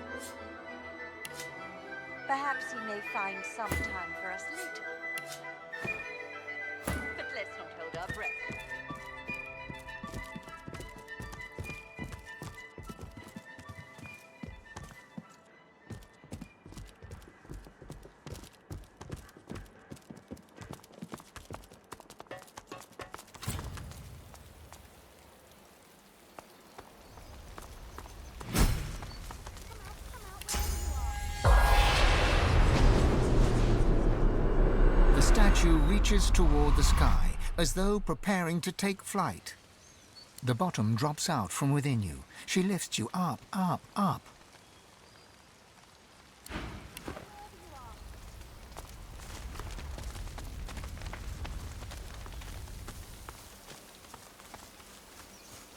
S12: Perhaps he may find some time for us later. But let's not hold our breath.
S3: The statue reaches toward the sky, as though preparing to take flight. The bottom drops out from within you. She lifts you up, up, up.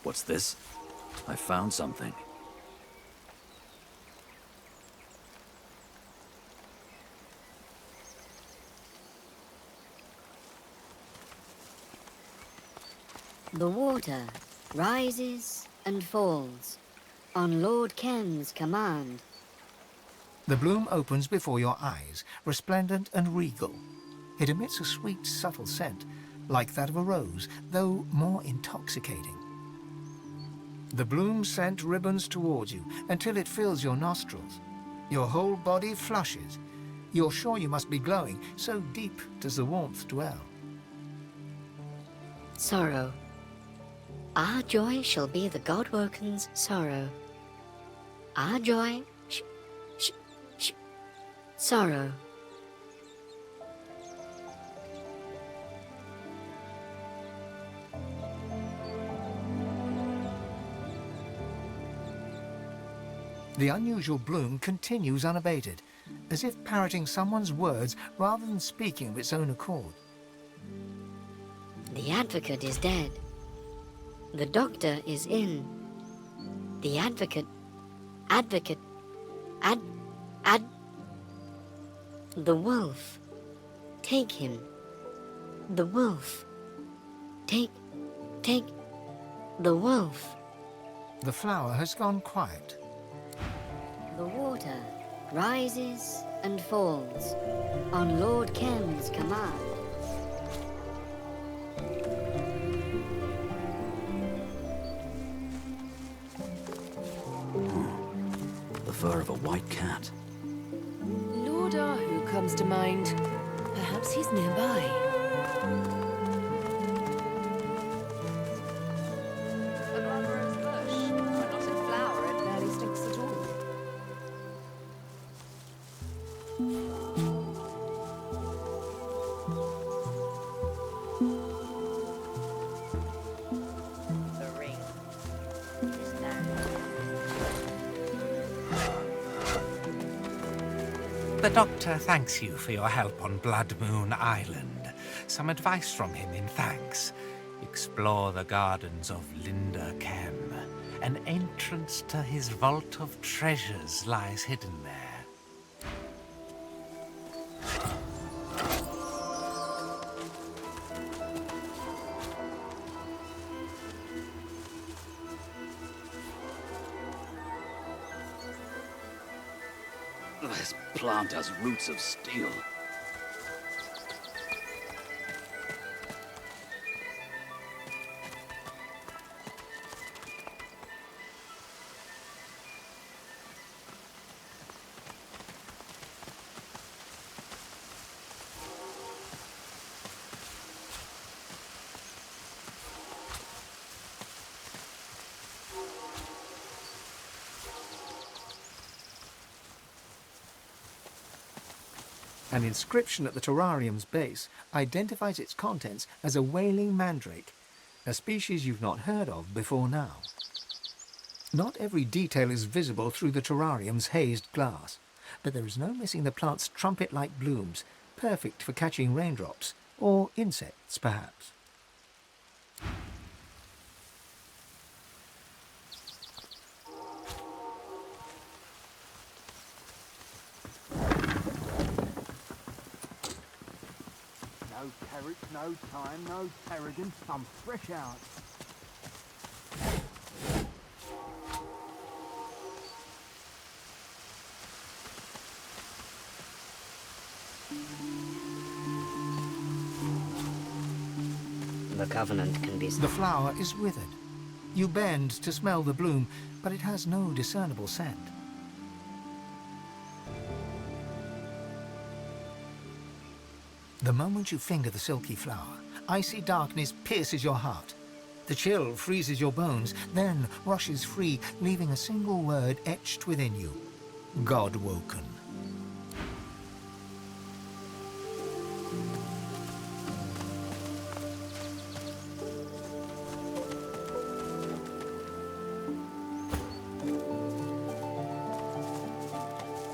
S6: What's this? I found something.
S13: The water rises and falls on Lord Kem's command.
S3: The bloom opens before your eyes, resplendent and regal. It emits a sweet, subtle scent, like that of a rose, though more intoxicating. The bloom scent ribbons towards you until it fills your nostrils. Your whole body flushes. You're sure you must be glowing, so deep does the warmth dwell.
S13: Sorrow. Our joy shall be the God-woken's sorrow. Our joy, sorrow.
S3: The unusual bloom continues unabated, as if parroting someone's words rather than speaking of its own accord.
S13: The advocate is dead. The doctor is in. The advocate. The wolf. Take him. The wolf. Take the wolf.
S3: The flower has gone quiet.
S13: The water rises and falls on Lord Kem's command.
S6: fur of a white cat.
S20: Lord Ahu comes to mind. Perhaps he's nearby.
S7: A glamorous bush. When not in flower, it barely stinks at all.
S13: The ring is now.
S1: The Doctor thanks you for your help on Blood Moon Island. Some advice from him in thanks. Explore the gardens of Linda Kem. An entrance to his vault of treasures lies hidden there.
S6: This plant has roots of steel.
S3: An inscription at the terrarium's base identifies its contents as a wailing mandrake, a species you've not heard of before now. Not every detail is visible through the terrarium's hazed glass, but there is no missing the plant's trumpet-like blooms, perfect for catching raindrops, or insects, perhaps.
S10: No carrots, no thyme, no tarragon. I'm fresh out.
S13: The Covenant can be...
S3: The flower is withered. You bend to smell the bloom, but it has no discernible scent. The moment you finger the silky flower, icy darkness pierces your heart. The chill freezes your bones, then rushes free, leaving a single word etched within you. God-woken.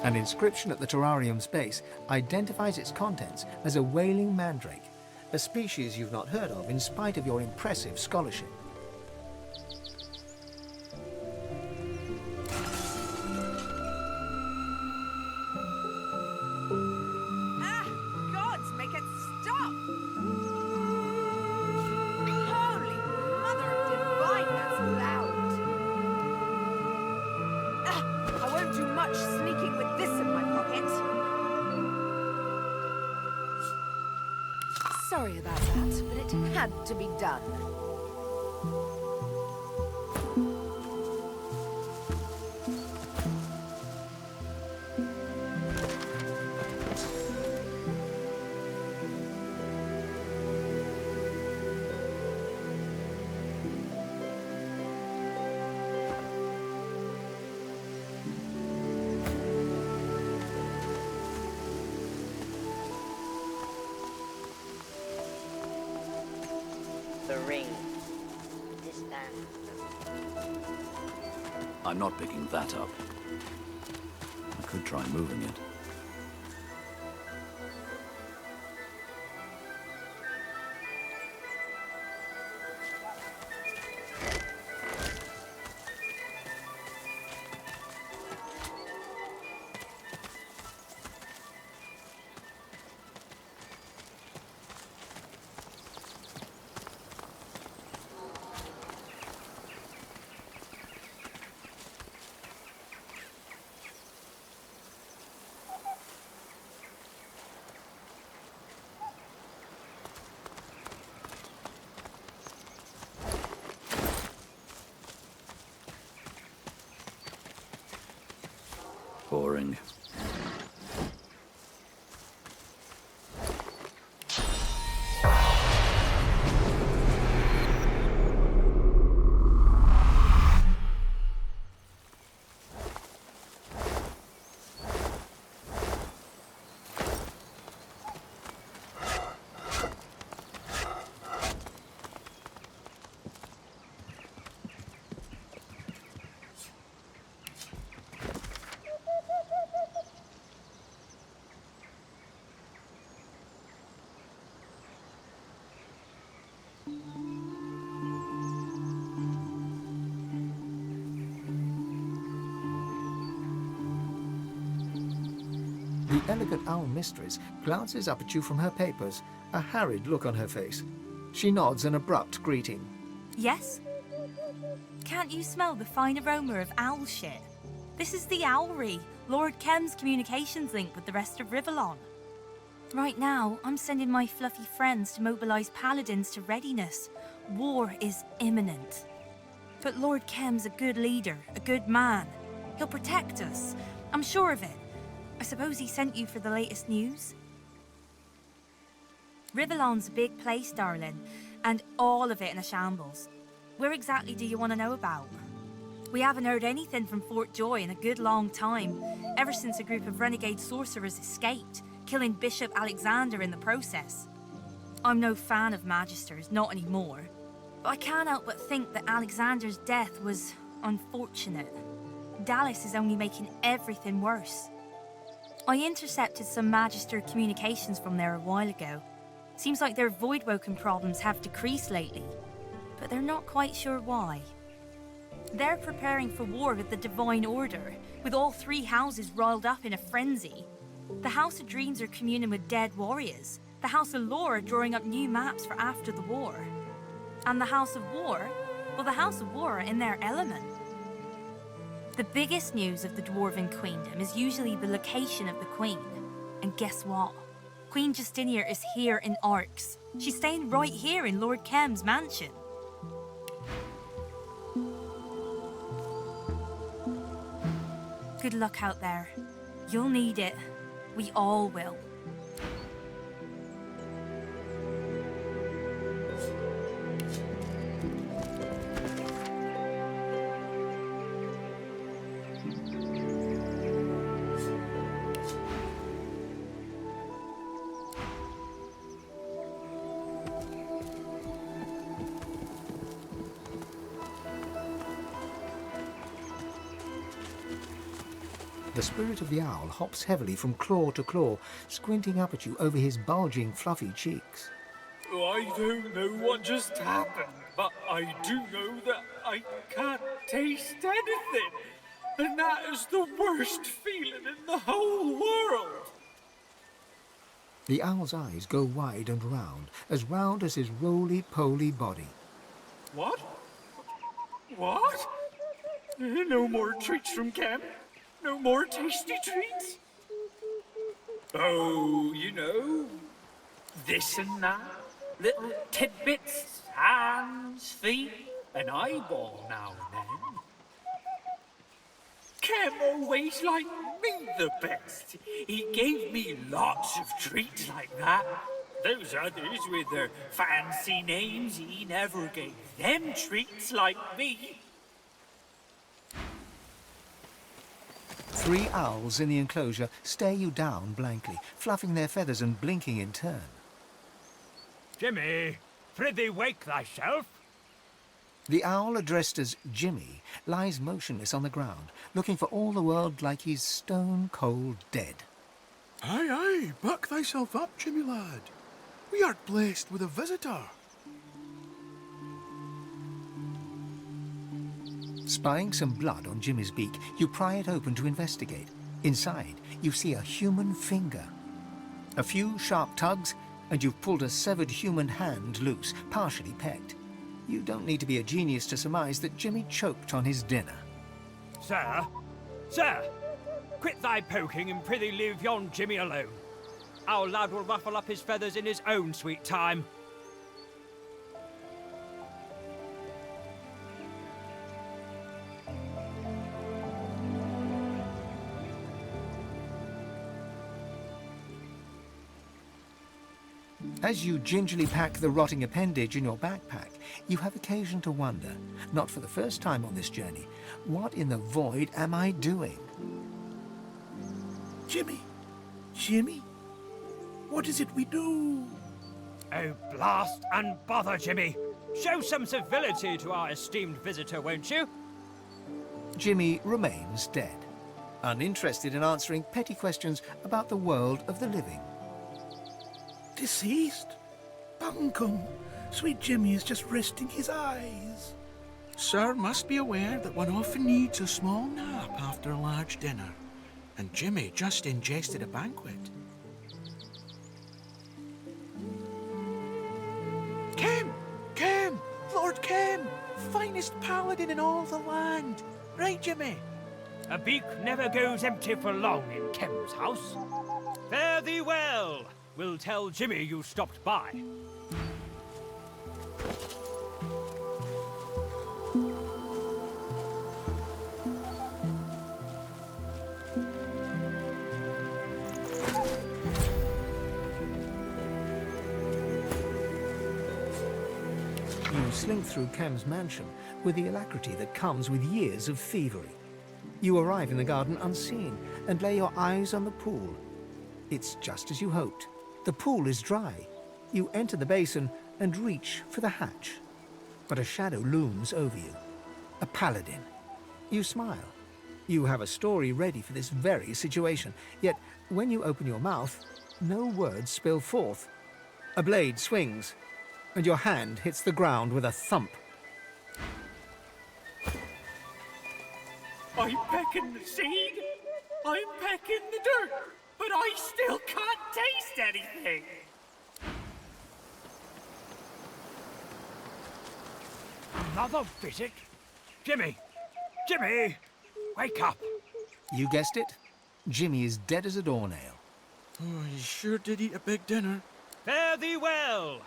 S3: An inscription at the terrarium's base identifies its contents as a wailing mandrake, a species you've not heard of in spite of your impressive scholarship.
S16: Gods, make it stop! Holy Mother of Divine, that's loud! I won't do much sneaking with this in my pocket. Sorry about that, but it had to be done.
S13: The ring. This man.
S6: I'm not picking that up. I could try moving it. boring.
S3: The elegant owl mistress glances up at you from her papers, a harried look on her face. She nods an abrupt greeting.
S4: Yes? Can't you smell the fine aroma of owl shit? This is the Owlry, Lord Kem's communications link with the rest of Rivellon. Right now, I'm sending my fluffy friends to mobilize paladins to readiness. War is imminent. But Lord Kem's a good leader, a good man. He'll protect us. I'm sure of it. I suppose he sent you for the latest news? Rivellon's a big place, darling, and all of it in a shambles. Where exactly do you want to know about? We haven't heard anything from Fort Joy in a good long time, ever since a group of renegade sorcerers escaped, killing Bishop Alexander in the process. I'm no fan of Magisters, not anymore, but I can't help but think that Alexander's death was unfortunate. Dallas is only making everything worse. I intercepted some Magister communications from there a while ago. Seems like their Voidwoken problems have decreased lately, but they're not quite sure why. They're preparing for war with the Divine Order, with all three houses riled up in a frenzy. The House of Dreams are communing with dead warriors. The House of Lore are drawing up new maps for after the war. And the House of War? Well, the House of War are in their element. The biggest news of the Dwarven Queendom is usually the location of the Queen. And guess what? Queen Justinia is here in Arx. She's staying right here in Lord Kem's mansion. Good luck out there. You'll need it. We all will.
S3: The spirit of the owl hops heavily from claw to claw, squinting up at you over his bulging, fluffy cheeks.
S8: I don't know what just happened, but I do know that I can't taste anything. And that is the worst feeling in the whole world.
S3: The owl's eyes go wide and round as his roly-poly body.
S8: What? What? No more treats from Kem? No more tasty treats? Oh, you know, this and that. Little tidbits, hands, feet, an eyeball now and then. Kem always liked me the best. He gave me lots of treats like that. Those others with their fancy names, he never gave them treats like me.
S3: 3 owls in the enclosure stare you down blankly, fluffing their feathers and blinking in turn.
S15: Jimmy, prithee wake thyself.
S3: The owl addressed as Jimmy lies motionless on the ground, looking for all the world like he's stone-cold dead.
S17: Aye, aye, buck thyself up, Jimmy lad. We are blessed with a visitor.
S3: Spying some blood on Jimmy's beak, you pry it open to investigate. Inside, you see a human finger. A few sharp tugs, and you've pulled a severed human hand loose, partially pecked. You don't need to be a genius to surmise that Jimmy choked on his dinner.
S15: Sir, sir, quit thy poking and prithee leave yon Jimmy alone. Our lad will ruffle up his feathers in his own sweet time.
S3: As you gingerly pack the rotting appendage in your backpack, you have occasion to wonder, not for the first time on this journey, what in the void am I doing?
S17: Jimmy! Jimmy! What is it we do?
S15: Oh, blast and bother, Jimmy! Show some civility to our esteemed visitor, won't you?
S3: Jimmy remains dead, uninterested in answering petty questions about the world of the living.
S17: Deceased? Bunkum! Sweet Jimmy is just resting his eyes. Sir must be aware that one often needs a small nap after a large dinner, and Jimmy just ingested a banquet. Kem! Kem! Lord Kem! Finest paladin in all the land! Right, Jimmy?
S15: A beak never goes empty for long in Kem's house. Fare thee well! We'll tell Jimmy you stopped by.
S3: You slink through Kem's mansion with the alacrity that comes with years of thievery. You arrive in the garden unseen and lay your eyes on the pool. It's just as you hoped. The pool is dry. You enter the basin and reach for the hatch. But a shadow looms over you. A paladin. You smile. You have a story ready for this very situation. Yet, when you open your mouth, no words spill forth. A blade swings, and your hand hits the ground with a thump.
S8: I'm pecking the seed, I'm pecking the dirt, but I still can't taste anything.
S15: Another visit? Jimmy! Jimmy! Wake up!
S3: You guessed it. Jimmy is dead as a doornail.
S17: Oh, he sure did eat a big dinner.
S15: Fare thee well!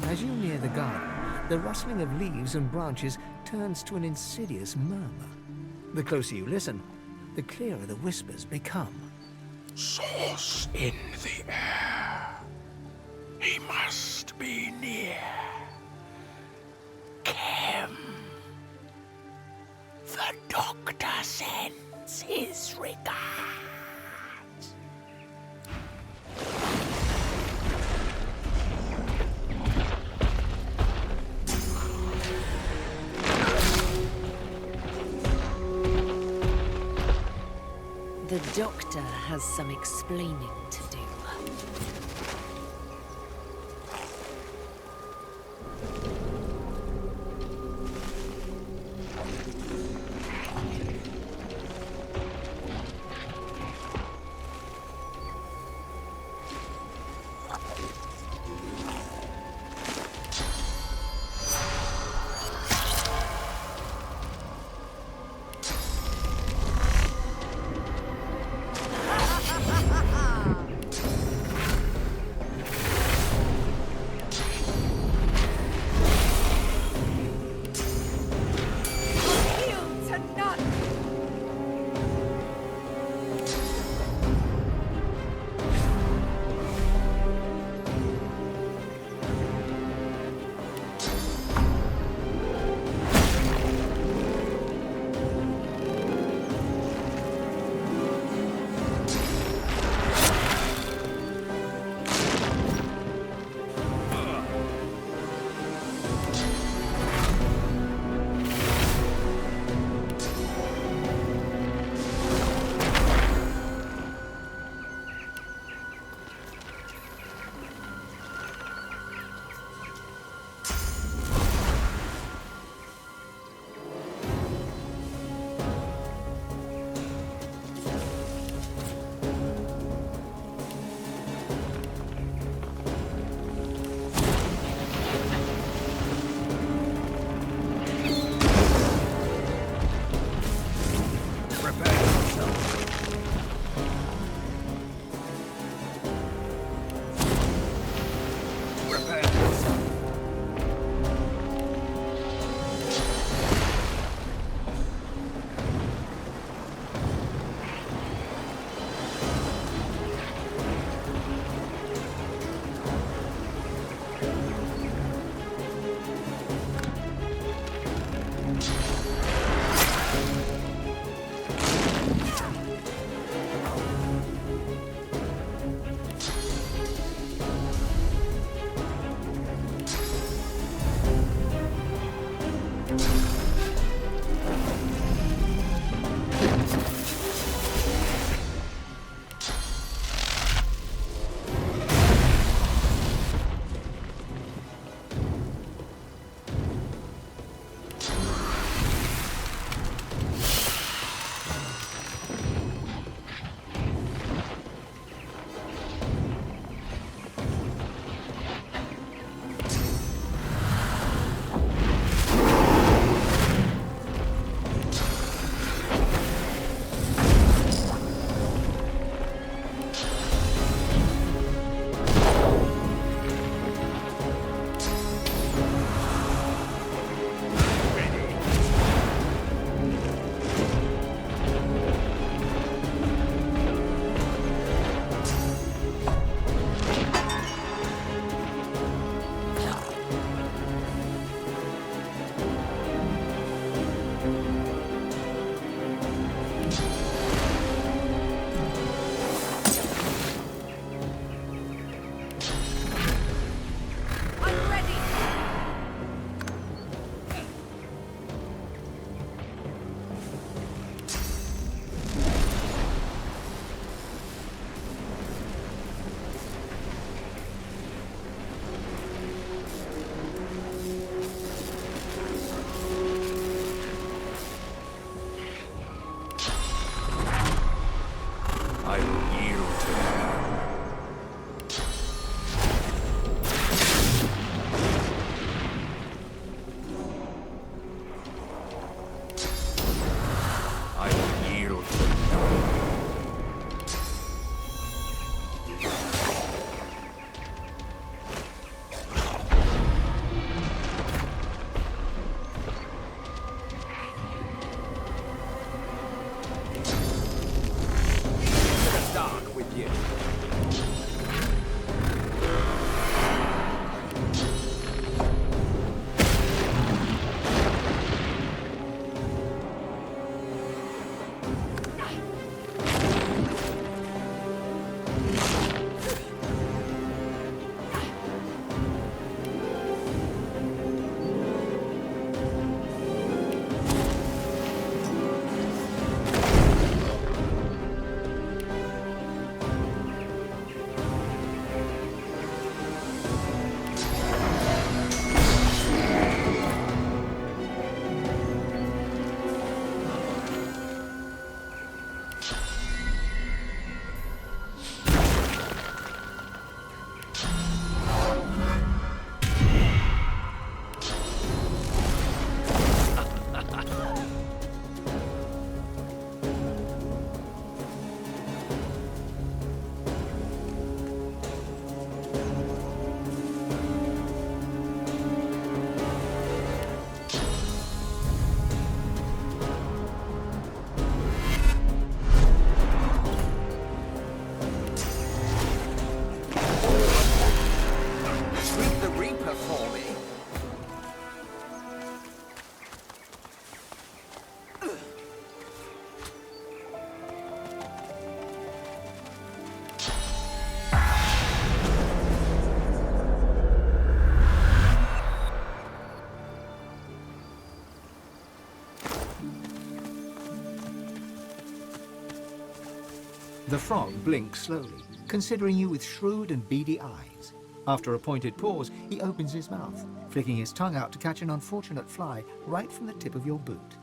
S3: As you near the garden, the rustling of leaves and branches turns to an insidious murmur. The closer you listen, the clearer the whispers become.
S17: Source in the air. He must be near. Kem. The doctor sends his regards.
S5: The doctor has some explaining to do.
S3: frog blinks slowly, considering you with shrewd and beady eyes. After a pointed pause, he opens his mouth, flicking his tongue out to catch an unfortunate fly right from the tip of your boot.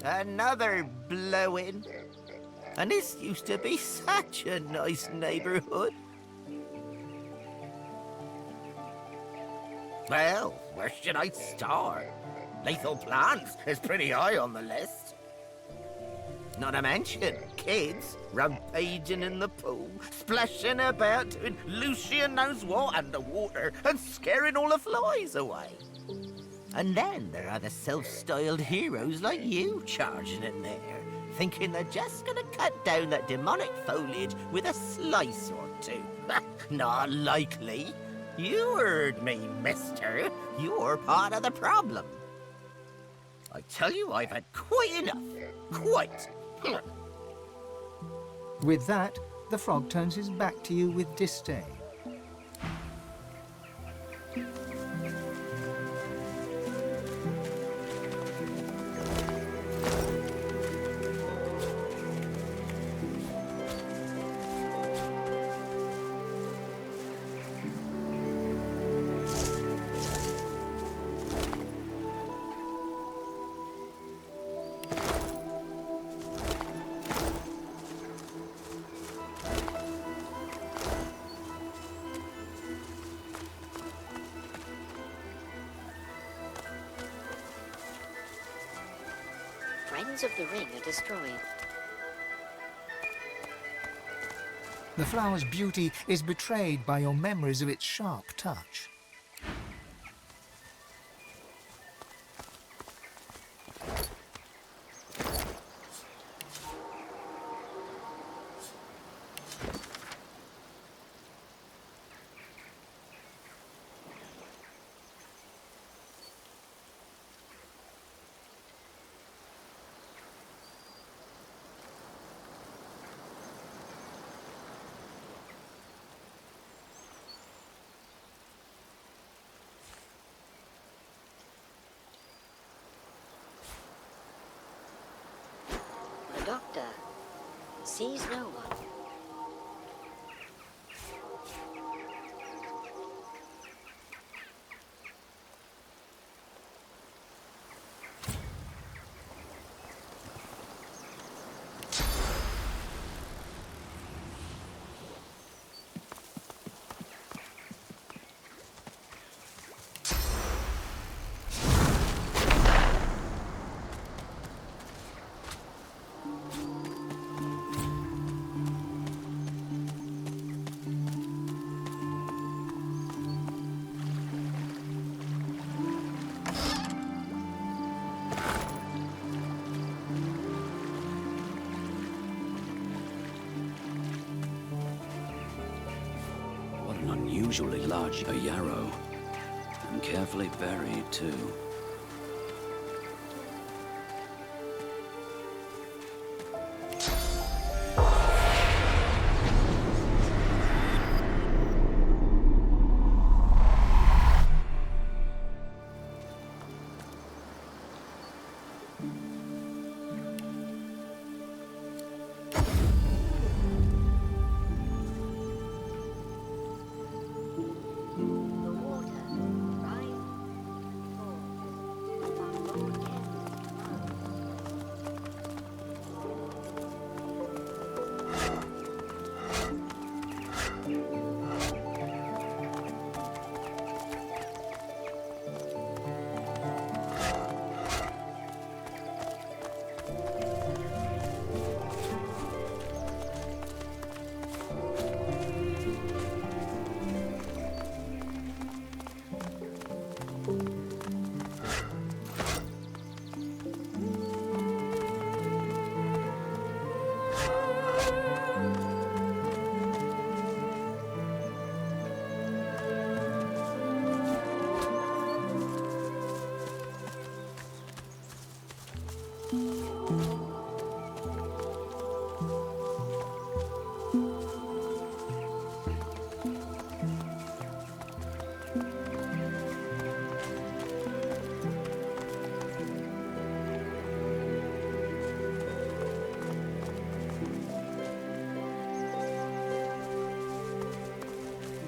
S9: Another blow-in. And this used to be such a nice neighborhood. Well, where should I start? Lethal plants is pretty high on the list. Not to mention kids rampaging in the pool, splashing about, doing Lucian knows what underwater, and scaring all the flies away. And then there are the self-styled heroes like you charging in there, thinking they're just gonna cut down that demonic foliage with a slice or two. Not likely. You heard me, mister. You're part of the problem. I tell you, I've had quite enough. Quite.
S3: With that, the frog turns his back to you with disdain.
S13: Friends of the Ring are destroyed.
S3: The flower's beauty is betrayed by your memories of its sharp touch.
S13: The doctor sees no one.
S6: Unusually large, a yarrow, and carefully buried too.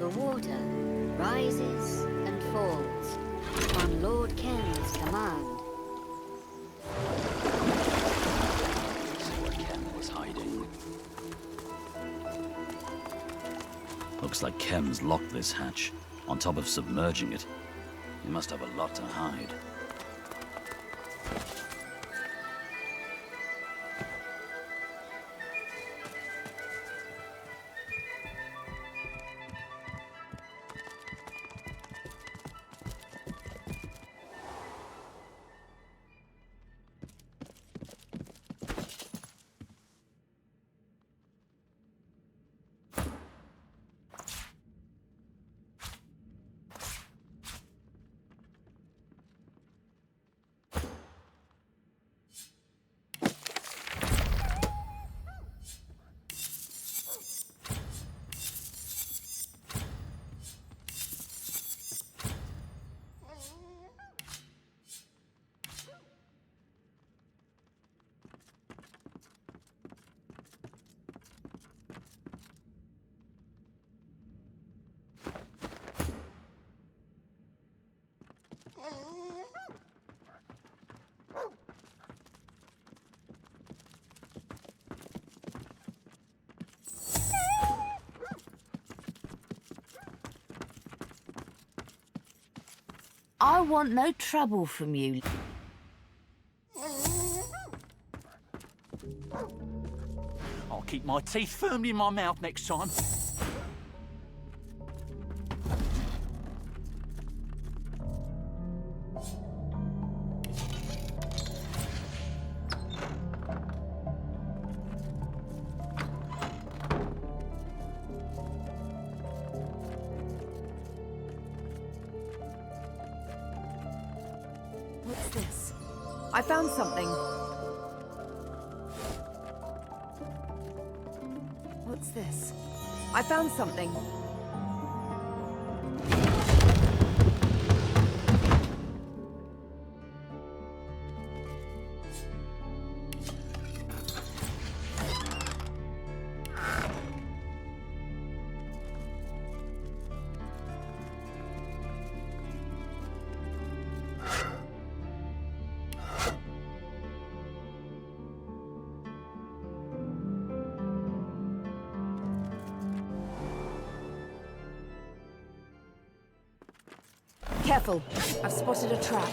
S13: The water rises and falls on Lord Ken's command.
S6: See where Kem was hiding. Looks like Kem's locked this hatch, on top of submerging it. He must have a lot to hide.
S21: I want no trouble from you.
S8: I'll keep my teeth firmly in my mouth next time.
S20: What's this? I found something. What's this? I found something. Careful, I've spotted a trap.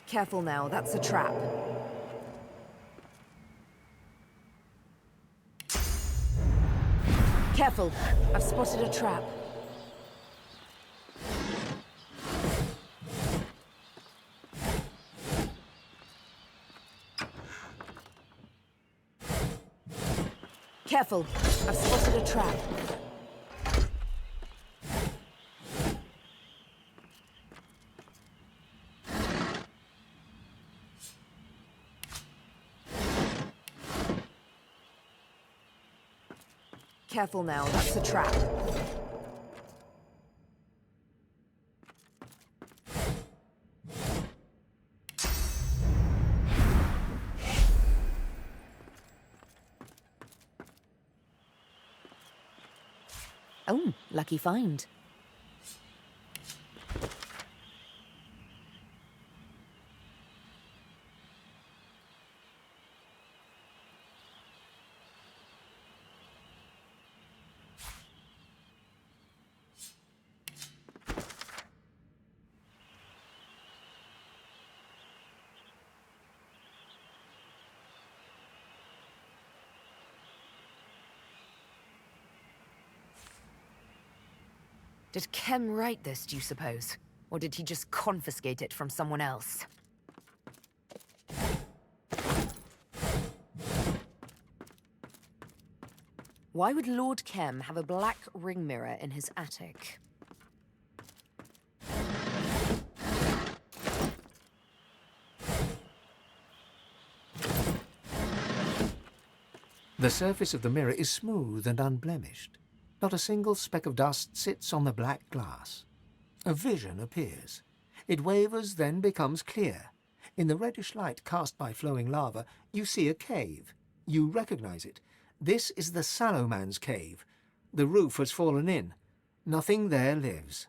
S20: Careful now, that's a trap. Careful, I've spotted a trap. Careful, I've spotted a trap. Careful now, that's a trap. Oh, lucky find. Did Kem write this, do you suppose? Or did he just confiscate it from someone else? Why would Lord Kem have a black ring mirror in his attic?
S3: The surface of the mirror is smooth and unblemished. Not a single speck of dust sits on the black glass. A vision appears. It wavers, then becomes clear. In the reddish light cast by flowing lava, you see a cave. You recognize it. This is the Sallow Man's cave. The roof has fallen in. Nothing there lives.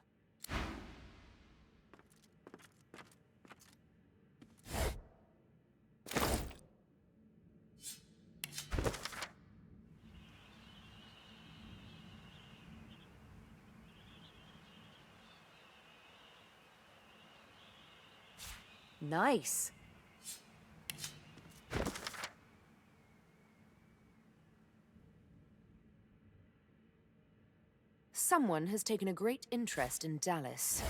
S20: Nice.
S11: Someone has taken a great interest in Dallas.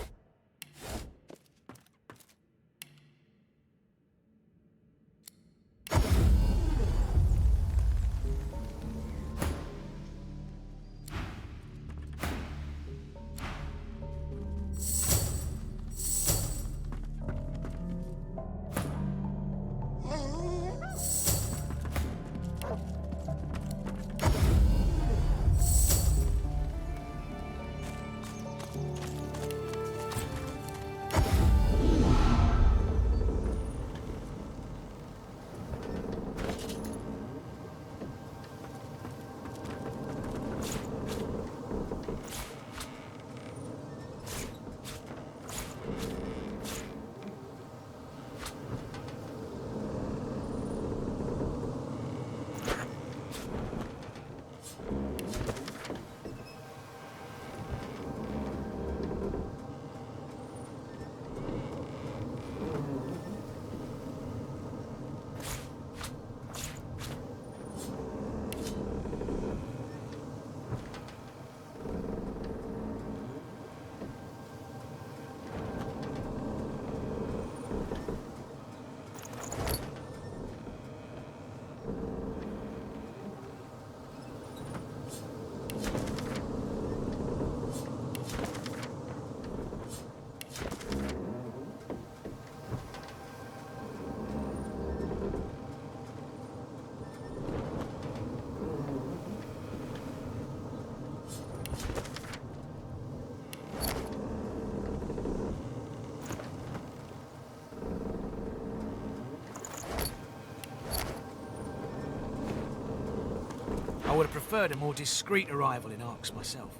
S17: I would have preferred a more discreet arrival in Arx myself.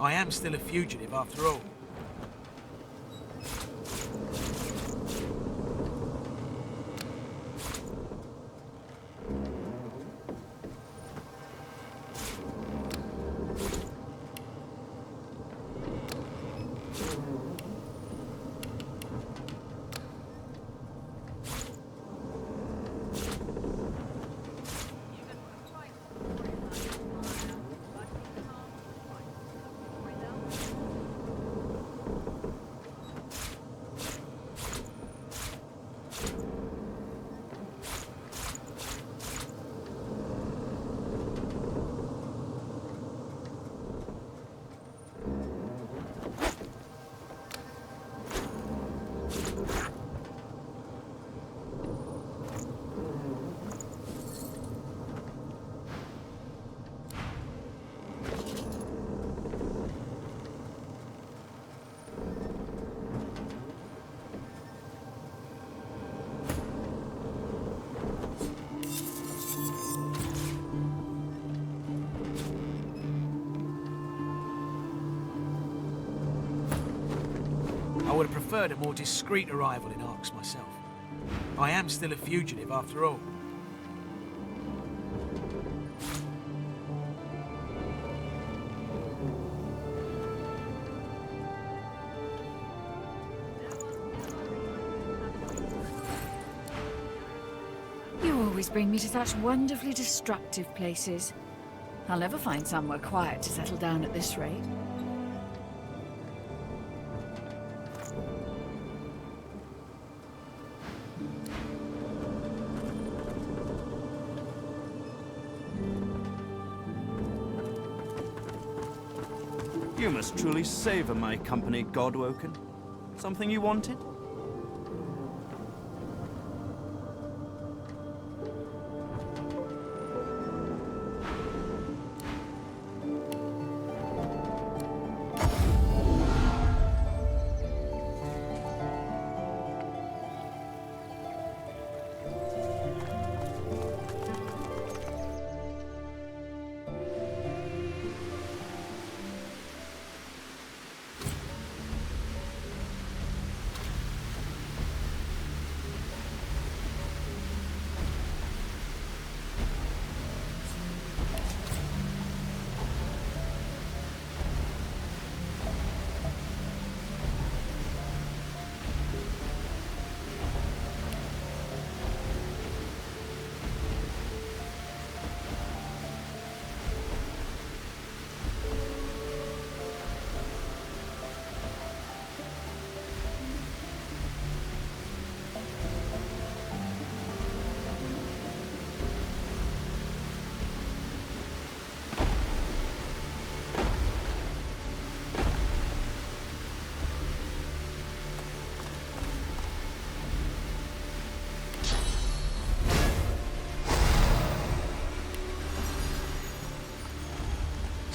S17: I am still a fugitive after all. I would have preferred a more discreet arrival in Arx myself. I am still a fugitive after all.
S24: You always bring me to such wonderfully destructive places. I'll never find somewhere quiet to settle down at this rate.
S14: You must truly savor my company, Godwoken. Something you wanted?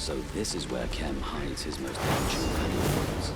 S6: So this is where Kem hides his most ancient valuables.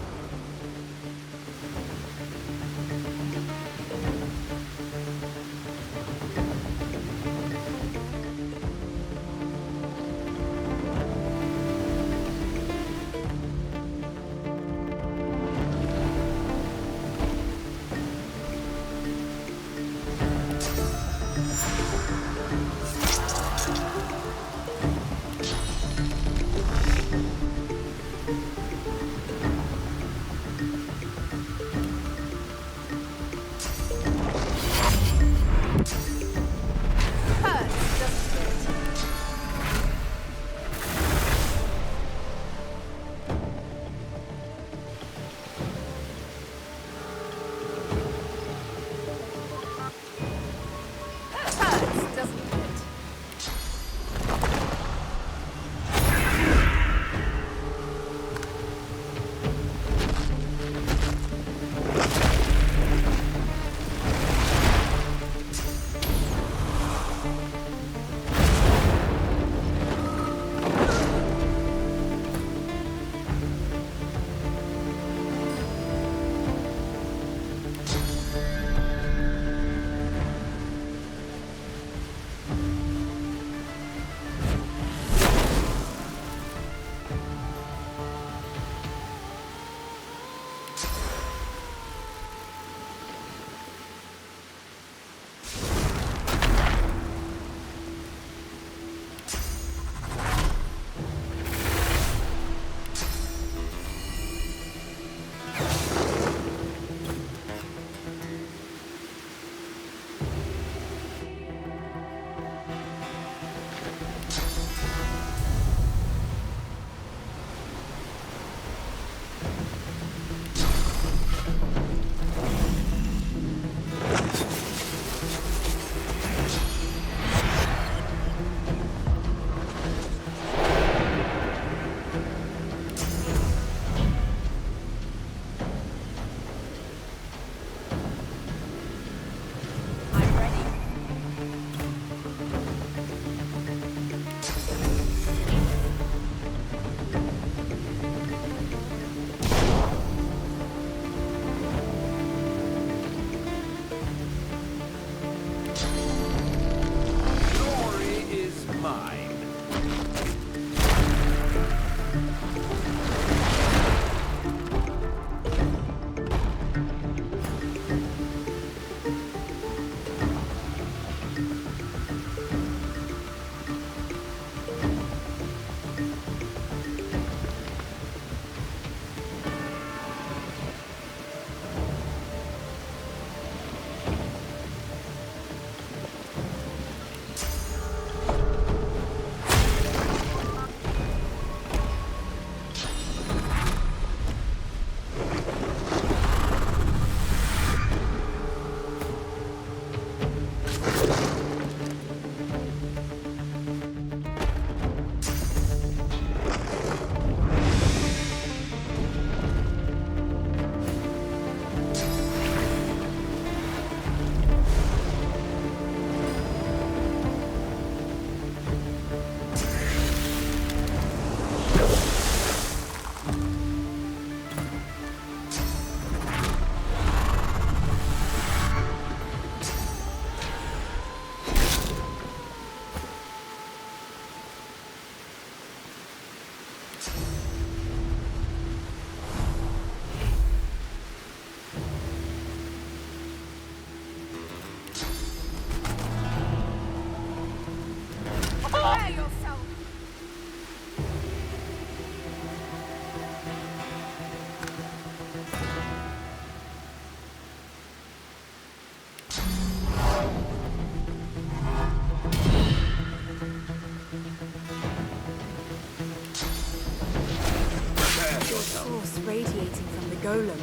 S2: Force radiating from the golem.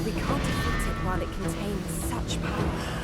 S2: We can't defeat it while it contains such power.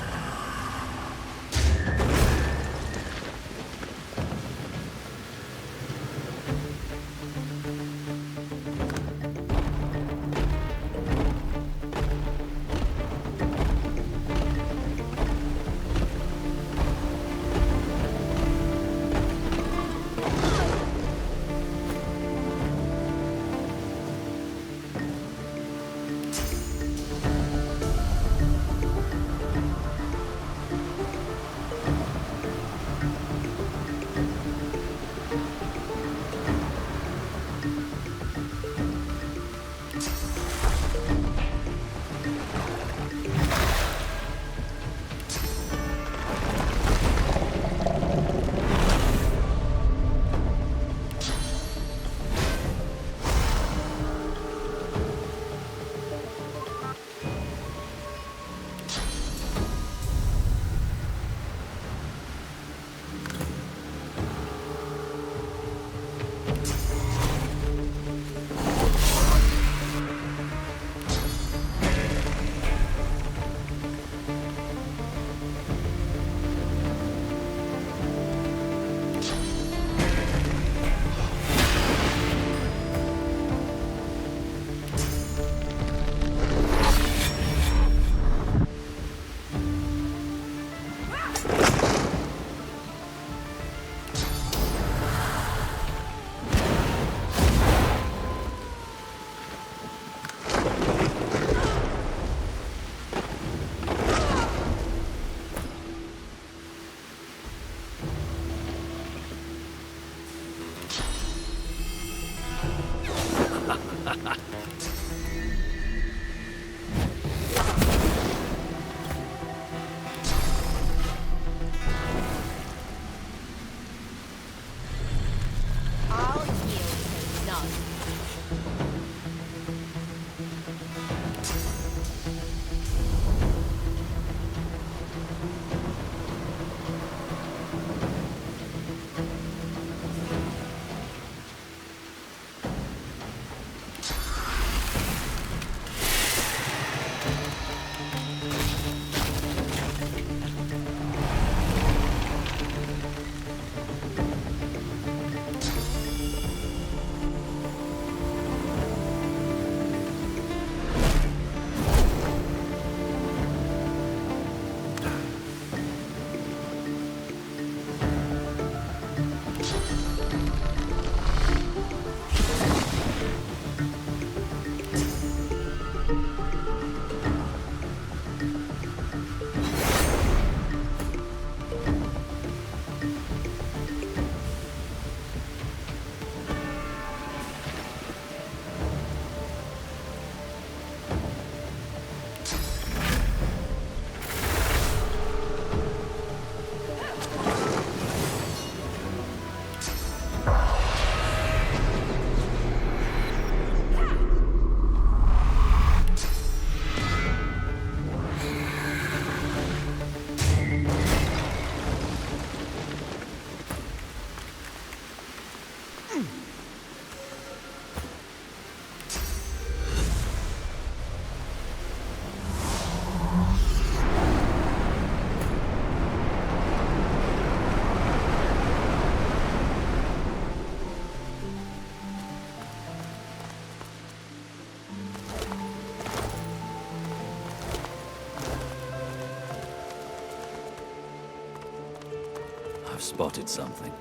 S6: I've spotted something.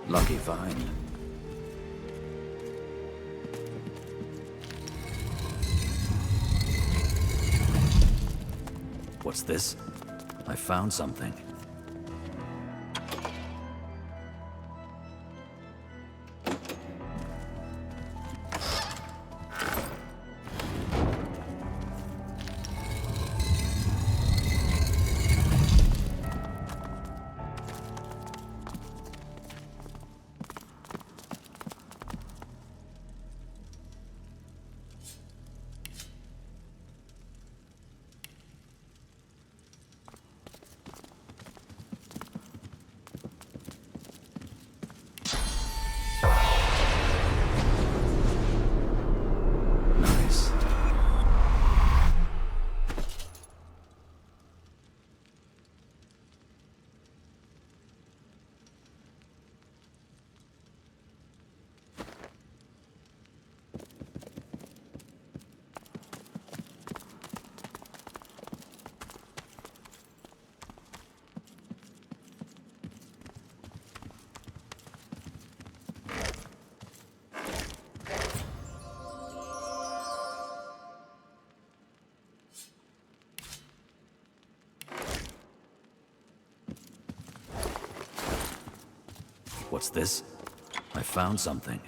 S6: Lucky find. What's this? I found something. What's this? I found something.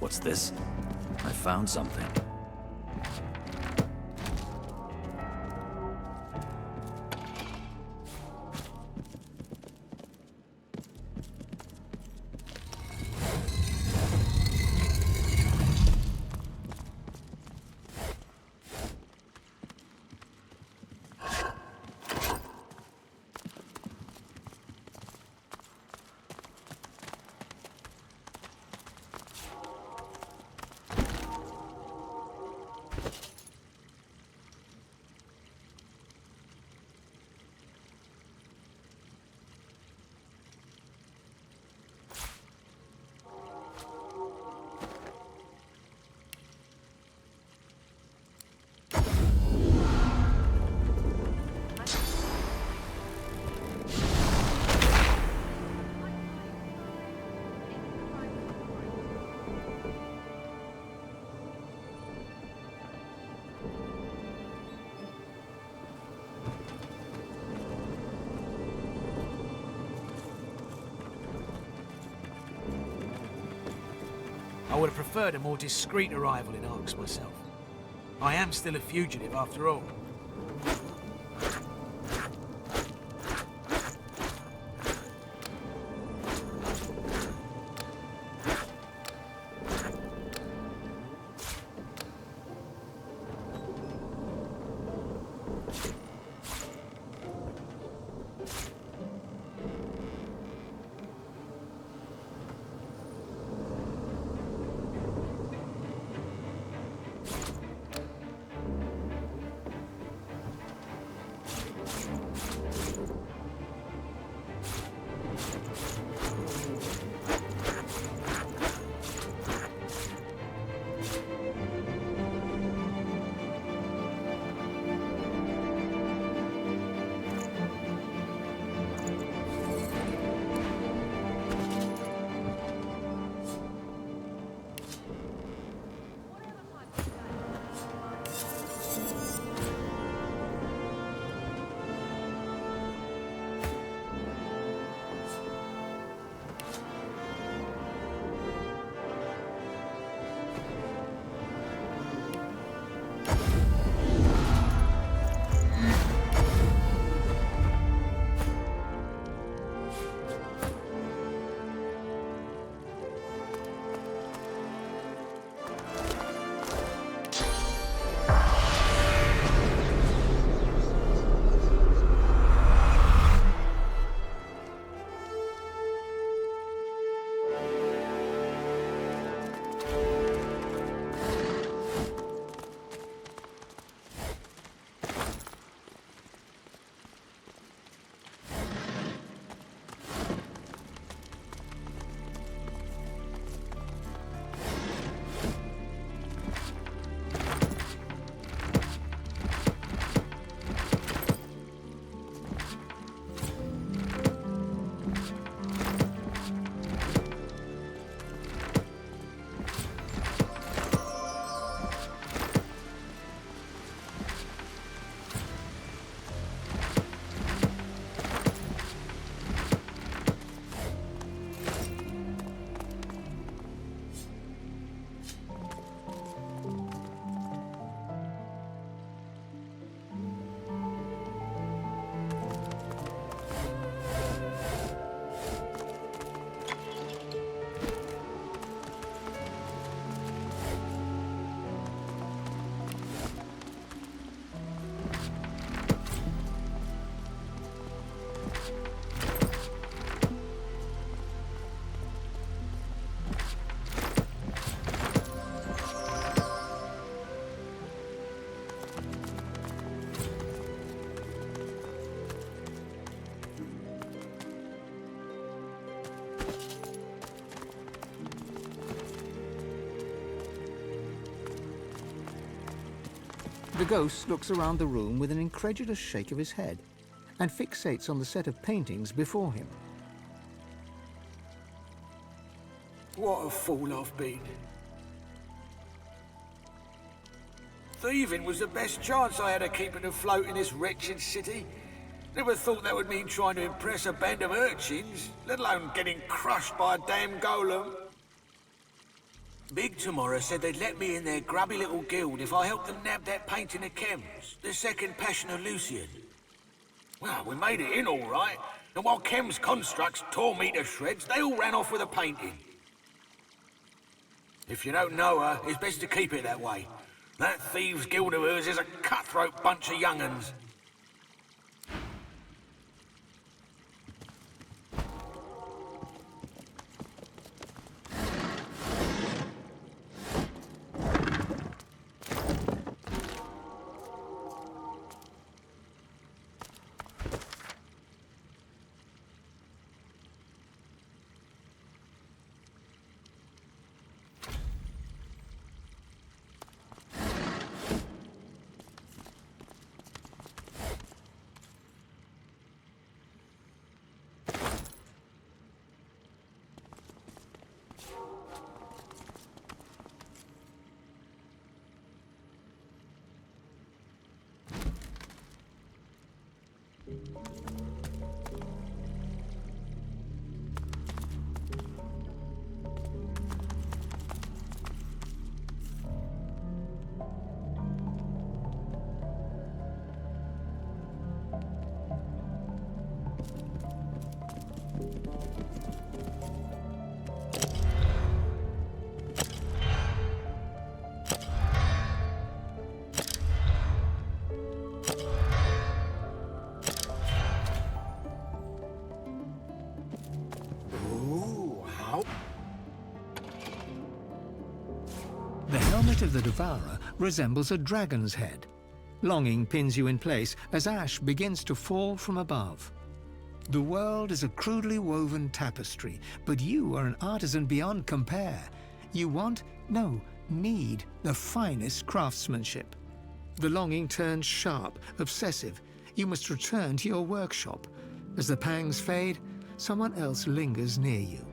S6: What's this? I found something.
S17: I would have preferred a more discreet arrival in Arx myself. I am still a fugitive after all.
S3: The ghost looks around the room with an incredulous shake of his head and fixates on the set of paintings before him.
S17: What a fool I've been. Thieving was the best chance I had of keeping afloat in this wretched city. Never thought that would mean trying to impress a band of urchins, let alone getting crushed by a damn golem.
S18: Big Tomorrow said they'd let me in their grubby little guild if I helped them nab that painting of Kem's, the second Passion of Lucian. Well, we made it in all right, and while Kem's constructs tore me to shreds, they all ran off with a painting. If you don't know her, it's best to keep it that way. That thieves' guild of hers is a cutthroat bunch of young'uns.
S3: The helmet of the Devourer resembles a dragon's head. Longing pins you in place as ash begins to fall from above. The world is a crudely woven tapestry, but you are an artisan beyond compare. You want, no, need the finest craftsmanship. The longing turns sharp, obsessive. You must return to your workshop. As the pangs fade, someone else lingers near you.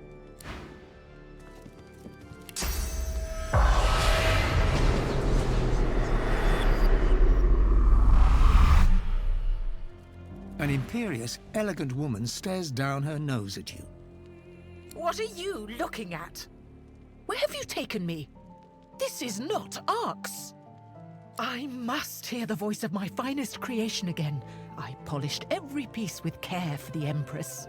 S3: An imperious, elegant woman stares down her nose at you.
S19: What are you looking at? Where have you taken me? This is not Arx. I must hear the voice of my finest creation again. I polished every piece with care for the Empress.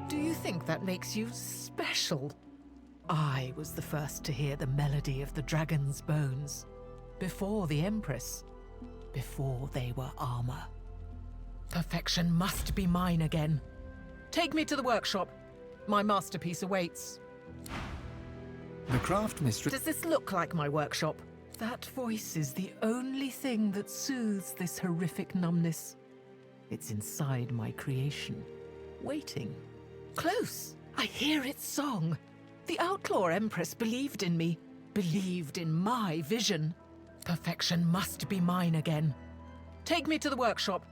S19: Do you think that makes you special? I was the first to hear the melody of the dragon's bones. Before the Empress. Before they were armor. Perfection must be mine again. Take me to the workshop. My masterpiece awaits.
S3: The craft mistress...
S19: Does this look like my workshop? That voice is the only thing that soothes this horrific numbness. It's inside my creation. Waiting. Close. I hear its song. The Outlaw Empress believed in me, believed in my vision. Perfection must be mine again. Take me to the workshop.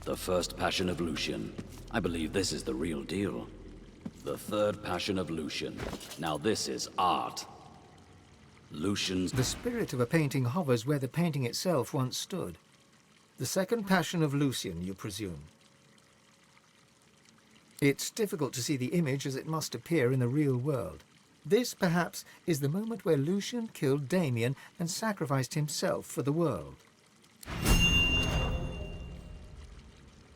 S6: The first Passion of Lucian. I believe this is the real deal. The third Passion of Lucian. Now this is art. Lucian's...
S3: The spirit of a painting hovers where the painting itself once stood. The second Passion of Lucian, you presume. It's difficult to see the image as it must appear in the real world. This, perhaps, is the moment where Lucian killed Damien and sacrificed himself for the world.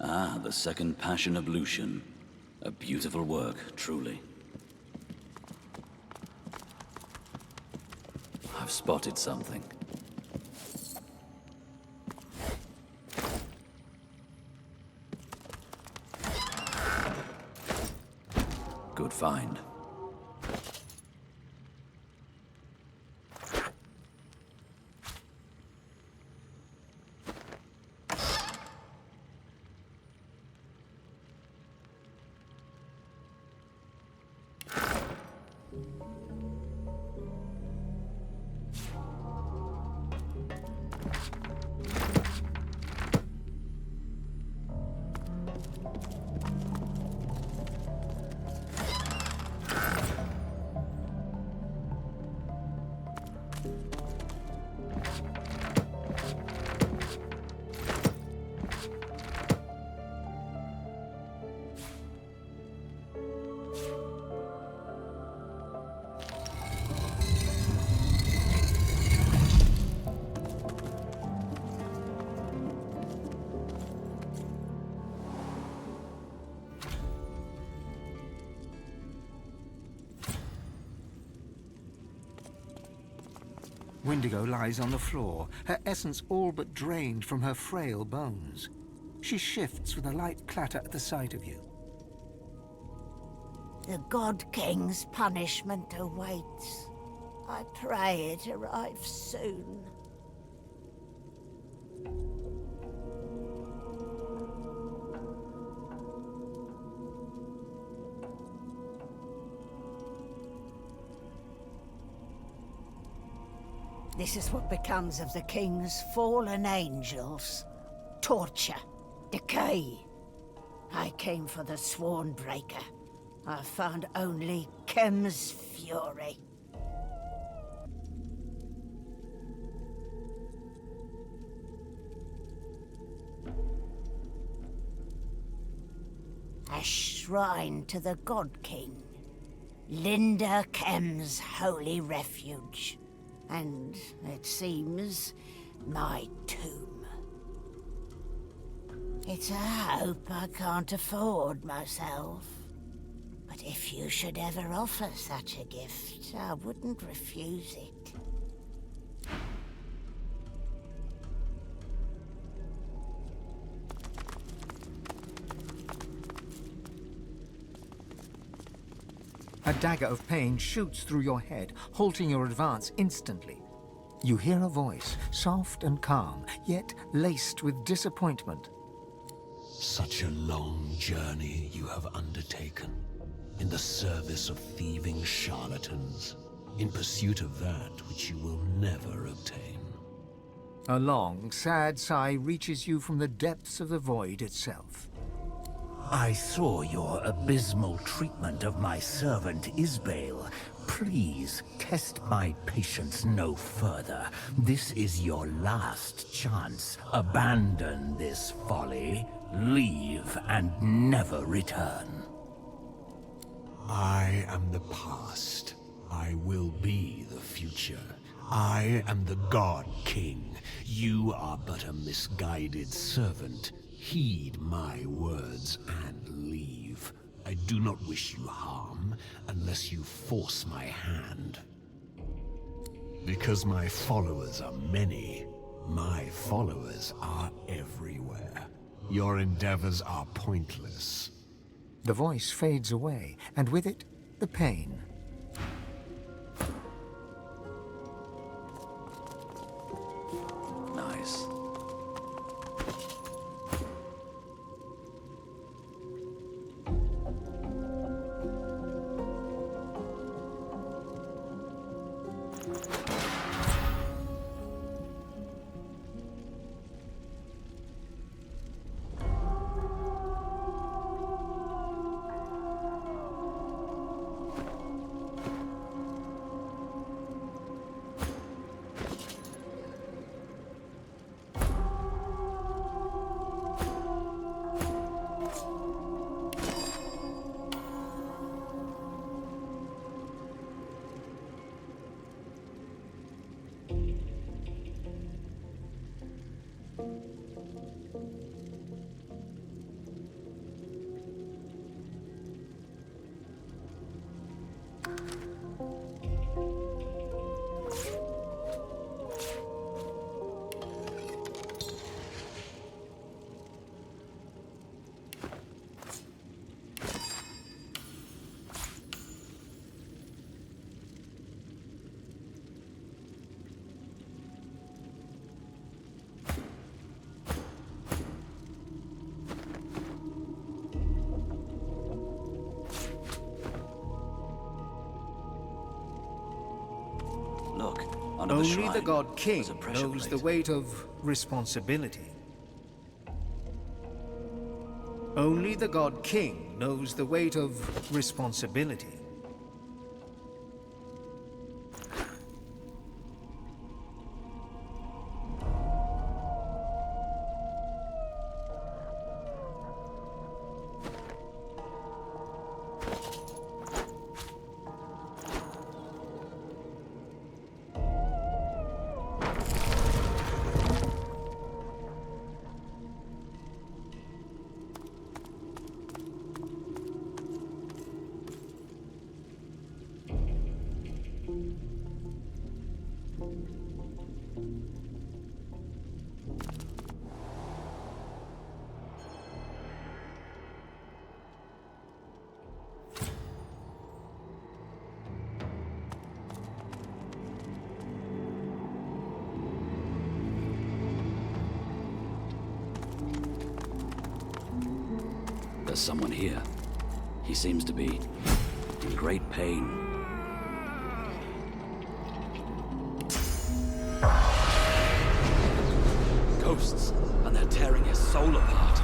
S6: Ah, the second Passion of Lucian. A beautiful work, truly. I've spotted something. Good find.
S3: Windigo lies on the floor, her essence all but drained from her frail bones. She shifts with a light clatter at the sight of you.
S7: The God King's punishment awaits. I pray it arrives soon. This is what becomes of the King's fallen angels. Torture. Decay. I came for the Sworn Breaker. I found only Kem's fury. A shrine to the God King. Linda Kem's holy refuge. And, it seems, my tomb. It's a hope I can't afford myself. But if you should ever offer such a gift, I wouldn't refuse it.
S3: A dagger of pain shoots through your head, halting your advance instantly. You hear a voice, soft and calm, yet laced with disappointment.
S12: Such a long journey you have undertaken, in the service of thieving charlatans, in pursuit of that which you will never obtain.
S3: A long, sad sigh reaches you from the depths of the void itself.
S22: I saw your abysmal treatment of my servant Isbale. Please, test my patience no further. This is your last chance. Abandon this folly, leave, and never return.
S12: I am the past. I will be the future. I am the God King. You are but a misguided servant. Heed my words and leave. I do not wish you harm unless you force my hand. Because my followers are many, my followers are everywhere. Your endeavors are pointless.
S3: The voice fades away, and with it, the pain.
S6: Nice.
S3: Only the God King knows the weight of responsibility. Only the God King knows the weight of responsibility.
S6: There's someone here. He seems to be in great pain. Ghosts, and they're tearing his soul apart.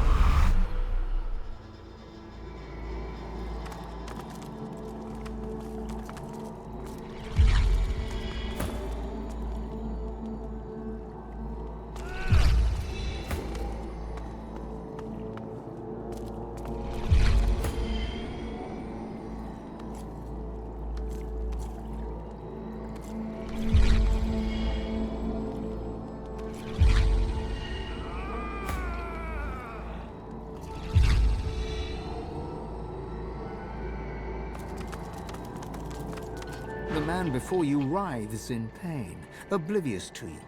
S3: The man before you writhes in pain, oblivious to you.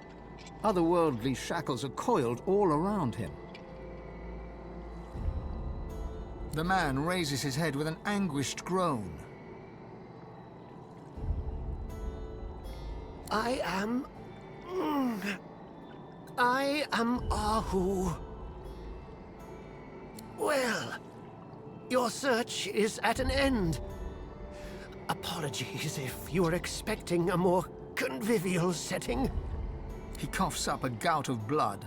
S3: Otherworldly shackles are coiled all around him. The man raises his head with an anguished groan.
S12: I am Ahu. Well, your search is at an end. Apologies if you were expecting a more convivial setting.
S3: He coughs up a gout of blood.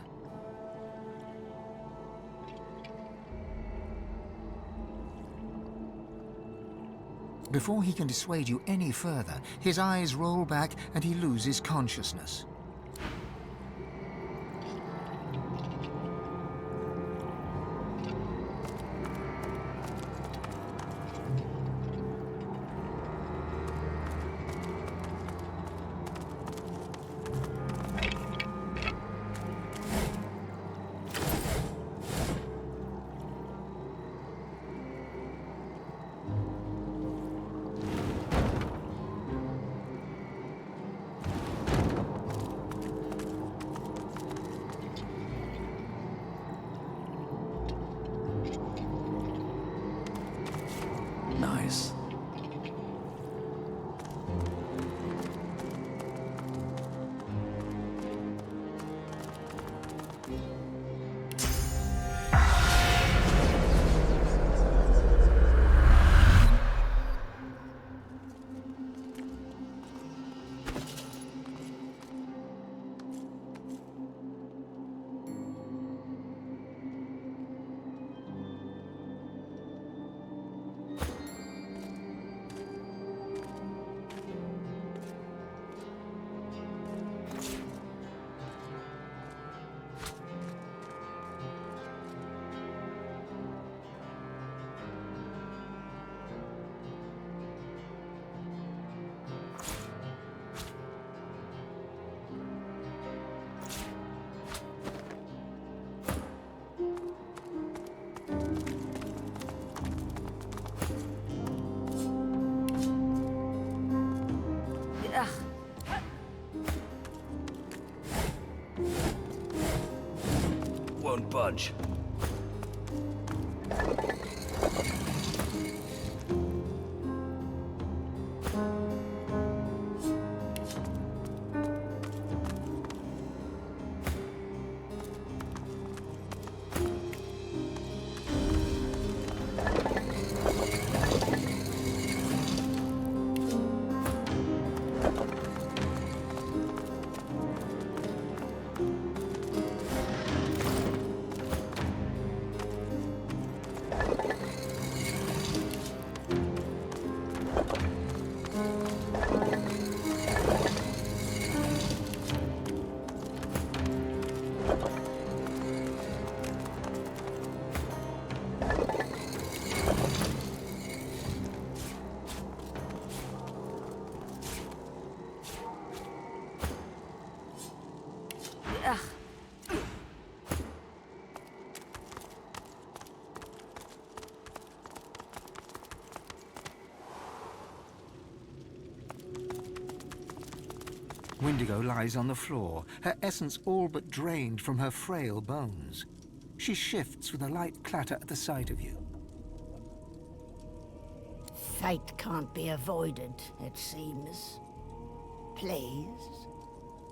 S3: Before he can dissuade you any further, his eyes roll back and he loses consciousness.
S6: Nice. Won't budge.
S3: Windigo lies on the floor, her essence all but drained from her frail bones. She shifts with a light clatter at the sight of you.
S7: Fate can't be avoided, it seems. Please,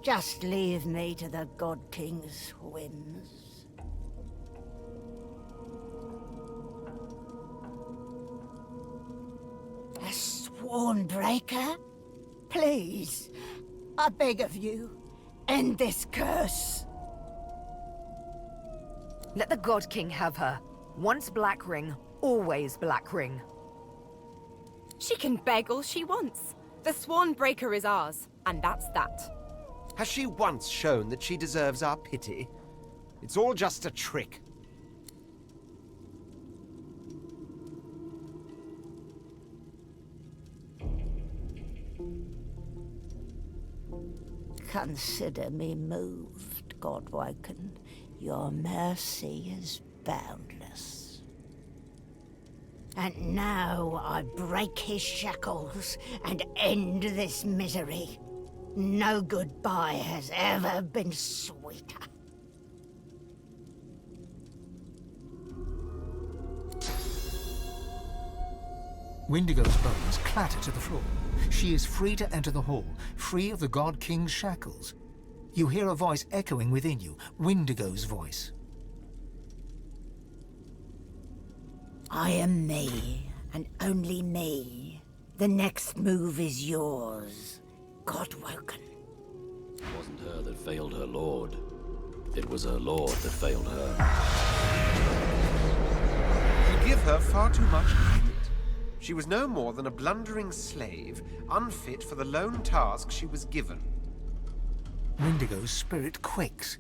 S7: just leave me to the God King's whims. Swornbreaker? Please, I beg of you, end this curse.
S20: Let the God King have her. Once Black Ring, always Black Ring.
S2: She can beg all she wants. The Swornbreaker is ours, and that's that.
S1: Has she once shown that she deserves our pity? It's all just a trick.
S7: Consider me moved, Godwoken. Your mercy is boundless. And now I break his shackles and end this misery. No goodbye has ever been sweeter.
S3: Wendigo's bones clatter to the floor. She is free to enter the hall, free of the God King's shackles. You hear a voice echoing within you, Wendigo's voice.
S7: I am me, and only me. The next move is yours, Godwoken.
S6: It wasn't her that failed her lord. It was her lord that failed her.
S1: You give her far too much credit. She was no more than a blundering slave, unfit for the lone task she was given.
S3: Wendigo's spirit quakes.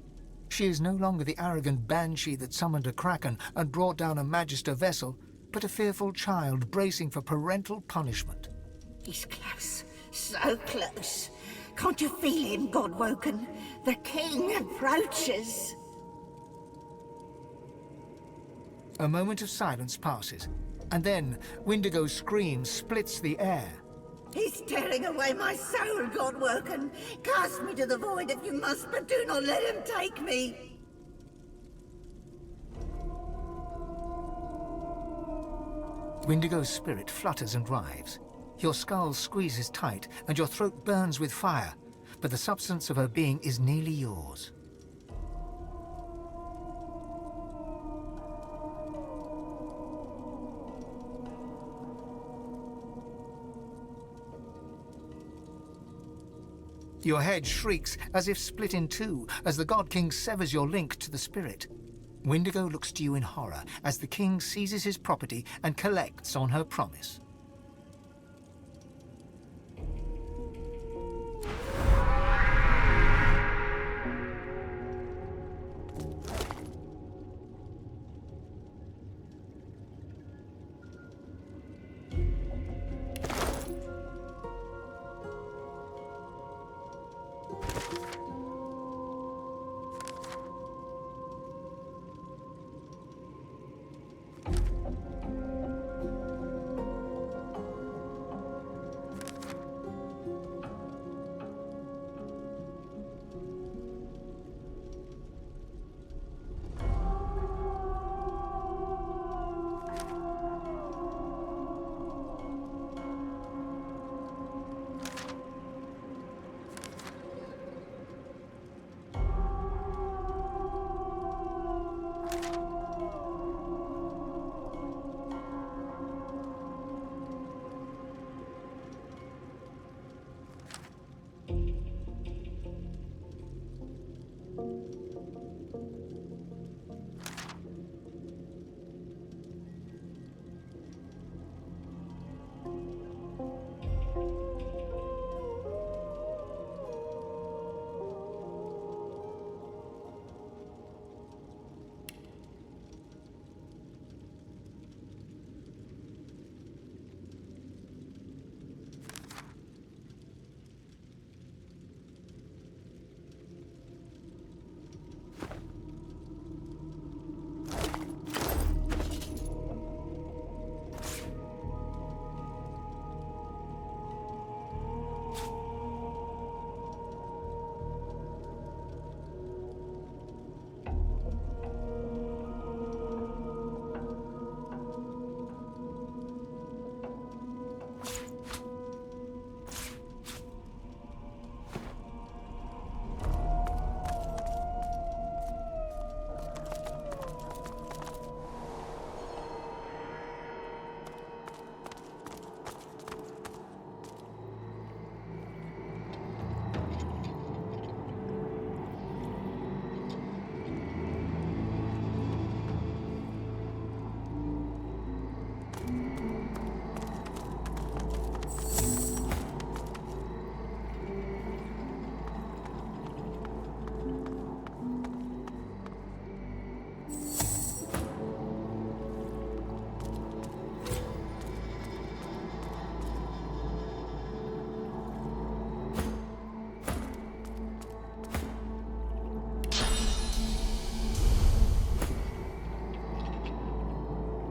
S3: She is no longer the arrogant banshee that summoned a kraken and brought down a magister vessel, but a fearful child bracing for parental punishment.
S7: He's close, so close. Can't you feel him, Godwoken? The king approaches.
S3: A moment of silence passes, and then Wendigo's scream splits the air.
S7: He's tearing away my soul, Godwoken. Cast me to the void if you must, but do not let him take me.
S3: Wendigo's spirit flutters and writhes. Your skull squeezes tight, and your throat burns with fire, but the substance of her being is nearly yours. Your head shrieks as if split in two as the God King severs your link to the spirit. Wendigo looks to you in horror as the king seizes his property and collects on her promise.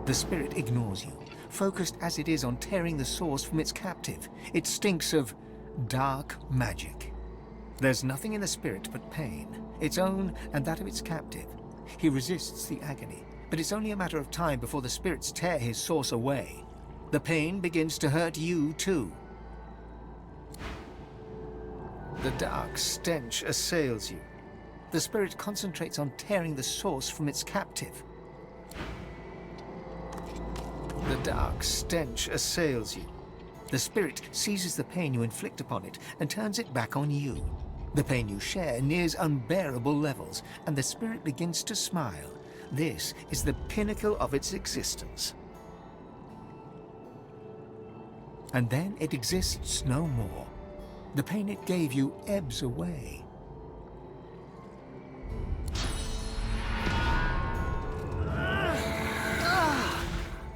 S3: The spirit ignores you, focused as it is on tearing the source from its captive. It stinks of dark magic. There's nothing in the spirit but pain, its own and that of its captive. He resists the agony, but it's only a matter of time before the spirits tear his source away. The pain begins to hurt you too. The dark stench assails you. The spirit concentrates on tearing the source from its captive. The dark stench assails you. The spirit seizes the pain you inflict upon it and turns it back on you. The pain you share nears unbearable levels, and the spirit begins to smile. This is the pinnacle of its existence. And then it exists no more. The pain it gave you ebbs away.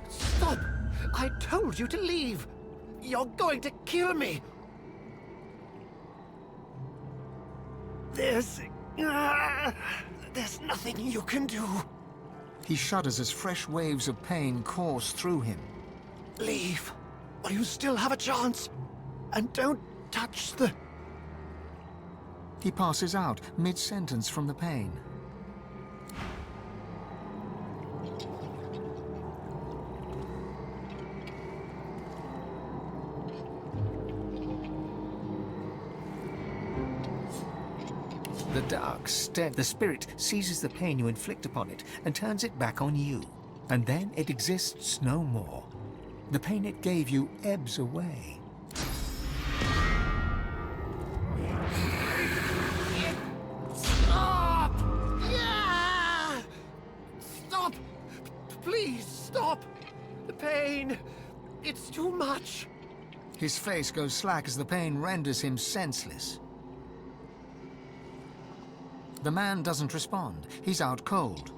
S9: Stop! I told you to leave! You're going to kill me! There's nothing you can do.
S3: He shudders as fresh waves of pain course through him.
S9: Leave, while you still have a chance. And don't touch the...
S3: He passes out mid-sentence from the pain. The dark stench. The spirit seizes the pain you inflict upon it and turns it back on you. And then it exists no more. The pain it gave you ebbs away.
S9: Stop! Yeah! Stop! Please stop! The pain! It's too much!
S3: His face goes slack as the pain renders him senseless. The man doesn't respond. He's out cold.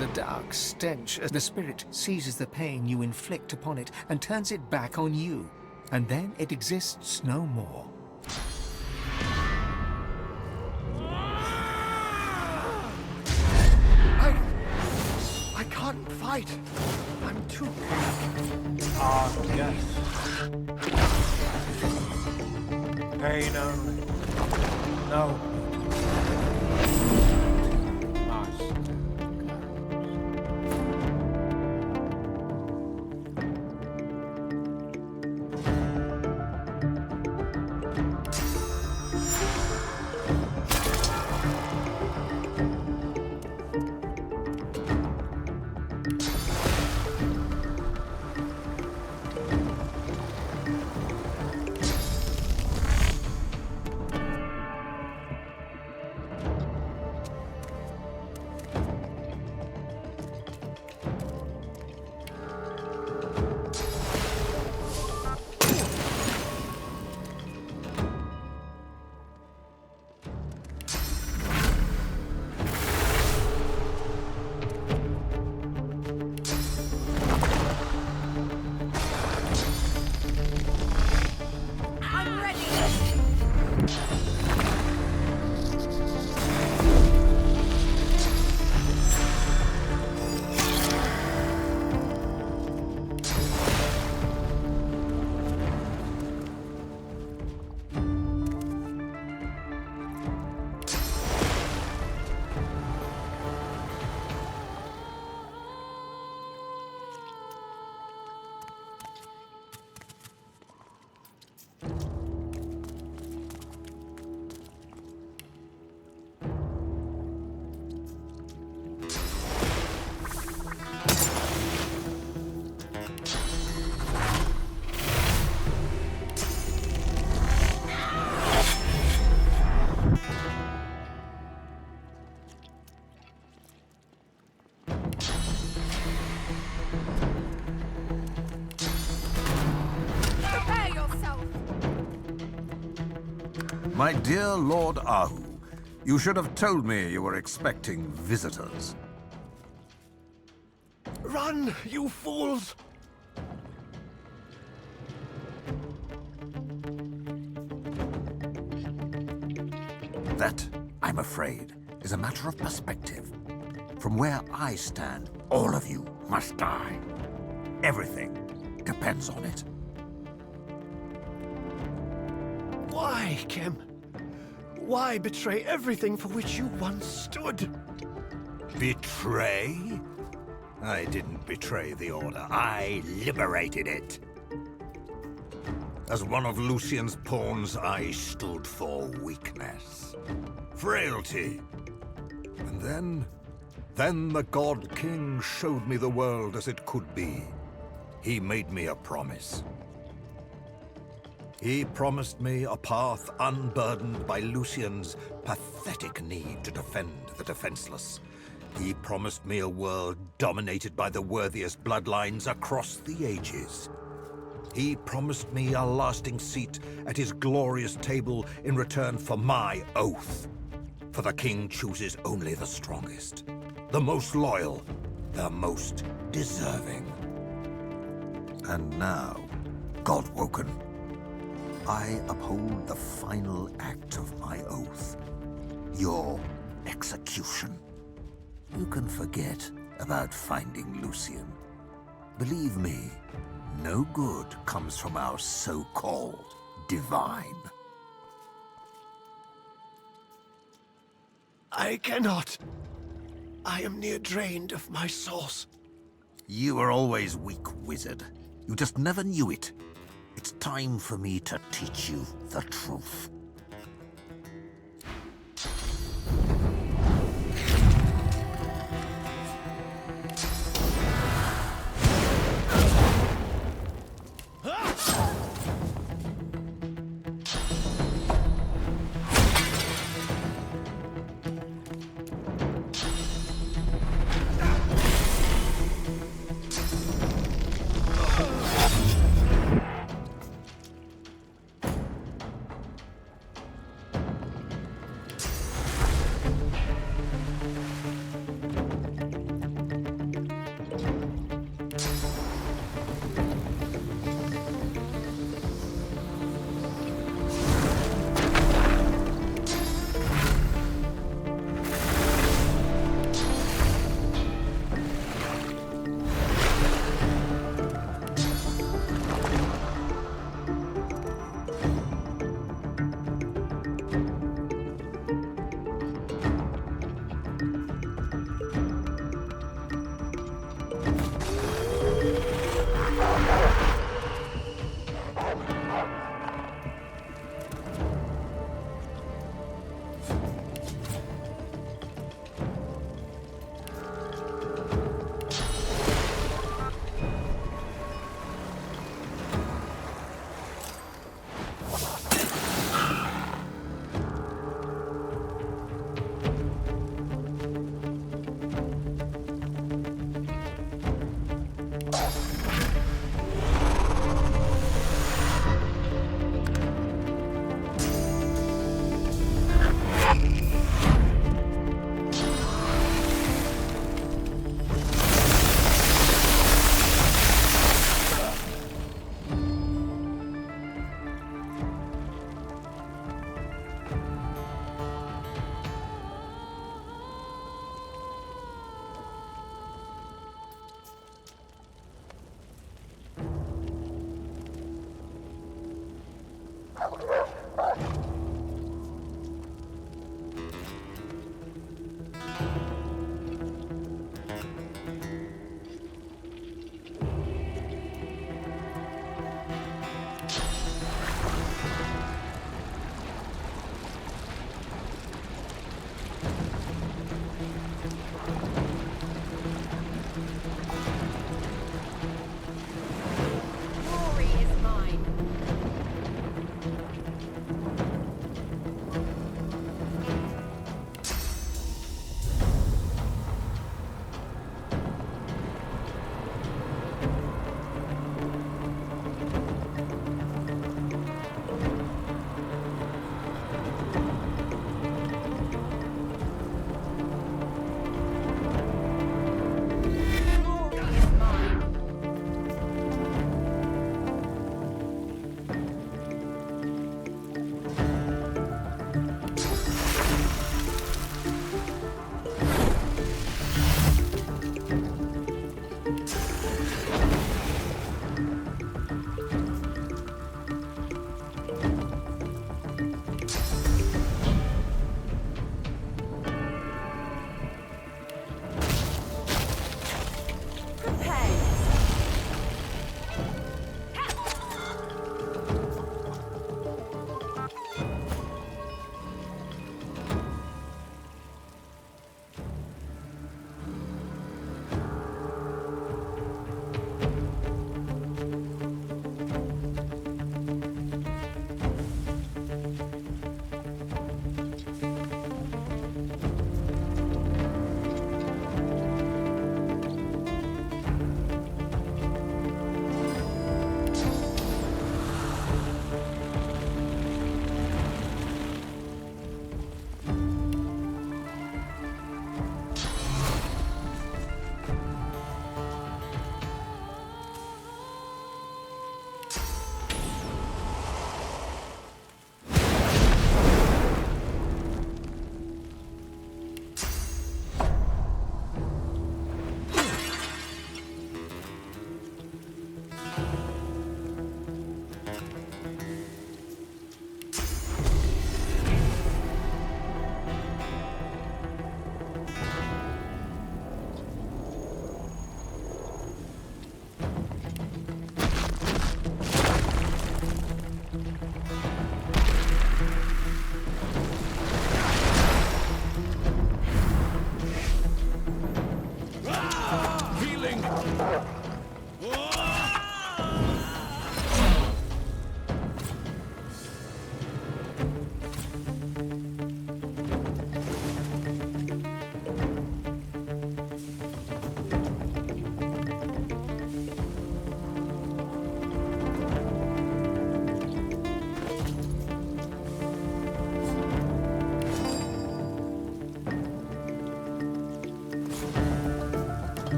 S3: The dark stench. The spirit seizes the pain you inflict upon it and turns it back on you. And then it exists no more.
S9: I can't fight. I'm too weak.
S1: Yes. Pain only. No.
S4: My dear Lord Ahu, you should have told me you were expecting visitors.
S9: Run, you fools!
S4: That, I'm afraid, is a matter of perspective. From where I stand, all of you must die. Everything depends on it.
S10: Why, Kim? Why betray everything for which you once stood?
S4: Betray? I didn't betray the Order. I liberated it. As one of Lucian's pawns, I stood for weakness, frailty. And then the God King showed me the world as it could be. He made me a promise. He promised me a path unburdened by Lucian's pathetic need to defend the defenseless. He promised me a world dominated by the worthiest bloodlines across the ages. He promised me a lasting seat at his glorious table in return for my oath. For the king chooses only the strongest, the most loyal, the most deserving. And now, Godwoken, I uphold the final act of my oath. Your execution. You can forget about finding Lucian. Believe me, no good comes from our so-called divine.
S10: I cannot. I am near drained of my source.
S4: You were always weak, wizard. You just never knew it. It's time for me to teach you the truth.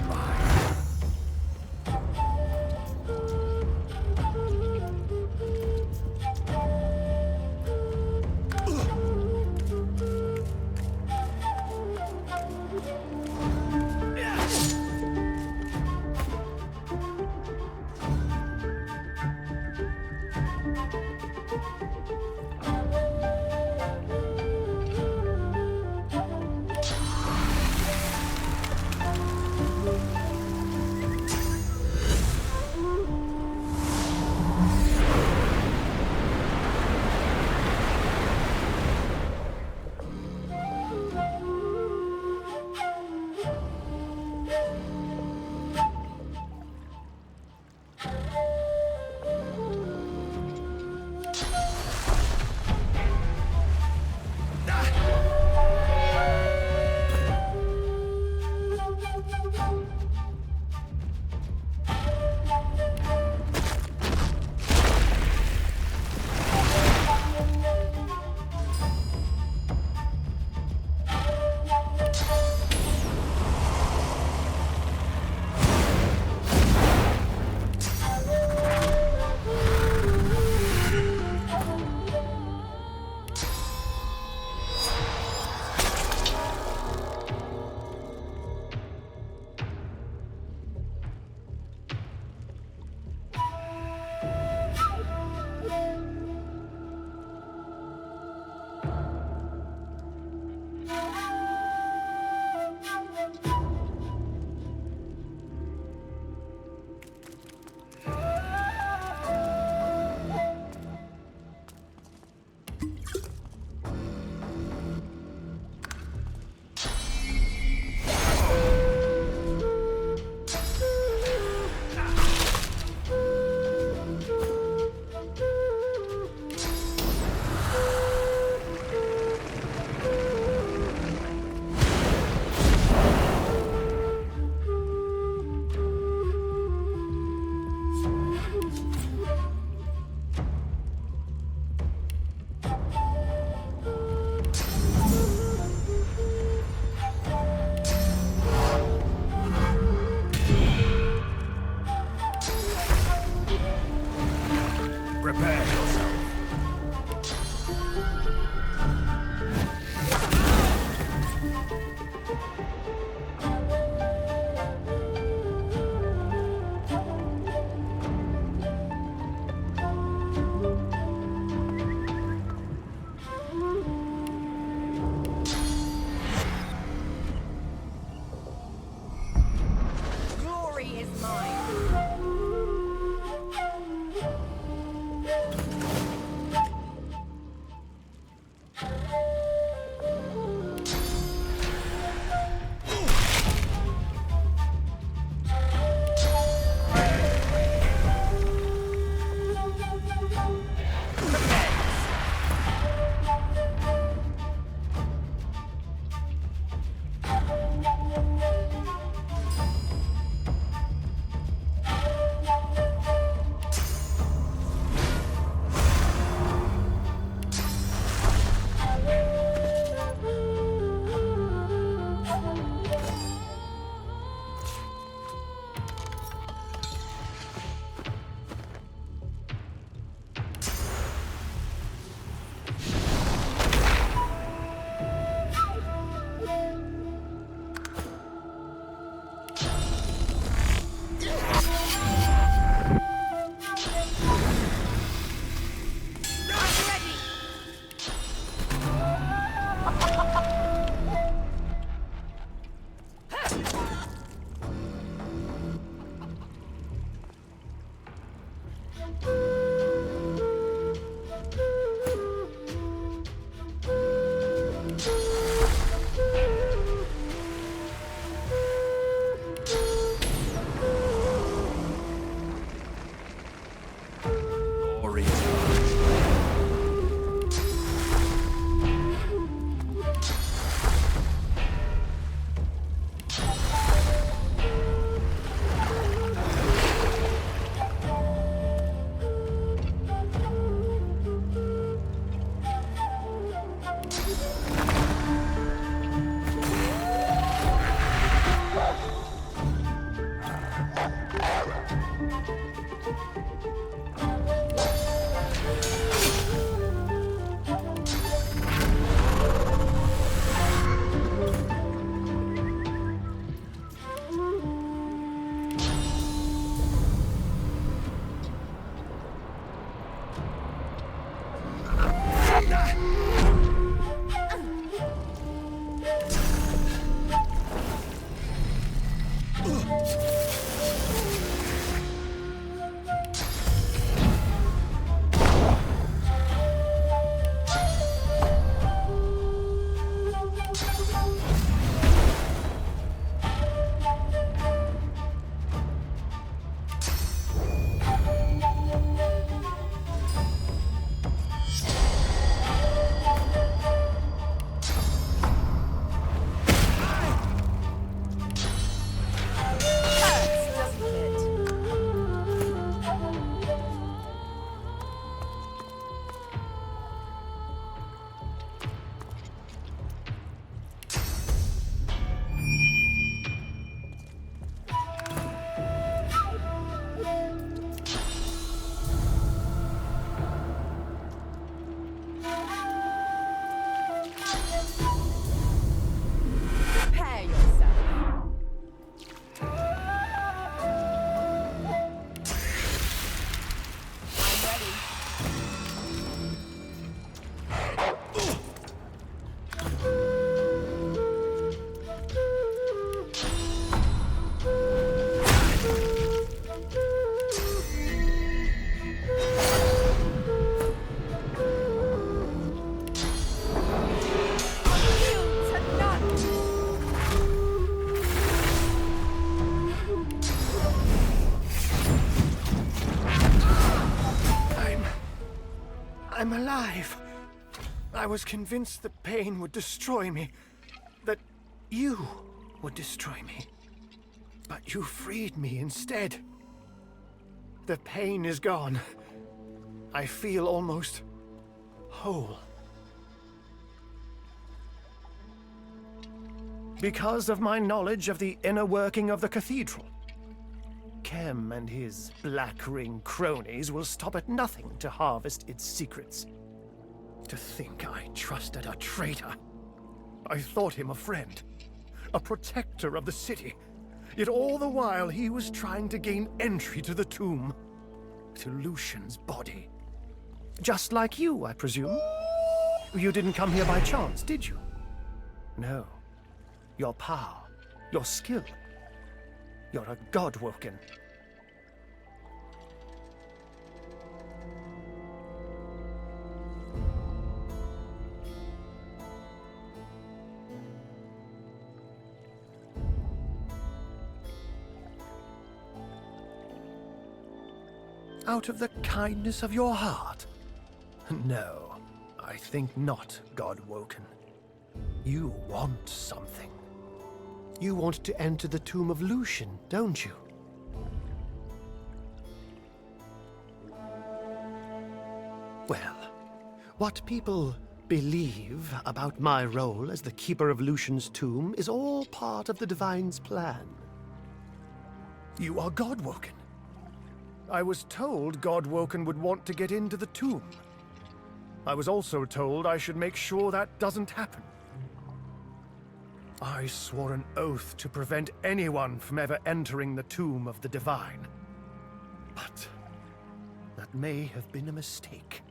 S12: mine.
S4: Prepare yourself.
S2: Glory is mine.
S10: I was convinced the pain would destroy me, that you would destroy me. But you freed me instead. The pain is gone. I feel almost whole. Because of my knowledge of the inner working of the cathedral. Kem and his Black Ring cronies will stop at nothing to harvest its secrets. To think I trusted a traitor. I thought him a friend, a protector of the city. Yet all the while he was trying to gain entry to the tomb, to Lucian's body. Just like you, I presume? You didn't come here by chance, did you? No. Your power, your skill. You're a Godwoken. Out of the kindness of your heart? No, I think not, Godwoken. You want something. You want to enter the tomb of Lucian, don't you? Well, what people believe about my role as the keeper of Lucian's tomb is all part of the Divine's plan. You are Godwoken. I was told Godwoken would want to get into the tomb. I was also told I should make sure that doesn't happen. I swore an oath to prevent anyone from ever entering the tomb of the Divine. But that may have been a mistake.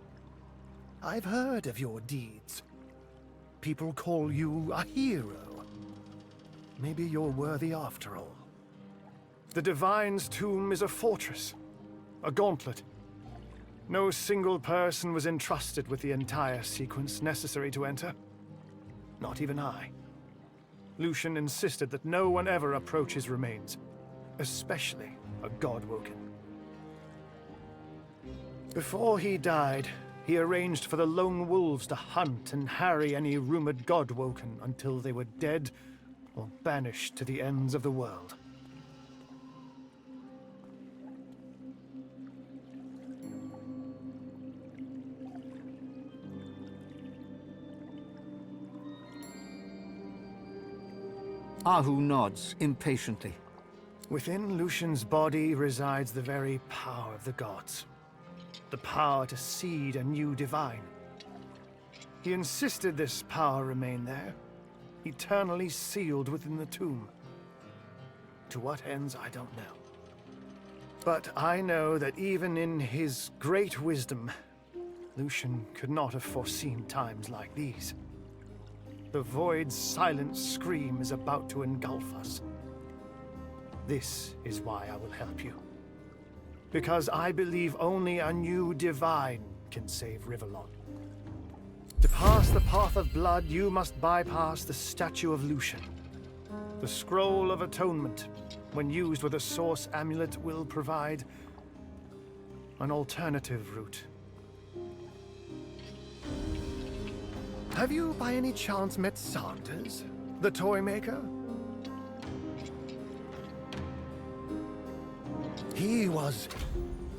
S10: I've heard of your deeds. People call you a hero. Maybe you're worthy after all. The Divine's tomb is a fortress, a gauntlet. No single person was entrusted with the entire sequence necessary to enter. Not even I. Lucian insisted that no one ever approach his remains, especially a Godwoken. Before he died, he arranged for the lone wolves to hunt and harry any rumored Godwoken until they were dead or banished to the ends of the world.
S3: Ahu nods impatiently.
S10: Within Lucian's body resides the very power of the gods. The power to seed a new divine. He insisted this power remain there, eternally sealed within the tomb. To what ends, I don't know. But I know that even in his great wisdom, Lucian could not have foreseen times like these. The void's silent scream is about to engulf us. This is why I will help you. Because I believe only a new divine can save Rivellon. To pass the path of blood, you must bypass the statue of Lucian. The Scroll of Atonement, when used with a source amulet, will provide an alternative route. Have you by any chance met Sanders, the toy maker? He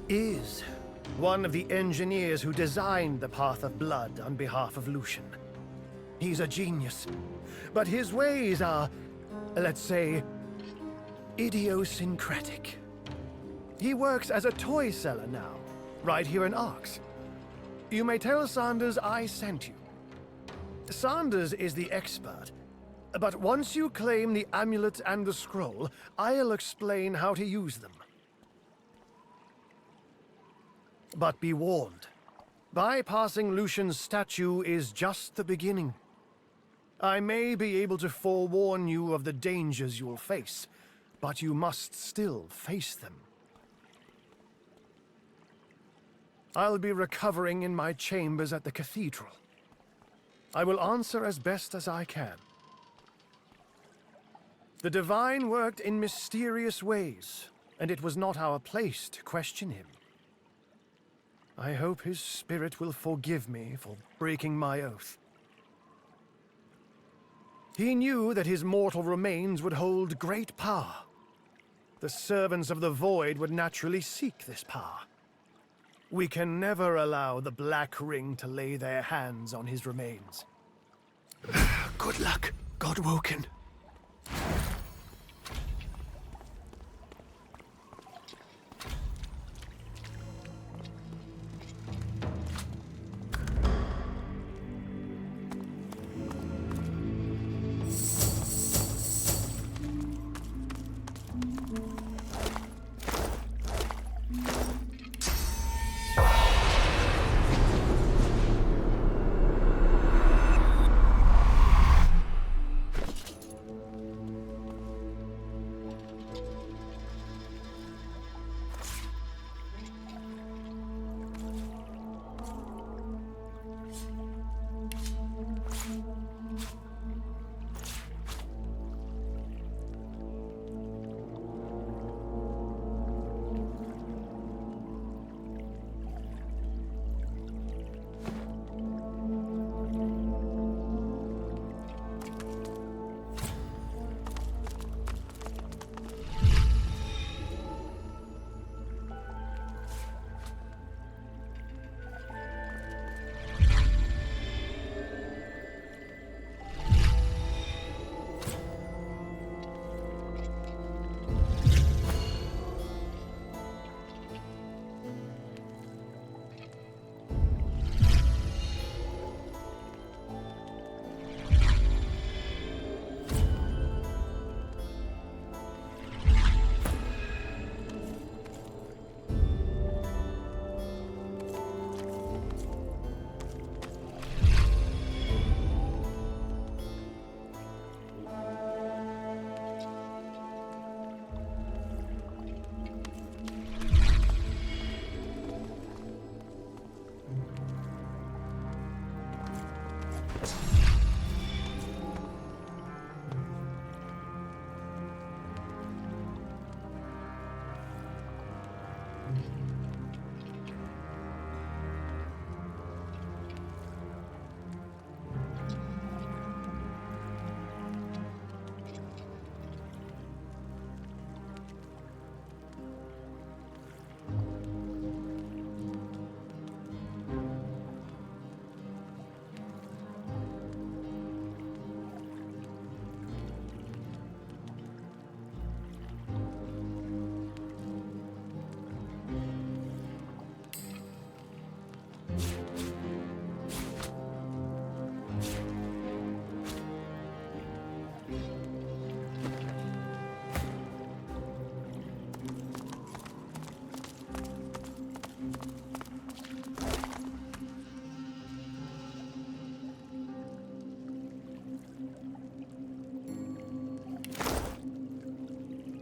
S10: is one of the engineers who designed the Path of Blood on behalf of Lucian. He's a genius, but his ways are, let's say, idiosyncratic. He works as a toy seller now, right here in Arx. You may tell Sanders I sent you. Sanders is the expert, but once you claim the amulet and the scroll, I'll explain how to use them. But be warned, bypassing Lucian's statue is just the beginning. I may be able to forewarn you of the dangers you'll face, but you must still face them. I'll be recovering in my chambers at the cathedral. I will answer as best as I can. The Divine worked in mysterious ways, and it was not our place to question him. I hope his spirit will forgive me for breaking my oath. He knew that his mortal remains would hold great power. The servants of the Void would naturally seek this power. We can never allow the Black Ring to lay their hands on his remains. Good luck, Godwoken.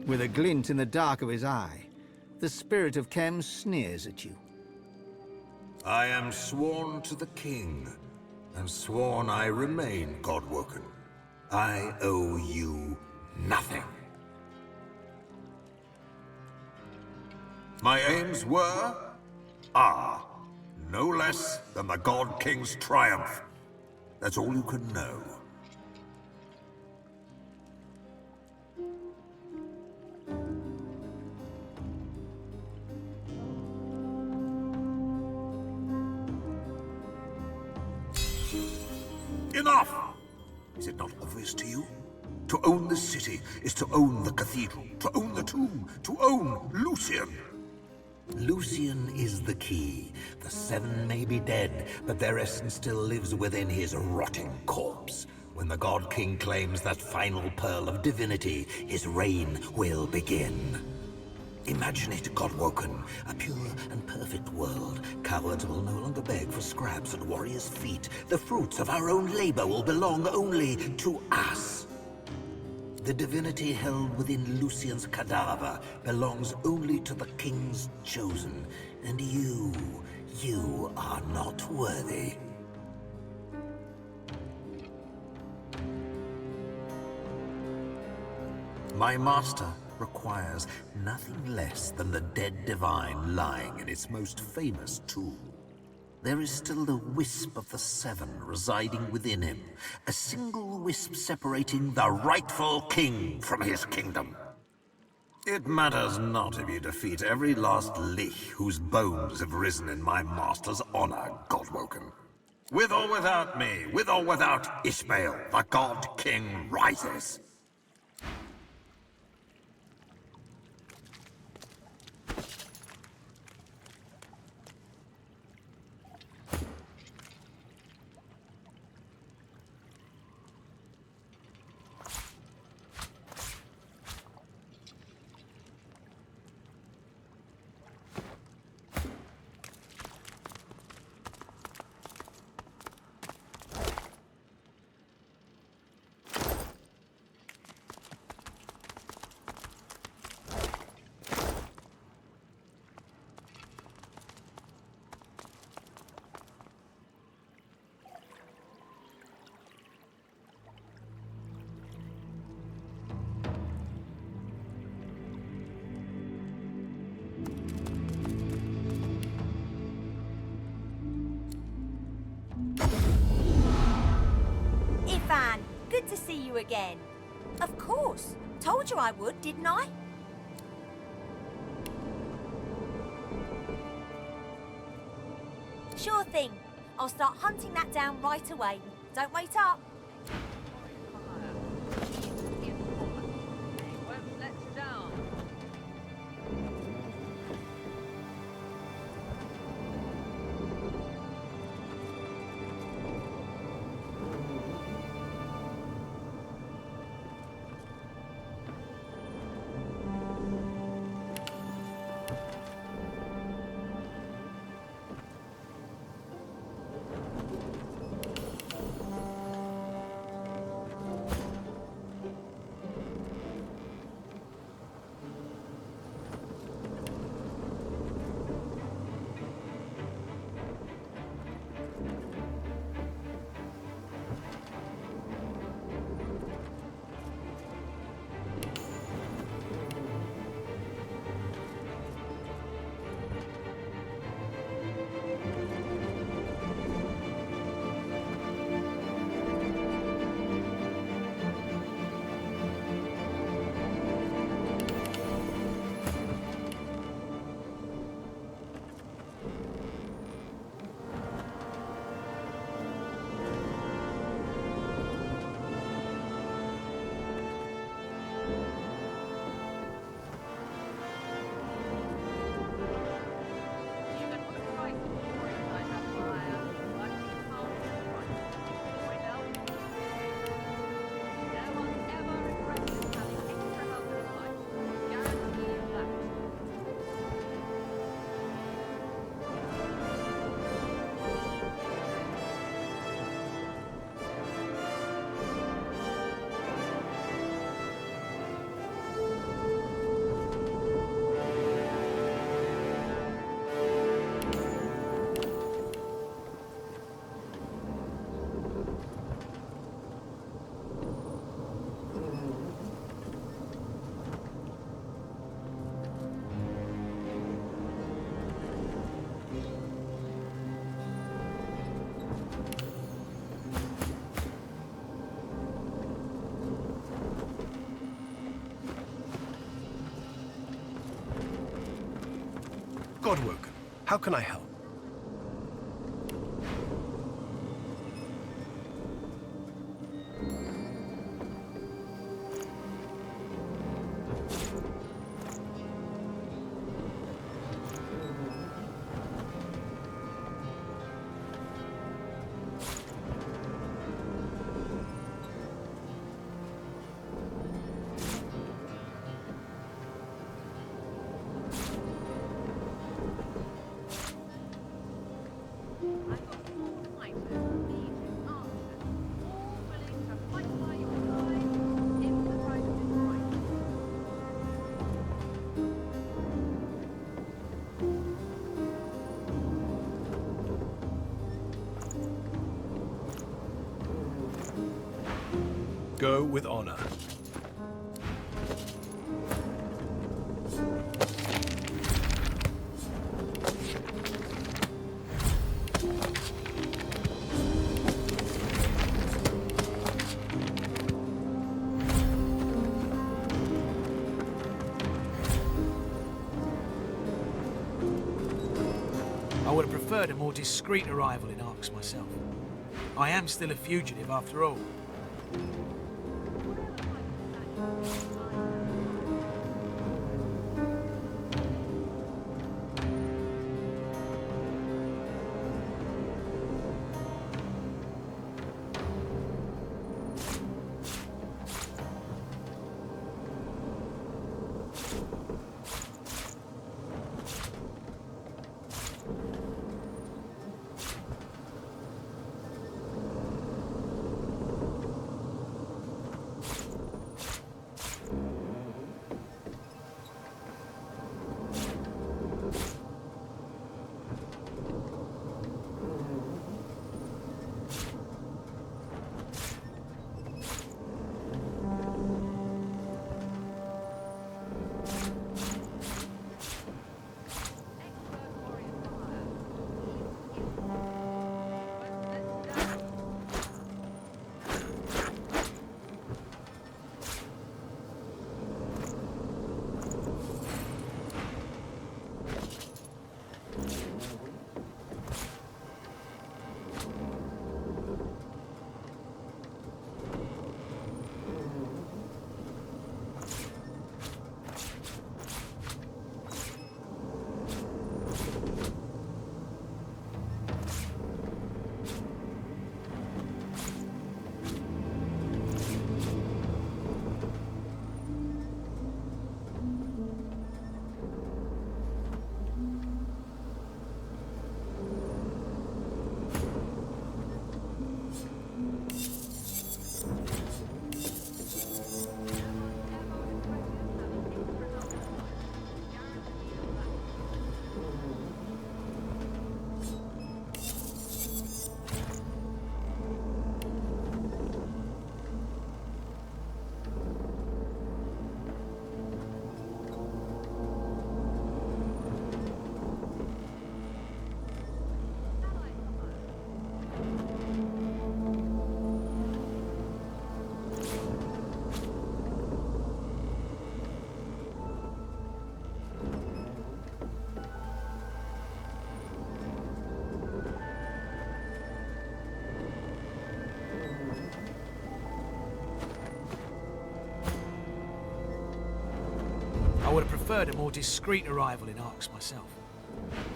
S3: With a glint in the dark of his eye, the spirit of Kem sneers at you.
S4: I am sworn to the king, and sworn I remain, Godwoken. I owe you nothing. My aims are, no less than the God King's triumph. That's all you can know. Enough! Is it not obvious to you? To own this city is to own the cathedral, to own the tomb, to own Lucian. Lucian is the key. The Seven may be dead, but their essence still lives within his rotting corpse. When the God King claims that final pearl of divinity, his reign will begin. Imagine it, Godwoken, a pure and perfect world. Cowards will no longer beg for scraps at warriors' feet. The fruits of our own labor will belong only to us. The divinity held within Lucian's cadaver belongs only to the King's chosen. And you are not worthy. My master requires nothing less than the dead divine lying in its most famous tomb.
S5: there is still the wisp of the Seven residing within him. A single wisp separating the rightful king from his kingdom. It matters not if you defeat every last lich whose bones have risen in my master's honor, Godwoken. With or without me, with or without Ishmael, the God King rises.
S15: Ifan, good to see you again. Of course. Told you I would, didn't I? Sure thing. I'll start hunting that down right away. Don't wait up.
S16: Godwoken, how can I help? Go with honor.
S17: preferred a more discreet arrival in Arx myself. I am still a fugitive after all. I would have preferred a more discreet arrival in Arx myself.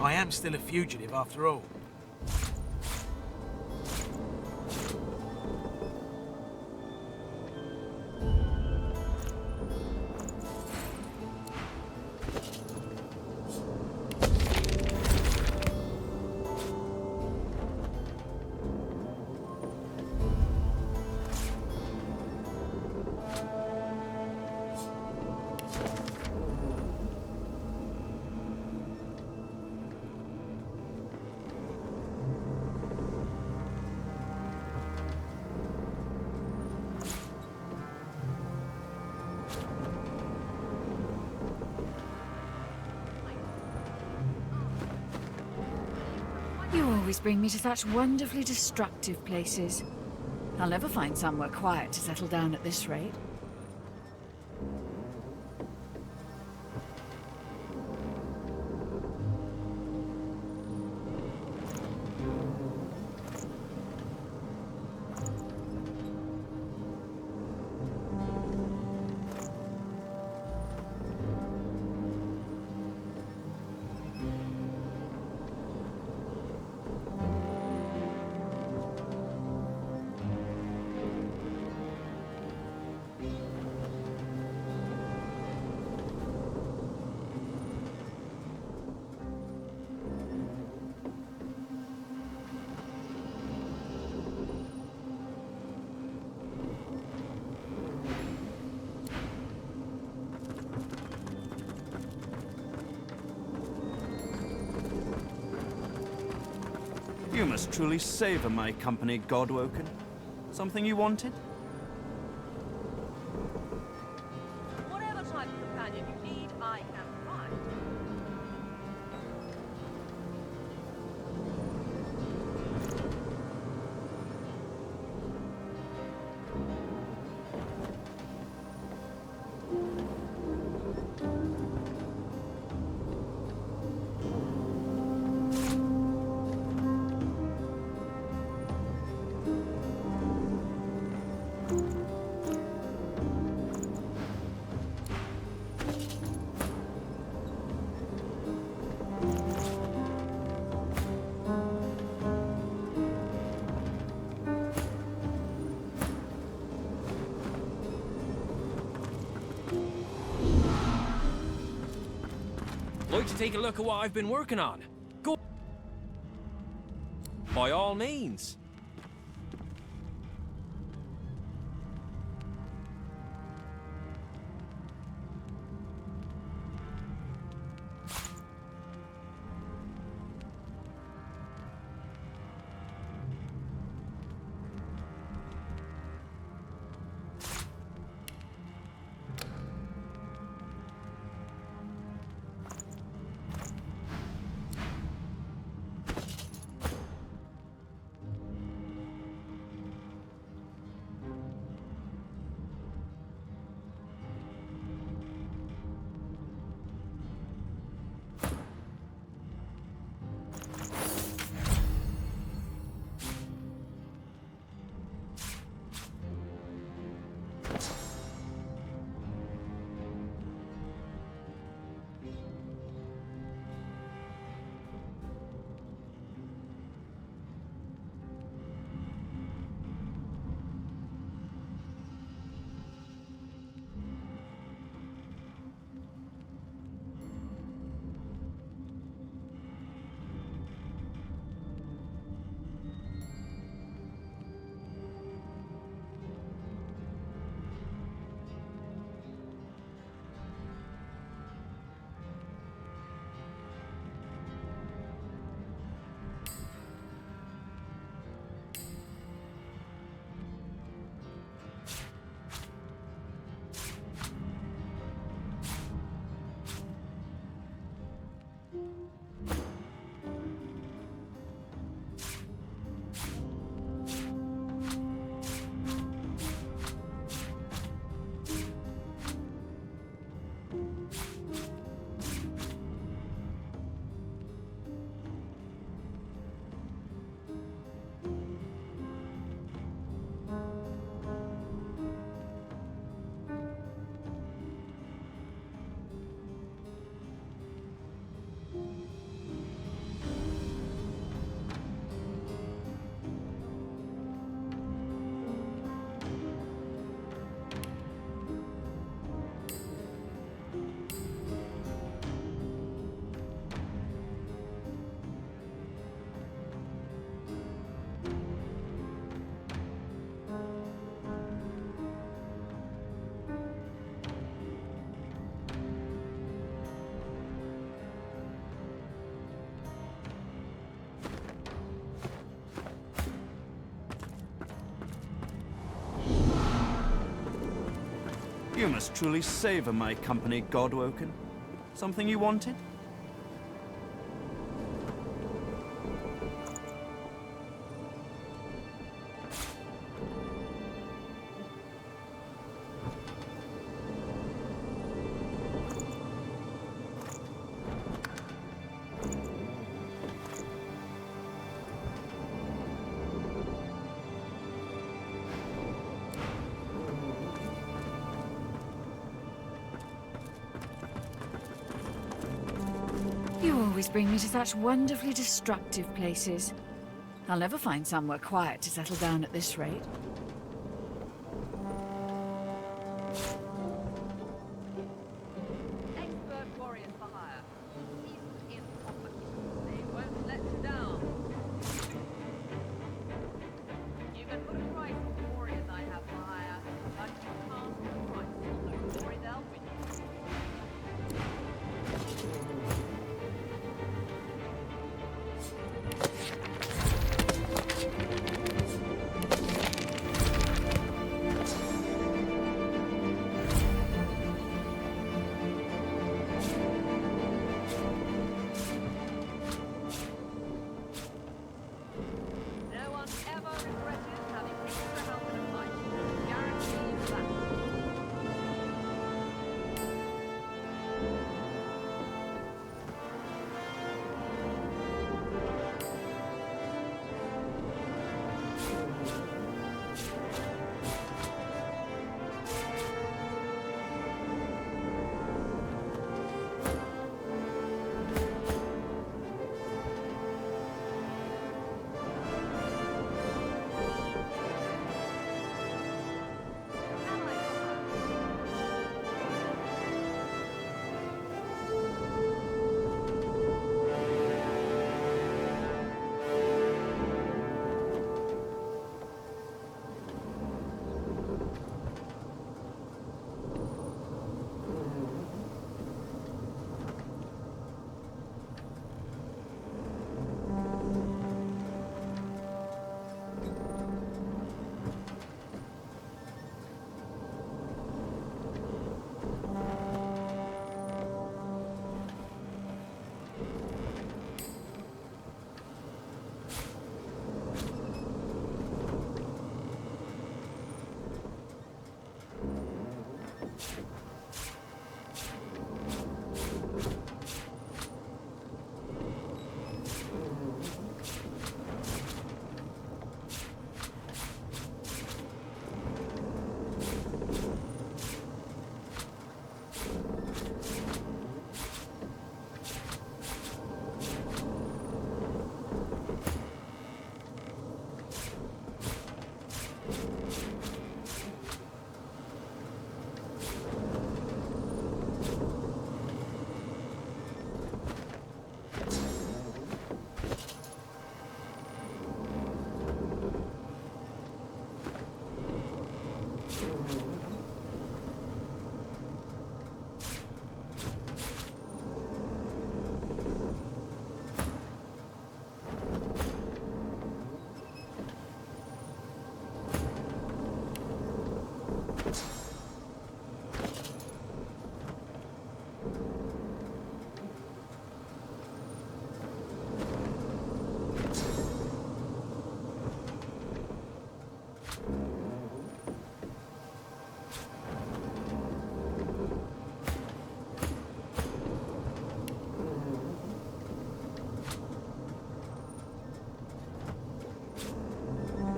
S17: I am still a fugitive after all.
S24: You always bring me to such wonderfully destructive places. I'll never find somewhere quiet to settle down at this rate.
S14: You must truly savor my company, Godwoken. Something you wanted?
S8: Whatever type of companion you need, I can provide.
S11: Like to take a look at what I've been working on? Go. By all means.
S14: You must truly savor my company, Godwoken. Something you wanted?
S24: You always bring me to such wonderfully destructive places. I'll never find somewhere quiet to settle down at this rate.
S8: Expert warriors for hire. Seasoned in combat. They won't let you down. You can put a price on the warriors I have for hire, but you can't put a price on the glory they'll win you.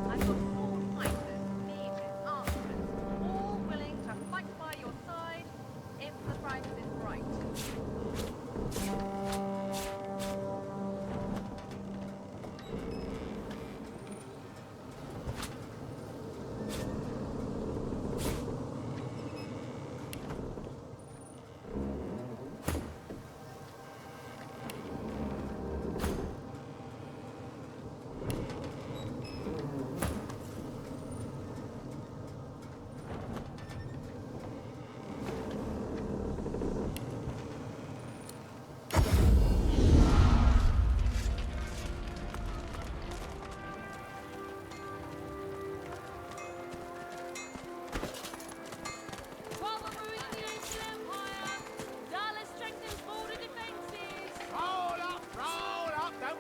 S8: I've got 4 fighters, mages, archers, all willing to fight by your side if the price is right.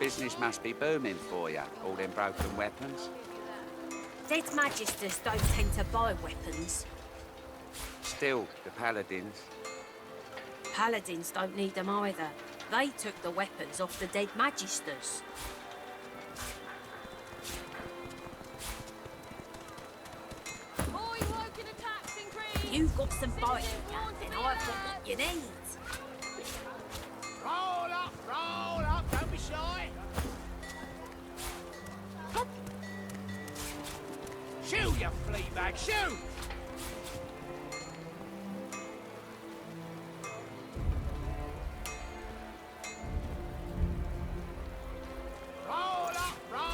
S13: Business must be booming for you, all them broken weapons.
S15: Dead Magisters don't tend to buy weapons.
S13: Still, the paladins.
S15: Paladins don't need them either. They took the weapons off the Dead Magisters. You've got some fighting, and I've got what you need.
S9: Roll up, don't be shy. Shoot, you flea bag, shoot!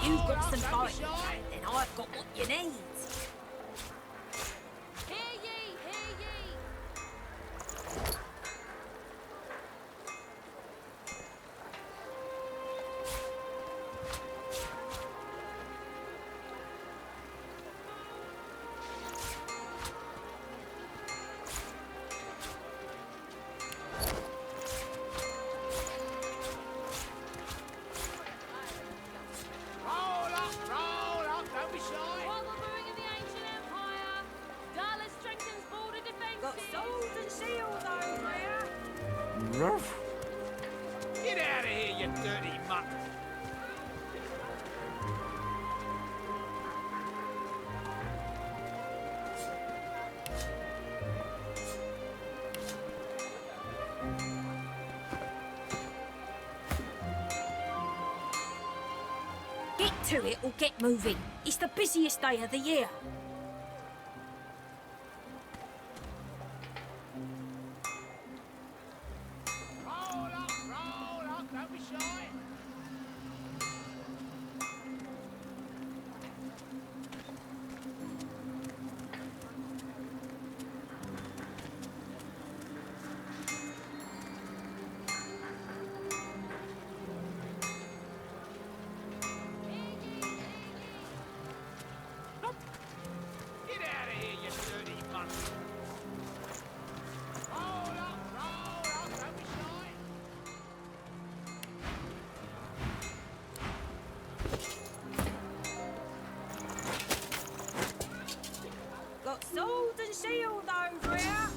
S15: You've got some fighting, and I've got what you need.
S9: Get out of here, you dirty mutt!
S15: Get to it or get moving. It's the busiest day of the year.
S9: Roll up, don't be shy. Get out of here, you dirty mutt! Roll up, don't be shy.
S15: Got sword and shield over here.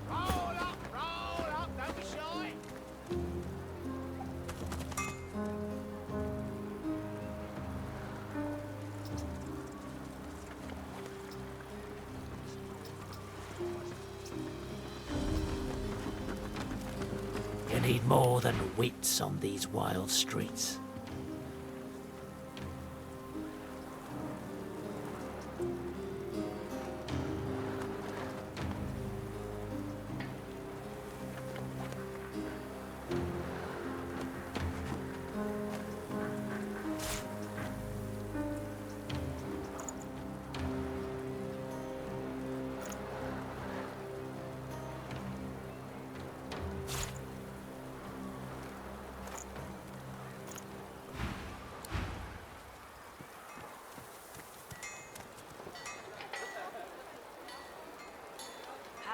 S9: Roll up, don't be shy.
S22: You need more than wits on these wild streets.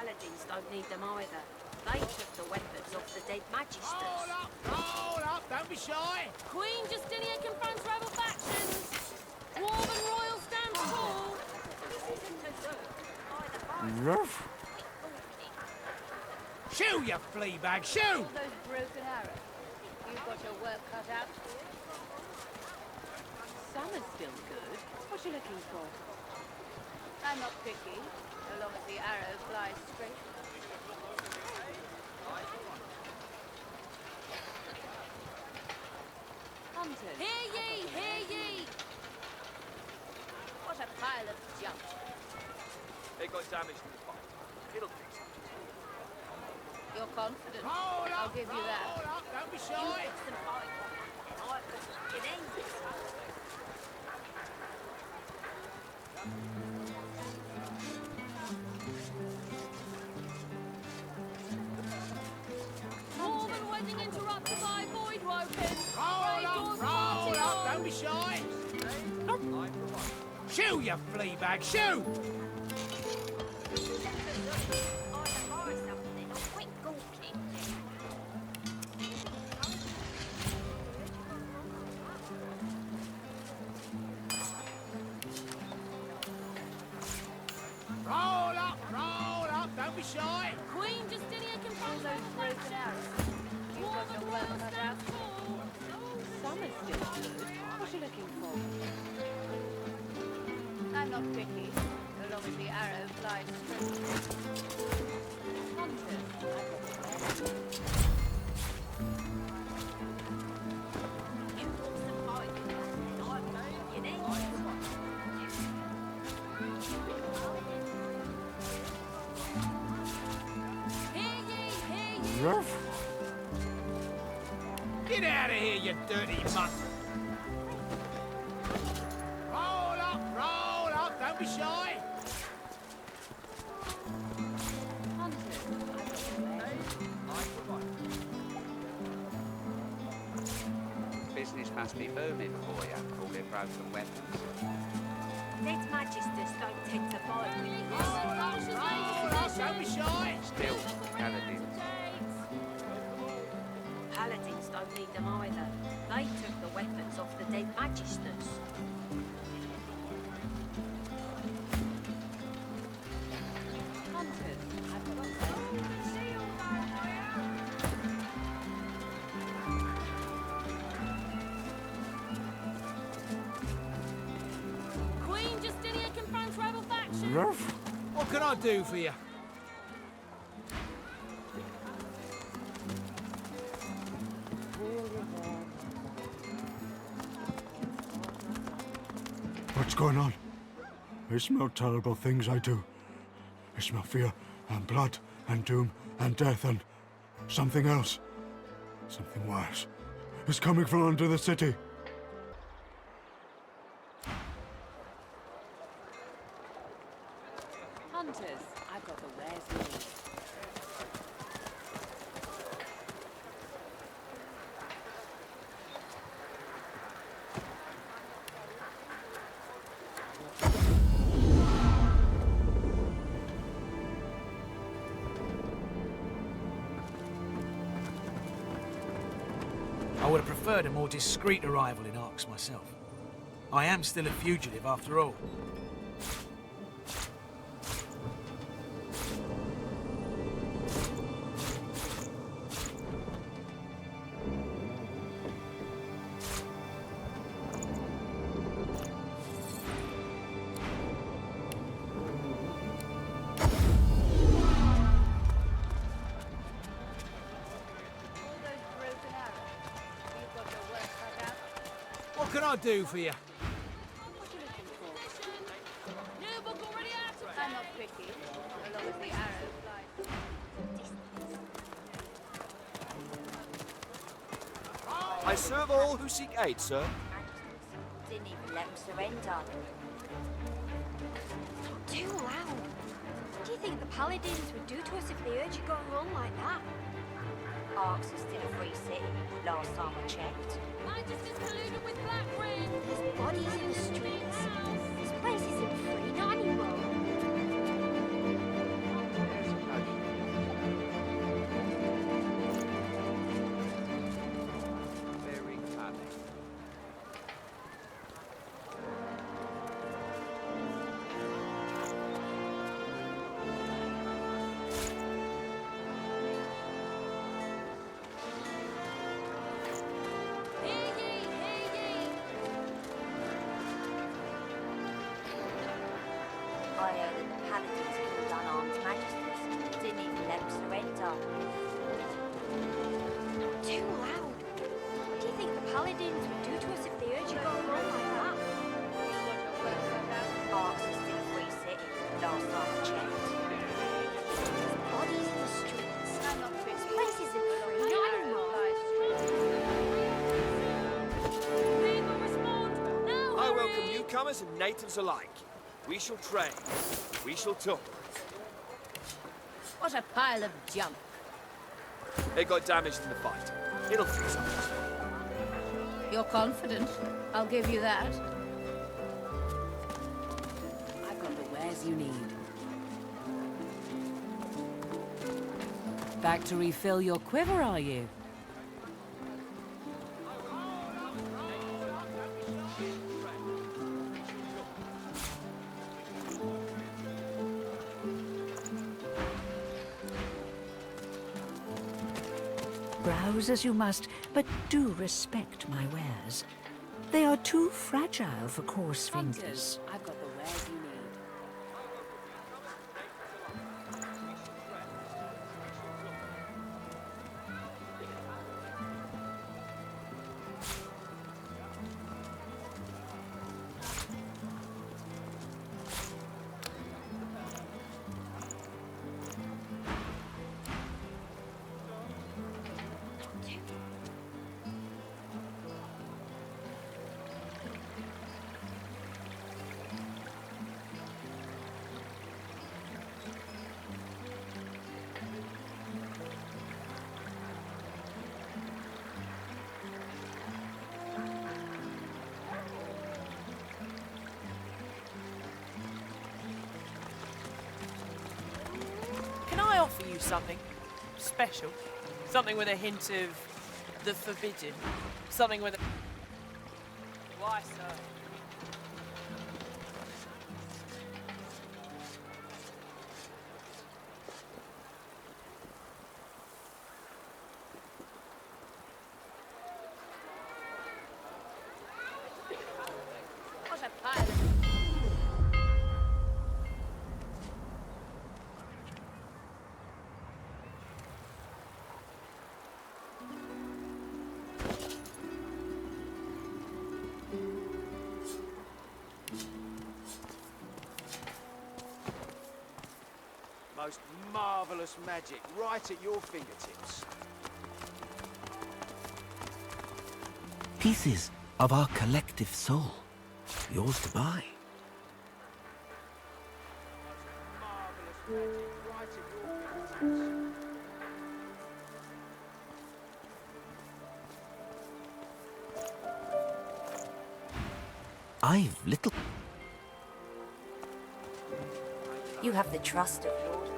S15: Paladins don't need them either. They took the weapons off the dead magisters.
S9: Roll up, don't be shy.
S15: Queen Justinia confronts rebel factions. Dwarven royal stands tall.
S9: Shoo, you flea bag, shoo!
S8: All those broken arrows. You've got your work cut out for you. Summer's still good. What you looking for? I'm not picky, so long as the arrow flies straight. Hunters.
S15: Hear ye, hear ye!
S8: What a pile of junk.
S18: They got damage to the fight. It'll fix it.
S8: You're confident.
S9: Roll
S8: I'll
S9: up,
S8: give you that.
S9: roll up, don't be
S15: You
S9: shy.
S15: fix them fine. And I've got it ends. Dwarven wedding interrupted by void woken.
S9: Roll up, don't be shy. Shoo, you flea bag, shoo! Roll up, don't be shy.
S15: Queen Justinia confronts
S8: Those broken arrows. You've got your work cut out for you. Summer's still good. What you looking for? I'm not picky, so long as the arrow flies straight. Hunters.
S15: You fix them fine. And I've got it ends.
S9: Get out of here, you dirty mutt. Roll up, don't be shy.
S13: Business must be booming for you, all their broken weapons.
S15: Dead magisters don't tend to buy really good.
S9: Roll up, don't be shy.
S13: Still, Paladins.
S15: Paladins don't need them either. They took the weapons off the dead magisters.
S8: Hunters.
S15: Queen Justinia confronts rebel factions.
S9: What can I do for you?
S19: What's going on? I smell terrible things, I do. I smell fear and blood and doom and death and something else. Something worse. It's coming from under the city.
S8: Hunters. I've got the wares you need.
S21: I would have preferred a more discreet arrival in Arx myself. I am still a fugitive after all.
S9: What can I do for you?
S15: New book already out of
S8: I'm not picky, so long as the arrow flies.
S18: I serve all who seek aid, sir.
S15: Didn't even let him surrender.
S23: Not too loud. What do you think the Paladins would do to us if they heard you going wrong like that?
S15: Arx is still a free city, last time I checked. Magisters colluded with Blackbridge.
S23: There's bodies in the streets. This place isn't free, not anymore.
S15: paladins killed unarmed majesties. Didn't even let them surrender.
S23: Too loud. What do you think the paladins would do to us if they heard you going on like that?
S15: Arks is still a free city, last time I checked.
S23: There's bodies in the streets. This place isn't free, not anymore.
S18: I welcome newcomers and natives alike. We shall trade. We shall talk.
S1: What a pile of junk.
S18: They got damaged in the fight. It'll fix up.
S1: You're confident. I'll give you that. I've got the wares you need. Back to refill your quiver, are you?
S6: Browse as you must, but do respect my wares. They are too fragile for coarse fingers.
S1: I've got the wares you need.
S7: Can I offer you something special? Something with a hint of the forbidden? Something with a... Why, sir?
S1: What a pile of...
S18: Most marvelous magic right at your fingertips.
S5: Pieces of our collective soul. Yours to buy. I've little...
S15: You have the trust of Lord Ark.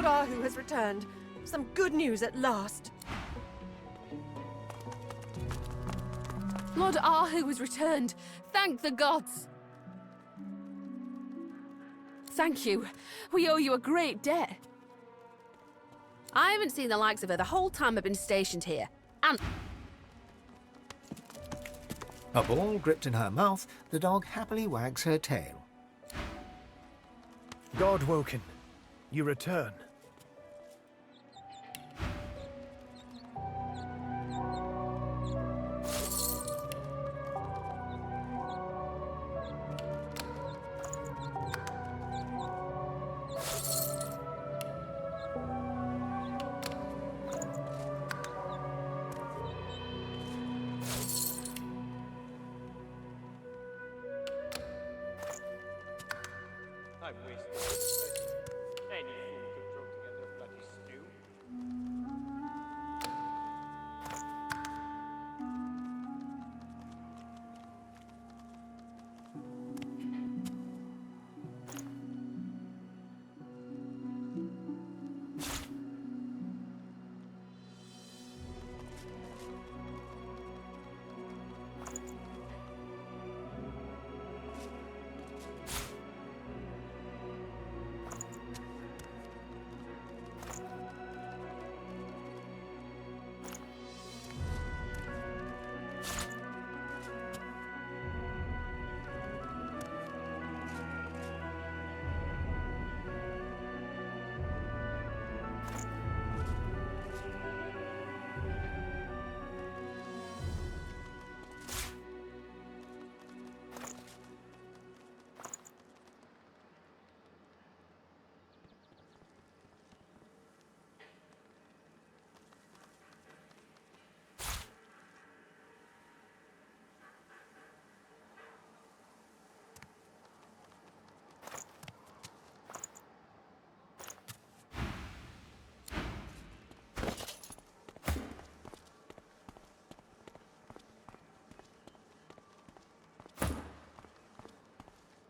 S2: Lord Ahu has returned. Some good news at last.
S1: Lord Ahu has returned. Thank the gods. Thank you. We owe you a great debt. I haven't seen the likes of her the whole time I've been stationed here. And
S3: A ball gripped in her mouth, the dog happily wags her tail.
S16: Godwoken, you return.
S18: I'm wasting any fool could throw together a bloody stew.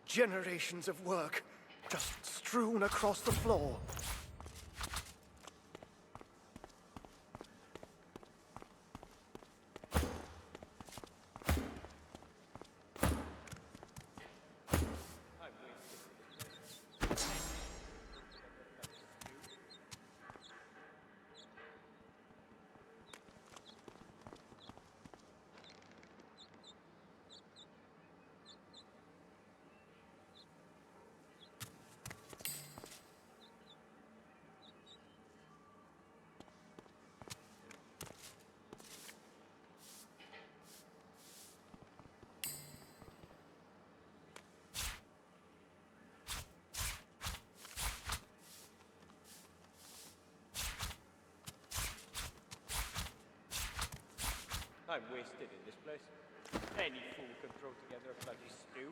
S16: Generations of work, just strewn across the floor.
S18: I'm wasted in this place. Any fool can throw together a bloody stew.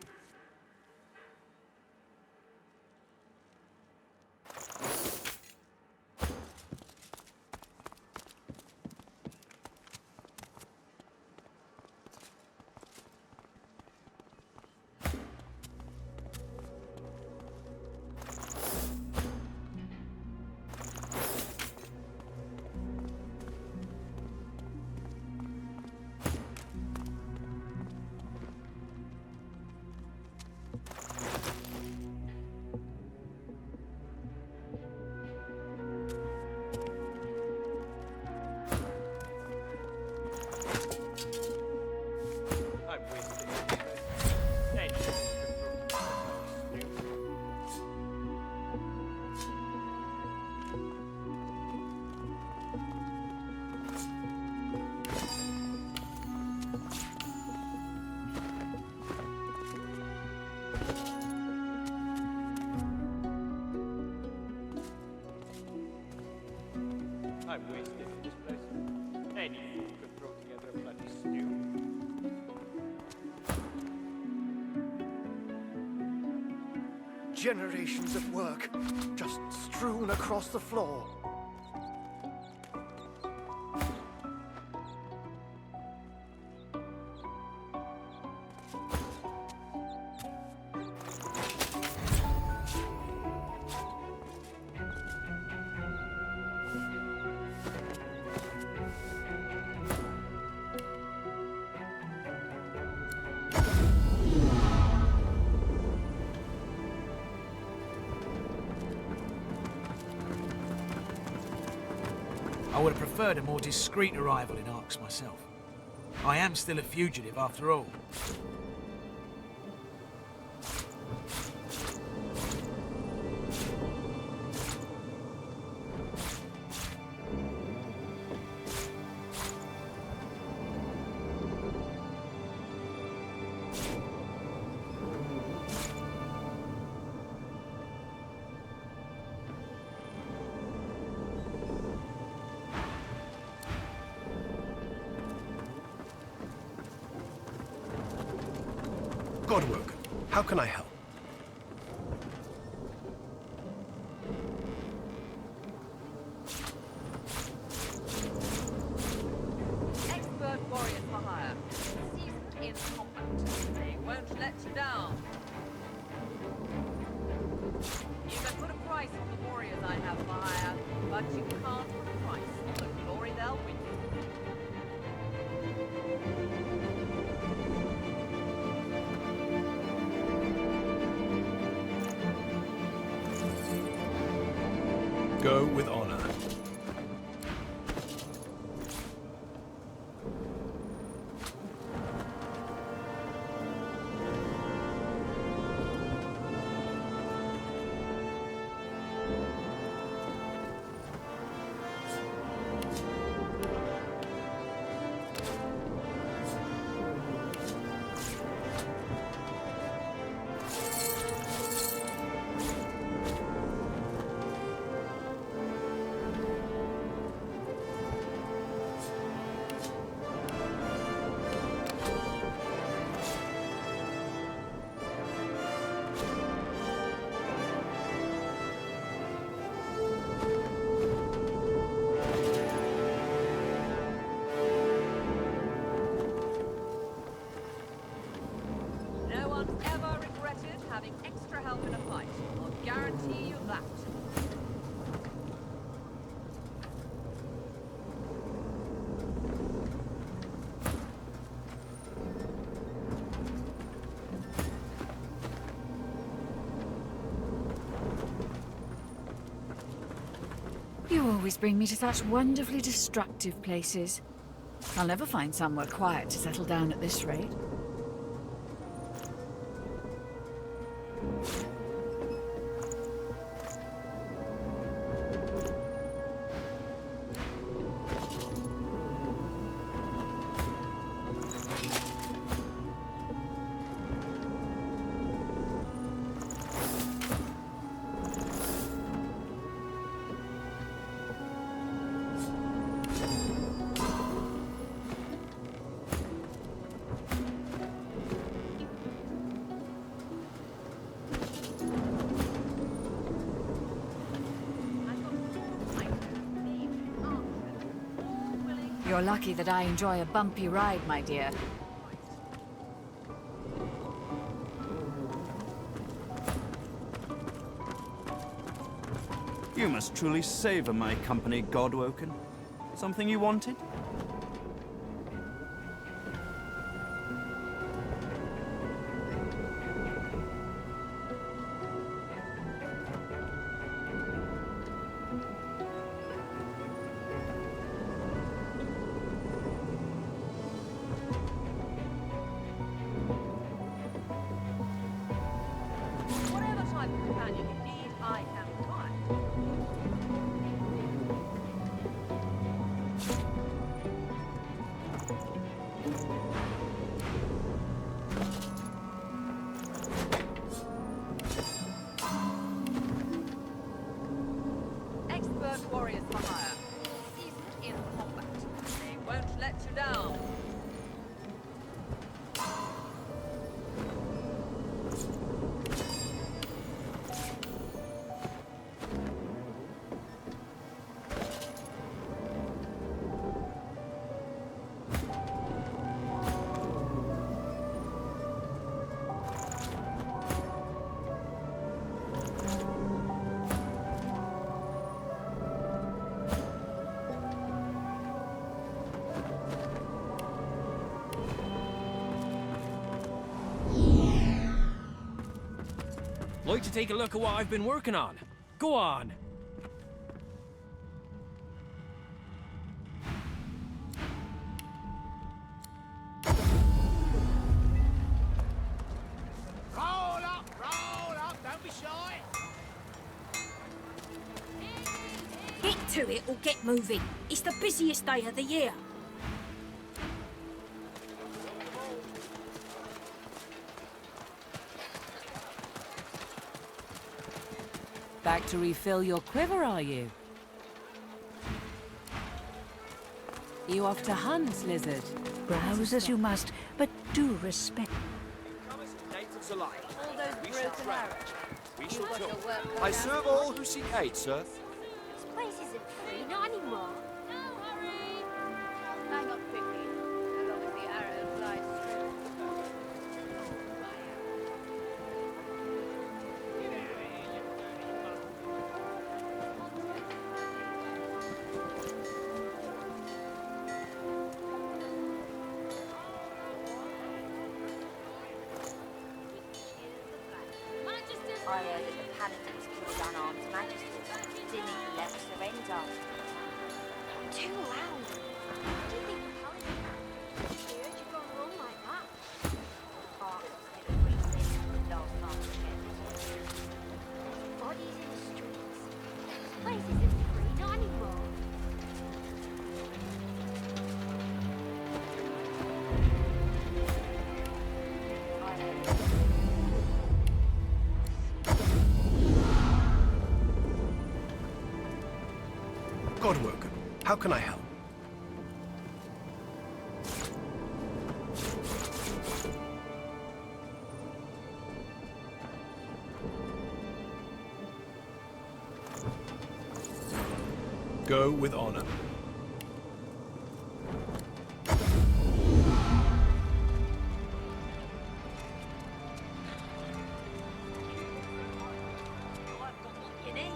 S18: I'm wasted in this place. Any fool can throw together a bloody stew.
S16: Generations of work, just strewn across the floor.
S21: would have preferred a more discreet arrival in Arx myself. I am still a fugitive after all.
S16: Godwoken, how can I help?
S8: Expert warriors for hire. Seasoned in combat. They won't let you down. You can put a price on the warriors I have for hire, but you can't put a price on the glory they'll win.
S16: Go with honor.
S8: No one's ever regretted having extra help in a fight. I'll guarantee you that.
S24: You always bring me to such wonderfully destructive places. I'll never find somewhere quiet to settle down at this rate. You're lucky that I enjoy a bumpy ride, my dear.
S14: You must truly savor my company, Godwoken. Something you wanted?
S8: Whatever type of companion you need, I can provide. Expert warriors for hire. Seasoned in combat. They won't let you down.
S11: Like to take a look at what I've been working on? Go on!
S15: to it or get moving. It's the busiest day of the year.
S4: Back to refill your quiver, are you? You off to hunt, lizard?
S6: Browse as you must, but do respect.
S11: Natives alike.
S8: All those
S11: We shall
S8: broken
S11: travel.
S8: arrows.
S11: We
S8: You
S11: shall
S8: got your
S11: talk.
S8: work cut
S11: I
S8: out
S11: serve
S8: for
S11: all
S8: you.
S11: who seek aid, sir.
S23: This place isn't free, not anymore.
S8: No hurry! Hang up quickly, as long as the arrow flies true.
S15: I heard that the paladins killed unarmed magisters. Didn't even let us surrender.
S23: Too loud. Do you think the paladin they heard you going wrong like that?
S15: Arks was still a free city last time I checked.
S23: Bodies in the streets. This place isn't free, not anymore.
S16: Godwoken, how can I help? Go with honor.
S15: You need.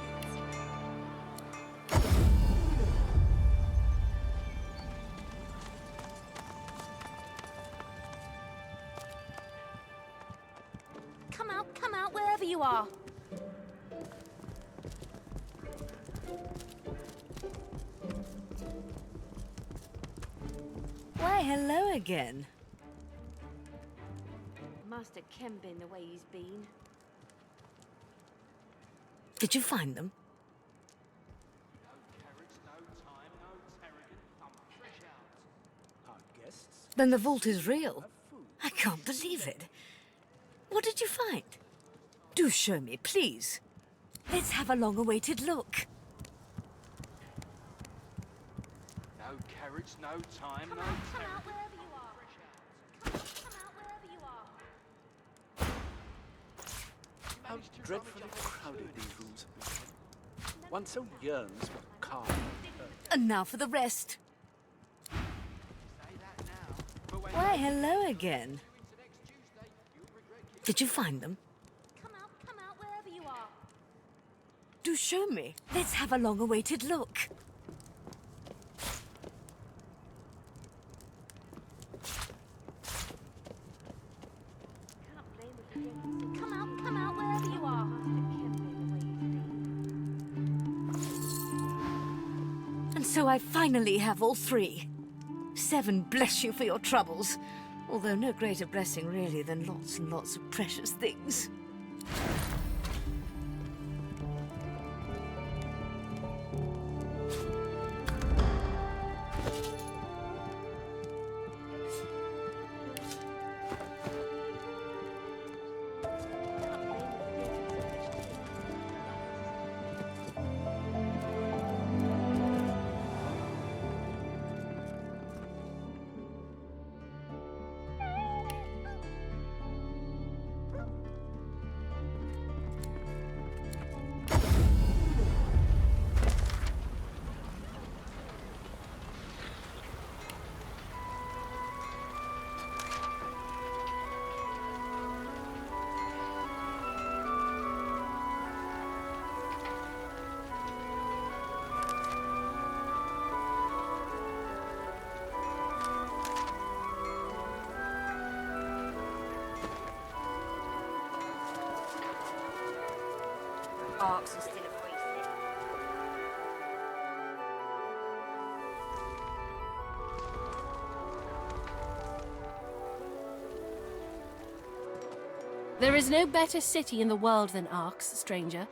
S15: Come out, wherever you are.
S6: Why, hello again.
S15: Master Ken been the way he's been.
S6: Did you find them? Then the vault is real. I can't believe it. What did you find? Do show me, please. Let's have a long-awaited look.
S13: No carriage, no time, no
S15: Come out wherever you are. Come out wherever you are.
S13: How dreadfully crowded these rooms have become. One so yearns for calm.
S6: And now for the rest. Why, hello again. Did you find them?
S15: Come out wherever you are.
S6: Do show me. Let's have a long-awaited look.
S15: Come out wherever you are.
S6: And so I finally have all three. 7 bless you for your troubles. Although no greater blessing really than lots and lots of precious things.
S15: Arks are still a free city.
S1: There is no better city in the world than Arks, stranger.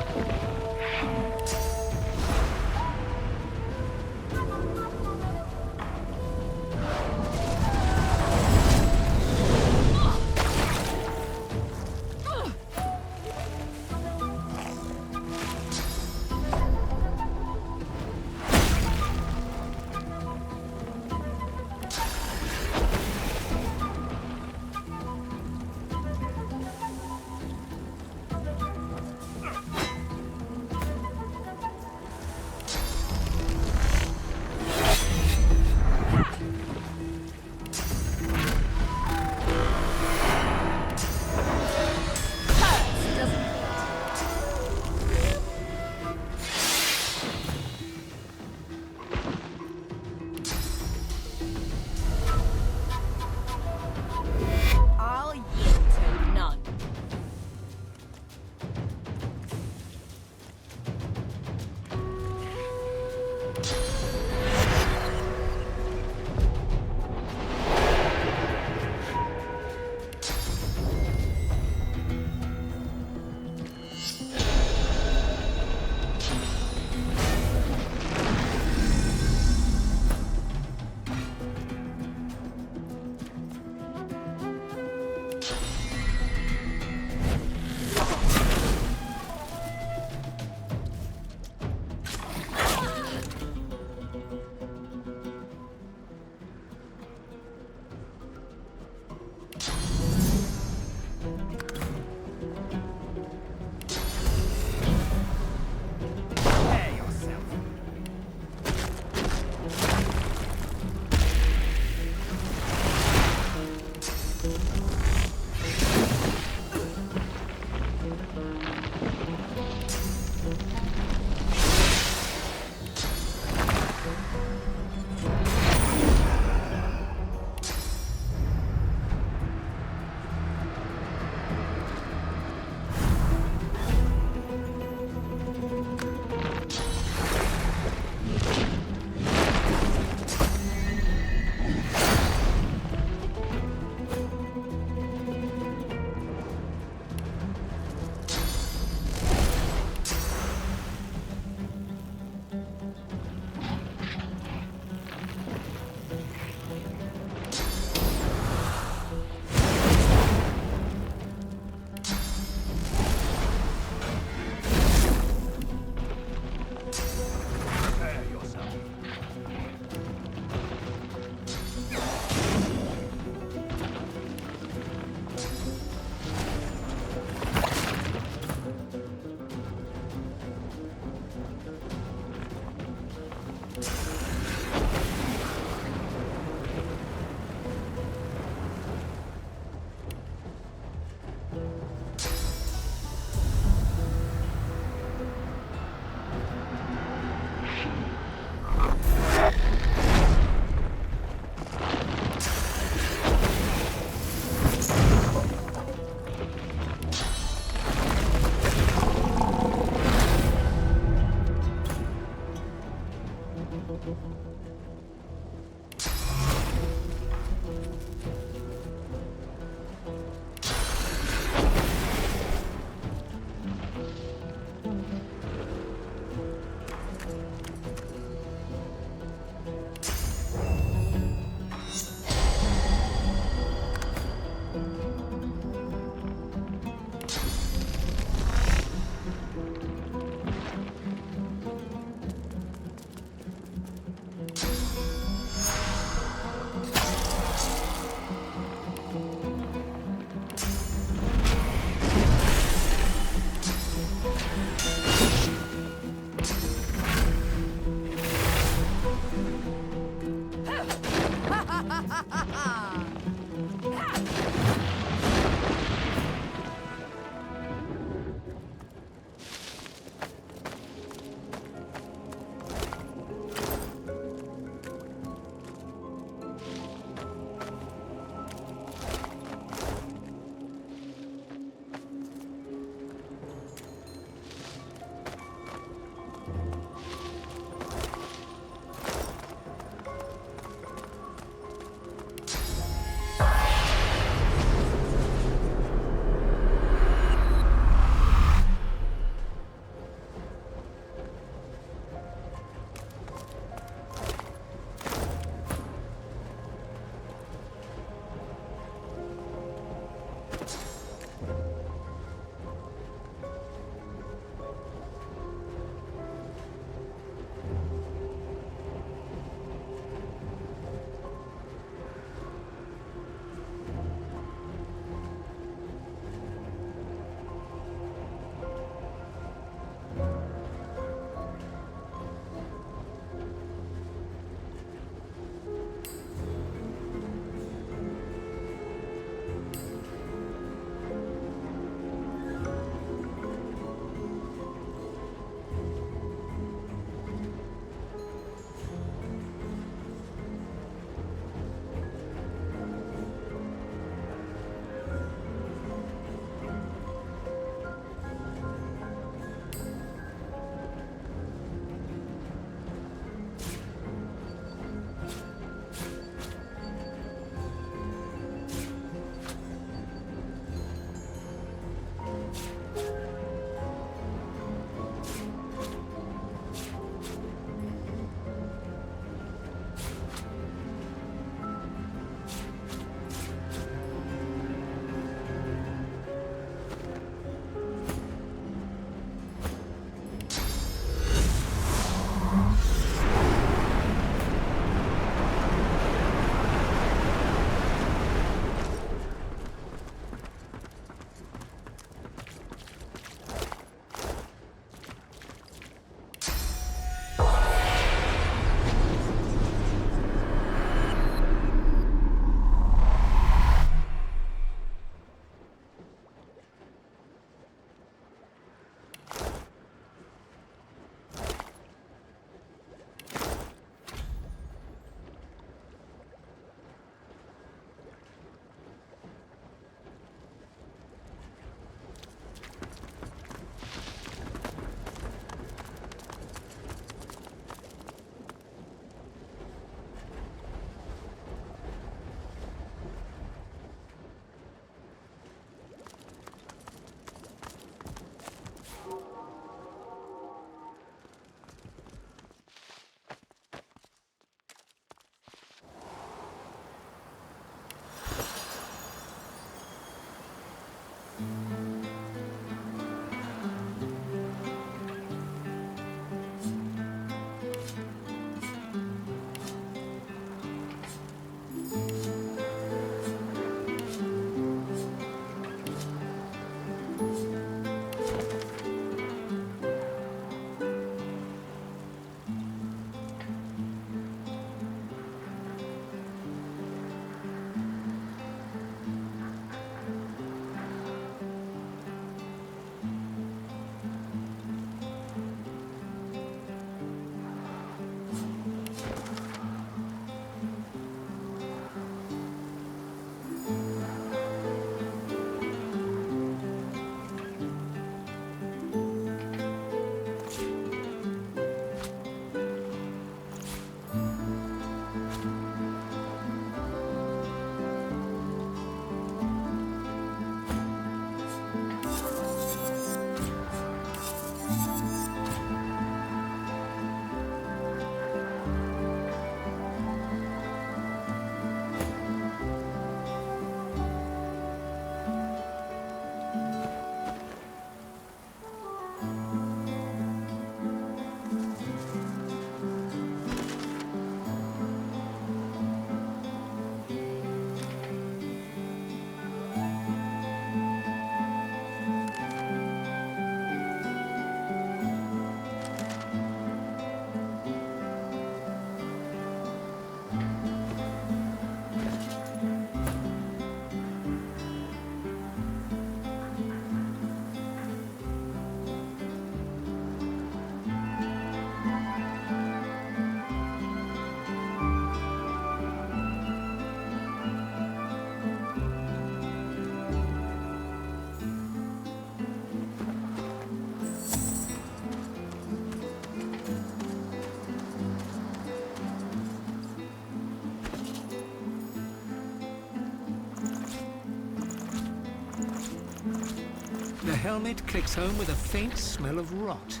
S3: helmet clicks home with a faint smell of rot.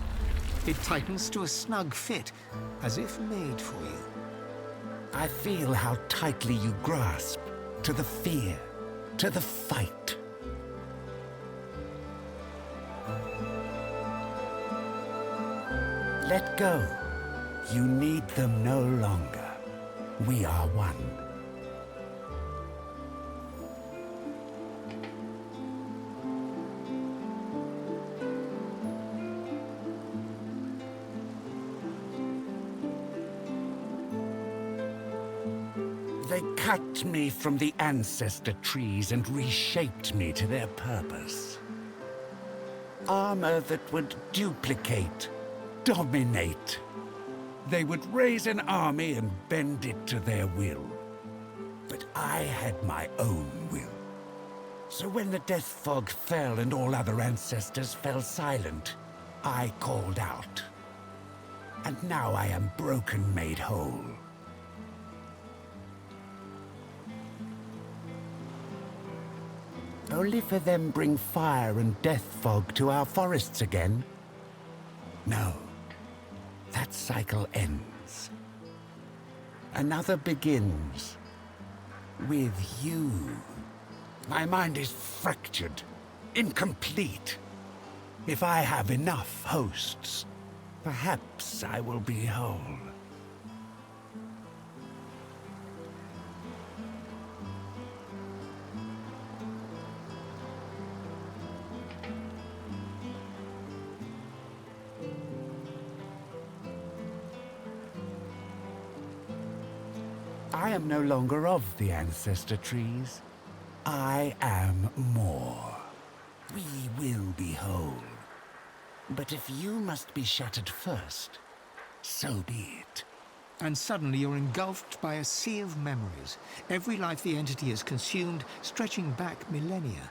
S3: It tightens to a snug fit, as if made for you.
S22: I feel how tightly you grasp to the fear, to the fight. Let go. You need them no longer. We are one. They cut me from the ancestor trees and reshaped me to their purpose. Armor that would duplicate, dominate. They would raise an army and bend it to their will. But I had my own will. So when the death fog fell and all other ancestors fell silent, I called out. And now I am broken made whole. Only for them bring fire and death fog to our forests again? No. That cycle ends. Another begins. With you. My mind is fractured, incomplete. If I have enough hosts, perhaps I will be whole. I am no longer of the ancestor trees. I am more. We will be whole. But if you must be shattered first, so be it.
S3: And suddenly you're engulfed by a sea of memories. Every life the entity has consumed, stretching back millennia.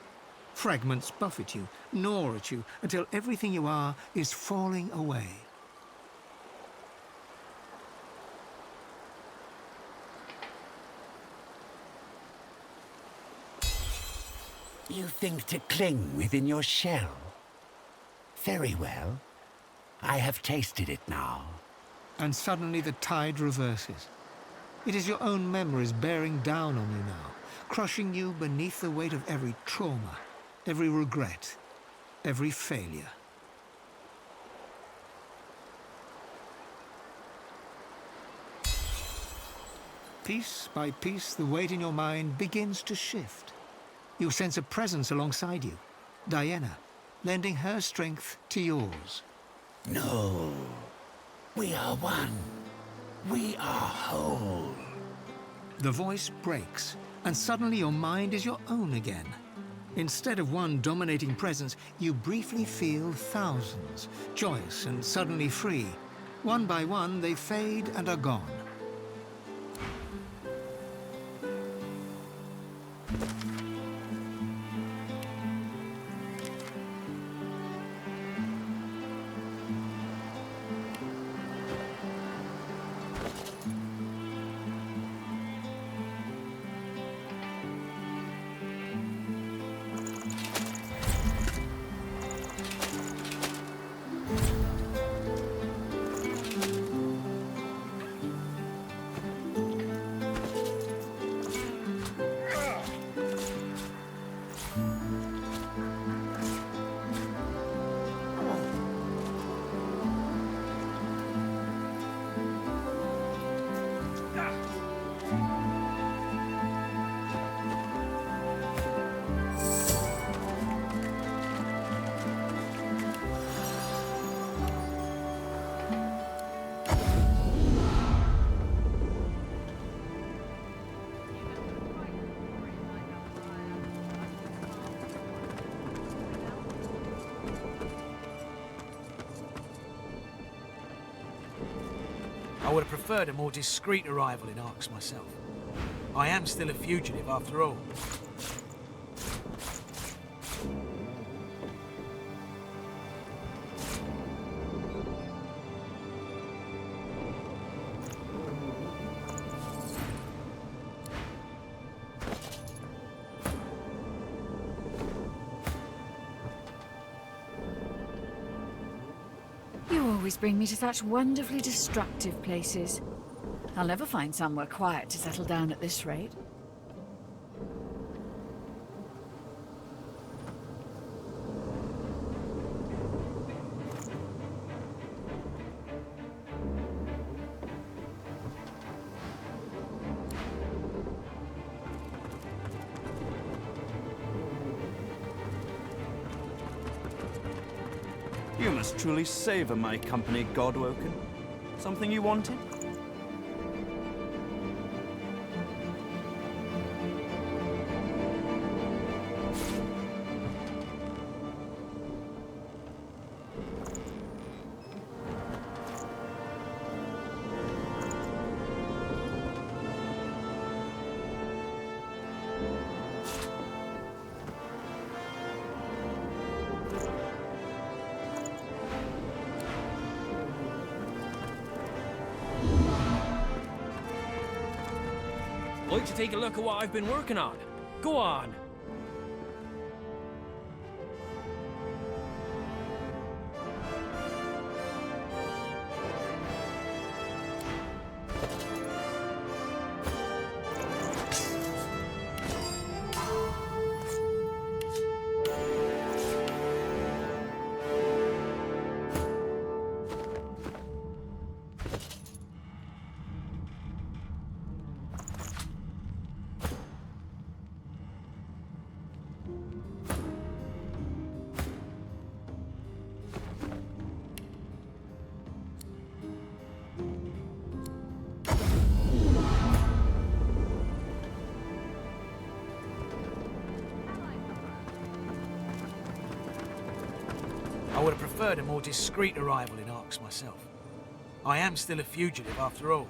S3: Fragments buffet you, gnaw at you, until everything you are is falling away.
S22: You think to cling within your shell? Very well. I have tasted it now.
S3: And suddenly the tide reverses. It is your own memories bearing down on you now, crushing you beneath the weight of every trauma, every regret, every failure. Piece by piece, the weight in your mind begins to shift. You sense a presence alongside you, Diana, lending her strength to yours.
S22: No. We are one. We are whole.
S3: The voice breaks, and suddenly your mind is your own again. Instead of one dominating presence, you briefly feel thousands, joyous and suddenly free. One by one, they fade and are gone.
S21: I would have preferred a more discreet arrival in Arx myself. I am still a fugitive after all.
S24: always bring me to such wonderfully destructive places. I'll never find somewhere quiet to settle down at this rate.
S14: You must truly savor my company, Godwoken. Something you wanted?
S10: Like to take a look at what I've been working on? Go on.
S21: I would have preferred a more discreet arrival in Arx myself. I am still a fugitive after all.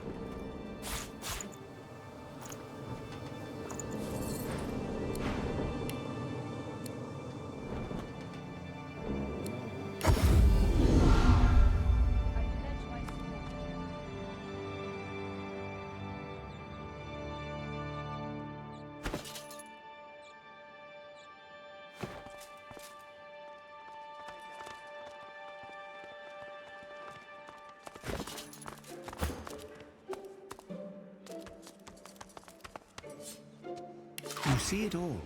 S3: You see it all.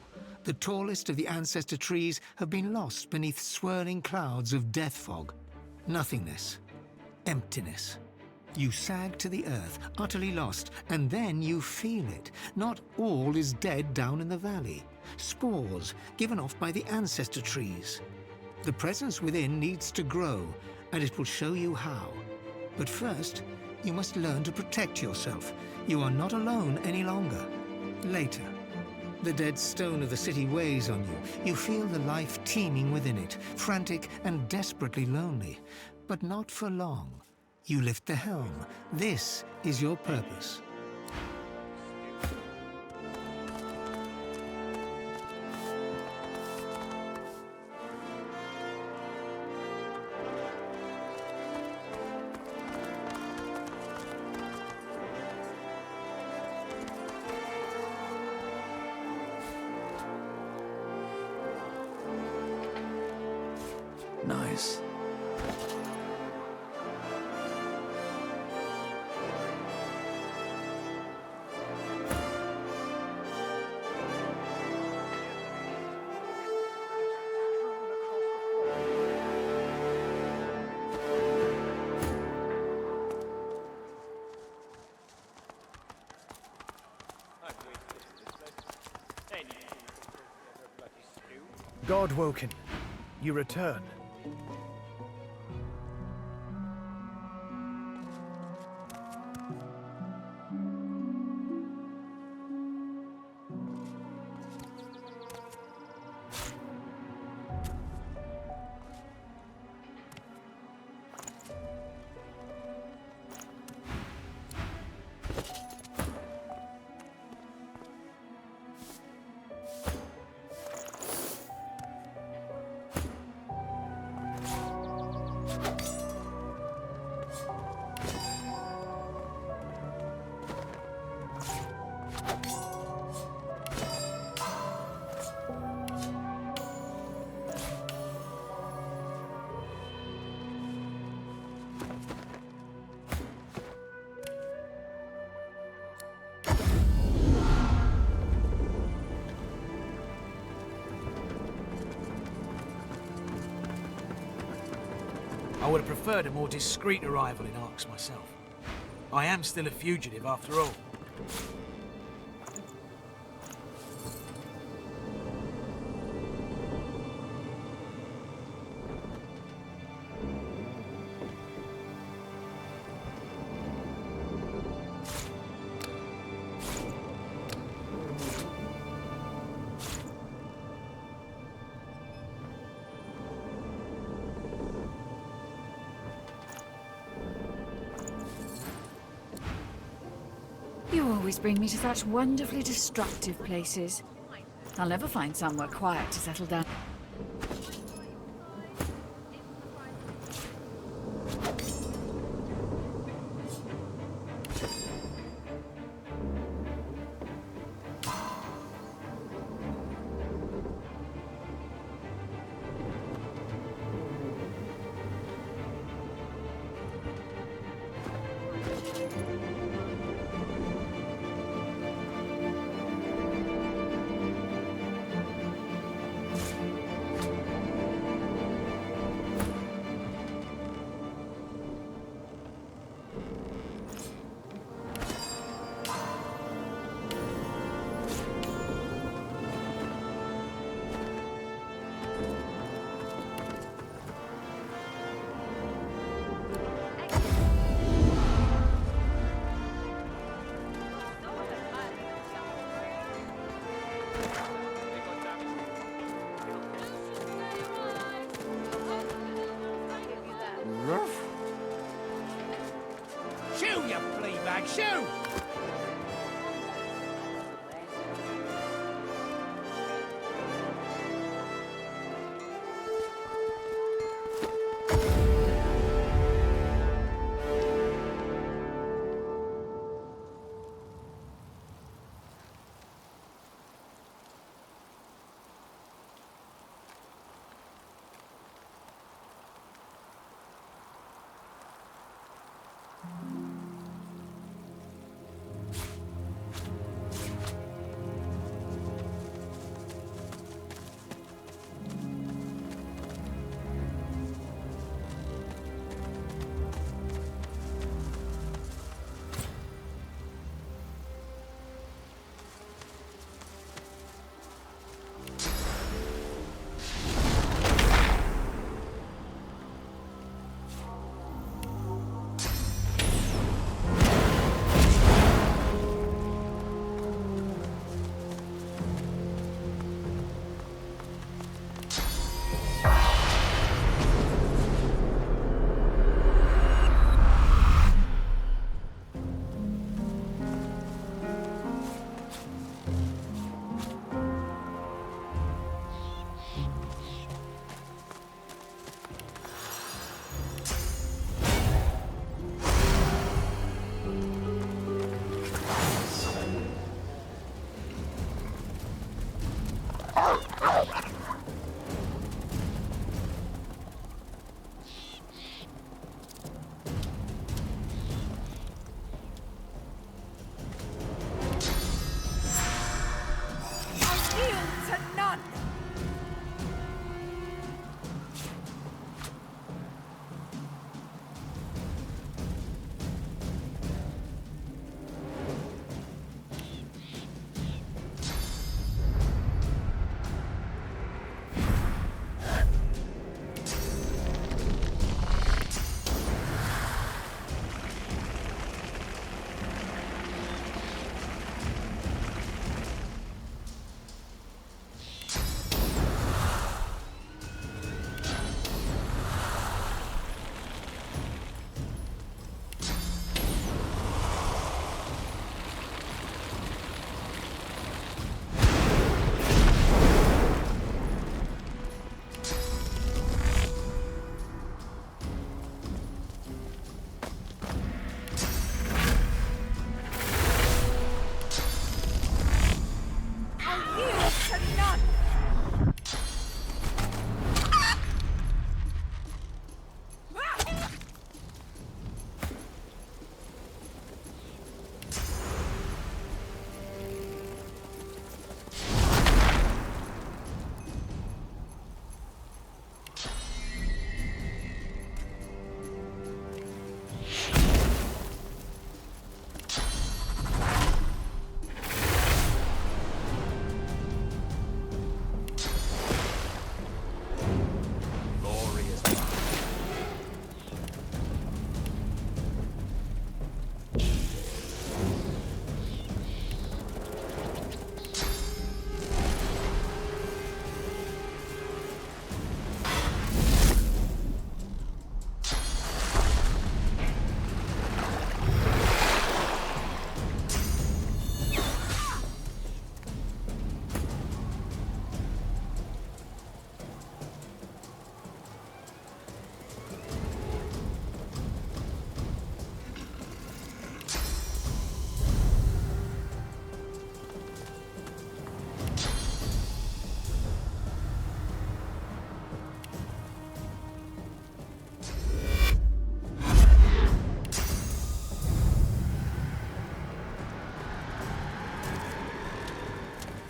S3: The tallest of the ancestor trees have been lost beneath swirling clouds of death fog. Nothingness. Emptiness. You sag to the earth, utterly lost, and then you feel it. Not all is dead down in the valley. Spores given off by the ancestor trees. The presence within needs to grow, and it will show you how. But first, you must learn to protect yourself. You are not alone any longer. Later. The dead stone of the city weighs on you. You feel the life teeming within it, frantic and desperately lonely. But not for long. You lift the helm. This is your purpose.
S12: Nice.
S16: Godwoken, you return.
S21: would have preferred a more discreet arrival in Arx myself. I am still a fugitive after all.
S24: You always bring me to such wonderfully destructive places. I'll never find somewhere quiet to settle down.
S21: Shoo, you flea bag, shoo!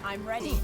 S7: I'm ready.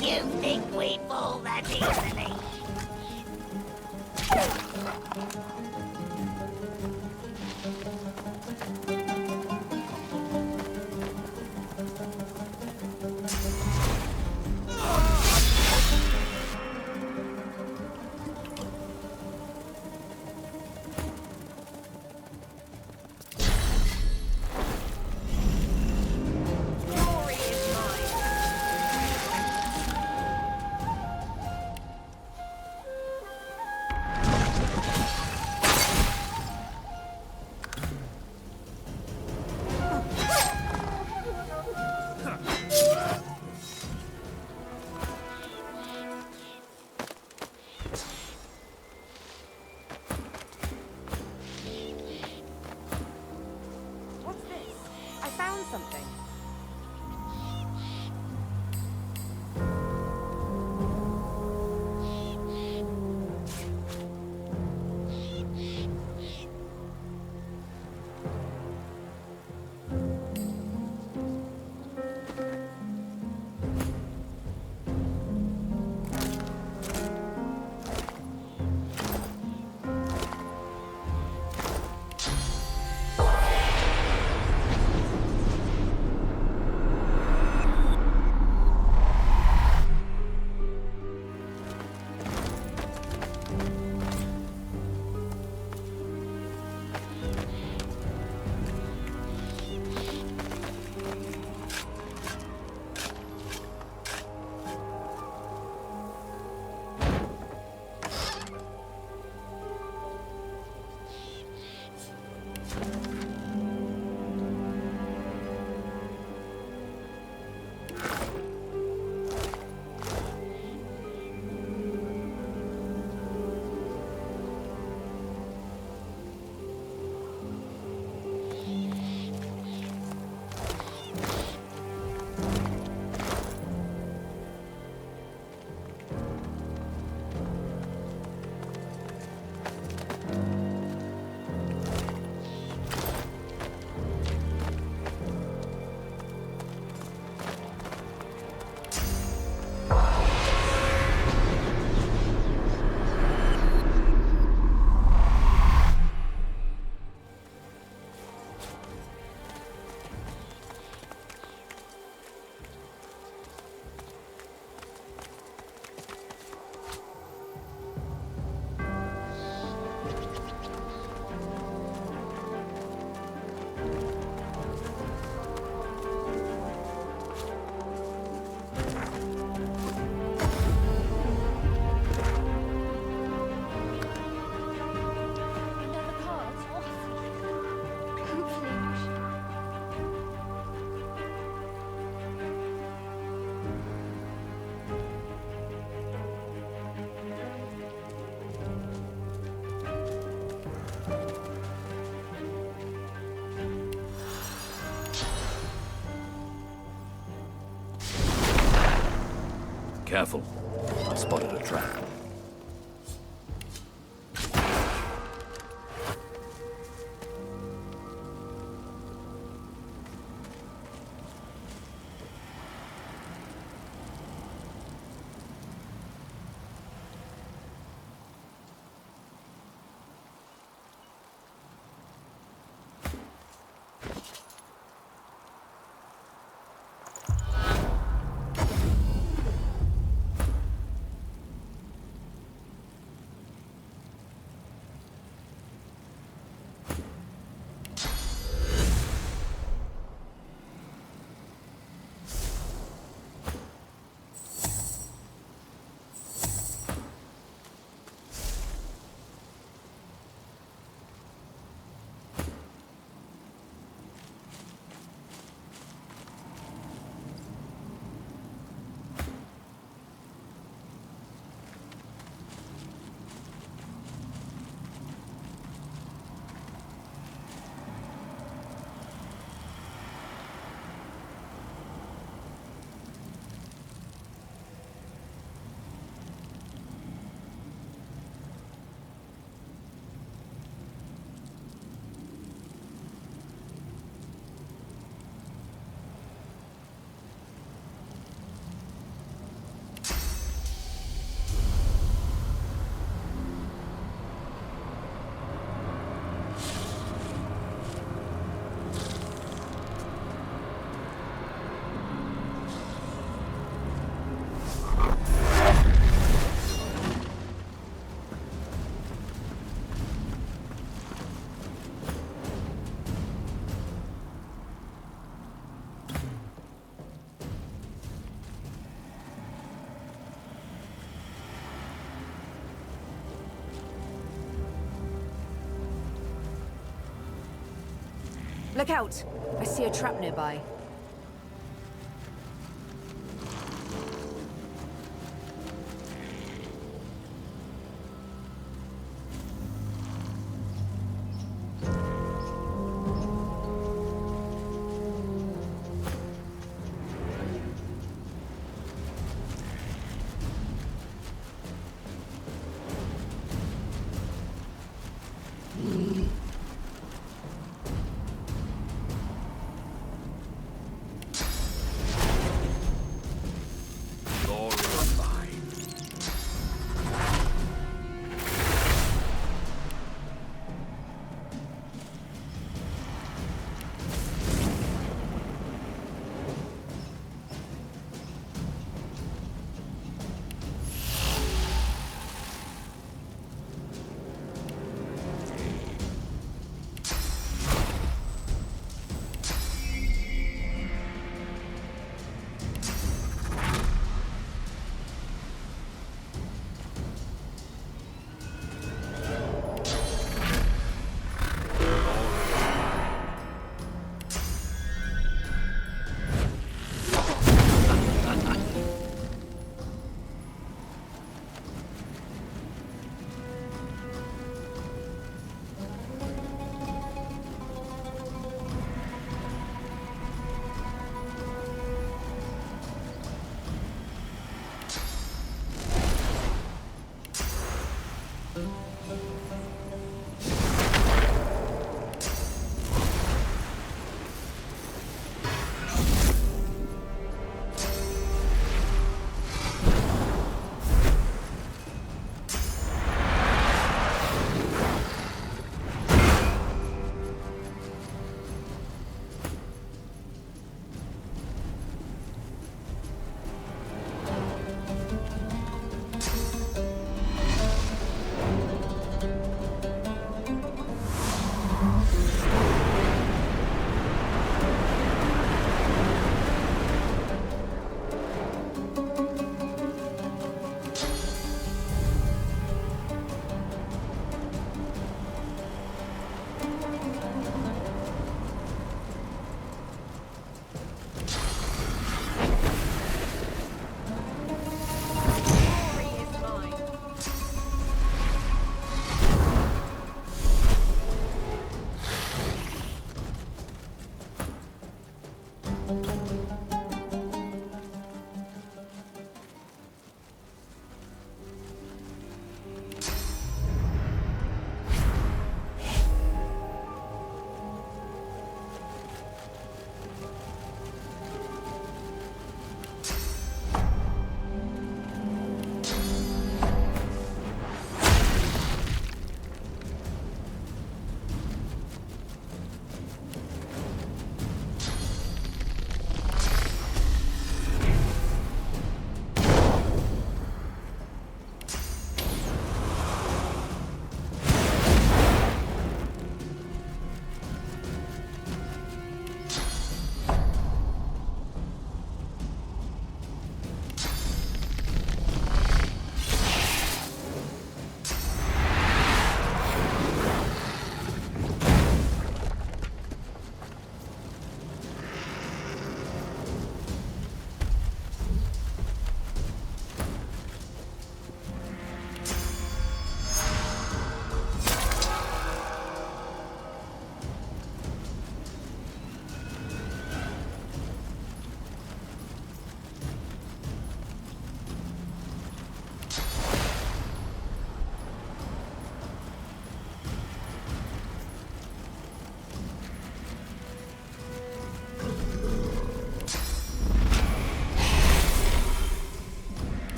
S15: You think we fall that easily?
S12: Careful. I spotted a trap.
S2: Look out! I see a trap nearby.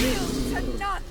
S2: Yield to none!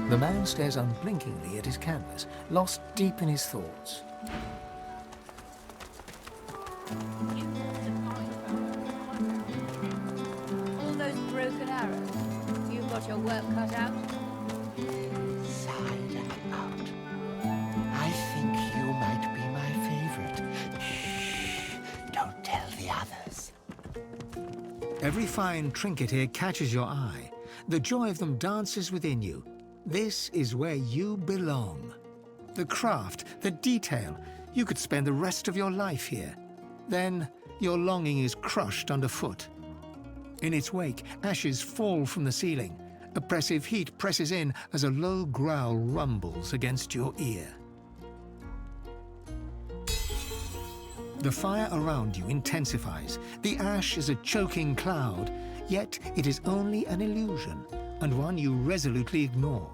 S3: The man stares unblinkingly at his canvas, lost deep in his thoughts.
S15: All those broken arrows. You've got your work cut out.
S9: Side about. I think you might be my favorite. Shh, don't tell the others.
S3: Every fine trinket here catches your eye. The joy of them dances within you. This is where you belong. The craft, the detail. You could spend the rest of your life here. Then your longing is crushed underfoot. In its wake, ashes fall from the ceiling. Oppressive heat presses in as a low growl rumbles against your ear. The fire around you intensifies. The ash is a choking cloud, yet it is only an illusion, and one you resolutely ignore.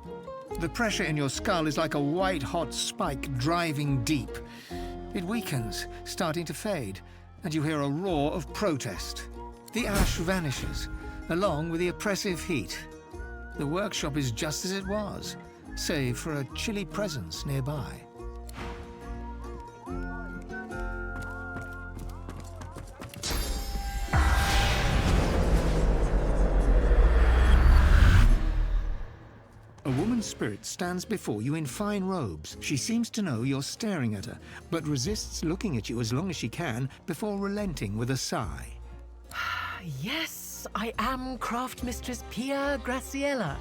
S3: The pressure in your skull is like a white-hot spike driving deep. It weakens, starting to fade, and you hear a roar of protest. The ash vanishes, along with the oppressive heat. The workshop is just as it was, save for a chilly presence nearby. A woman's spirit stands before you in fine robes. She seems to know you're staring at her, but resists looking at you as long as she can before relenting with a sigh.
S17: Yes, I am Craft Mistress Pia Graciela.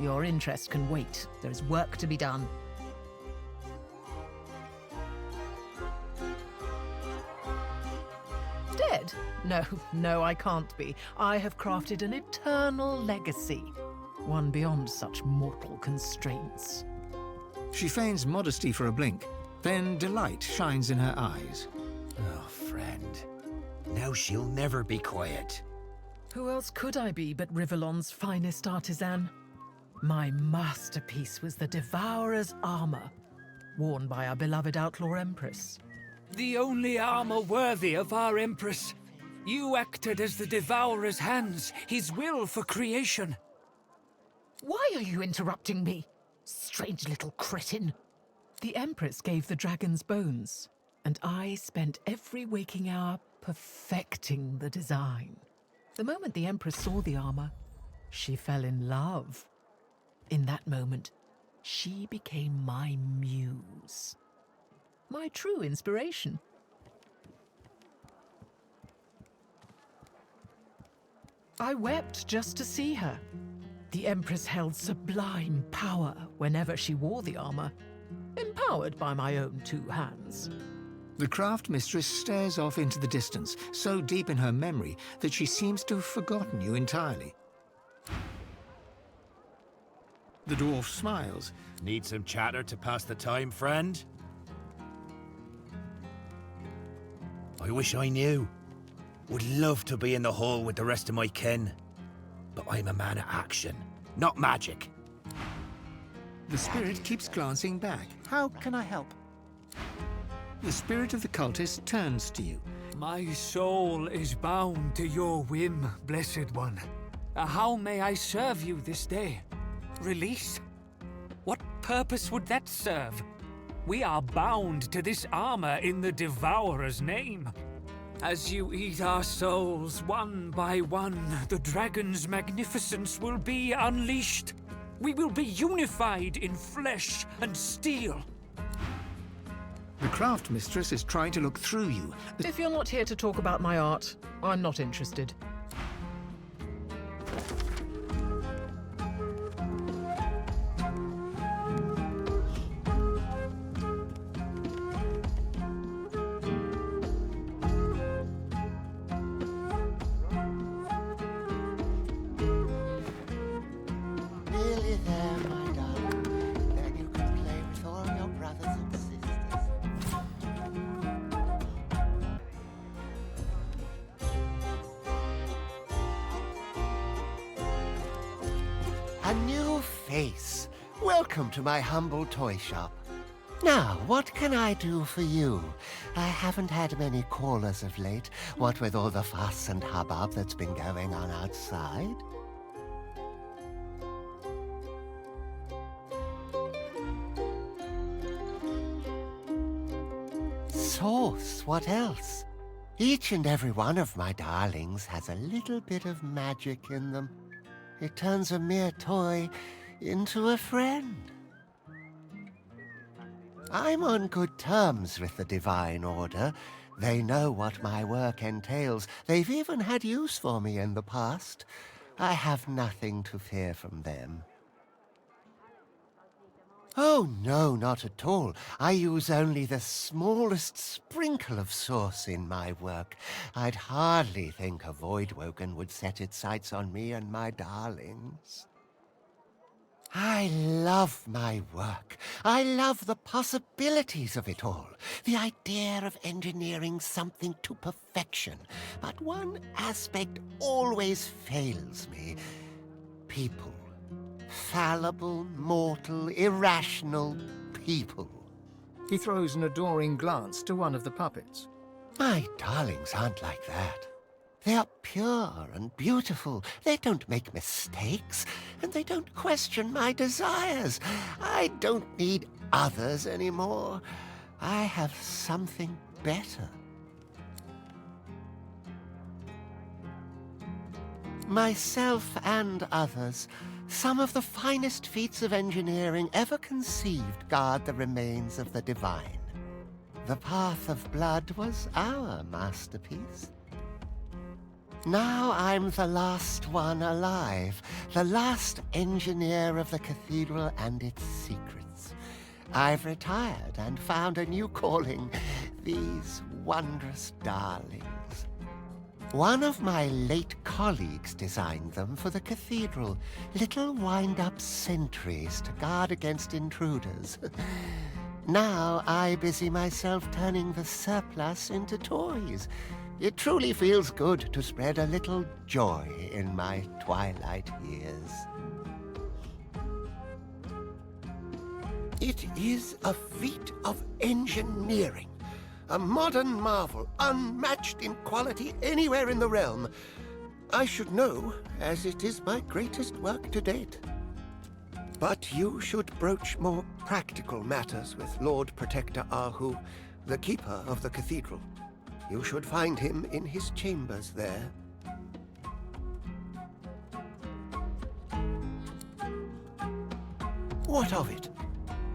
S17: Your interest can wait. There is work to be done. Dead? No, I can't be. I have crafted an eternal legacy. One beyond such mortal constraints.
S3: She feigns modesty for a blink, then delight shines in her eyes.
S9: Oh, friend. Now she'll never be quiet.
S17: Who else could I be but Rivellon's finest artisan? My masterpiece was the Devourer's armor, worn by our beloved outlaw Empress.
S10: The only armor worthy of our Empress. You acted as the Devourer's hands, his will for creation.
S17: Why are you interrupting me? Strange little cretin. The Empress gave the dragon's bones, and I spent every waking hour perfecting the design. The moment the Empress saw the armor, she fell in love. In that moment, she became my muse. My true inspiration. I wept just to see her. The Empress held sublime power whenever she wore the armor, empowered by my own two hands.
S3: The craft mistress stares off into the distance, so deep in her memory that she seems to have forgotten you entirely. The dwarf smiles.
S11: Need some chatter to pass the time, friend? I wish I knew. Would love to be in the hall with the rest of my kin. But I'm a man of action, not magic.
S3: The spirit keeps glancing back.
S16: How can I help?
S3: The spirit of the cultist turns to you.
S10: My soul is bound to your whim, Blessed One. How may I serve you this day? Release? What purpose would that serve? We are bound to this armor in the Devourer's name. As you eat our souls one by one, the dragon's magnificence will be unleashed. We will be unified in flesh and steel.
S3: The craft mistress is trying to look through you.
S17: If you're not here to talk about my art, I'm not interested.
S9: Nearly there, my darling. Then you can play with all your brothers and sisters. A new face. Welcome to my humble toy shop. Now, what can I do for you? I haven't had many callers of late, what with all the fuss and hubbub that's been going on outside. Sauce, what else? Each and every one of my darlings has a little bit of magic in them. It turns a mere toy into a friend. I'm on good terms with the Divine Order. They know what my work entails. They've even had use for me in the past. I have nothing to fear from them. Oh, no, not at all. I use only the smallest sprinkle of sauce in my work. I'd hardly think a Voidwoken would set its sights on me and my darlings. I love my work. I love the possibilities of it all. The idea of engineering something to perfection. But one aspect always fails me. People. Fallible, mortal, irrational people.
S3: He throws an adoring glance to one of the puppets.
S9: My darlings aren't like that. They are pure and beautiful. They don't make mistakes, and they don't question my desires. I don't need others anymore. I have something better. Myself and others, some of the finest feats of engineering ever conceived guard the remains of the divine. The Path of Blood was our masterpiece. Now I'm the last one alive, the last engineer of the cathedral and its secrets. I've retired and found a new calling, these wondrous darlings. One of my late colleagues designed them for the cathedral, little wind-up sentries to guard against intruders. Now I busy myself turning the surplus into toys. It truly feels good to spread a little joy in my twilight years. It is a feat of engineering. A modern marvel, unmatched in quality anywhere in the realm. I should know, as it is my greatest work to date. But you should broach more practical matters with Lord Protector Ahu, the keeper of the cathedral. You should find him in his chambers there. What of it?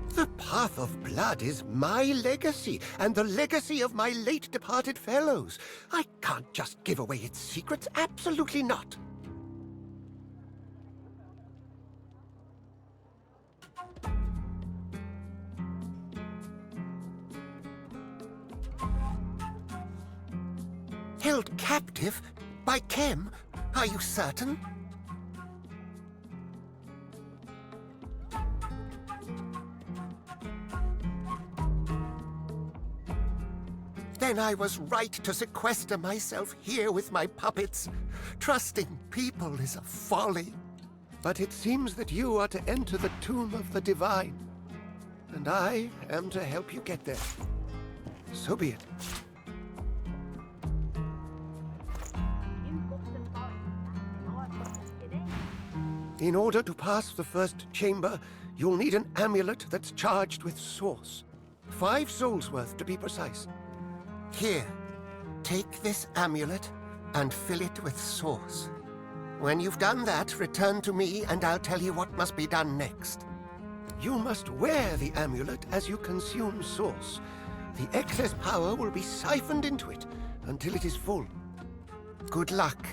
S9: The Path of Blood is my legacy, and the legacy of my late departed fellows. I can't just give away its secrets, absolutely not. Held captive? By Kem? Are you certain? Then I was right to sequester myself here with my puppets. Trusting people is a folly. But it seems that you are to enter the tomb of the divine, and I am to help you get there. So be it. In order to pass the first chamber, you'll need an amulet that's charged with source. 5 souls worth, to be precise. Here, take this amulet and fill it with source. When you've done that, return to me and I'll tell you what must be done next. You must wear the amulet as you consume source. The excess power will be siphoned into it until it is full. Good luck.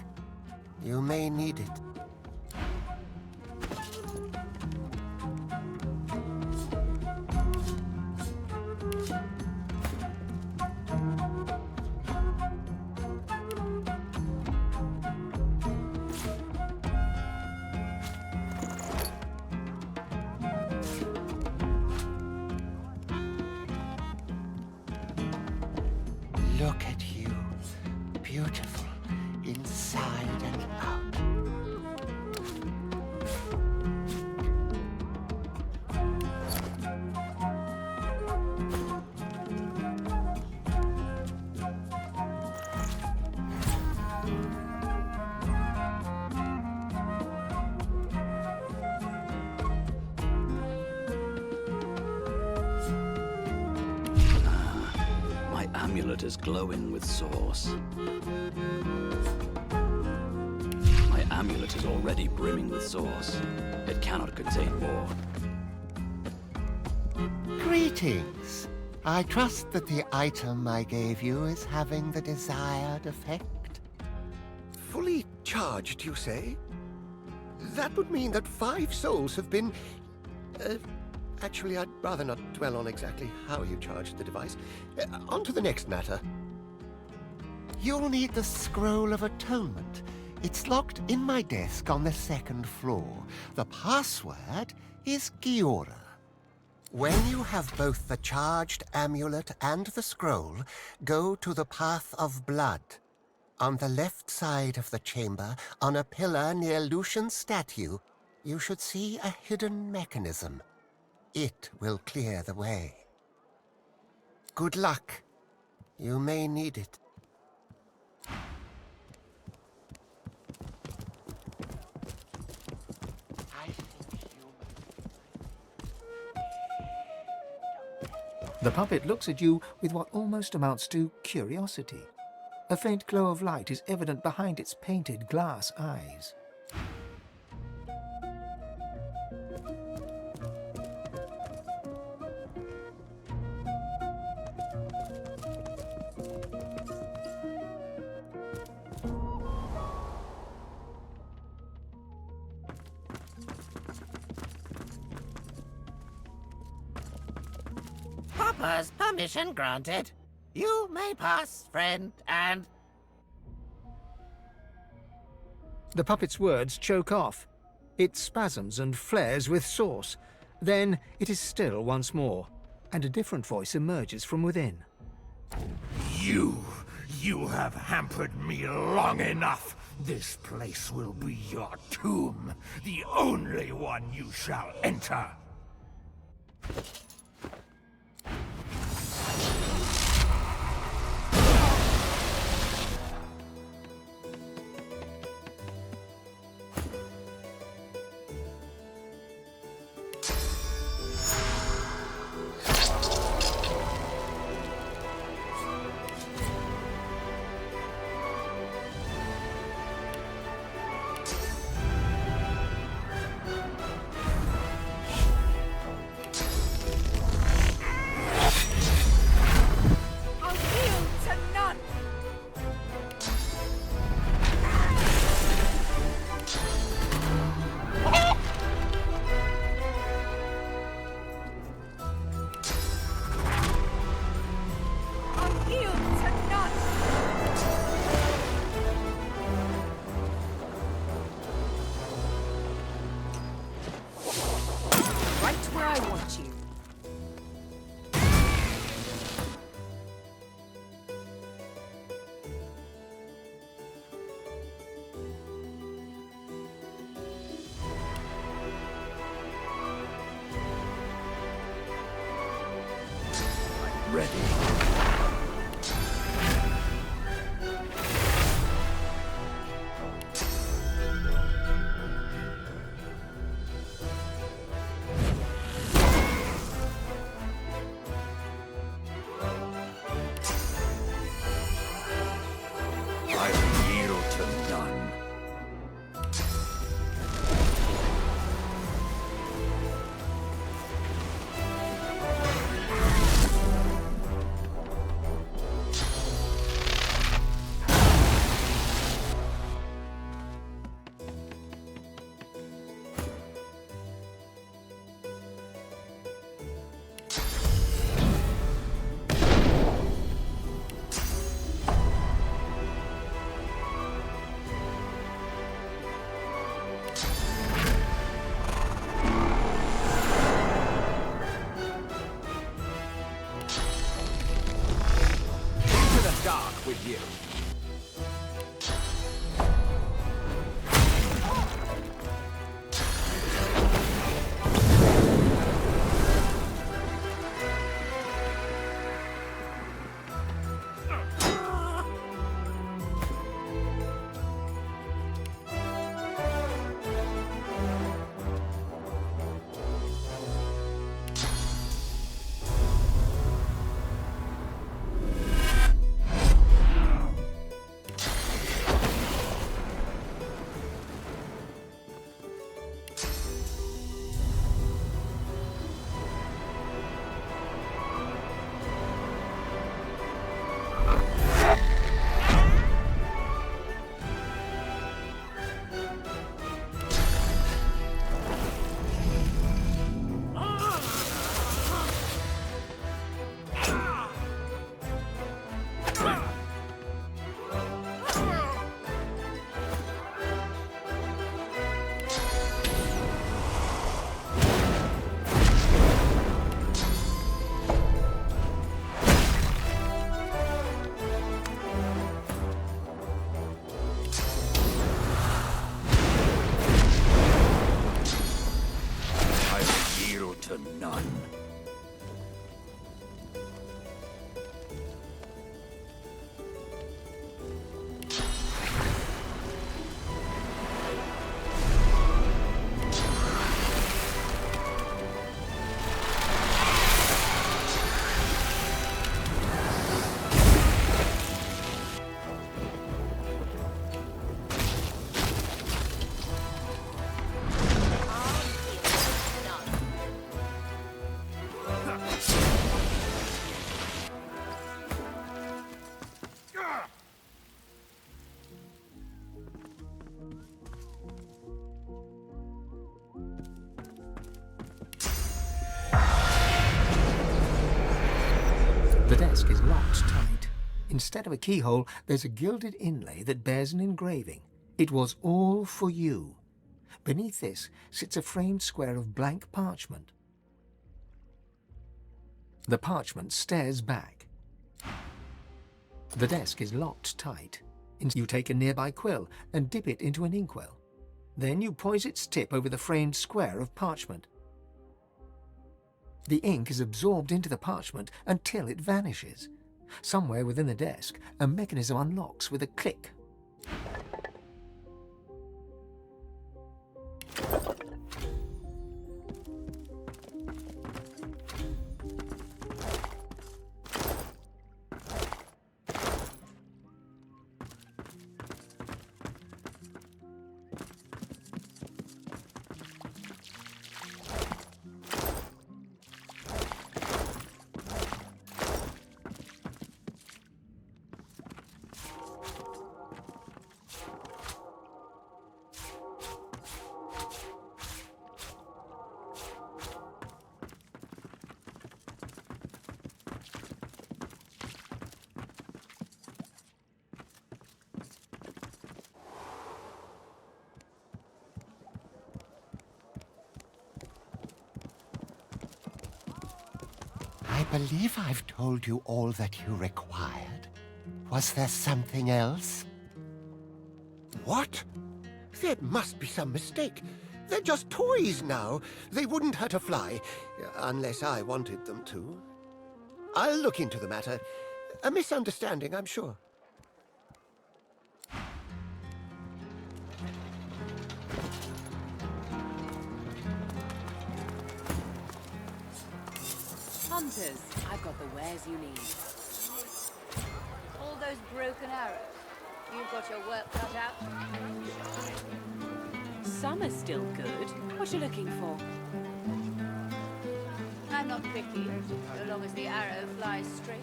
S9: You may need it. Look at you, beautiful, inside and out.
S12: My amulet is glowing with source. My amulet is already brimming with source. It cannot contain more.
S9: Greetings. I trust that the item I gave you is having the desired effect. Fully charged, you say? That would mean that 5 souls have been... Actually, I'd rather not dwell on exactly how you charged the device. On to the next matter. You'll need the Scroll of Atonement. It's locked in my desk on the 2nd floor. The password is Giora. When you have both the charged amulet and the scroll, go to the Path of Blood. On the left side of the chamber, on a pillar near Lucian's statue, you should see a hidden mechanism. It will clear the way. Good luck. You may need it.
S3: The puppet looks at you with what almost amounts to curiosity. A faint glow of light is evident behind its painted glass eyes.
S5: Papa's permission granted. You may pass, friend, and...
S3: The puppet's words choke off. It spasms and flares with source. Then it is still once more, and a different voice emerges from within.
S22: You have hampered me long enough. This place will be your tomb, the only one you shall enter.
S12: ready. I yield to none.
S4: Dark with you.
S12: To none.
S3: The desk is locked tight. Instead of a keyhole, there's a gilded inlay that bears an engraving. It was all for you. Beneath this sits a framed square of blank parchment. The parchment stares back. The desk is locked tight. You take a nearby quill and dip it into an inkwell. Then you poise its tip over the framed square of parchment. The ink is absorbed into the parchment until it vanishes. Somewhere within the desk, a mechanism unlocks with a click.
S9: I believe I've told you all that you required. Was there something else?
S16: What? There must be some mistake. They're just toys now. They wouldn't hurt a fly, unless I wanted them to. I'll look into the matter. A misunderstanding, I'm sure.
S8: Hunters, I've got the wares you need.
S15: All those broken arrows. You've got your work cut out.
S8: Some are still good. What you looking for?
S15: I'm not picky, so long as the arrow flies straight.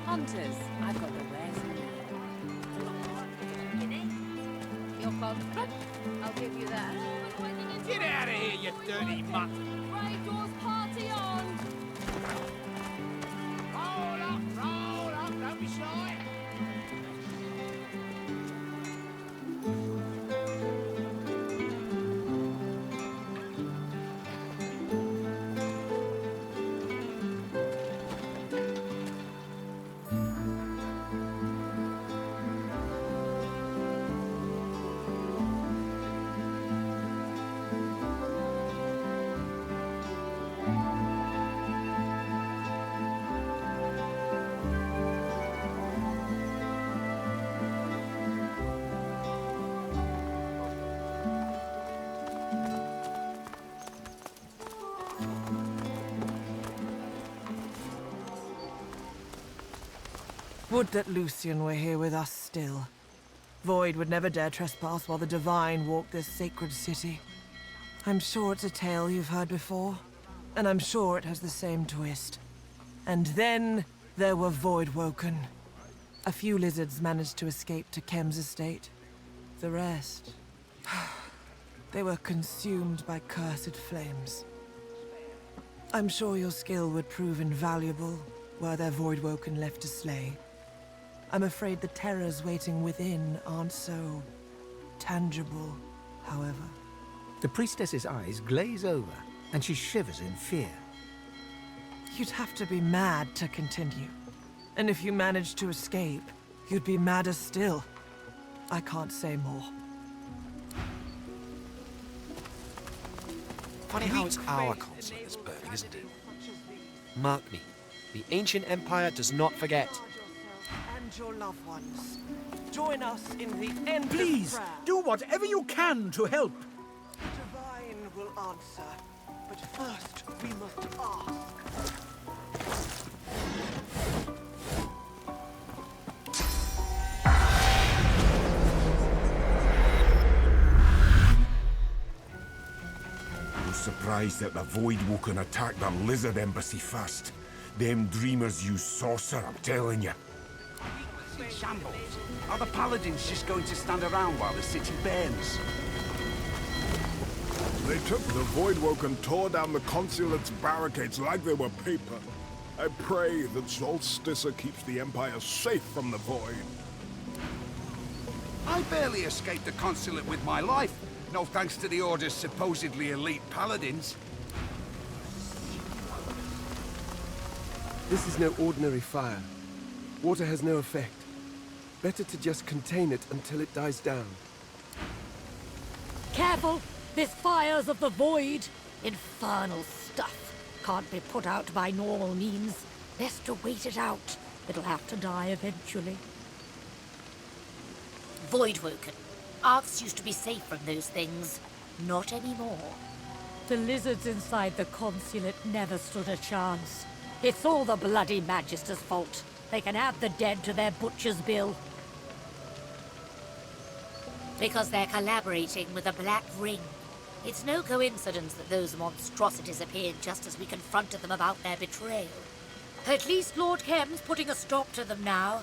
S8: Hunters, I've got the wares you need.
S15: You're confident? I'll give you that.
S4: Get out of here, you dirty mutt!
S15: Brave Doors party on!
S4: Roll up, don't be shy!
S18: Would that Lucian were here with us still. Void would never dare trespass while the Divine walked this sacred city. I'm sure it's a tale you've heard before, and I'm sure it has the same twist. And then there were Voidwoken. A few lizards managed to escape to Kem's estate. The rest... they were consumed by cursed flames. I'm sure your skill would prove invaluable were there Voidwoken left to slay. I'm afraid the terrors waiting within aren't so tangible, however.
S3: The priestess's eyes glaze over, and she shivers in fear.
S18: You'd have to be mad to continue. And if you managed to escape, you'd be madder still. I can't say more.
S19: Funny how it's our consulate that's burning, isn't it? Mark me, the ancient empire does not forget.
S18: And your loved ones. Join us in the endless
S14: Please,
S18: prayer.
S14: do whatever you can to help.
S18: The Divine will answer, but first we must ask.
S20: I was surprised that the Voidwoken attacked the Lizard Embassy first. Them dreamers use sorcerer, I'm telling you.
S4: In shambles. Are the paladins just going to stand around while the city burns?
S20: They took the Voidwoken, tore down the consulate's barricades like they were paper. I pray that Solsticer keeps the Empire safe from the Void.
S4: I barely escaped the consulate with my life. No thanks to the Order's supposedly elite paladins.
S25: This is no ordinary fire. Water has no effect. Better to just contain it until it dies down.
S15: Careful! This fire's of the Void! Infernal stuff. Can't be put out by normal means. Best to wait it out. It'll have to die eventually.
S26: Voidwoken. Arks used to be safe from those things. Not anymore.
S15: The lizards inside the consulate never stood a chance. It's all the bloody Magister's fault. They can add the dead to their butcher's bill.
S26: Because they're collaborating with the Black Ring. It's no coincidence that those monstrosities appeared just as we confronted them about their betrayal. At least Lord Kem's putting a stop to them now.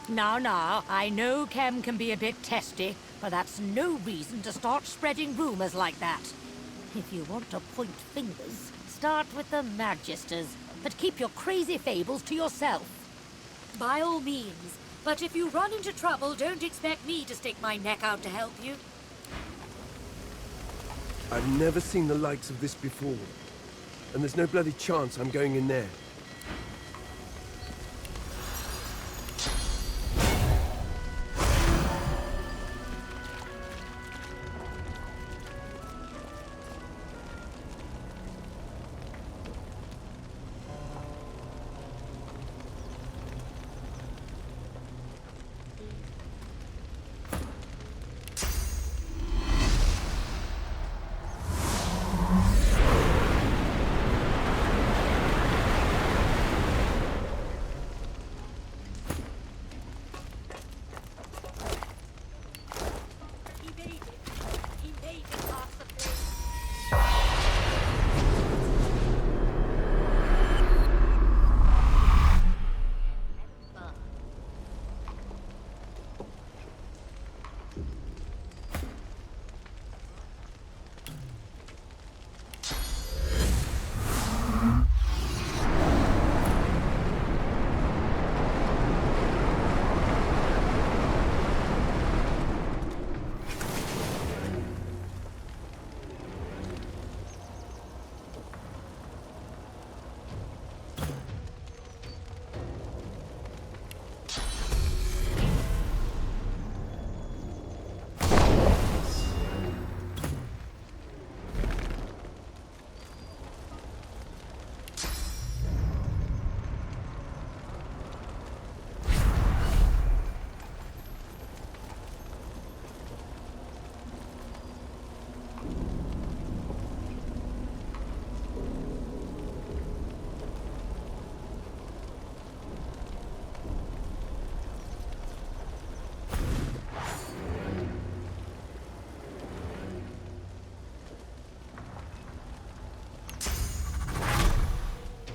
S15: Now, I know Kem can be a bit testy, but that's no reason to start spreading rumors like that. If you want to point fingers, start with the Magisters, but keep your crazy fables to yourself.
S26: By all means. But if you run into trouble, don't expect me to stick my neck out to help you.
S25: I've never seen the likes of this before. and there's no bloody chance I'm going in there.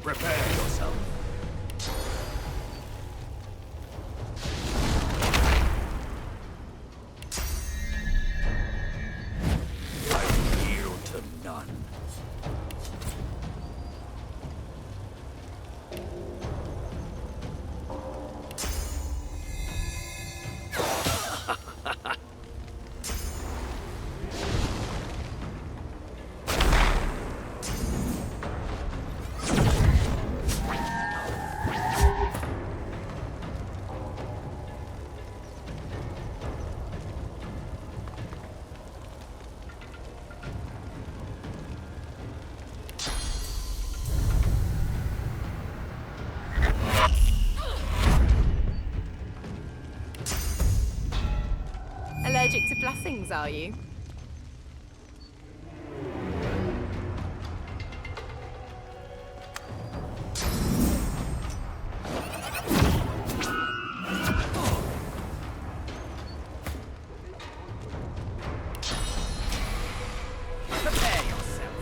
S4: Prepare yourself.
S12: I yield to none.
S2: Allergic to blessings, are you?
S5: Prepare yourself.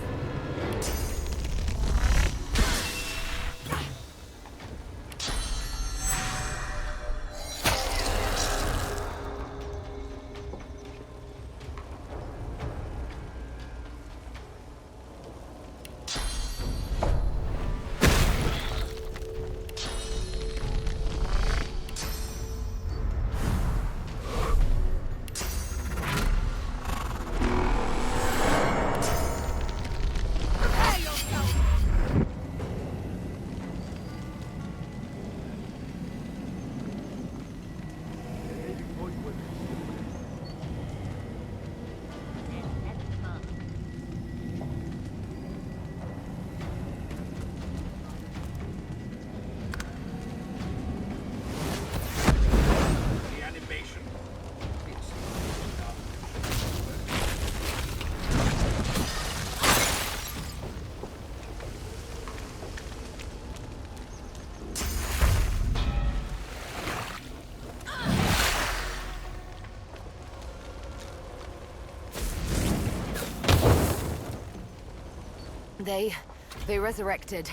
S2: They resurrected.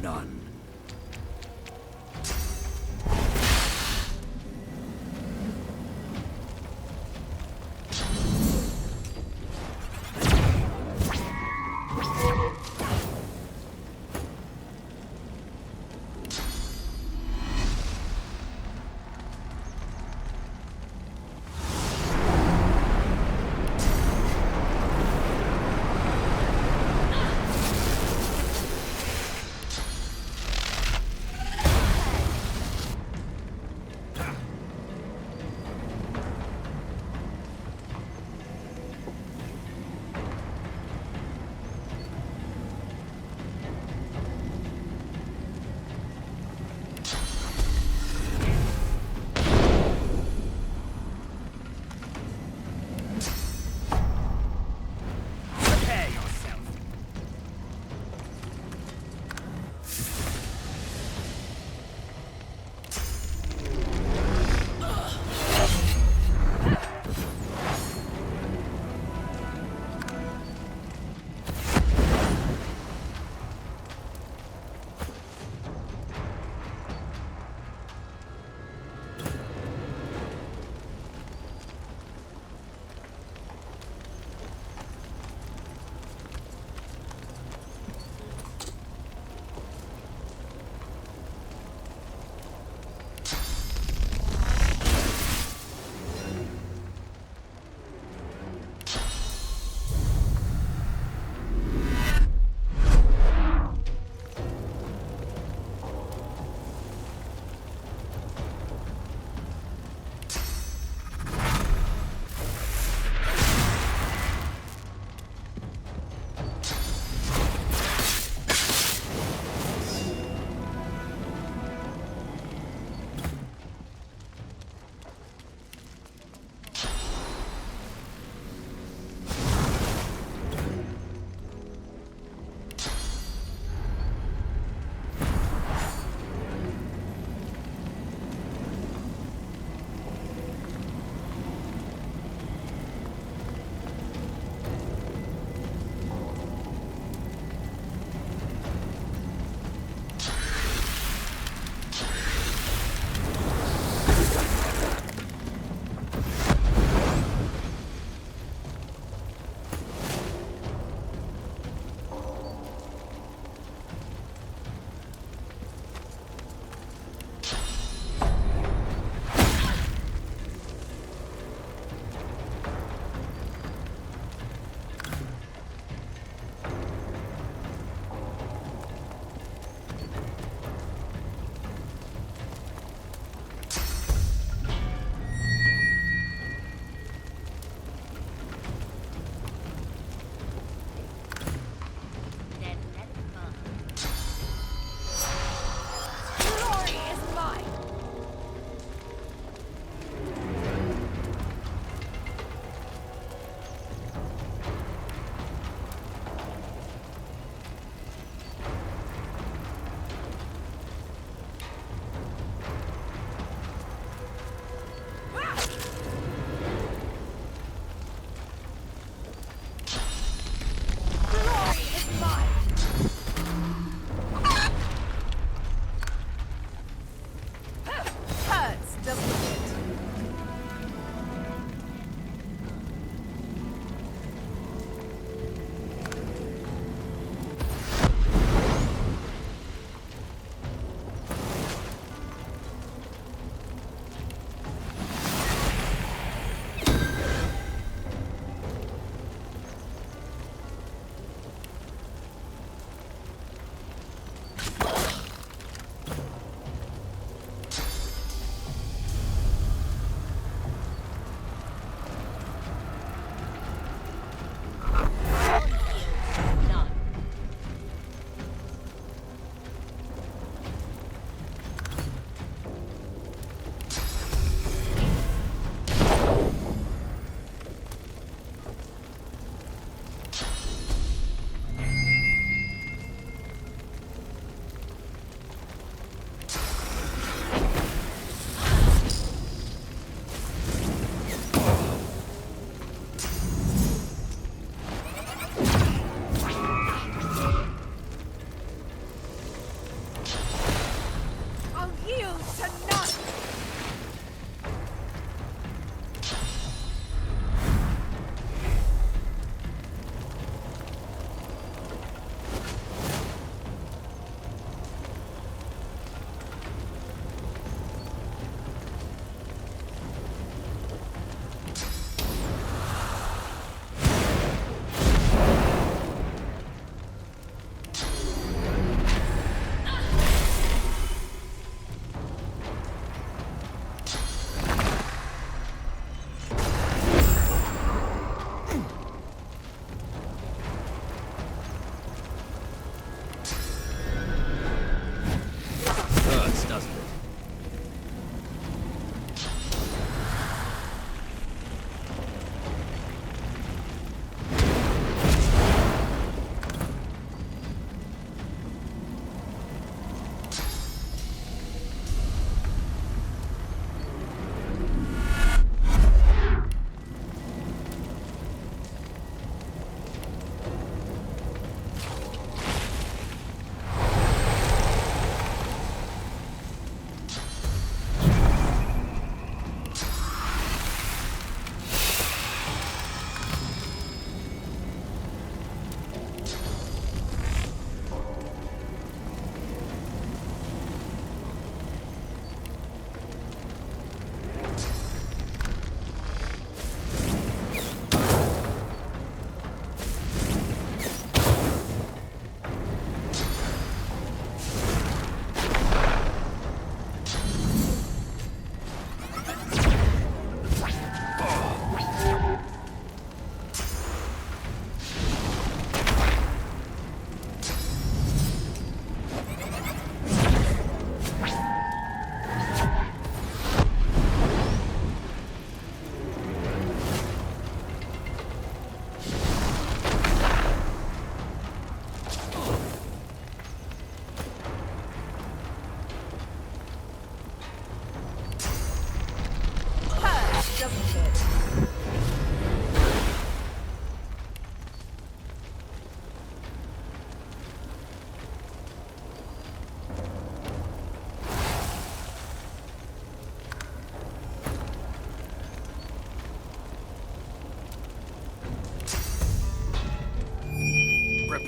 S22: none.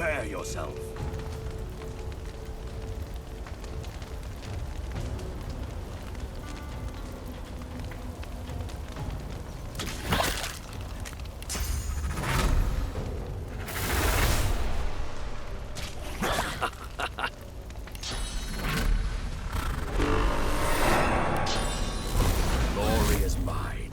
S11: Prepare yourself. Glory is mine.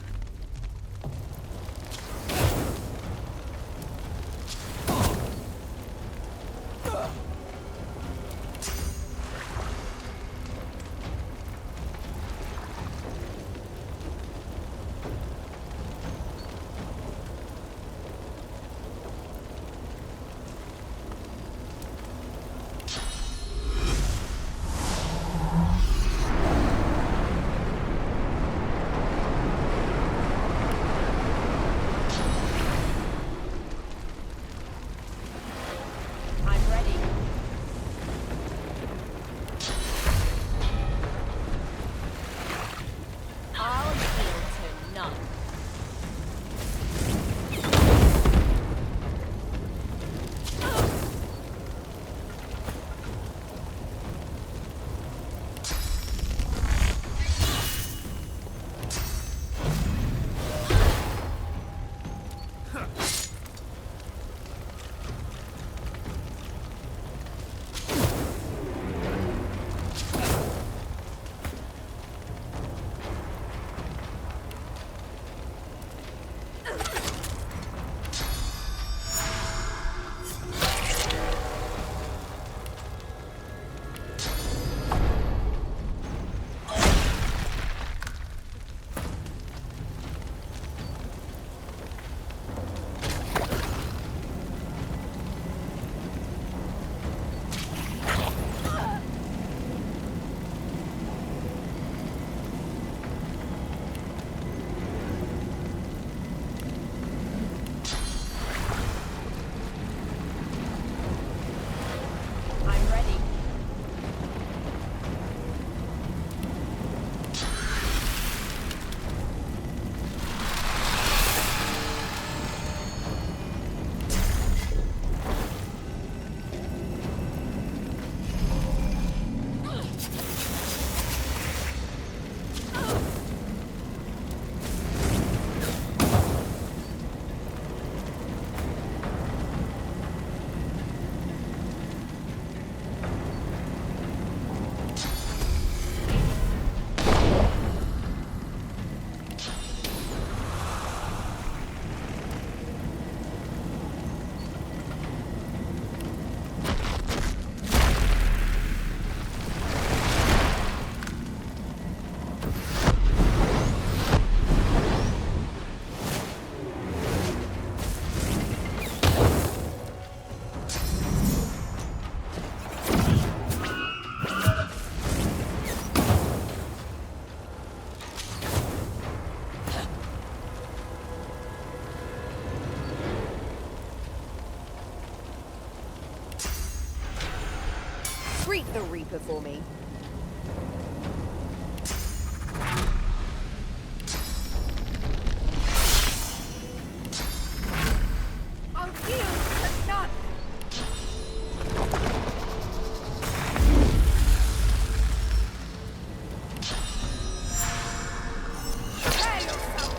S7: I'm ready. I'll yield to none. I'm ready.
S2: Greet the Reaper for me. I'll yield to none. Prepare yourself.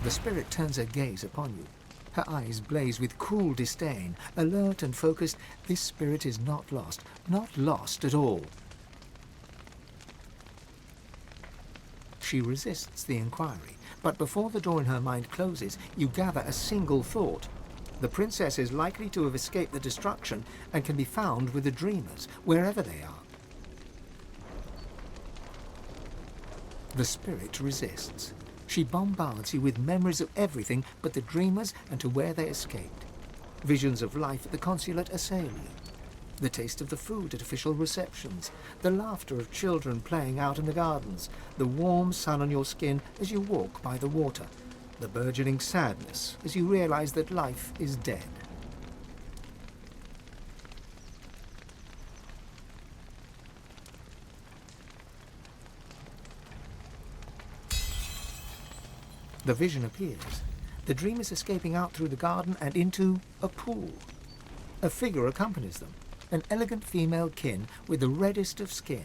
S3: The spirit turns her gaze upon you. Her eyes blaze with cool disdain. Alert and focused, this spirit is not lost at all. She resists the inquiry, but before the door in her mind closes, you gather a single thought. The princess is likely to have escaped the destruction and can be found with the dreamers, wherever they are. The spirit resists. She bombards you with memories of everything but the dreamers and to where they escaped. Visions of life at the consulate assail you. The taste of the food at official receptions, the laughter of children playing out in the gardens, the warm sun on your skin as you walk by the water, the burgeoning sadness as you realize that life is dead. The vision appears. The dream is escaping out through the garden and into a pool. A figure accompanies them, an elegant female kin with the reddest of skin.